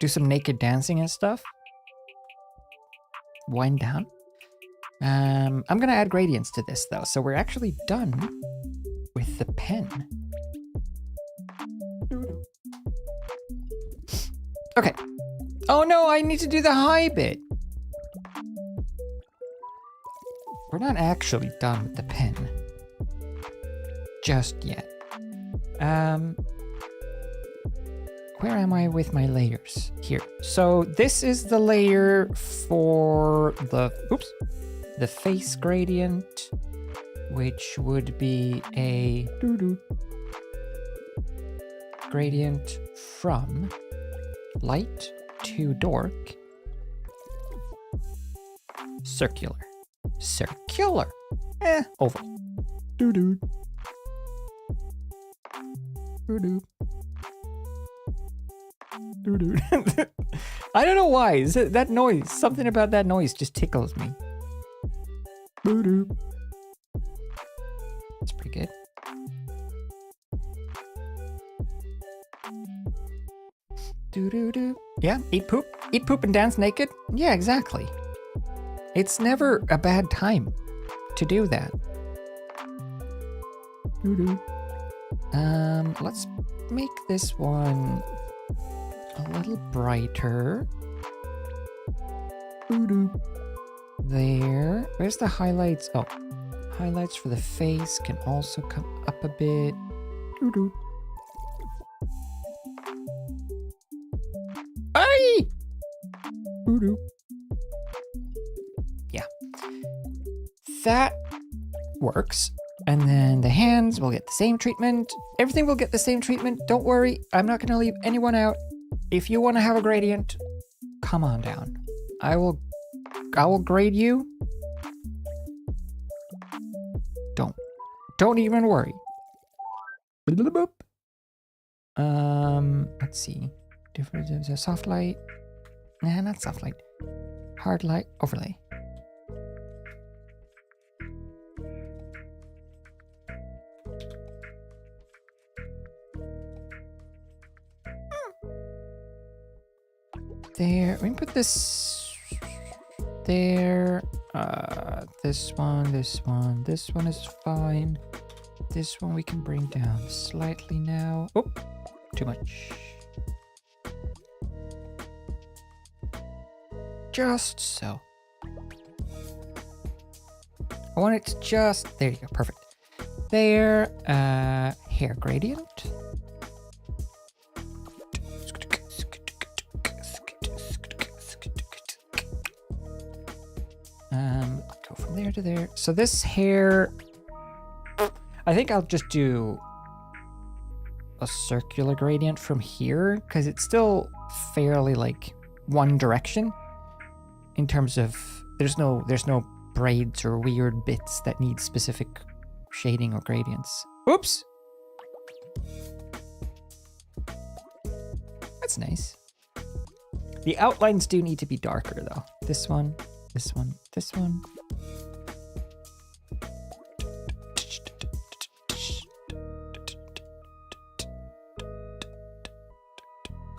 Do some naked dancing and stuff. Wind down. I'm gonna add gradients to this though, so we're actually done with the pen. Okay. Oh no, I need to do the high bit. We're not actually done with the pen just yet. Where am I with my layers? Here. So this is the layer for the face gradient, which would be a gradient from light to dark. Circular. Oval. I don't know why. Is it that noise? Something about that noise just tickles me. That's pretty good. Yeah, eat poop and dance naked. Yeah, exactly. It's never a bad time to do that. Let's make this one a little brighter. There. Where's the highlights? Oh, highlights for the face can also come up a bit. Aye! Yeah. That works. And then the hands will get the same treatment. Everything will get the same treatment. Don't worry. I'm not going to leave anyone out. If you want to have a gradient, come on down. I will grade you. Don't even worry. Let's see. Different soft light. Nah, not soft light. Hard light overlay. There, we can put this there. This one is fine. This one we can bring down slightly now. Oh, too much. Just so. I want it to just, there you go, perfect. There, hair gradient. Go from there to there. So this hair, I think I'll just do a circular gradient from here because it's still fairly like one direction in terms of there's no braids or weird bits that need specific shading or gradients. Oops. That's nice. The outlines do need to be darker though. This one.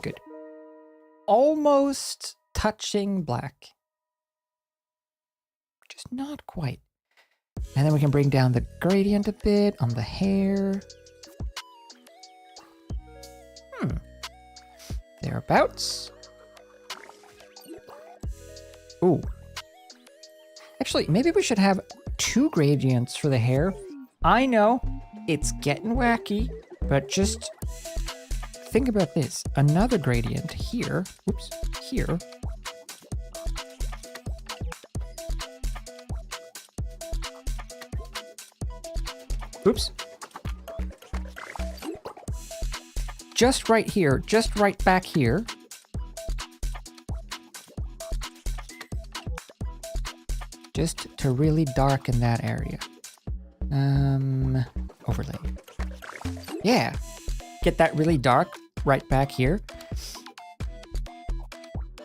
Good. Almost touching black. Just not quite. And then we can bring down the gradient a bit on the hair. Thereabouts. Ooh. Actually, maybe we should have 2 gradients for the hair. I know, it's getting wacky, but just think about this. Another gradient here, whoops, here. Oops. Just right here, just right back here. Just to really darken that area. Overlay. Yeah. Get that really dark right back here.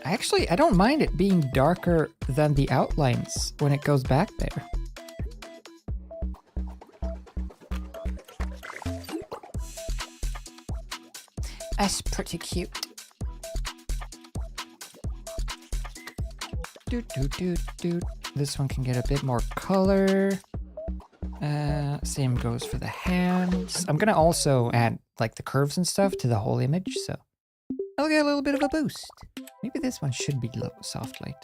Actually, I don't mind it being darker than the outlines when it goes back there. That's pretty cute. This one can get a bit more color. Same goes for the hands. I'm gonna also add like the curves and stuff to the whole image, so I'll get a little bit of a boost. Maybe this one should be low soft light.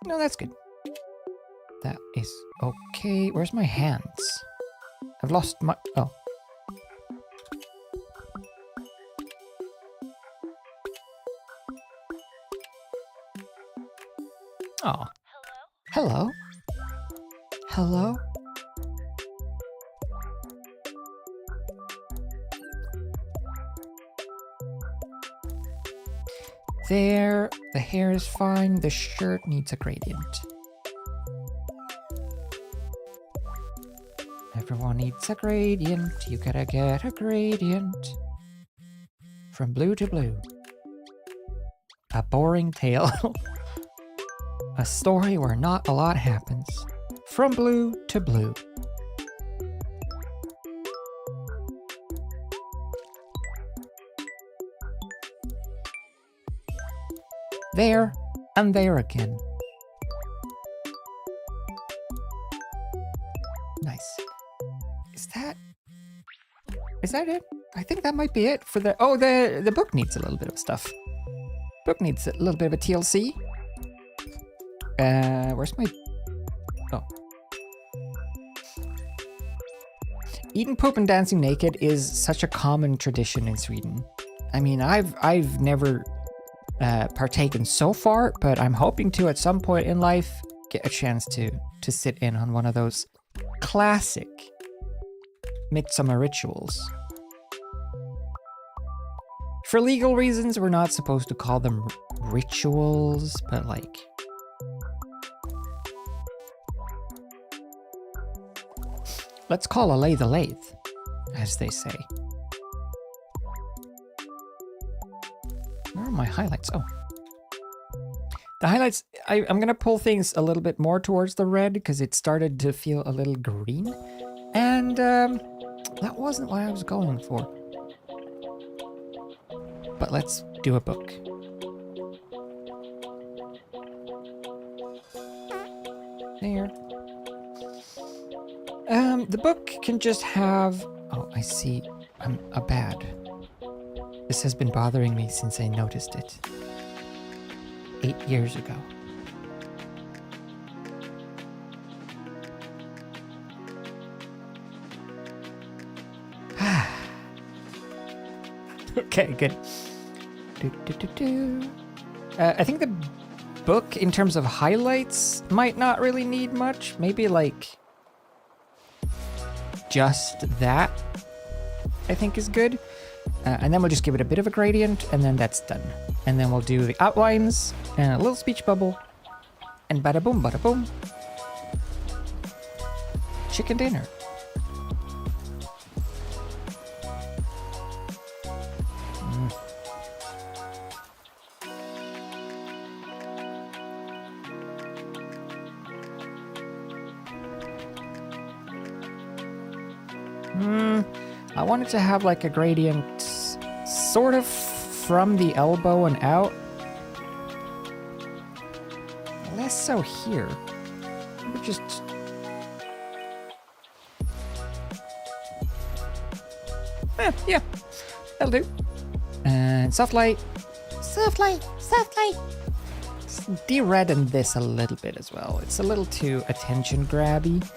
No, that's good. That is okay. Where's my hands? I've lost my... Oh. Oh. Hello? Hello? There. The hair is fine. The shirt needs a gradient. Everyone needs a gradient. You gotta get a gradient. From blue to blue. A boring tale. A story where not a lot happens. From blue to blue. There and there again. Nice. Is that it? I think that might be it for the... Oh, the book needs a little bit of stuff. Book needs a little bit of a TLC. Where's my... Oh. Eating poop and dancing naked is such a common tradition in Sweden. I mean, I've never partaken so far, but I'm hoping to at some point in life get a chance to sit in on one of those classic midsummer rituals. For legal reasons, we're not supposed to call them rituals, but like... Let's call a lathe a lathe, as they say. Where are my highlights? Oh. The highlights, I'm going to pull things a little bit more towards the red because it started to feel a little green. And that wasn't what I was going for. But let's do a book. There. The book can just have... Oh, I see. I'm a bad. This has been bothering me since I noticed it. 8 years ago. Okay, good. I think the book, in terms of highlights, might not really need much. Maybe like... just that, I think is good. And then we'll just give it a bit of a gradient, and then that's done. And then we'll do the outlines, and a little speech bubble, and bada boom, bada boom. Chicken dinner. I wanted to have like a gradient sort of from the elbow and out. Less so here. We're just... yeah, that'll do. And soft light, Softly, softly. De-redden this a little bit as well. It's a little too attention grabby.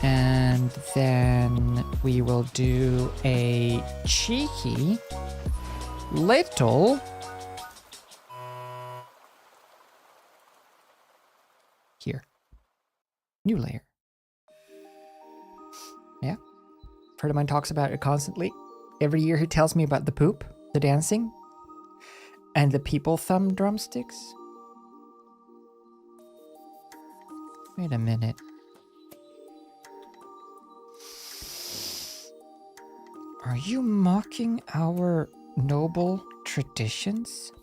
And then we will do a cheeky little here. New layer. Yeah. A friend of mine talks about it constantly. Every year he tells me about the poop, the dancing, and the people thumb drumsticks. Wait a minute. Are you mocking our noble traditions?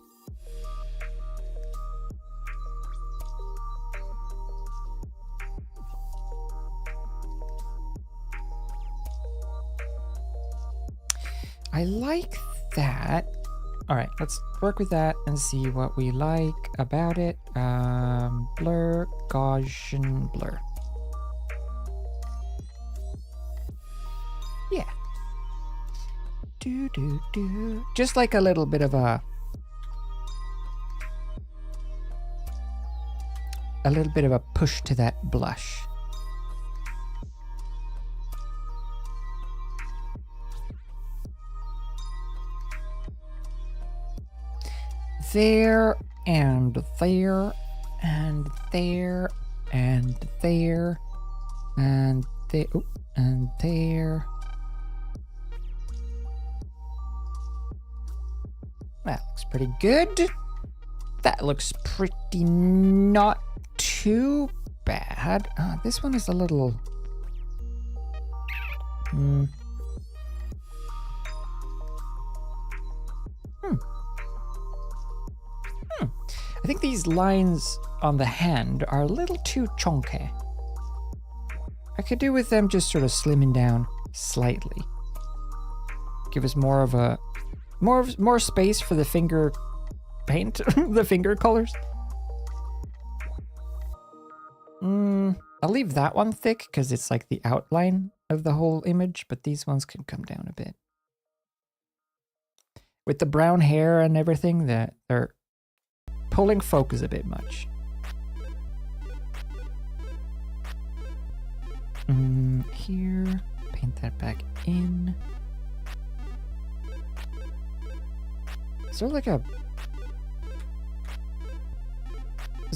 I like that. All right, let's work with that and see what we like about it. Blur, Gaussian blur. Yeah. Do. Just like a little bit of a push to that blush. There and there and there and there and there and there. That looks pretty good. That looks pretty not too bad. This one is a little... I think these lines on the hand are a little too chunky. I could do with them just sort of slimming down slightly. Give us more of a more space for the finger paint, the finger colors. I'll leave that one thick because it's like the outline of the whole image, but these ones can come down a bit. With the brown hair and everything, that they're pulling focus a bit much. Here, paint that back in. Is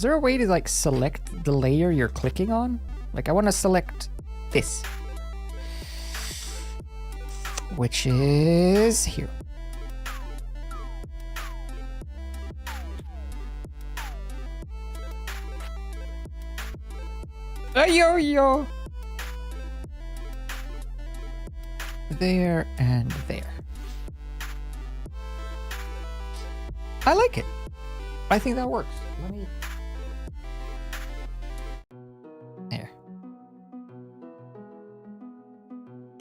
there a way to like select the layer you're clicking on? Like I want to select this, which is here. Yo. There and there. I like it. I think that works. Let me... There.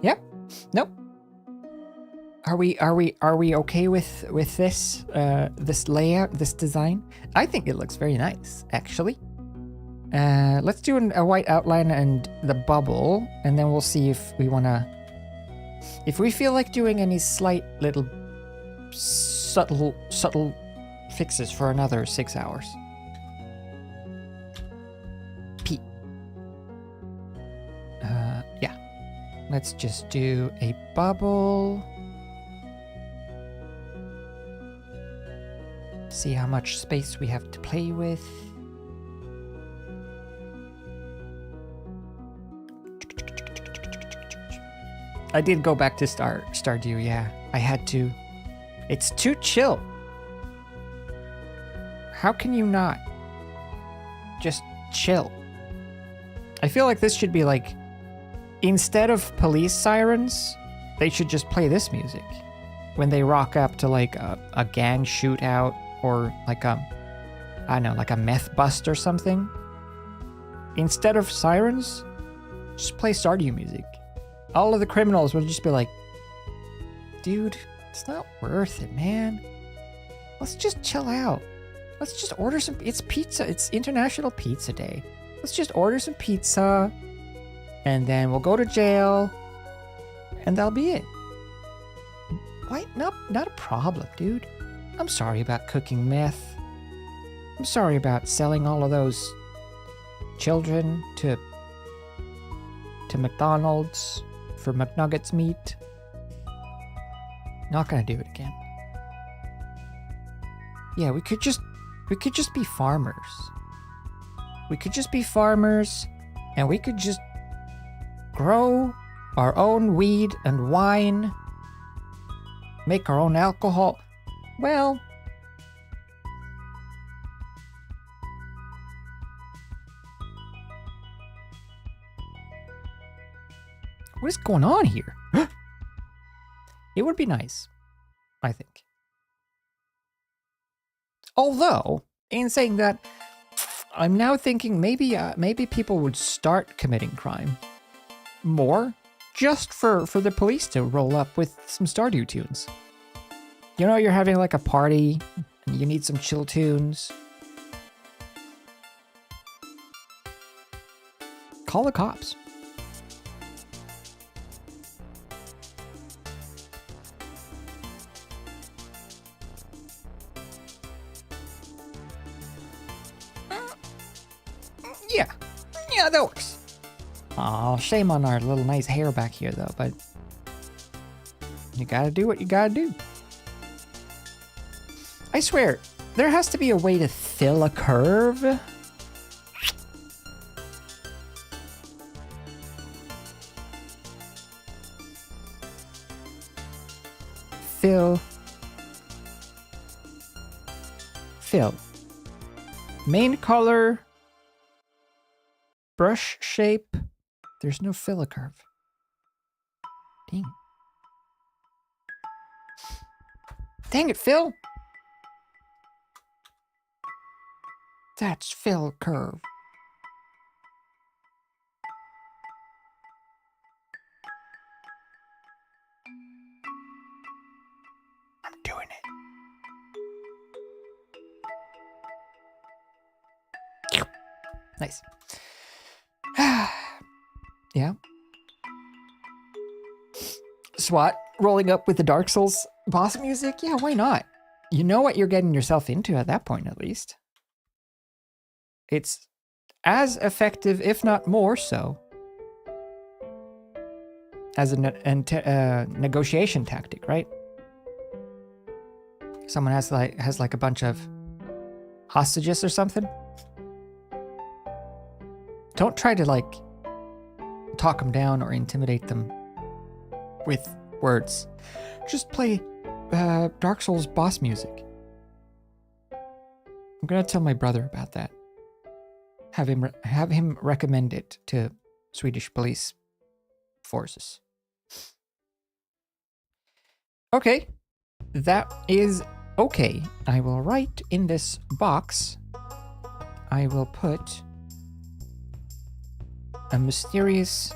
Yep. Nope. Are we okay with this this layout, this design? I think it looks very nice, actually. Let's do a white outline and the bubble, and then we'll see if we want to... If we feel like doing any slight little subtle fixes for another 6 hours. P. Yeah. Let's just do a bubble. See how much space we have to play with. I did go back to Stardew, yeah. I had to. It's too chill. How can you not just chill? I feel like this should be like, instead of police sirens, they should just play this music when they rock up to like a gang shootout or like I don't know, like a meth bust or something. Instead of sirens, just play Stardew music. All of the criminals would just be like, dude, it's not worth it, man. Let's just chill out. Let's just order some... It's pizza. It's International Pizza Day. Let's just order some pizza, and then we'll go to jail, and that'll be it. Why? Not a problem, dude. I'm sorry about cooking meth. I'm sorry about selling all of those children to McDonald's for McNuggets meat. Not gonna do it again. Yeah, we could just be farmers. We could just be farmers, and we could just grow our own weed and wine, make our own alcohol. Well, what is going on here? It would be nice, I think. Although, in saying that, I'm now thinking maybe people would start committing crime more just for the police to roll up with some Stardew tunes. You know, you're having like a party and you need some chill tunes. Call the cops. Yeah, that works. Aw, shame on our little nice hair back here, though, but you gotta do what you gotta do. I swear, there has to be a way to fill a curve. Fill. Main color. Brush shape. There's no fill a curve. Dang. Dang it, Phil. That's fill curve. I'm doing it. Nice. Yeah. SWAT rolling up with the Dark Souls boss music? Yeah, why not? You know what you're getting yourself into at that point, at least. It's as effective, if not more so, as a negotiation tactic, right? Someone has like a bunch of hostages or something. Don't try to like talk them down or intimidate them with words. Just play Dark Souls boss music. I'm gonna tell my brother about that. Have him recommend it to Swedish police forces. Okay, that is okay. I will write in this box. I will put a mysterious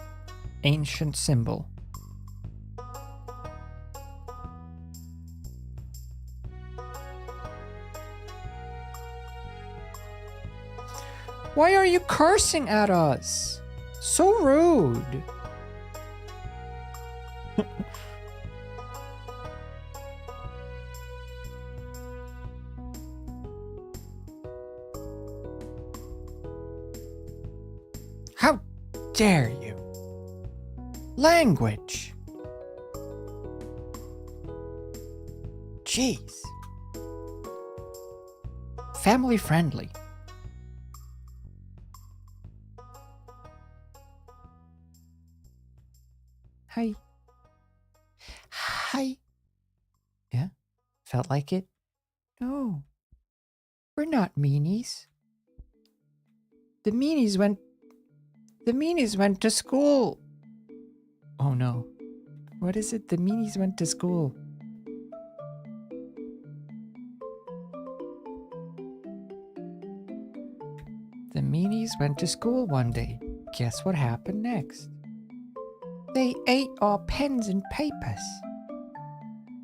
ancient symbol. Why are you cursing at us? So rude. How dare you? Language. Jeez. Family friendly. Hi. Hi. Yeah? Felt like it? No. We're not meanies. The meanies went to school. Oh no. What is it? The meanies went to school. The meanies went to school one day. Guess what happened next? They ate our pens and papers.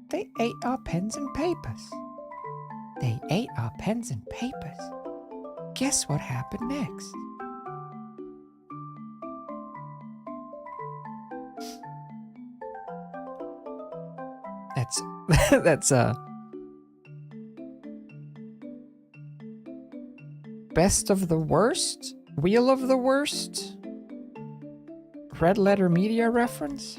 They ate our pens and papers. They ate our pens and papers. Guess what happened next? Best of the Worst? Wheel of the Worst? Red Letter Media reference?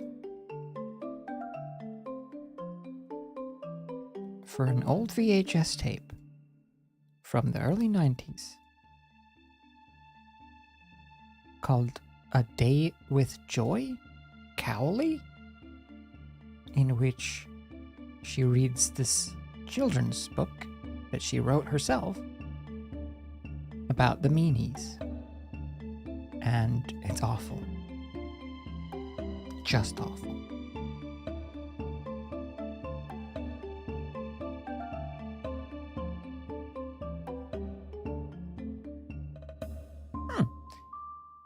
For an old VHS tape from the early 90s called A Day with Joy? Cowley? In which she reads this children's book that she wrote herself about the meanies. And it's awful. Just awful.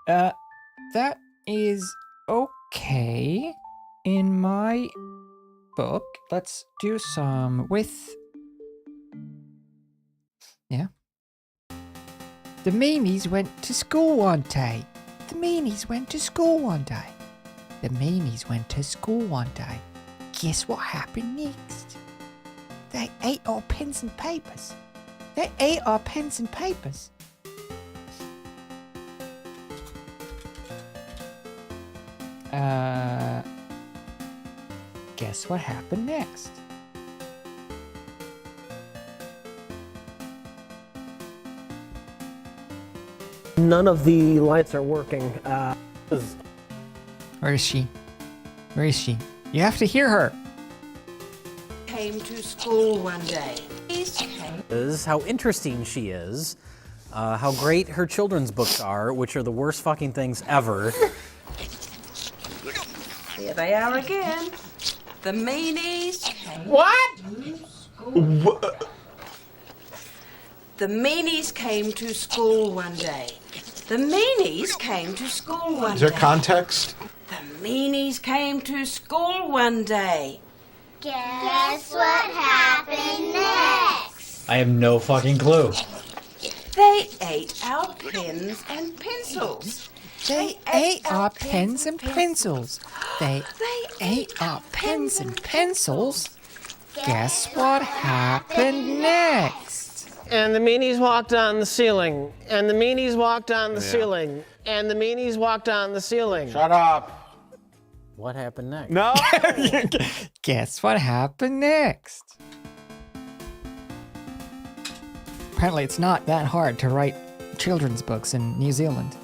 That is okay in my book. Let's do some with... Yeah. The meanies went to school one day. The meanies went to school one day. The meanies went to school one day. Guess what happened next? They ate our pens and papers. They ate our pens and papers. Guess what happened next? None of the lights are working. Where is she? Where is she? You have to hear her. Came to school one day. Is how interesting she is, how great her children's books are, which are the worst fucking things ever. Here they are again. The meanies came. What? The meanies came to school one day. The meanies came to school one day. Is there context? The meanies came to school one day. Guess what happened next? I have no fucking clue. They ate our pens and pencils. They ate our pens and pencils. They ate our pens and pencils. Guess what happened next? And the meanies walked on the ceiling. And the meanies walked on the ceiling. And the meanies walked on the ceiling. Shut up. What happened next? No. Guess what happened next? Apparently it's not that hard to write children's books in New Zealand.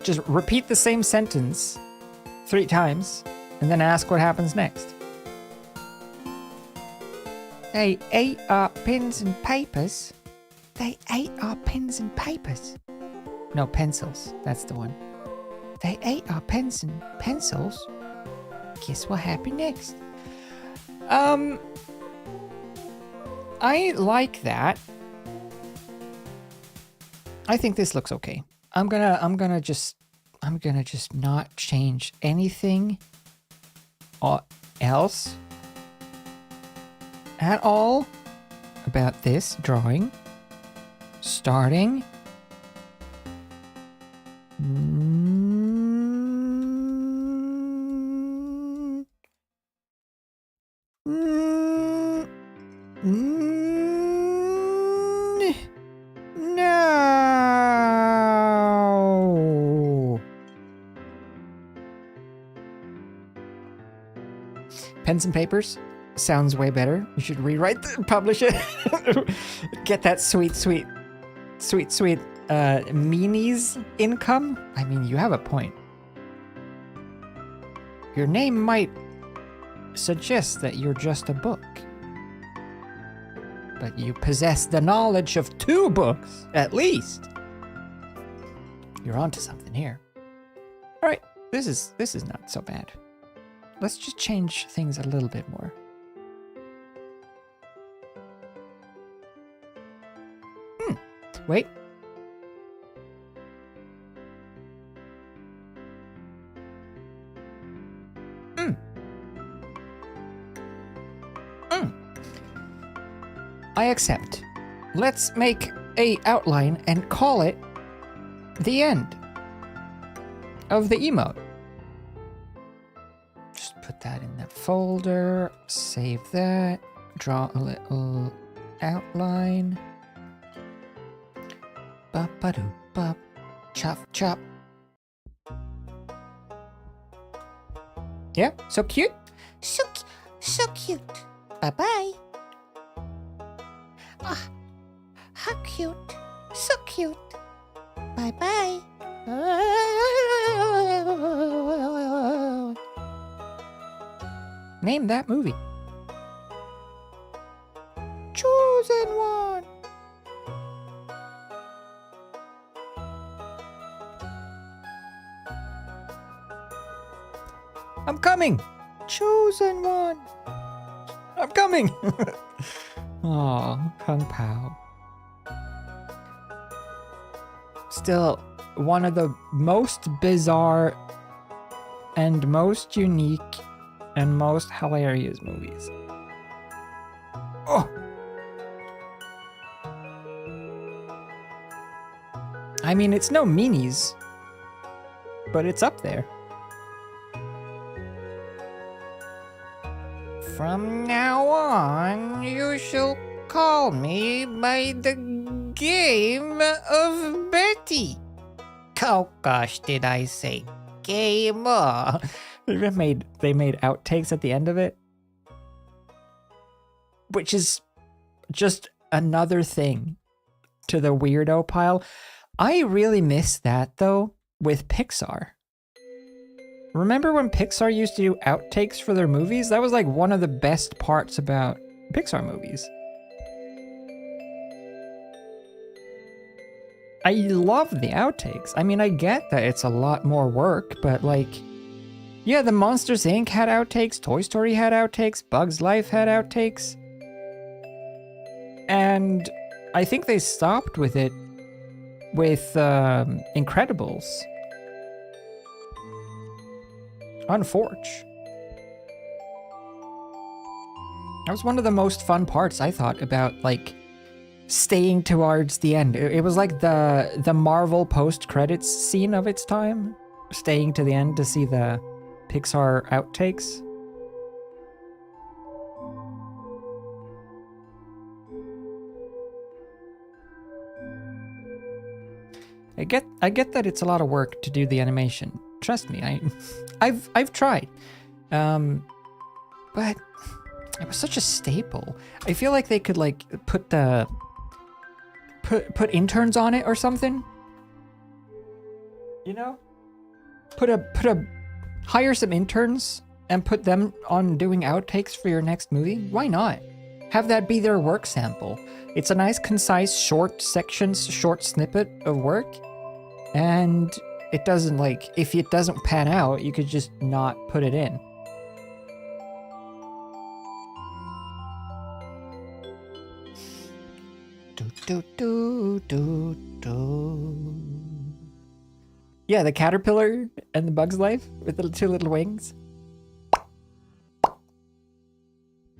Just repeat the same sentence 3 times and then ask what happens next. They ate our pens and papers. They ate our pens and papers. No, pencils. That's the one. They ate our pens and pencils. Guess what happened next? I like that. I think this looks okay. I'm gonna just not change anything else at all about this drawing. Starting no. Pens and papers sounds way better. You should rewrite publish it. Get that sweet meanies income. I mean, you have a point. Your name might suggest that you're just a book, but you possess the knowledge of 2 books, at least. You're onto something here. All right, this is not so bad. Let's just change things a little bit more. Wait. I accept. Let's make a outline and call it the end of the emote. Just put that in that folder, save that, draw a little outline. Ba-ba-doo-ba. Chop, chop. Yeah, so cute. So cute. Bye-bye. Ah, how cute. So cute. Bye-bye. Name that movie. Chosen one. I'm coming. Chosen one. I'm coming. Aw, Kung Pao. Still one of the most bizarre and most unique and most hilarious movies. Oh! I mean, it's no meanies, but it's up there. From now on, you shall call me by the game of Betty. Oh gosh, did I say gamer? They made outtakes at the end of it, which is just another thing to the weirdo pile. I really miss that though with Pixar. Remember when Pixar used to do outtakes for their movies? That was like one of the best parts about Pixar movies. I love the outtakes. I mean, I get that it's a lot more work, but like, yeah, the Monsters Inc. had outtakes, Toy Story had outtakes, Bugs Life had outtakes. And I think they stopped with it with Incredibles. On Forge. That was one of the most fun parts, I thought, about like staying towards the end. It was like the Marvel post-credits scene of its time, staying to the end to see the Pixar outtakes. I get that it's a lot of work to do the animation. Trust me, I've tried. But it was such a staple. I feel like they could like put interns on it or something. You know? Hire some interns and put them on doing outtakes for your next movie. Why not? Have that be their work sample. It's a nice, concise, short snippet of work. And it doesn't like, if it doesn't pan out, you could just not put it in. Yeah, the caterpillar and the Bug's Life with the two little wings.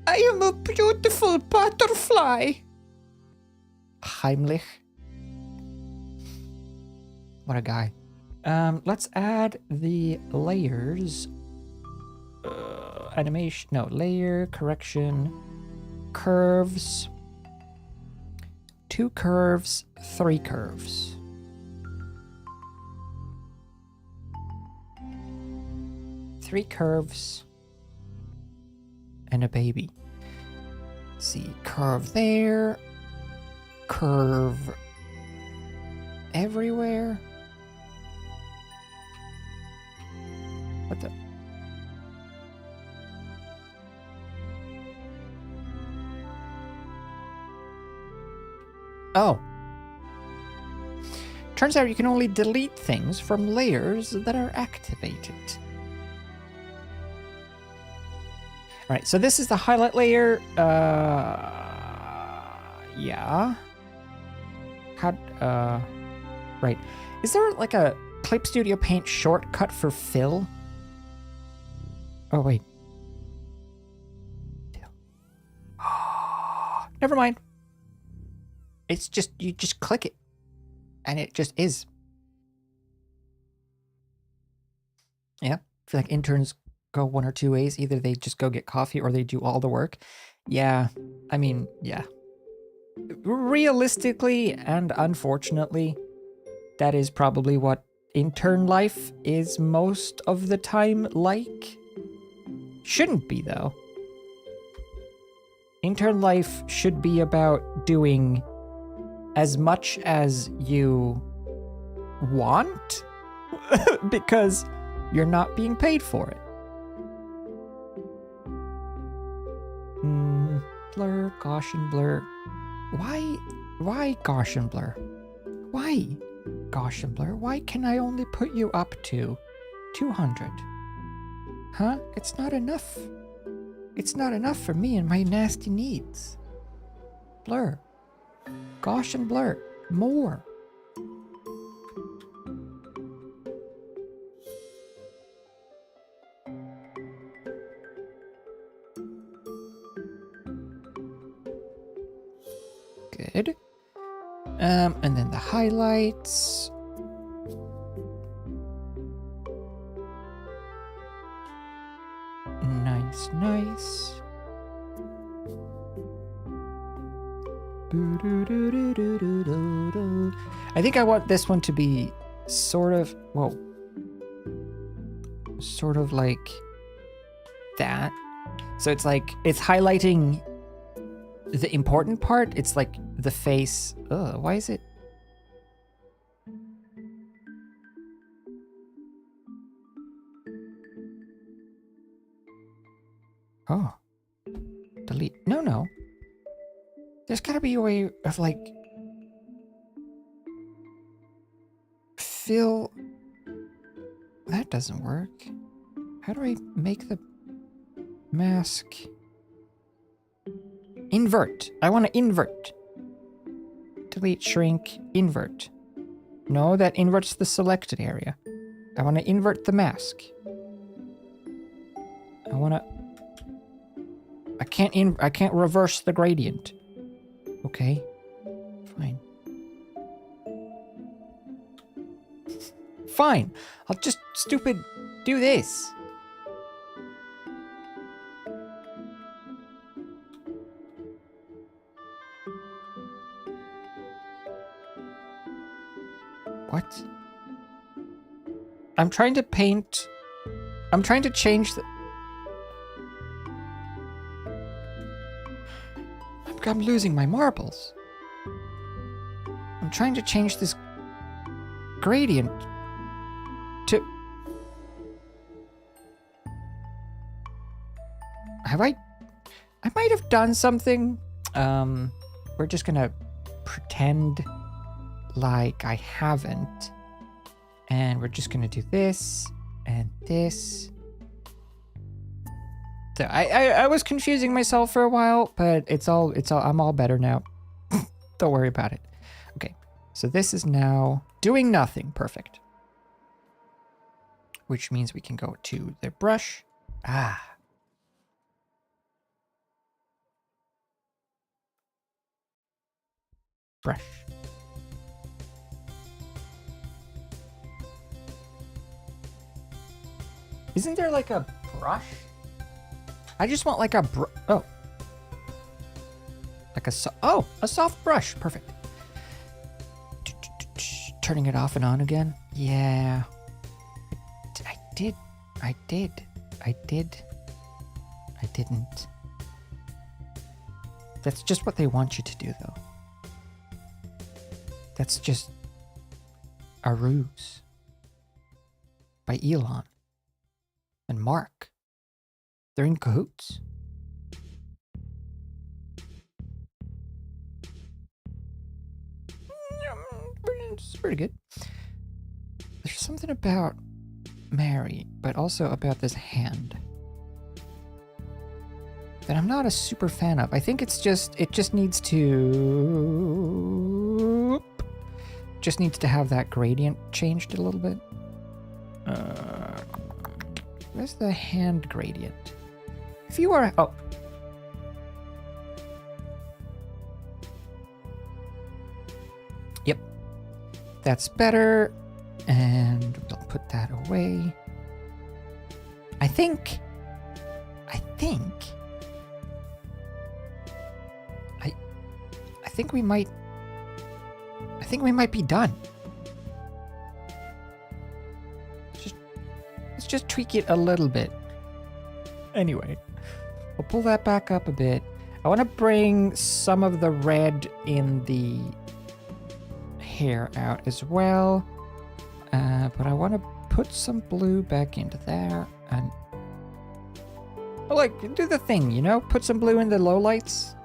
I am a beautiful butterfly. Heimlich. What a guy. Let's add the layers. Animation, no, layer, correction, curves. 2 curves, 3 curves. Three curves and a baby. Let's see, curve there, curve everywhere. What the? Oh. Turns out you can only delete things from layers that are activated. Alright, so this is the highlight layer. Yeah. Right. Is there like a Clip Studio Paint shortcut for fill? Oh, wait. Never mind. It's just, you just click it. And it just is. Yeah. I feel like interns go one or two ways. Either they just go get coffee or they do all the work. Yeah. I mean, yeah. realistically and unfortunately, that is probably what intern life is most of the time like. Shouldn't be, though. Intern life should be about doing as much as you want because you're not being paid for it. Blur, Gaussian blur. Why Gaussian blur? Why Gaussian blur? Why can I only put you up to 200? Huh? It's not enough. It's not enough for me and my nasty needs. Blur. Gaussian blur. More. Good. And then the highlights. Nice. I think I want this one to be sort of like that. So it's like, it's highlighting the important part. It's like the face. Ugh, why is it? Oh. Delete. No. There's gotta be a way of like fill. That doesn't work. How do I make the mask? Invert. I want to invert. Delete, shrink, invert. No, that inverts the selected area. I want to invert the mask. I can't reverse the gradient. Okay. Fine. Fine. I'll just stupid do this. What? I'm trying to paint. I'm trying to change the. I'm losing my marbles. I'm trying to change this gradient to. Have I might have done something. We're just gonna pretend like I haven't. And we're just gonna do this and this. So I was confusing myself for a while, but it's all I'm all better now. Don't worry about it. Okay, so this is now doing nothing. Perfect. Which means we can go to the brush. Brush. Isn't there like a brush? I just want like a like a soft brush. Perfect. Turning it off and on again. Yeah. I didn't. That's just what they want you to do, though. That's just a ruse by Elon and Mark. They're in cahoots. It's pretty good. There's something about Mary, but also about this hand that I'm not a super fan of. I think it just needs to have that gradient changed a little bit. Where's the hand gradient? If you are, yep, that's better, and we'll put that away. I think think we might be done. Let's just tweak it a little bit. Anyway, we'll pull that back up a bit. I want to bring some of the red in the hair out as well. But I want to put some blue back into there and like do the thing, you know? Put some blue in the lowlights.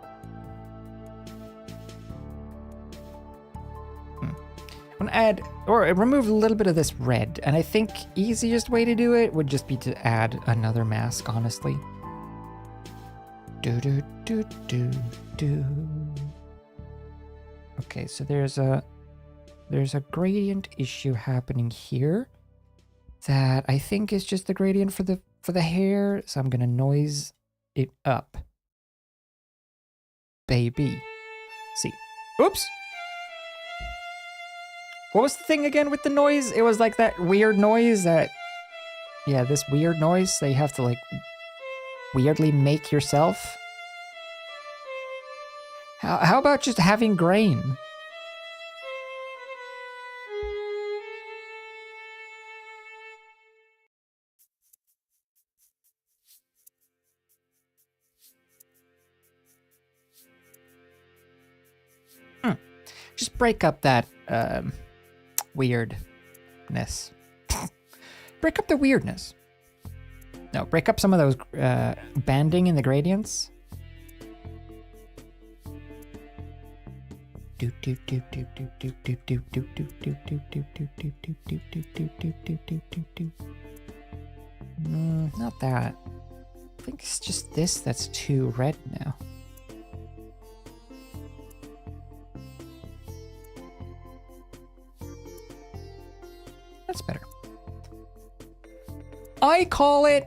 I want to add or remove a little bit of this red, and I think easiest way to do it would just be to add another mask, honestly. Do. Okay, so there's a gradient issue happening here that I think is just the gradient for the hair, so I'm gonna noise it up. Baby. See. Oops. What was the thing again with the noise? It was like that weird noise that, yeah, this weird noise that you have to like weirdly make yourself. How about just having grain? Just break up that weirdness. Break up the weirdness. No, break up some of those banding in the gradients. Not that. I think it's just this that's too red now. That's better. I call it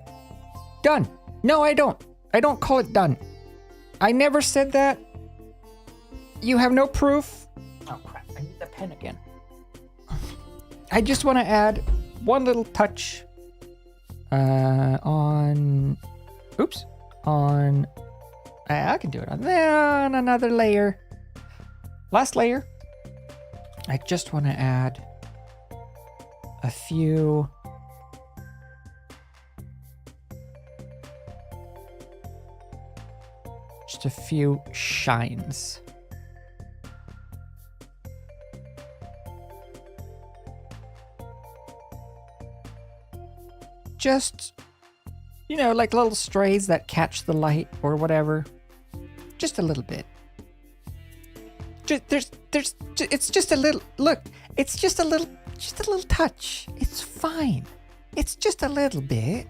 done. No, I don't. I don't call it done. I never said that. You have no proof. Oh crap, I need the pen again. I just want to add one little touch on... Oops. On... I can do it on another layer. Last layer. I just want to add a few... Just a few shines. Just, you know, like little strays that catch the light or whatever. Just a little bit. It's just a little, look, it's just a little touch. It's fine. It's just a little bit.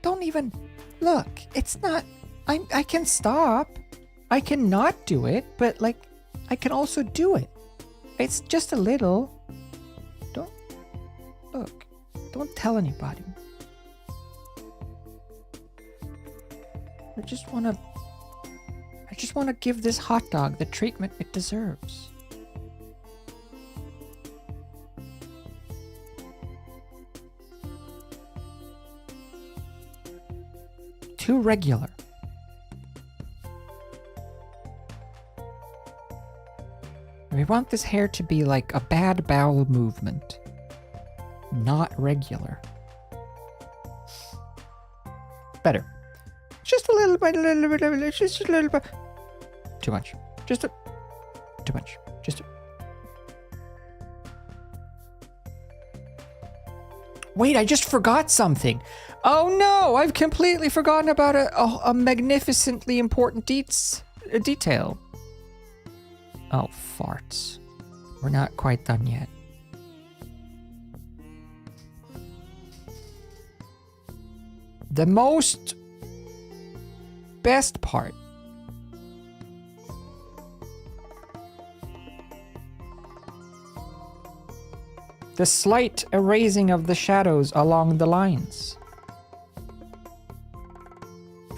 Don't even, look, it's not, I can stop. I can not do it, but like, I can also do it. It's just a little. Don't tell anybody. I just want to give this hot dog the treatment it deserves. Too regular. We want this hair to be like a bad bowel movement, not regular. Better. Just a little bit, just a little bit. Too much. Too much. Wait, I just forgot something. Oh no, I've completely forgotten about a magnificently important detail. Oh, farts. We're not quite done yet. The most best part. The slight erasing of the shadows along the lines.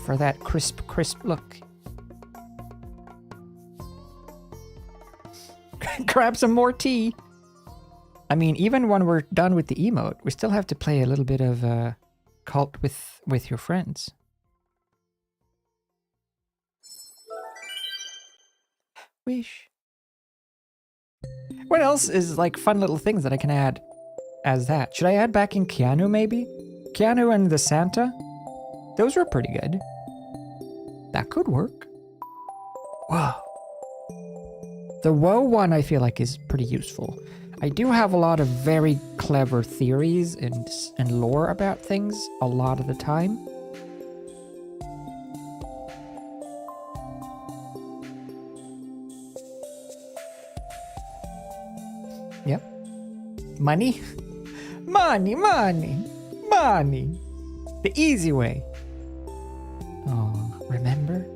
For that crisp look. Grab some more tea. I mean, even when we're done with the emote, we still have to play a little bit of cult with your friends. Wish What else is like fun little things that I can add as that? Should I add back in Keanu maybe? Keanu and the Santa? Those were pretty good. That could work. Whoa. The woe one I feel like is pretty useful. I do have a lot of very clever theories and lore about things a lot of the time. Yep. Money? Money, money, money. The easy way. Oh, remember?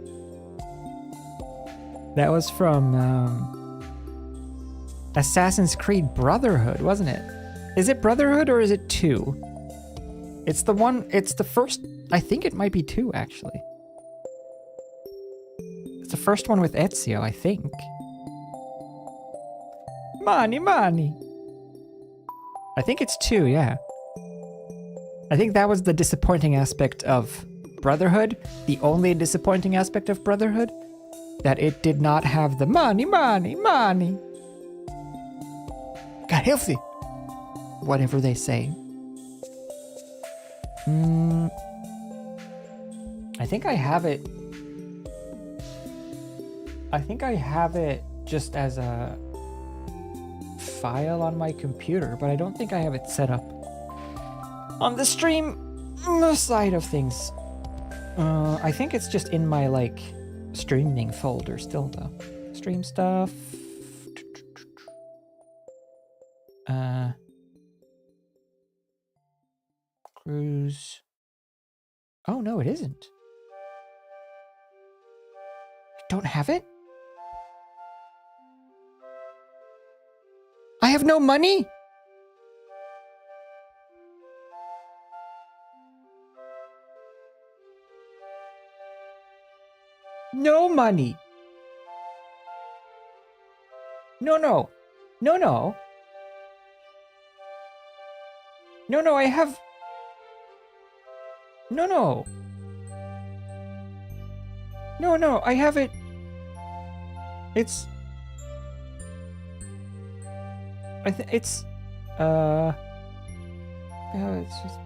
That was from Assassin's Creed Brotherhood, wasn't it? Is it Brotherhood or is it 2? It's the one, it's the first, I think it might be 2 actually. It's the first one with Ezio, I think. Money, money. I think it's 2, yeah. I think that was the disappointing aspect of Brotherhood, the only disappointing aspect of Brotherhood, that it did not have the money, money, money. Got healthy. Whatever they say. I think I have it. I think I have it just as a file on my computer, but I don't think I have it set up on the stream side of things. I think it's just in my like streaming folder still though. Stream stuff. Cruise. Oh no, it isn't. I don't have it? I have no money? No money. No, no. No, no. No, no, I have... No, no. No, no, I have it... It's... it's... Yeah, it's just...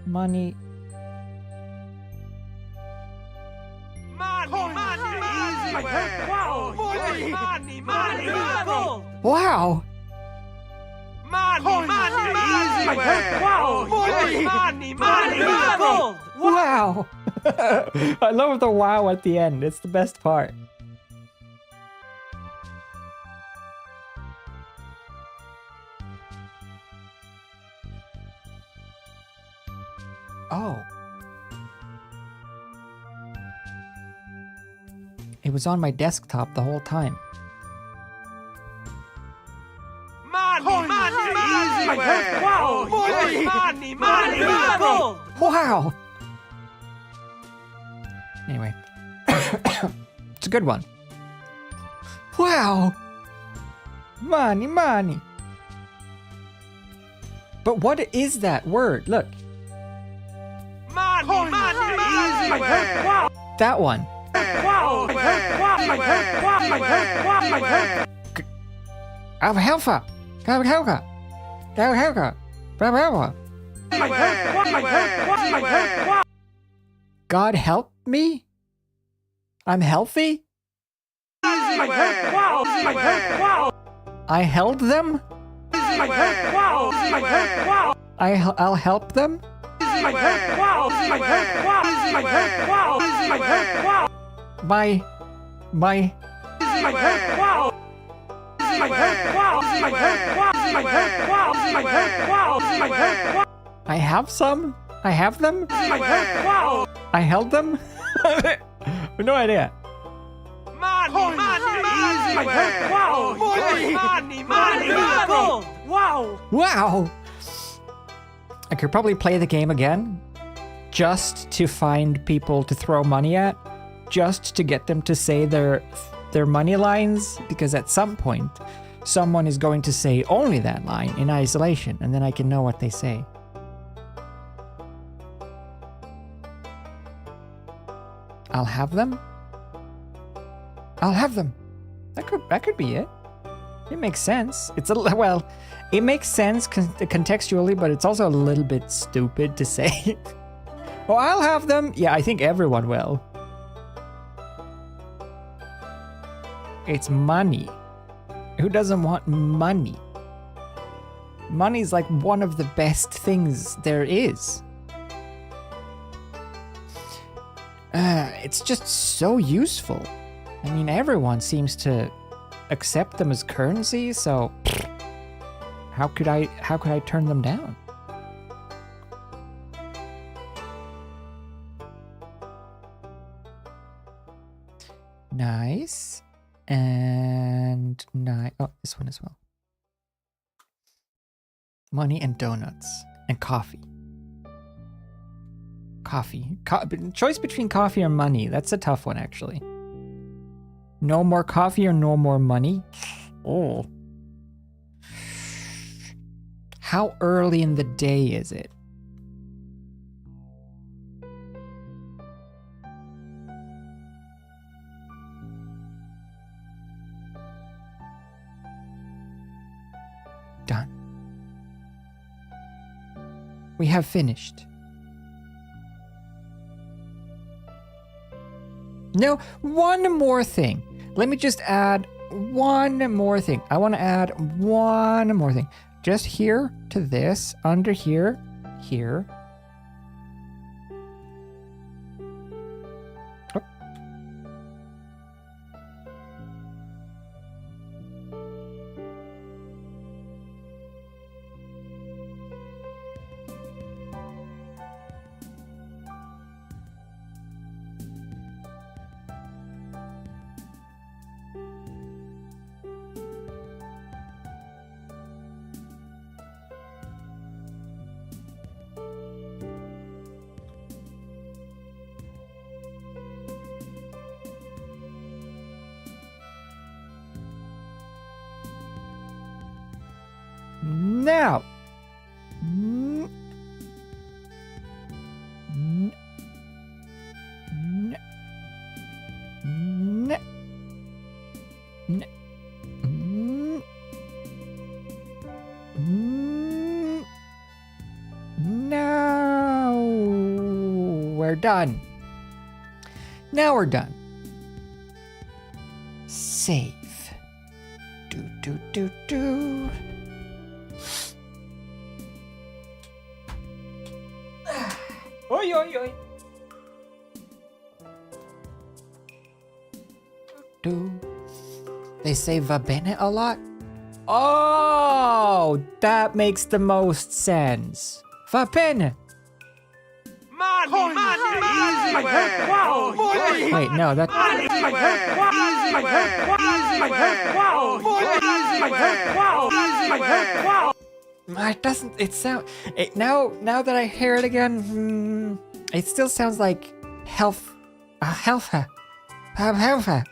money... Wow! Wow! I love the wow at the end. It's the best part. Oh. It was on my desktop the whole time. Wow! Anyway. It's a good one. Wow! Money, money. But what is that word? Look. That one. God help me? I'm healthy? I held them? I'll help them? I have some? I have them? I held them? No idea. Wow! I could probably play the game again, just to find people to throw money at, just to get them to say their money lines, because at some point, someone is going to say only that line in isolation, and then I can know what they say. I'll have them? I'll have them. That could be it. It makes sense. It's well, it makes sense contextually, but it's also a little bit stupid to say. Oh, I'll have them. Yeah, I think everyone will. It's money. Who doesn't want money? Money's like one of the best things there is. It's just so useful. I mean, everyone seems to accept them as currency, so how could I turn them down? Nice. And nice. Oh, this one as well. Money and donuts and coffee. Coffee. Choice between coffee or money. That's a tough one, actually. No more coffee or no more money? Oh. How early in the day is it? Done. We have finished. No, one more thing. Let me just add one more thing. I want to add one more thing. Just here to this, under here, here. Oh. Now, now we're done. Now we're done. Save. Do. Oi, oi, oi. Do they say va bene a lot? Oh, that makes the most sense. Va bene. Money, easy way. Wow, money. Wait, no, that. It doesn't. It sound. It now that I hear it again, it still sounds like health. Helfer. Helfer.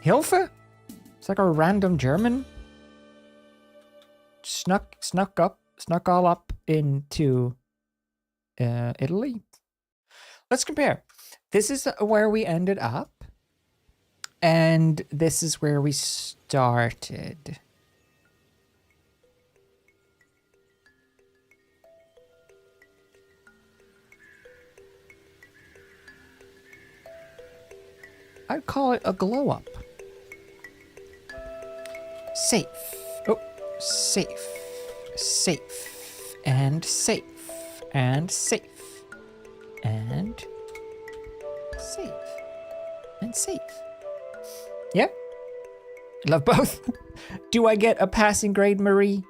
Hilfe? It's like a random German. Snuck all up into Italy. Let's compare. This is where we ended up, and this is where we started. I'd call it a glow up. Safe. Oh, safe. Safe. And safe. And safe. And safe. And safe. Yep. Love both. Do I get a passing grade, Marie?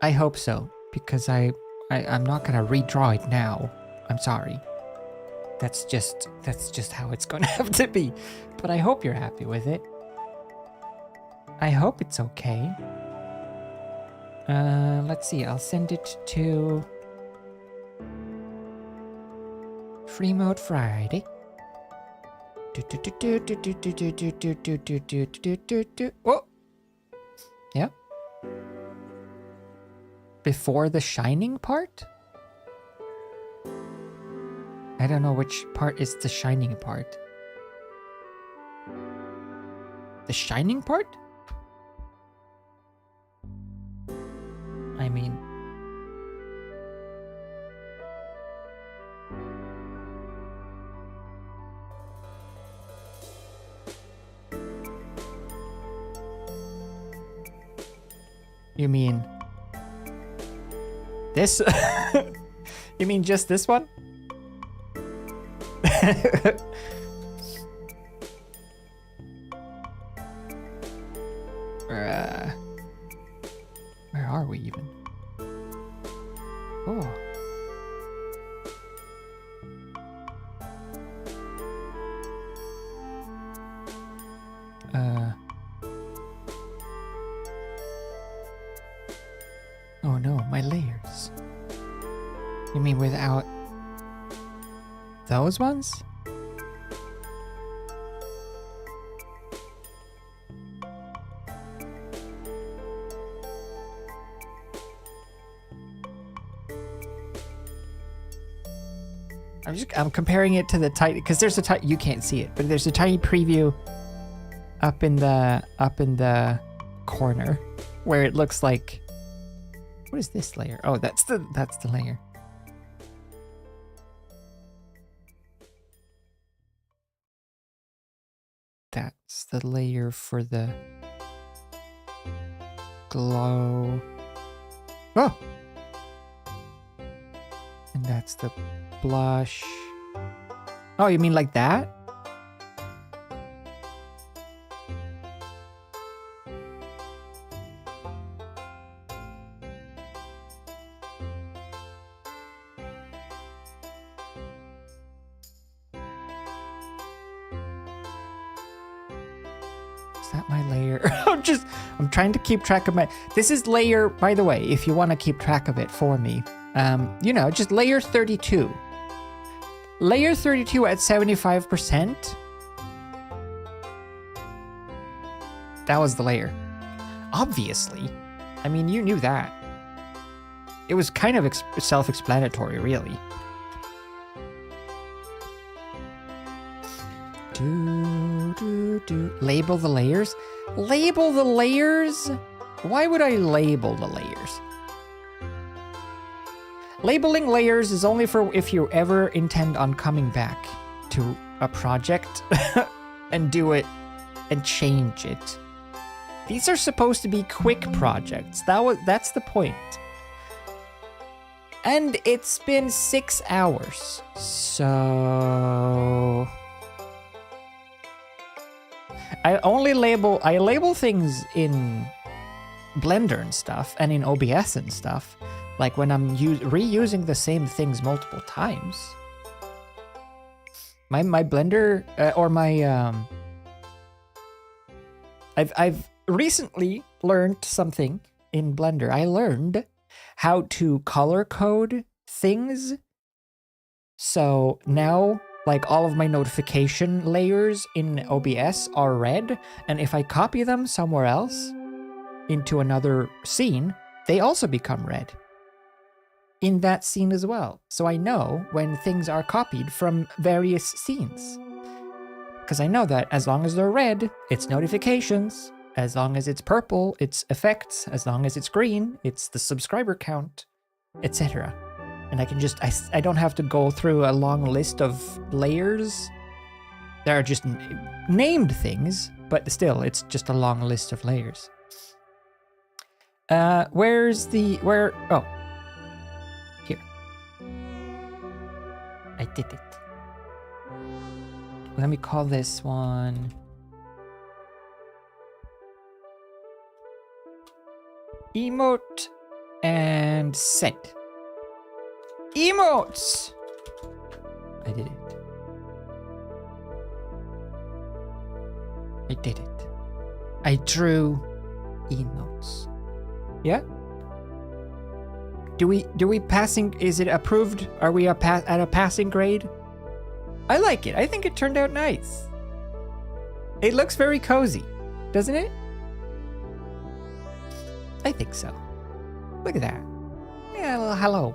I hope so, because I'm not gonna redraw it now. I'm sorry. That's just how it's gonna have to be. But I hope you're happy with it. I hope it's okay. Let's see, I'll send it to FREEMOTE Friday. Oh! Yeah. Before the shining part? I don't know which part is the shining part. The shining part? I mean... You mean... This? You mean just this one? Where are we even? Oh. Oh no, my layers. You mean without those ones? I'm comparing it to the tiny, because there's a tiny, you can't see it, but there's a tiny preview up in the corner where it looks like, what is this layer? Oh, that's the layer. That's the layer for the glow. Oh! And that's the blush. Oh, you mean like that? Is that my layer? I'm trying to keep track of my... This is layer, by the way, if you want to keep track of it for me. You know, just layer 32. Layer 32 at 75%. That was the layer. Obviously. I mean, you knew that. It was kind of self-explanatory, really. Label the layers? Label the layers? Why would I label the layers? Labeling layers is only for if you ever intend on coming back to a project and do it and change it. These are supposed to be quick projects. That's the point. And it's been 6 hours. So I label things in Blender and stuff, and in OBS and stuff. Like when I'm reusing the same things multiple times. My Blender or my I've recently learned something in Blender. I learned how to color code things. So now, like, all of my notification layers in OBS are red, and if I copy them somewhere else into another scene, they also become red in that scene as well. So I know when things are copied from various scenes. Because I know that as long as they're red, it's notifications. As long as it's purple, it's effects. As long as it's green, it's the subscriber count, etc. And I can just, I don't have to go through a long list of layers. There are just named things, but still, it's just a long list of layers. Oh, here. I did it. Let me call this one Emote and Set. Emotes! I did it. I did it. I drew emotes. Yeah? Do we passing, is it approved? Are we at a passing grade? I like it. I think it turned out nice. It looks very cozy, doesn't it? I think so. Look at that. Yeah, a little hello.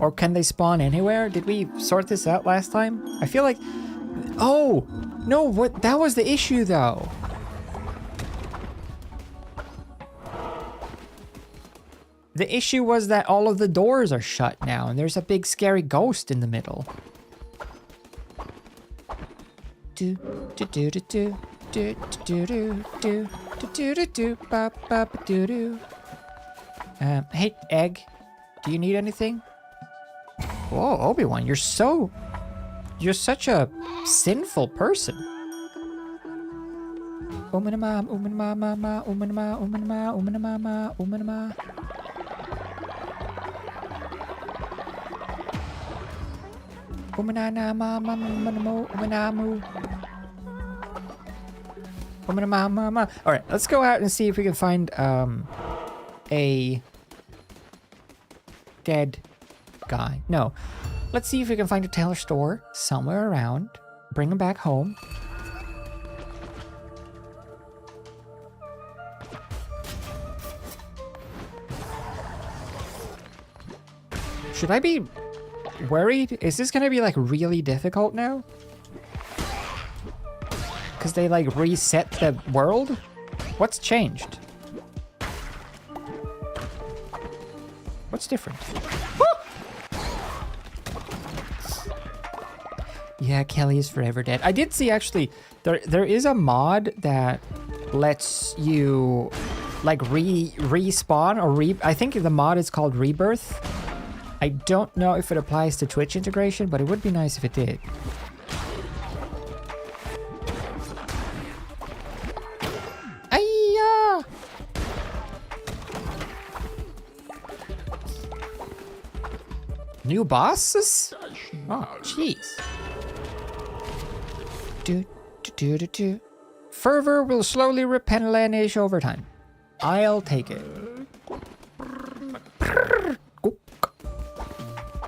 Or can they spawn anywhere? Did we sort this out last time? I feel like... Oh! No, what? That was the issue, though. The issue was that all of the doors are shut now, and there's a big scary ghost in the middle. Do do do do do do do do do do do do ba ba do do. Hey, Egg, do you need anything? Whoa, Obi-Wan, you're such a sinful person. Umanama, umanama, mama, umanama, umanama, umanama, umanama. Umanana, mama, umanamo, umanamu. Umanama, mama. All right, let's go out and see if we can find a dead guy. No, let's see if we can find a tailor store somewhere around. Bring him back home. Should I be worried? Is this gonna be like really difficult now? Because they like reset the world? What's changed? What's different? Yeah, Kelly is forever dead. I did see actually, there is a mod that lets you like respawn or I think the mod is called Rebirth. I don't know if it applies to Twitch integration, but it would be nice if it did. Ayya! New bosses? Oh, jeez. Do. Fervor will slowly replenish over time. I'll take it.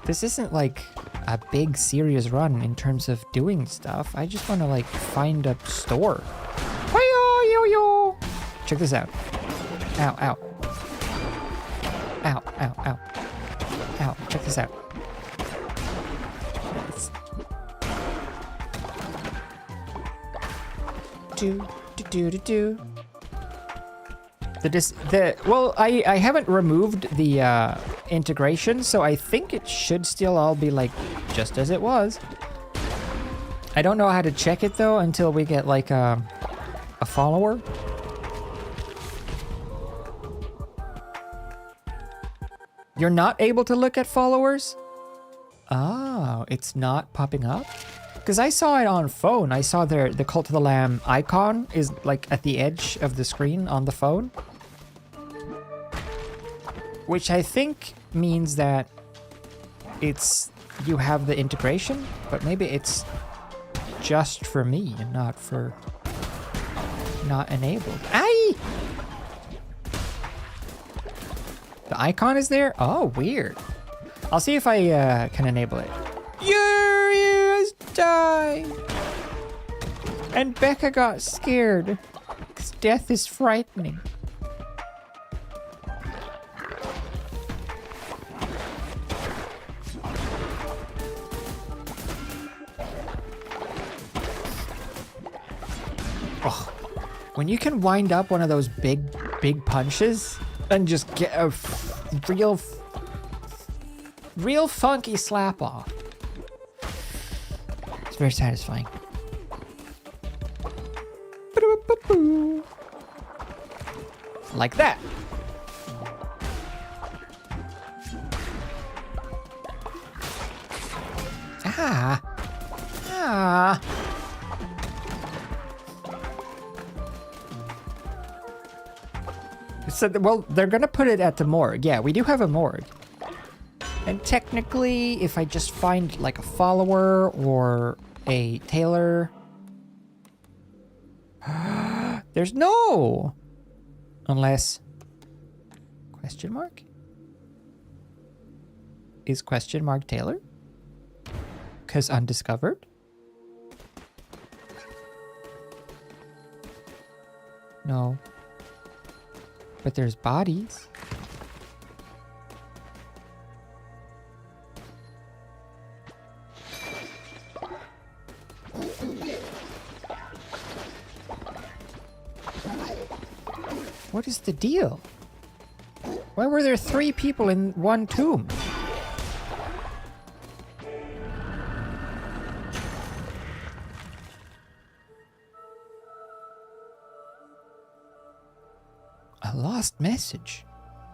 This isn't like a big serious run in terms of doing stuff. I just want to like find a store. Yo. Check this out. Ow, ow. Ow, ow, ow. Ow, check this out. Do. Well, I haven't removed the integration, so I think it should still all be like just as it was. I don't know how to check it though until we get like a follower. You're not able to look at followers? Oh, it's not popping up? Because I saw it on phone. I saw the Cult of the Lamb icon is like at the edge of the screen on the phone. Which I think means that you have the integration, but maybe it's just for me and not enabled. Aye! The icon is there? Oh, weird. I'll see if I can enable it. Yuri's died! And Becca got scared, because death is frightening. Oh, when you can wind up one of those big punches and just get a real funky slap off. It's very satisfying. Like that. Ah. So, well, they're gonna put it at the morgue. Yeah, we do have a morgue. And technically, if I just find like a follower or a tailor... There's no! Unless... Question mark? Is question mark tailor? 'Cause undiscovered? No. But there's bodies. What is the deal? Why were there 3 people in one tomb? A lost message.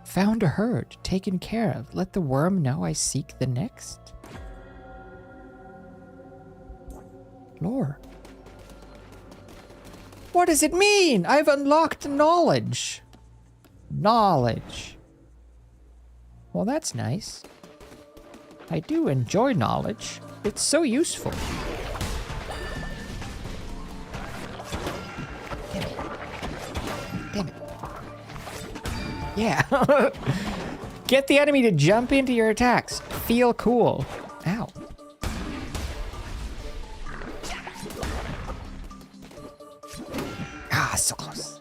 Found a herd, taken care of. Let the worm know I seek the next. Lore. What does it mean? I've unlocked knowledge. Knowledge. Well, that's nice. I do enjoy knowledge. It's so useful. Damn it. Yeah. Get the enemy to jump into your attacks. Feel cool. Ow. Ah, so close.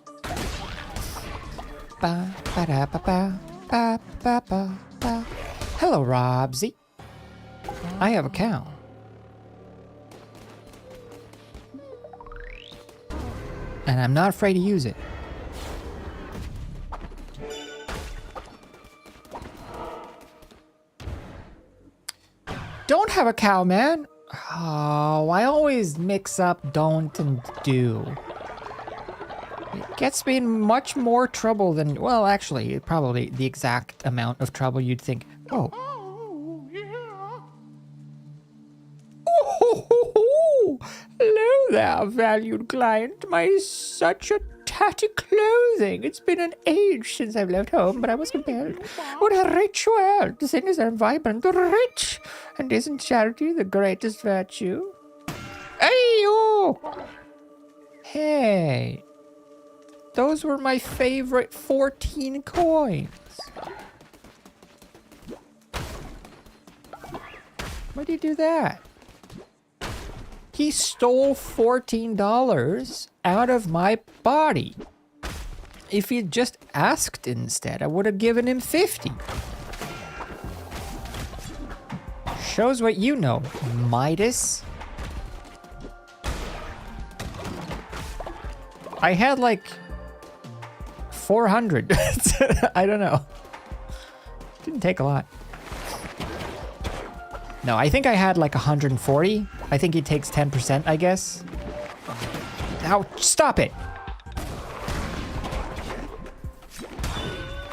Ba, ba, da, ba, ba, ba, ba, ba, ba. Hello, Robsy. I have a cow. And I'm not afraid to use it. Don't have a cow, man. Oh, I always mix up don't and do. It gets me in much more trouble than, well, actually, probably the exact amount of trouble you'd think. Oh. Oh, hello there, valued client. My such a tatty clothing. It's been an age since I've left home, but I was compelled. What a rich world. Things are vibrant, rich. And isn't charity the greatest virtue? Hey-yo! Hey. Those were my favorite 14 coins. Why did you do that? He stole $14 out of my body. If he'd just asked instead, I would have given him 50. Shows what you know, Midas. I had like 400. I don't know. Didn't take a lot. No, I think I had like 140. I think he takes 10%, I guess. Now, stop it!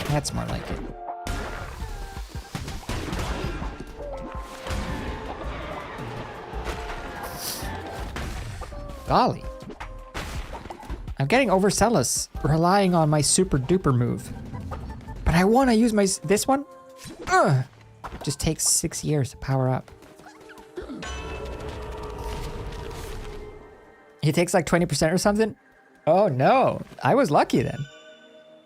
That's more like it. Golly. I'm getting overzealous, relying on my super duper move. But I want to use my... this one? Ugh! Just takes 6 years to power up. He takes like 20% or something? Oh no, I was lucky then.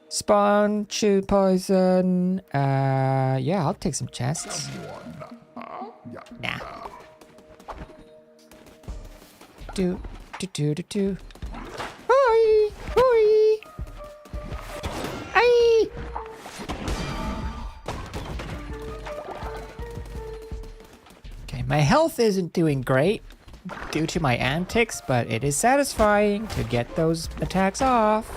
Spawn, chew poison. Yeah, I'll take some chests. Nah. Do. Hoi! Hoi! Aye! Okay, my health isn't doing great due to my antics, but it is satisfying to get those attacks off.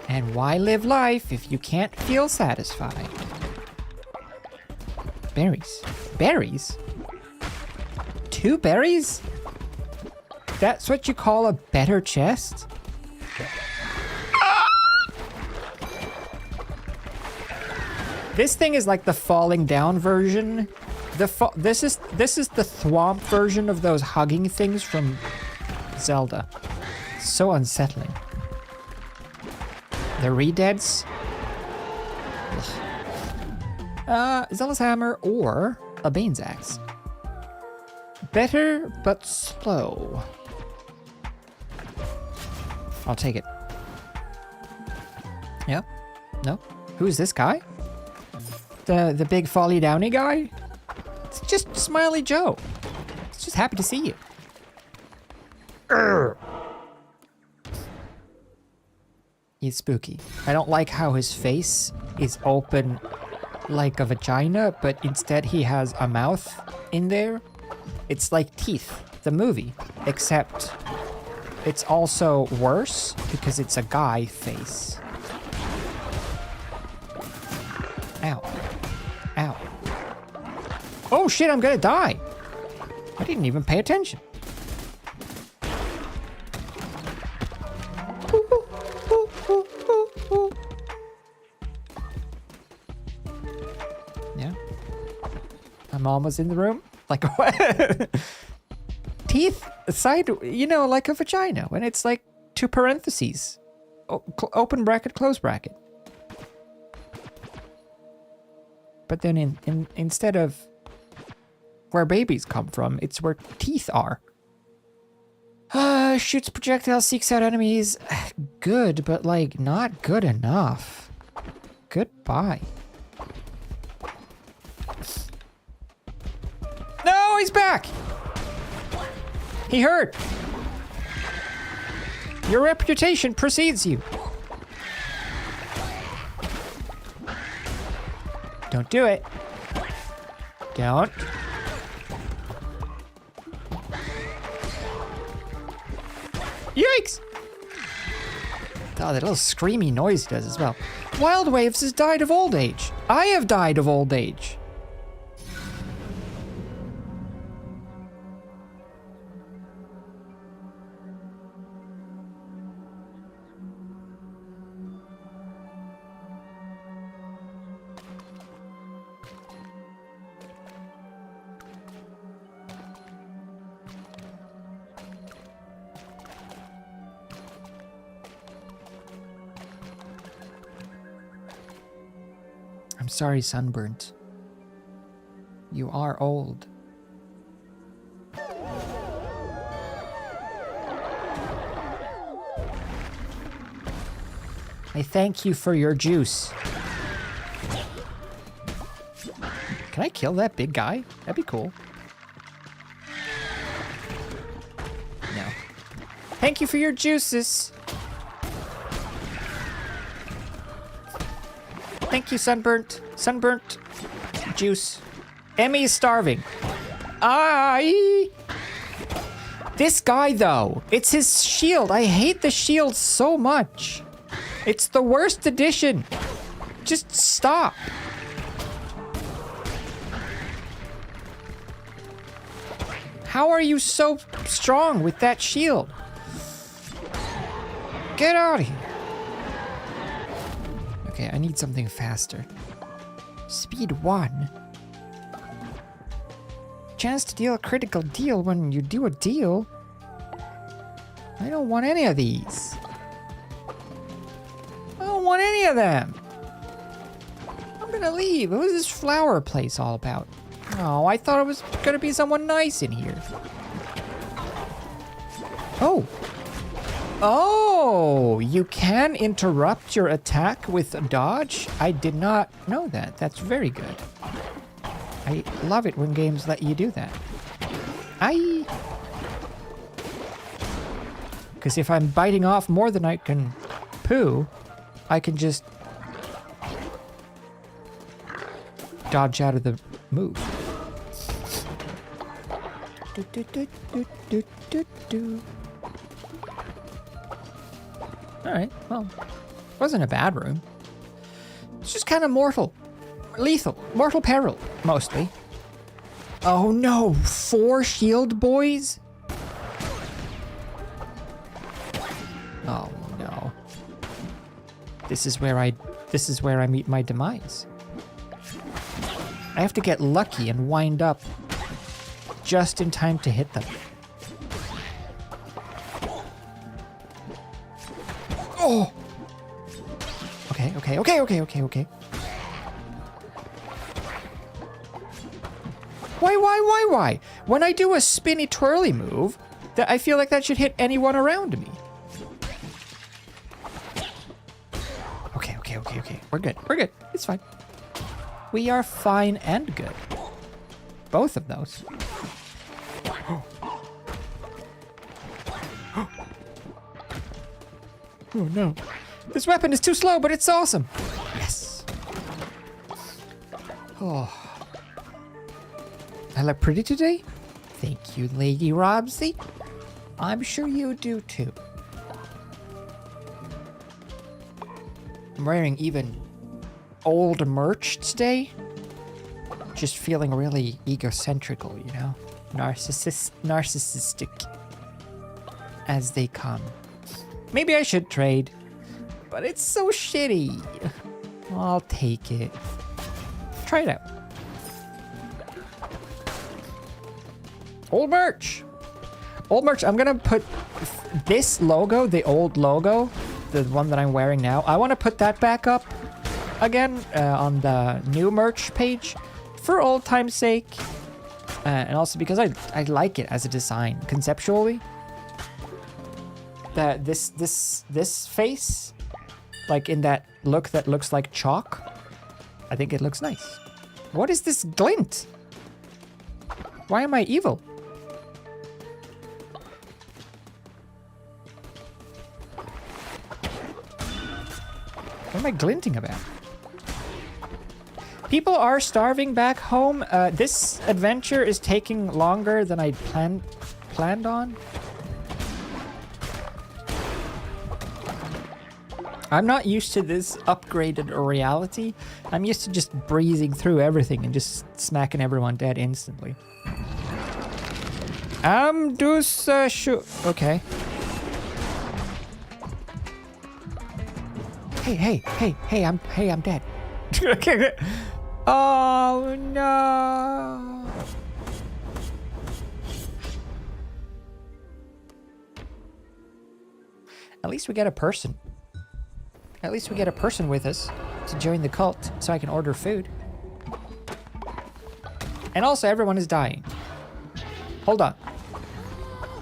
And why live life if you can't feel satisfied? Berries. Berries? 2 berries? That's what you call a better chest? This thing is like the falling down version. This is the thwomp version of those hugging things from Zelda. So unsettling. The re-deads. Zealous Hammer or a Bane's Axe. Better, but slow. I'll take it. Yep. No. Who's this guy? The big Folly Downy guy? It's just Smiley Joe. It's just happy to see you. Urgh. He's spooky. I don't like how his face is open like a vagina, but instead he has a mouth in there. It's like Teeth, the movie, except it's also worse because it's a guy face. Ow. Ow. Oh shit, I'm gonna die. I didn't even pay attention. Yeah. I'm almost in the room. Like what? Teeth side, you know, like a vagina when it's like two parentheses. Open bracket, close bracket. But then instead of where babies come from, it's where teeth are. Shoots projectiles, seeks out enemies. Good, but like not good enough. Goodbye. No, he's back! He hurt! Your reputation precedes you. Don't do it. Don't. Yikes! Oh, that little screamy noise he does as well. Wild Waves has died of old age. I have died of old age. I'm sorry, Sunburnt. You are old. I thank you for your juice. Can I kill that big guy? That'd be cool. No. Thank you for your juices. Thank you, Sunburnt. Sunburnt juice. Emmy is starving. This guy, though. It's his shield. I hate the shield so much. It's the worst addition. Just stop. How are you so strong with that shield? Get out of here. Okay, I need something faster. Speed 1. Chance to deal a critical deal when you do a deal. I don't want any of these. I don't want any of them. I'm gonna leave. What is this flower place all about? Oh, I thought it was gonna be someone nice in here. Oh. Oh, you can interrupt your attack with a dodge? I did not know that. That's very good. I love it when games let you do that. Because if I'm biting off more than I can poo, I can just dodge out of the move. Alright, well, wasn't a bad room. It's just kind of mortal. Lethal. Mortal peril, mostly. Oh no, 4 shield boys? Oh no. This is where I meet my demise. I have to get lucky and wind up just in time to hit them. Oh! Okay. Why? When I do a spinny twirly move, that I feel like that should hit anyone around me. Okay. We're good. It's fine. We are fine and good. Both of those. Oh no. This weapon is too slow, but it's awesome. Yes. Oh. I look pretty today? Thank you, Lady Robsy. I'm sure you do too. I'm wearing even old merch today. Just feeling really egocentrical, you know? Narcissistic as they come. Maybe I should trade, but it's so shitty. I'll take it. Try it out. Old merch. Old merch. I'm gonna put this logo, the old logo, the one that I'm wearing now. I want to put that back up again on the new merch page for old time's sake. And also because I like it as a design conceptually. That this face, like in that look that looks like chalk, I think it looks nice. What is this glint? Why am I evil? What am I glinting about? People are starving back home. This adventure is taking longer than I planned on. I'm not used to this upgraded reality. I'm used to just breezing through everything and just smacking everyone dead instantly. Okay. Hey, I'm dead. Oh no. At least we get a person. At least we get a person with us to join the cult so I can order food. And also everyone is dying. Hold on.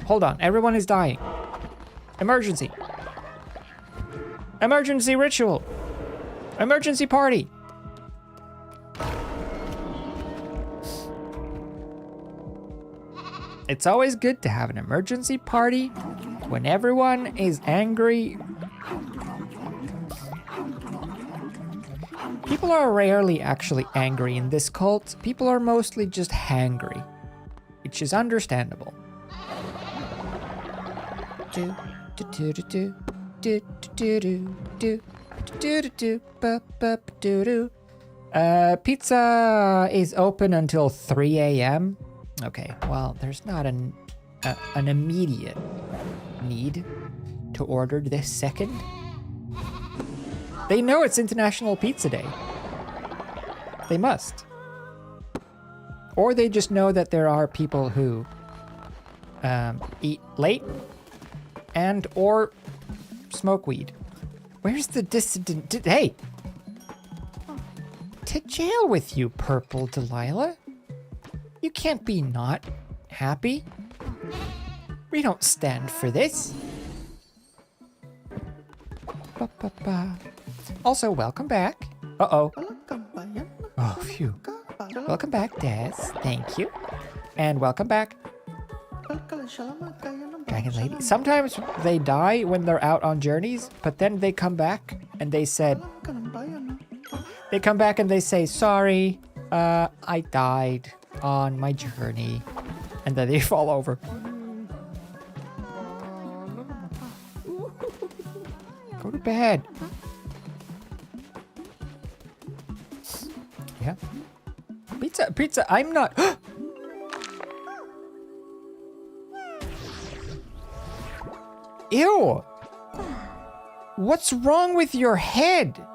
Hold on. Everyone is dying. Emergency. Emergency ritual. Emergency party. It's always good to have an emergency party when everyone is angry. People are rarely actually angry in this cult. People are mostly just hangry, which is understandable. Pizza is open until 3 a.m. Okay, well, there's not an immediate need to order this second. They know it's International Pizza Day. They must. Or they just know that there are people who eat late and or smoke weed. Where's the dissident? Hey! To jail with you, Purple Delilah. You can't be not happy. We don't stand for this. Ba-ba-ba. Also, welcome back. Uh-oh. Oh, phew. Welcome back, Des. Thank you. And welcome back, Dragon Lady. Sometimes they die when they're out on journeys, but then they come back and they said... They come back and they say, sorry, I died on my journey. And then they fall over. Go to bed. Yeah. Pizza, I'm not... Ew! What's wrong with your head?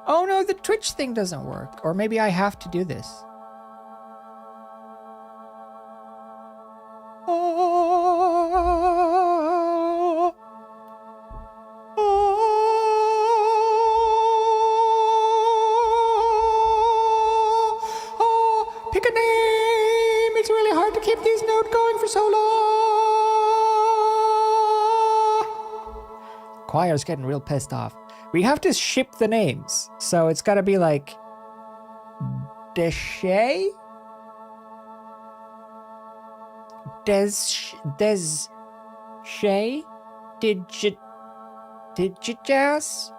Oh no, the Twitch thing doesn't work. Or maybe I have to do this. Pick a name! It's really hard to keep these notes going for so long! Choir's getting real pissed off. We have to ship the names. So it's gotta be like... Deshay? Shay? Did you Jazz?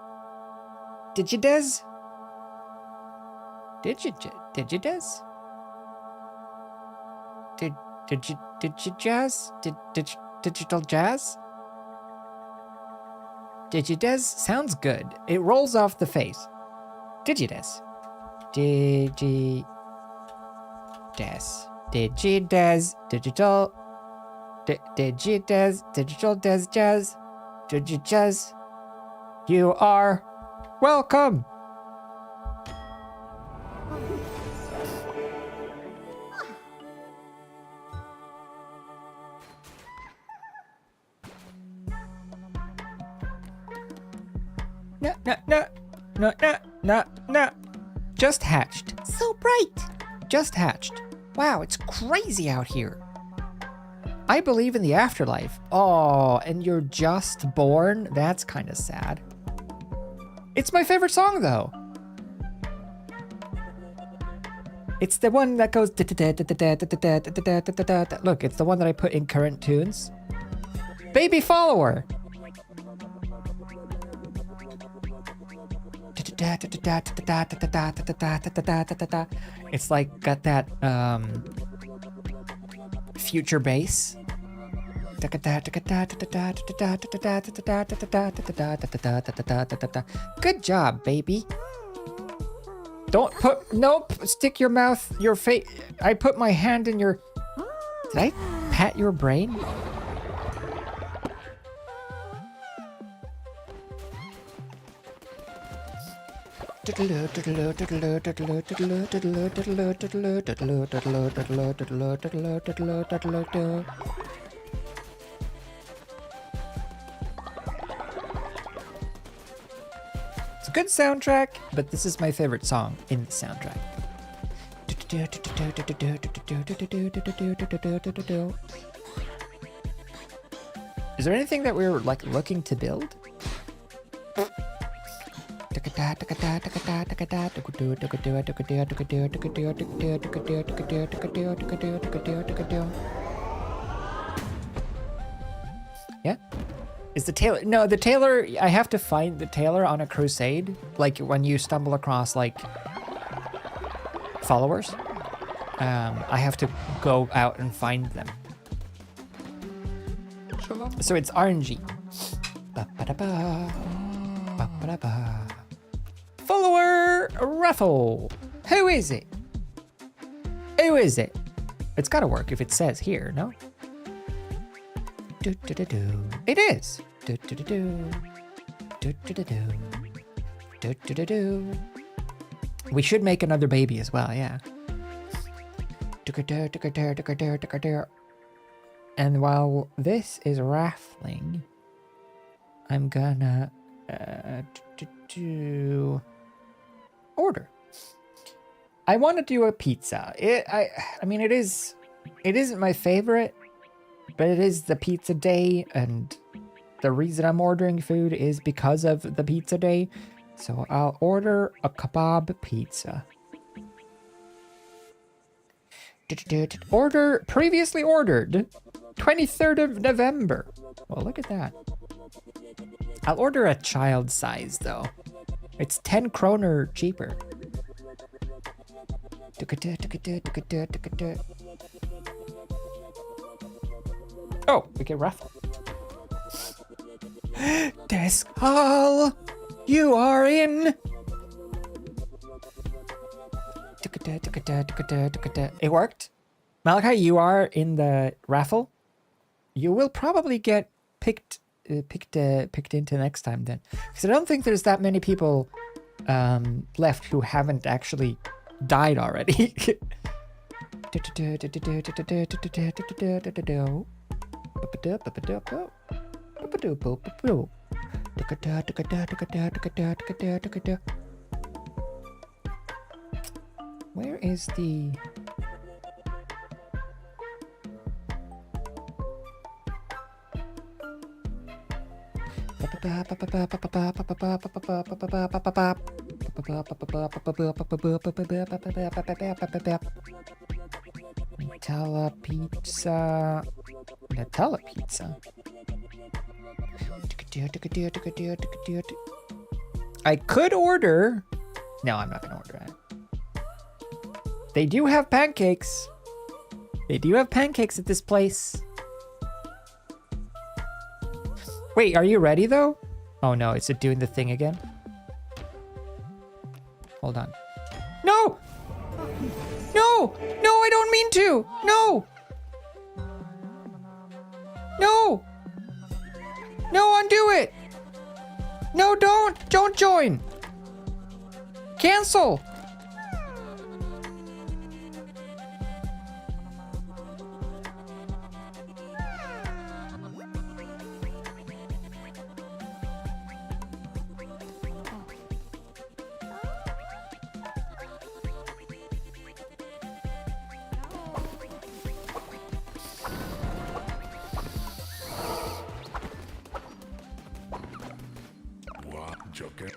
Did you Des? Did you Des? Did you jazz? Digital jazz? Did you Des? Sounds good. It rolls off the face. Did you Des? Did you Des? Did you Des? Digital. Did you Des? Digital Des jazz? Did you jazz? You are welcome. No. Just hatched. So bright. Just hatched. Wow, it's crazy out here. I believe in the afterlife. Oh, and you're just born? That's kind of sad. It's my favorite song, though. It's the one that goes... Look, it's the one that I put in current tunes. Baby Follower. It's like got that future bass. Good job, baby. Don't put, nope, stick your mouth, your face. I put my hand in your, did I pat your brain? It's a good soundtrack, but this is my favorite song in the soundtrack. Is there anything that we're like looking to build? Yeah? Is the tailor? No, the tailor, I have to find the tailor on a crusade. Like when you stumble across like followers. I have to go out and find them. So it's RNG. Follower raffle. Who is it? Who is it? It's gotta work if it says here, no? It is. We should make another baby as well, yeah. And while this is raffling, I'm gonna order. I want to do a pizza. I mean, it isn't my favorite, but it is the pizza day, and the reason I'm ordering food is because of the pizza day. So I'll order a kebab pizza. Order previously ordered 23rd of November. Well, look at that. I'll order a child size though. It's 10 kroner cheaper. Oh, we get raffle. Desk Hall, you are in. It worked. Malachi, you are in the raffle. You will probably get picked into next time then, because I don't think there's that many people left who haven't actually died already. Where is the... Nutella pizza. Nutella pizza. I could order. No, I'm not gonna order that. They do have pancakes. They do have pancakes at this place. Wait, are you ready though? Oh no, is it doing the thing again? Hold on. No! No! No, I don't mean to! No! No! No, undo it! No, don't! Don't join! Cancel! Joker.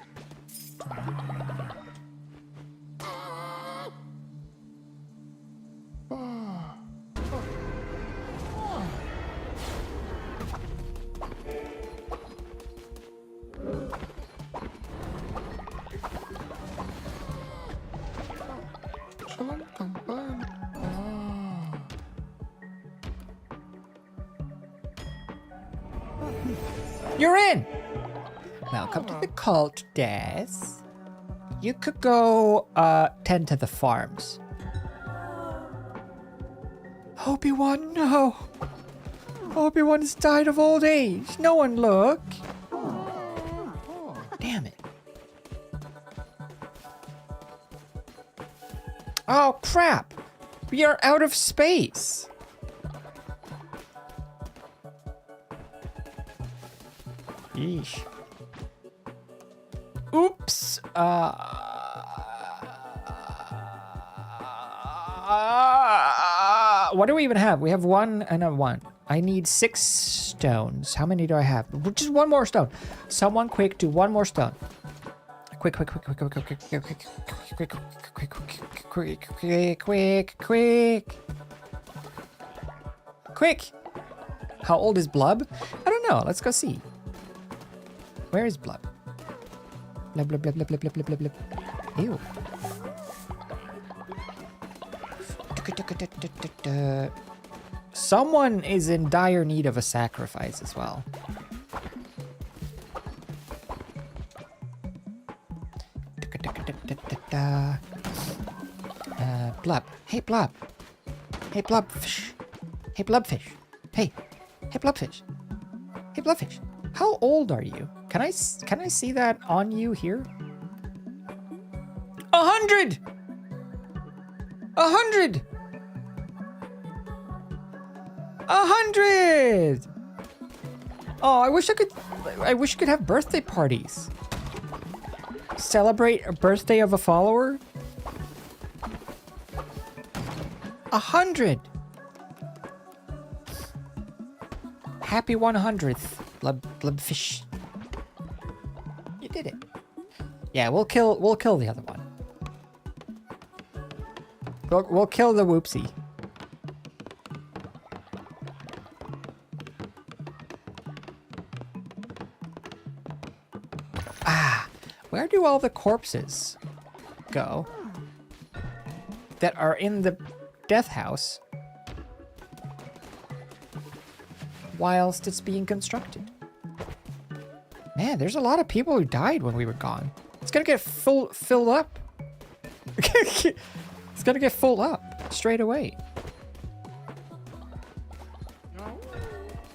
You're in! Welcome to the cult, Des. You could go, tend to the farms. Obi-Wan, no! Obi-Wan's died of old age. No one look. Damn it. Oh, crap! We are out of space! Yeesh. Oops. What do we even have? We have 1 and a 1. I need 6 stones. How many do I have? Just 1 more stone. Someone quick, do 1 more stone. Quick, quick, quick, quick, quick, quick, quick, quick, quick, quick, quick, quick, quick. Quick. How old is Blub? I don't know. Let's go see. Where is Blub? Blub, blub, blub, blub, blub, blub, blub, blub. Ew. Someone is in dire need of a sacrifice as well. Blub. Hey, Blub. Hey, Blubfish. Hey, Blubfish. Hey. Hey, Blubfish. Hey, Blubfish. How old are you? Can I see that on you here? 100! 100! 100! Oh, I wish you could have birthday parties. Celebrate a birthday of a follower? 100! Happy 100th, Blubfish. You did it. Yeah, we'll kill the other one. We'll kill the whoopsie. Ah, where do all the corpses go that are in the death house whilst it's being constructed? Man, there's a lot of people who died when we were gone. It's gonna get filled up. It's gonna get full up straight away.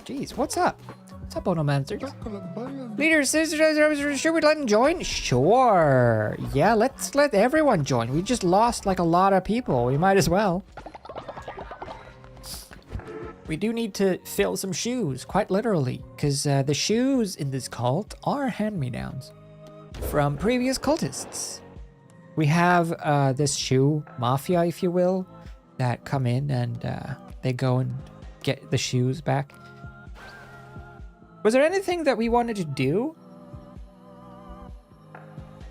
Jeez, what's up? What's up, Onomancers? Leaders, should we let them join? Sure. Yeah, let's let everyone join. We just lost like a lot of people. We might as well. We do need to fill some shoes, quite literally, because the shoes in this cult are hand-me-downs from previous cultists. We have this shoe mafia, if you will, that come in and they go and get the shoes back. Was there anything that we wanted to do?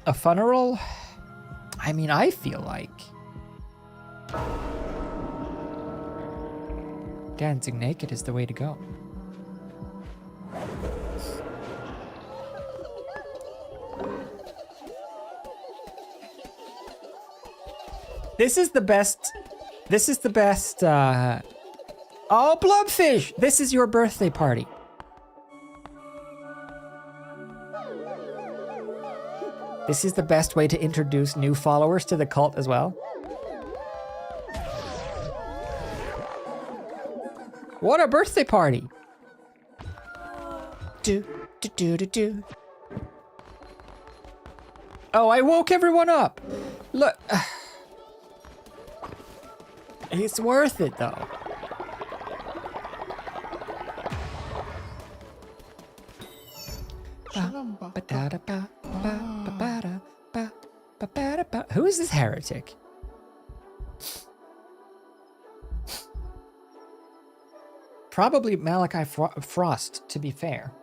A funeral? I mean, I feel like dancing naked is the way to go. This is the best. This is the best. Oh, Blubfish! This is your birthday party. This is the best way to introduce new followers to the cult as well. What a birthday party! Do. Oh, I woke everyone up. Look. It's worth it though. Who is this heretic? Probably Malachi Frost, to be fair.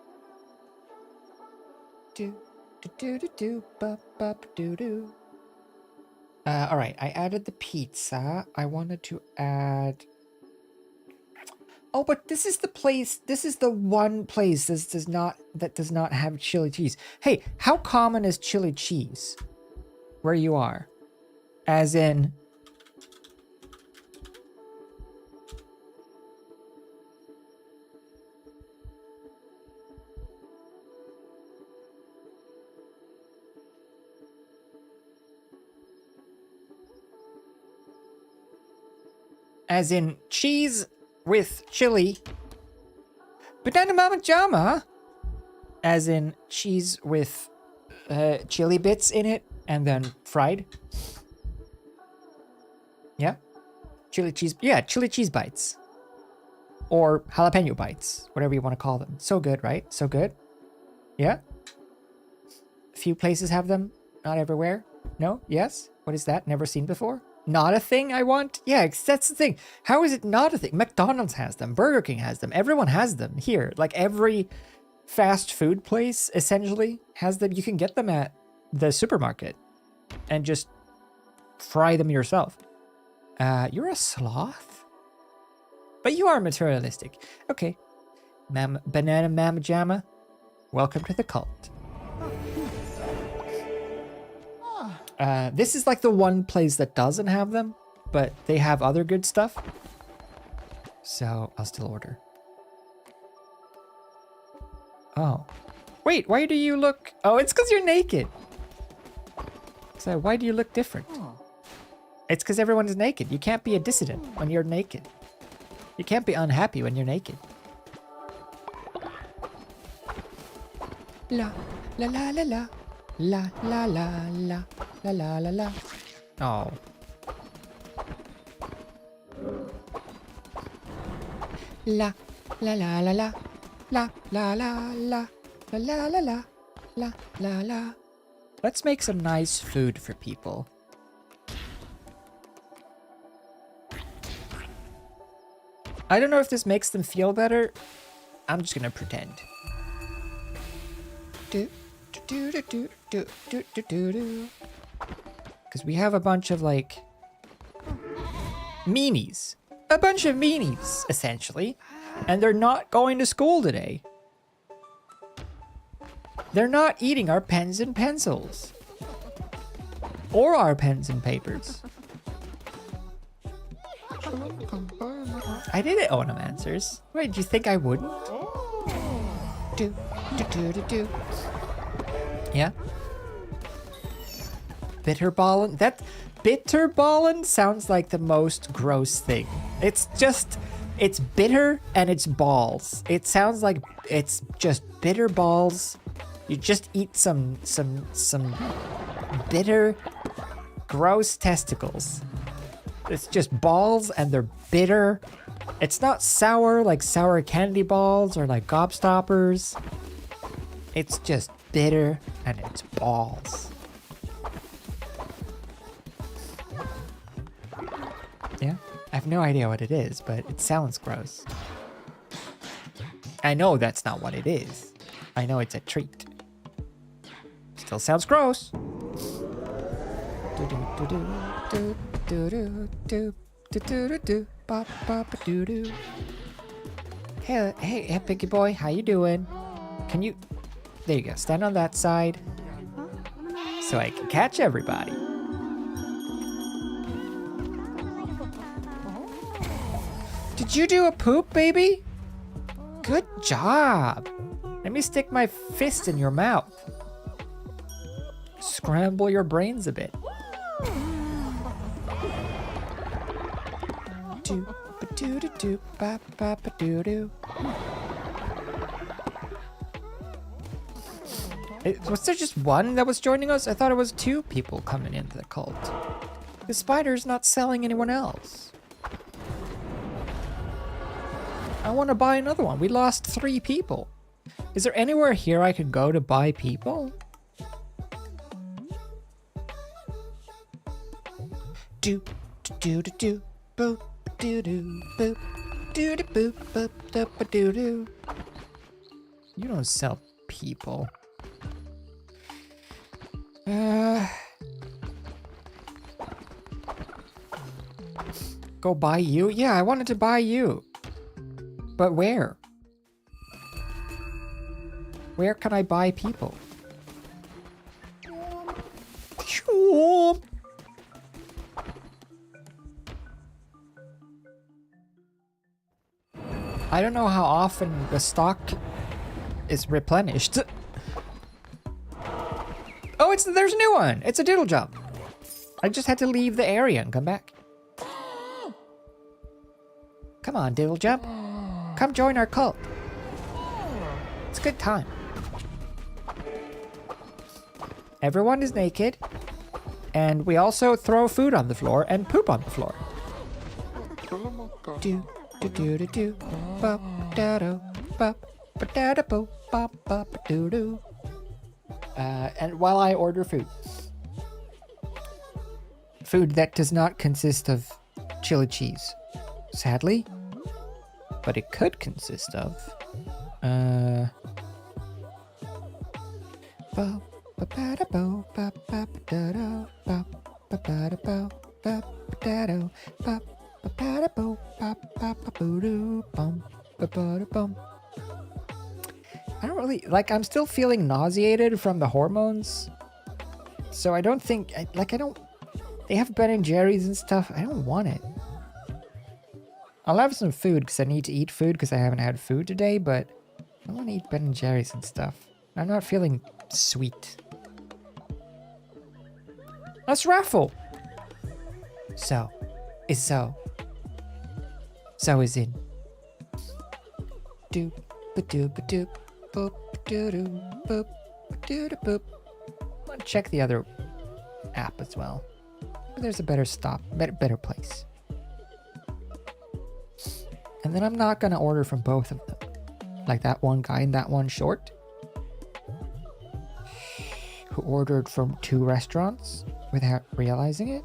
All right, I added the pizza. I wanted to add... Oh, but this is the place, this is the one place that does not have chili cheese. Hey, how common is chili cheese where you are? As in... As in cheese with chili. Banana Mama Jama. As in cheese with chili bits in it and then fried. Yeah. Chili cheese. Yeah, chili cheese bites. Or jalapeno bites. Whatever you want to call them. So good, right? So good. Yeah. A few places have them. Not everywhere. No? Yes? What is that? Never seen before? Not a thing I want? Yeah, that's the thing. How is it not a thing? McDonald's has them. Burger King has them. Everyone has them here. Like every fast food place essentially has them. You can get them at the supermarket and just fry them yourself. You're a sloth? But you are materialistic. Okay. Banana Mama Jama, welcome to the cult. This is like the one place that doesn't have them, but they have other good stuff. So I'll still order. Oh. Wait, why do you look... Oh, it's because you're naked. So why do you look different? It's because everyone is naked. You can't be a dissident when you're naked. You can't be unhappy when you're naked. La, la, la, la, la. La, la, la, la. La, la, la, la. Oh. La, la, la, la, la. La, la, la, la. La, la, la, la. La, la, la. Let's make some nice food for people. I don't know if this makes them feel better. I'm just gonna pretend. Do, do, do, do, do, do, do, do, do. Because we have a bunch of, like, meanies. A bunch of meanies, essentially. And they're not going to school today. They're not eating our pens and pencils. Or our pens and papers. I did it, Onum Answers. Wait, do you think I wouldn't? Do, do, do, do, do. Yeah. Bitterballen? That bitterballen sounds like the most gross thing. It's just, it's bitter and it's balls. It sounds like it's just bitter balls. You just eat some bitter, gross testicles. It's just balls and they're bitter. It's not sour like sour candy balls or like gobstoppers. It's just bitter and it's balls. Yeah, I have no idea what it is, but it sounds gross. I know that's not what it is. I know it's a treat. Still sounds gross. Hey, Piggy boy, how you doing? Can you... There you go, stand on that side. So I can catch everybody. Did you do a poop, baby? Good job. Let me stick my fist in your mouth. Scramble your brains a bit. Do ba doo doo doo ba ba ba doo doo. Was there just one that was joining us? I thought it was 2 people coming into the cult. The spider's not selling anyone else. I want to buy another one. We lost 3 people. Is there anywhere here I could go to buy people? Do do do do boop do do boop do do boop boop boop do do. You don't sell people. Go buy you? Yeah, I wanted to buy you. But where? Where can I buy people? I don't know how often the stock is replenished. Oh, there's a new one. It's a doodle jump. I just had to leave the area and come back. Come on, doodle jump. Come join our cult. It's a good time. Everyone is naked, and we also throw food on the floor and poop on the floor. Do do do do do bop da do bop ba da da bo bop bop doo doo. And while I order food that does not consist of chili cheese, sadly, but it could consist of I don't really, like, I'm still feeling nauseated from the hormones. So I don't think, they have Ben & Jerry's and stuff. I don't want it. I'll have some food because I need to eat food because I haven't had food today, but I want to eat Ben & Jerry's and stuff. I'm not feeling sweet. Let's raffle. So is so. So is in. Doop ba doop ba doop boop doo doo boop doo doo boop. I'm gonna check the other app as well. There's a better place. And then I'm not gonna order from both of them. Like that one guy and that one short who ordered from 2 restaurants without realizing it.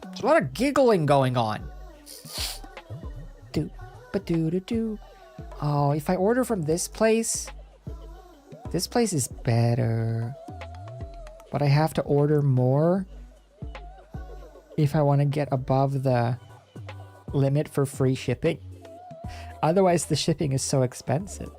There's a lot of giggling going on. Do ba doo doo doo. Oh, if I order from this place is better. But I have to order more if I want to get above the limit for free shipping. Otherwise, the shipping is so expensive.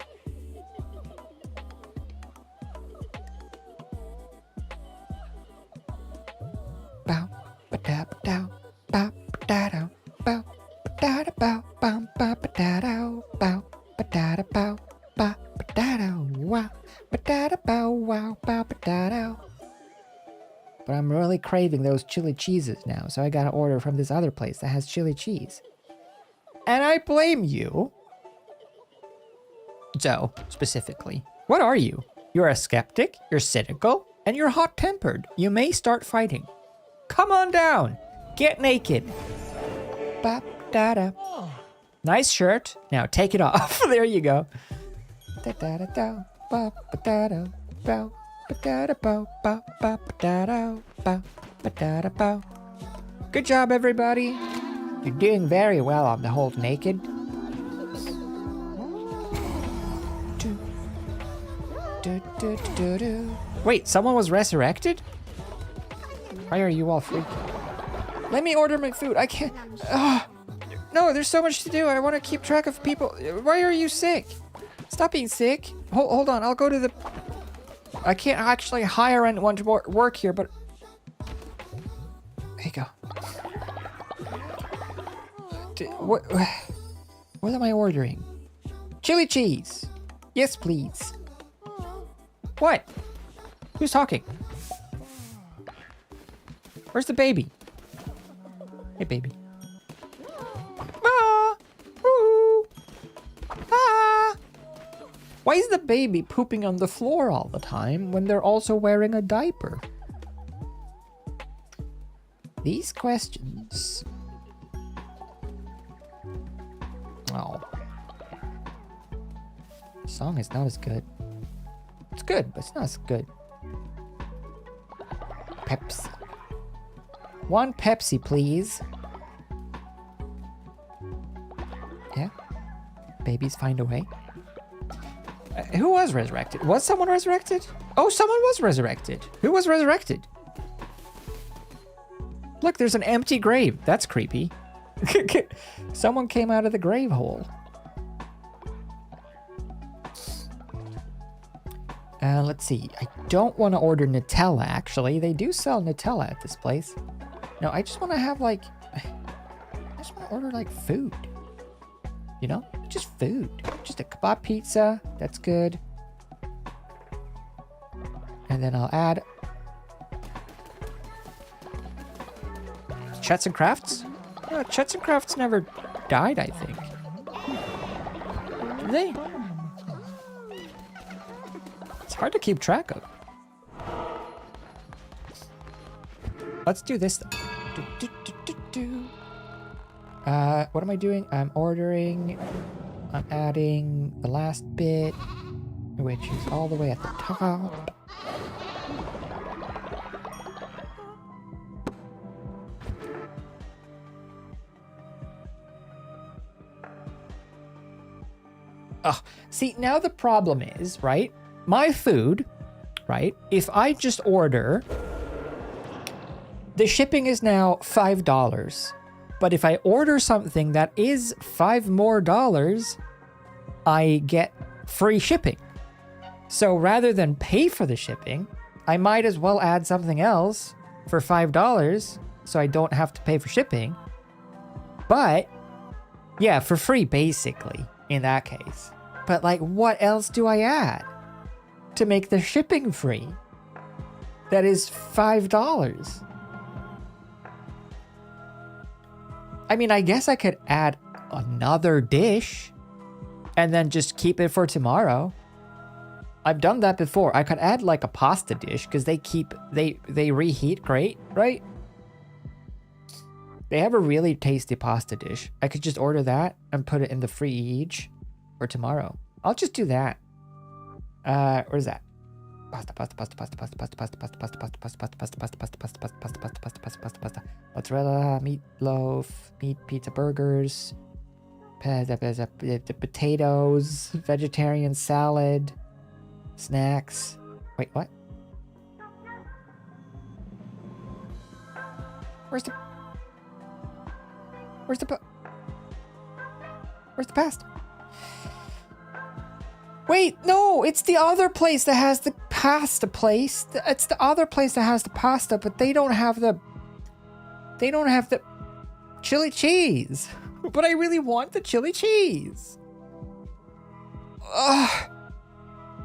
Bow, ba da ba dow, bow, ba da dow, bow, ba da da bow, bum, ba ba da dow, bow, ba da da bow, ba ba da dow, wow, ba da da bow, wow, bow, ba da dow. But I'm really craving those chili cheeses now, so I gotta order from this other place that has chili cheese. And I blame you. Zoe, specifically. What are you? You're a skeptic, you're cynical, and you're hot-tempered. You may start fighting. Come on down. Get naked. Bop, da da. Nice shirt. Now take it off. There you go. Da da da da. Bop, da da. Bow. Good job, everybody. You're doing very well on the whole naked. Wait, someone was resurrected? Why are you all freaking? Let me order my food. I can't. No, there's so much to do. I want to keep track of people. Why are you sick? Stop being sick. Hold on. I'll go to the... I can't actually hire anyone to work here, but... There you go. What am I ordering? Chili cheese. Yes, please. What? Who's talking? Where's the baby? Hey, baby. Ah! Ooh! Ah! Why is the baby pooping on the floor all the time when they're also wearing a diaper? These questions. Oh. The song is not as good. It's good, but it's not as good. Pepsi. 1 Pepsi, please. Yeah. Babies find a way. Who was resurrected? Was someone resurrected? Oh, someone was resurrected. Who was resurrected? Look, there's an empty grave. That's creepy. Someone came out of the grave hole. Let's see. I don't want to order Nutella, actually. They do sell Nutella at this place. No, I just want to have, like... I just want to order, like, food. You know? Just food. Just a kebab pizza. That's good. And then I'll add... Chats and Crafts? No, Chats and Crafts never died, I think. Did they? It's hard to keep track of. Let's do this though. What am I doing? I'm ordering. I'm adding the last bit, which is all the way at the top. Oh, see, now the problem is, right? My food, right? If I just order, the shipping is now $5. But if I order something that is $5 more, I get free shipping. So rather than pay for the shipping, I might as well add something else for $5 so I don't have to pay for shipping. But yeah, for free basically in that case. But like, what else do I add to make the shipping free? That is $5. I mean, I guess I could add another dish and then just keep it for tomorrow. I've done that before. I could add like a pasta dish because they reheat great, right? They have a really tasty pasta dish. I could just order that and put it in the fridge for tomorrow. I'll just do that. Where's that? Pasta. Mozzarella, meatloaf, meat pizza burgers, potatoes, vegetarian salad, snacks. Wait, what? Where's the pasta? Wait, no, it's the other place that has the pasta place. It's the other place that has the pasta, but they don't have the chili cheese. But I really want the chili cheese. Ugh.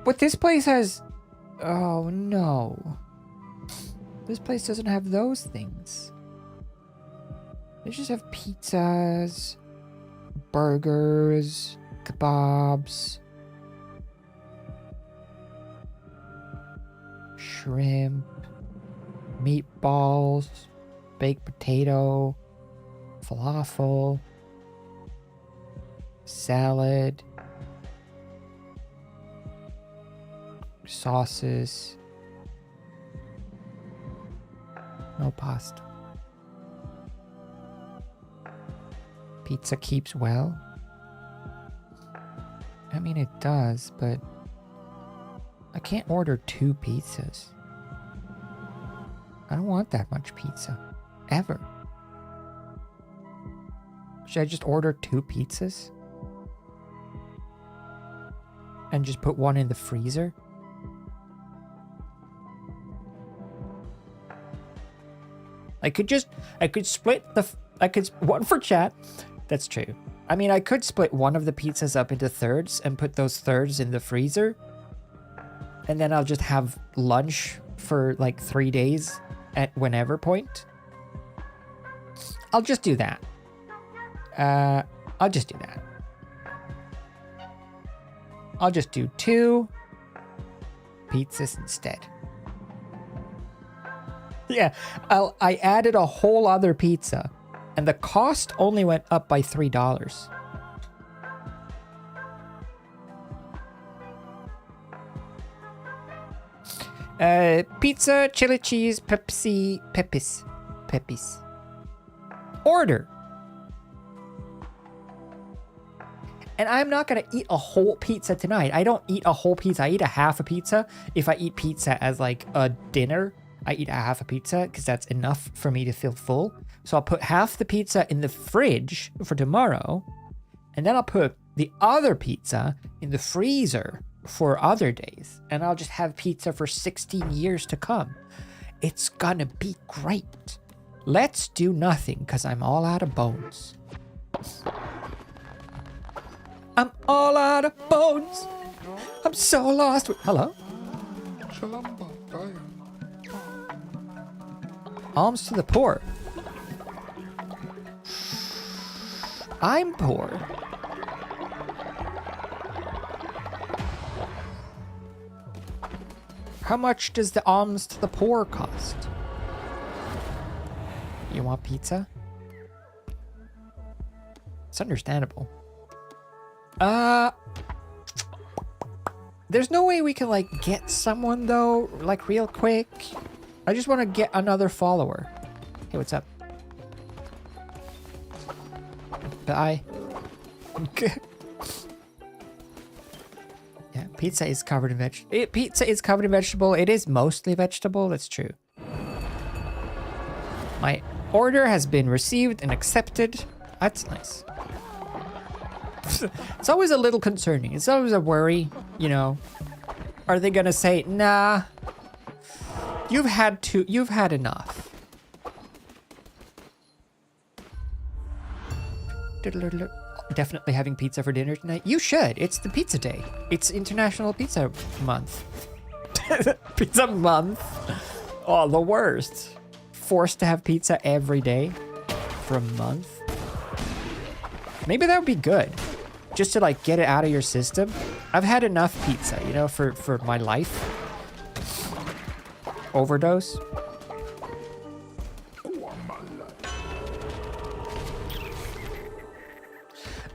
But this place has... Oh, no. This place doesn't have those things. They just have pizzas, burgers, kebabs, shrimp, meatballs, baked potato, falafel, salad, sauces, no pasta. Pizza keeps well. I mean, it does, but I can't order 2 pizzas. I don't want that much pizza. Ever. Should I just order 2 pizzas? And just put one in the freezer? I could split one for chat. That's true. I mean, I could split one of the pizzas up into thirds and put those thirds in the freezer. And then I'll just have lunch for like 3 days at whenever point. I'll just do that. I'll just do that. I'll just do 2 pizzas instead. Yeah, I added a whole other pizza, and the cost only went up by $3. Pizza, chili cheese, Pepis. Order. And I'm not gonna eat a whole pizza tonight. I don't eat a whole pizza. I eat a half a pizza. If I eat pizza as like a dinner, I eat a half a pizza because that's enough for me to feel full. So I'll put half the pizza in the fridge for tomorrow, and then I'll put the other pizza in the freezer for other days. And I'll just have pizza for 16 years to come. It's gonna be great. Let's do nothing because I'm all out of bones. I'm all out of bones. I'm so lost. Hello? Alms to the poor. I'm poor. How much does the alms to the poor cost? You want pizza? It's understandable. There's no way we can, like, get someone, though, like, real quick. I just want to get another follower. Hey, what's up? Bye. Yeah, pizza is covered in pizza is covered in vegetable. It is mostly vegetable, that's true. My order has been received and accepted. That's nice. It's always a little concerning. It's always a worry, you know. Are they gonna say, nah, you've had enough. Definitely having pizza for dinner tonight. You should. It's the pizza day. It's International Pizza Month. Pizza month. Oh, the worst. Forced to have pizza every day for a month. Maybe that would be good. Just to, like, get it out of your system. I've had enough pizza, you know, for my life. Overdose.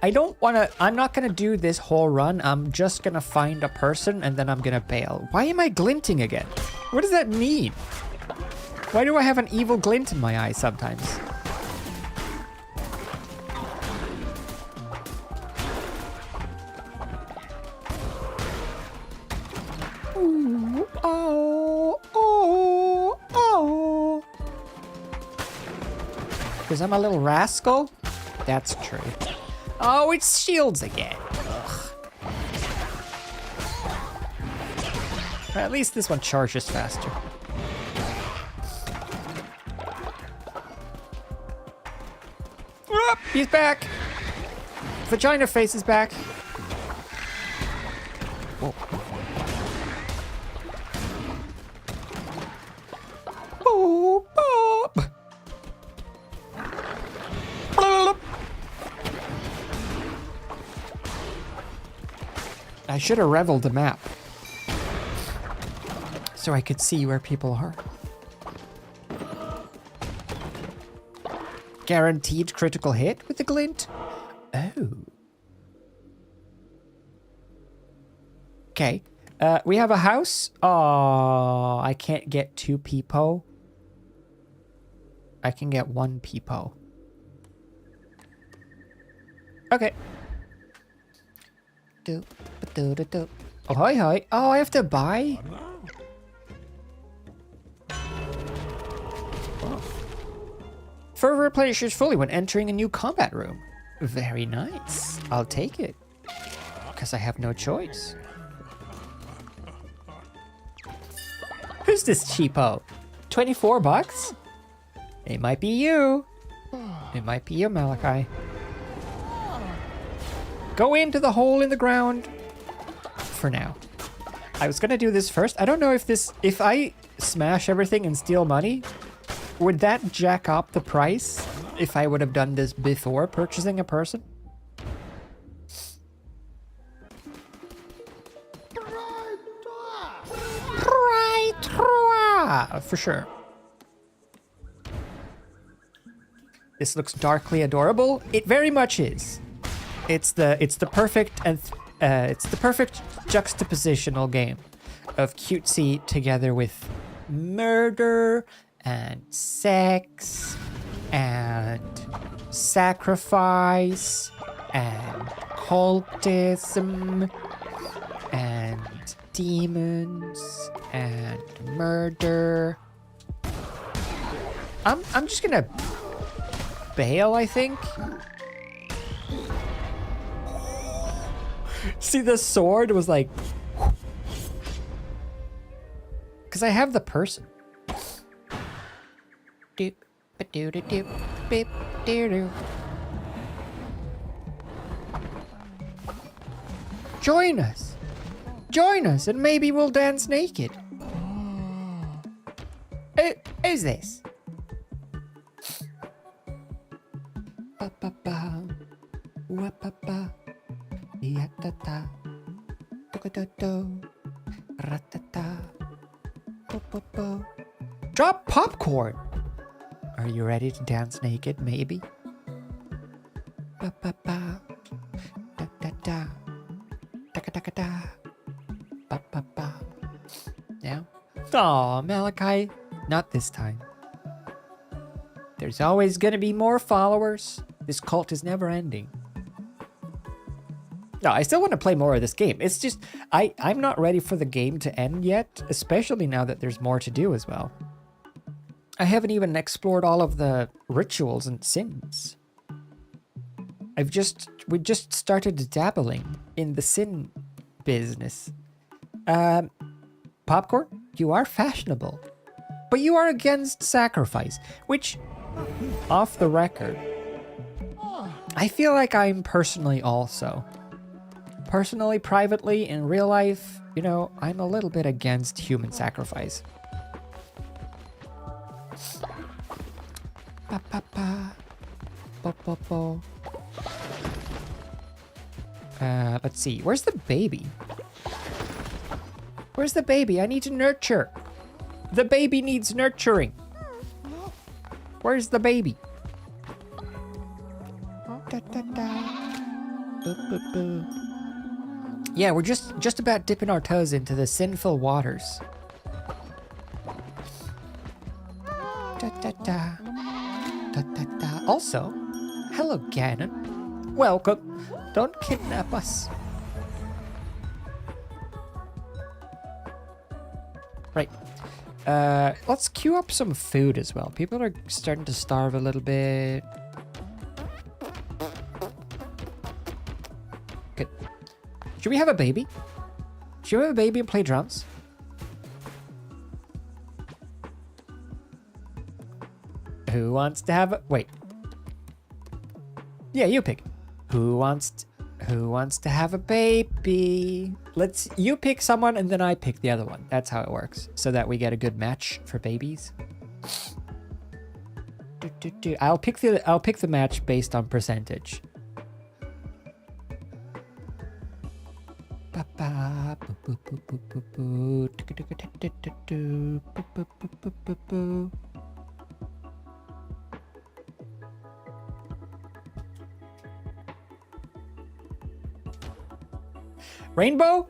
I'm not gonna do this whole run. I'm just gonna find a person and then I'm gonna bail. Why am I glinting again? What does that mean? Why do I have an evil glint in my eye sometimes? Ooh, oh, oh, oh. Because I'm a little rascal? That's true. Oh, it's shields again. Ugh. At least this one charges faster. Oh, he's back. Vagina face is back. Whoa. Boop, boop. I should have reveled the map so I could see where people are. Guaranteed critical hit with the glint? Oh. Okay. We have a house. Oh, I can't get 2 people. I can get 1 people. Okay. Oh, hi, hi. Oh, I have to buy? Oh. Fervor replenishes fully when entering a new combat room. Very nice. I'll take it. Because I have no choice. Who's this cheapo? 24 bucks? It might be you. It might be you, Malachi. Go into the hole in the ground. For now. I was gonna do this first. I don't know if I smash everything and steal money, would that jack up the price if I would have done this before purchasing a person? For sure. This looks darkly adorable. It very much is. It's the perfect and it's the perfect juxtapositional game of cutesy together with murder and sex and sacrifice and cultism and demons and murder. I'm just gonna bail, I think. See, the sword was like, because I have the person. Doop, ba-doo, doop, beep, doo. Join us. Join us, and maybe we'll dance naked. Who's this? Ba ba ba, wa ba ba, ya ta ta, do do do, ra ta ta, bo bo bo. Drop popcorn. Are you ready to dance naked? Maybe. Ba ba ba, da da da, da da da da, ba ba ba. Now, aw, Malachi, not this time. There's always gonna be more followers. This cult is never ending. No, I still want to play more of this game. It's just, I'm not ready for the game to end yet, especially now that there's more to do as well. I haven't even explored all of the rituals and sins. We just started dabbling in the sin business. Popcorn, you are fashionable, but you are against sacrifice, which, off the record, I feel like I'm personally also. Personally, privately, in real life, you know, I'm a little bit against human sacrifice. Ba ba ba. Bo bo bo. Let's see. Where's the baby? Where's the baby? I need to nurture. The baby needs nurturing. Where's the baby? Da, da, da. Boo, boo, boo. Yeah, we're just about dipping our toes into the sinful waters. Da, da, da. Da, da, da. Also, hello, Ganon. Welcome. Don't kidnap us. Right. Let's queue up some food as well. People are starting to starve a little bit. Good. Should we have a baby? Should we have a baby and play drums? Who wants to have a... Wait. Yeah, you pick. Who wants to have a baby? You pick someone and then I pick the other one. That's how it works. So that we get a good match for babies. I'll pick the match based on percentage. Rainbow?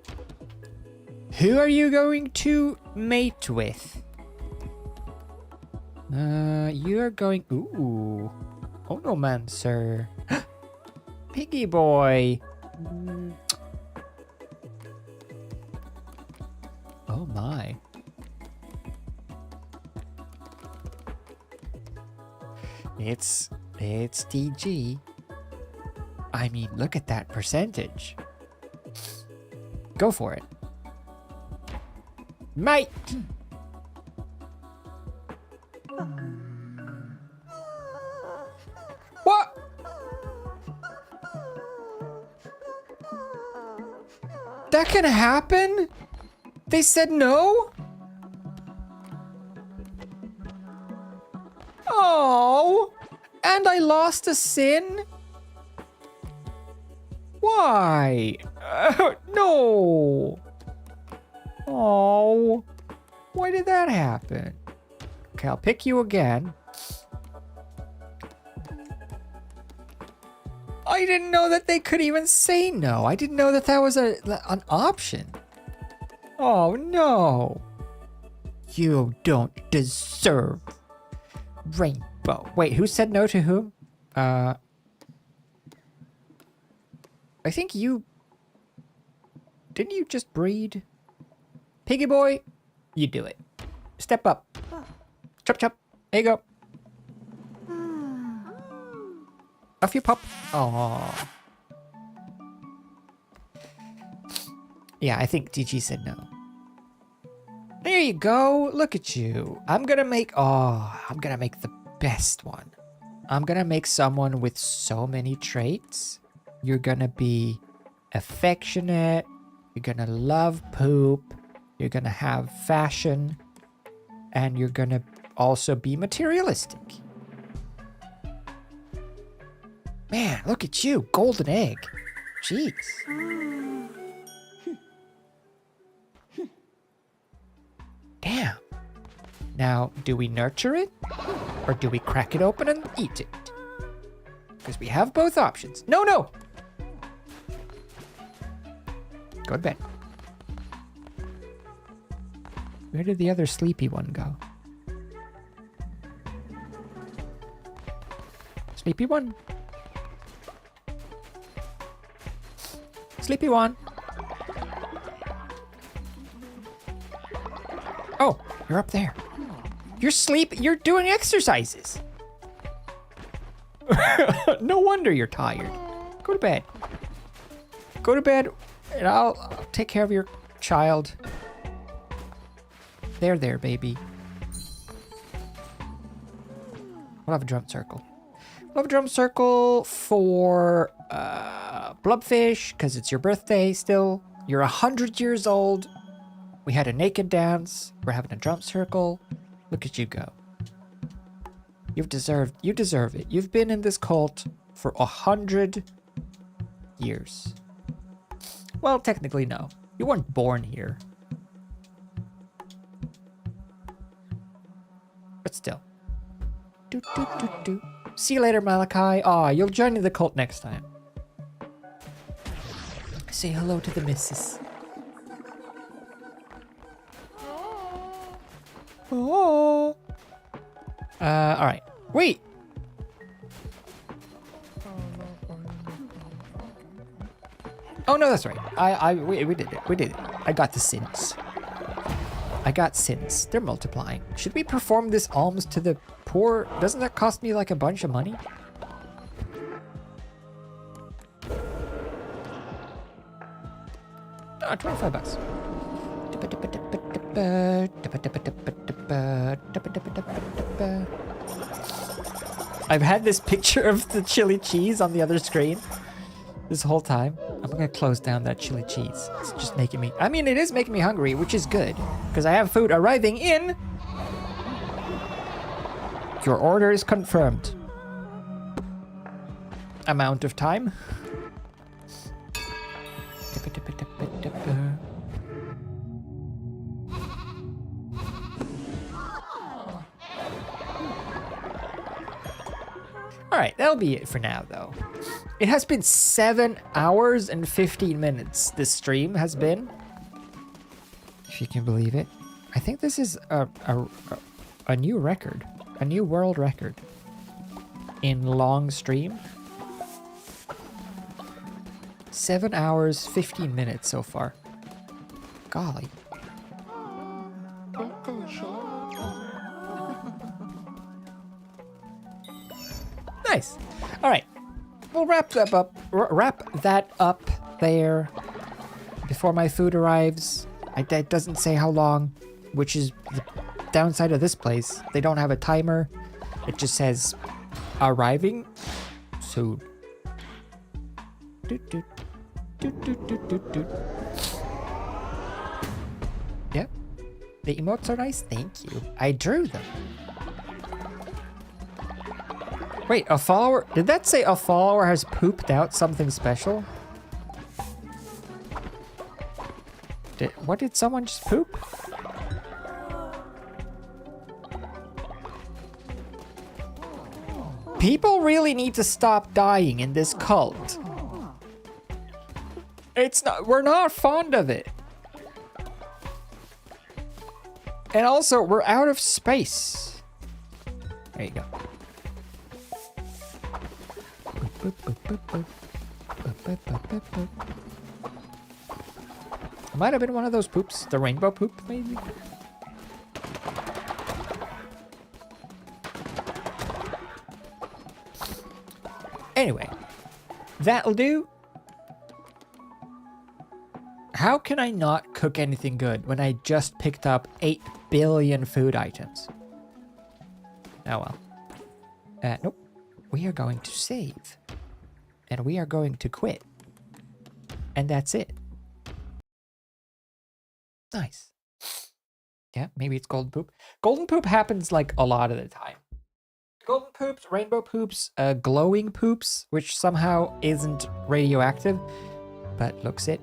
Who are you going to mate with? You're going... Ooh. Oh no, man, sir. Piggy boy. Oh my. It's DG. I mean, look at that percentage. Go for it. Mate! What? That can happen? They said no? Oh, and I lost a sin? Why? No. Oh, why did that happen? Okay, I'll pick you again. I didn't know that they could even say no. I didn't know that that was an option. Oh, no. You don't deserve rainbow. Wait, who said no to whom? I think you... Didn't you just breed? Piggy boy, you do it. Step up. Chop chop. There you go. Off you pop. Aww. Yeah, I think DG said no. There you go. Look at you. I'm gonna make the best one. I'm gonna make someone with so many traits. You're gonna be affectionate. You're gonna love poop. You're gonna have fashion. And you're gonna also be materialistic. Man, look at you. Golden egg. Jeez. Damn. Now, do we nurture it? Or do we crack it open and eat it? Because we have both options. No, no! Go to bed. Where did the other sleepy one go? Sleepy one? Sleepy one. Oh, you're up there. You're doing exercises. No wonder you're tired. Go to bed. Go to bed and I'll take care of your child. There, baby. We'll have a drum circle. We'll have a drum circle for Blubfish, because it's your birthday still. You're 100 years old. We had a naked dance. We're having a drum circle. Look at you go. You deserve it. You've been in this cult for 100 years. Well, technically no. You weren't born here. But still. See you later, Malachi. Aw, you'll join the cult next time. Say hello to the missus. Oh. Alright. Wait! Oh no, that's right. We did it. We did it. I got the sins. I got sins. They're multiplying. Should we perform this alms to the poor? Doesn't that cost me like a bunch of money? Oh, $25. I've had this picture of the chili cheese on the other screen this whole time. I'm gonna close down that chili cheese. It's just making me... I mean, it is making me hungry, which is good, because I have food arriving in... Your order is confirmed. Amount of time. Alright, that'll be it for now, though. It has been 7 hours and 15 minutes, this stream has been. If you can believe it. I think this is a new record. A new world record. In long stream. 7 hours, 15 minutes so far. Golly. Nice. All right. We'll wrap that up there before my food arrives. It doesn't say how long, which is the downside of this place. They don't have a timer. It just says arriving soon. The emotes are nice, thank you. I drew them. Wait, a follower? Did that say a follower has pooped out something special? What did someone just poop? People really need to stop dying in this cult. We're not fond of it. And also, we're out of space. There you go. It might have been one of those poops. The rainbow poop, maybe? Anyway, that'll do. How can I not cook anything good when I just picked up 8 billion food items? Oh well. Nope. We are going to save. And we are going to quit. And that's it. Nice. Yeah, maybe it's golden poop. Golden poop happens like a lot of the time. Golden poops, rainbow poops, glowing poops, which somehow isn't radioactive, but looks it.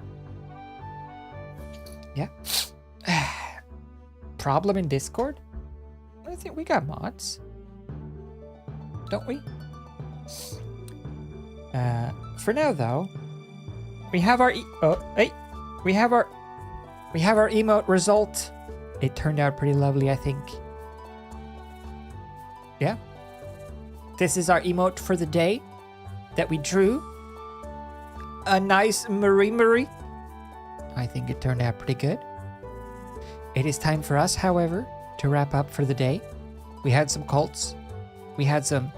Yeah. Problem in Discord? I think we got mods. Don't we? For now though, we have our we have our emote result. It turned out pretty lovely, I think. Yeah. This is our emote for the day that we drew. A nice Marie. I think it turned out pretty good. It is time for us, however, to wrap up for the day. We had some cults. We had some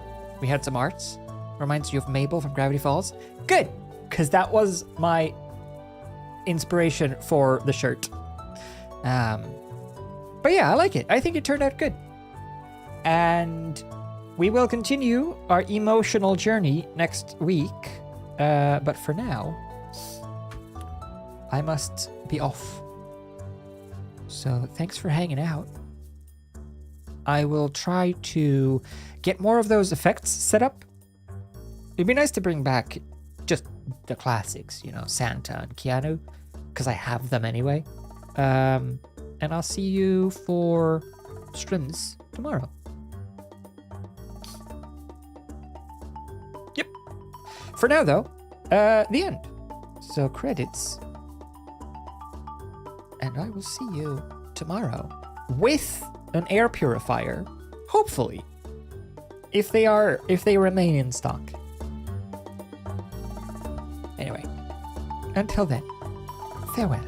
arts. Reminds you of Mabel from Gravity Falls. Good, because that was my inspiration for the shirt. But yeah, I like it. I think it turned out good. And we will continue our emotional journey next week. But for now, I must be off. So thanks for hanging out. I will try to get more of those effects set up. It'd be nice to bring back just the classics, you know, Santa and Keanu, because I have them anyway. And I'll see you for streams tomorrow. Yep. For now, though, the end. So credits. And I will see you tomorrow with an air purifier, hopefully, if they remain in stock. Anyway, until then, farewell.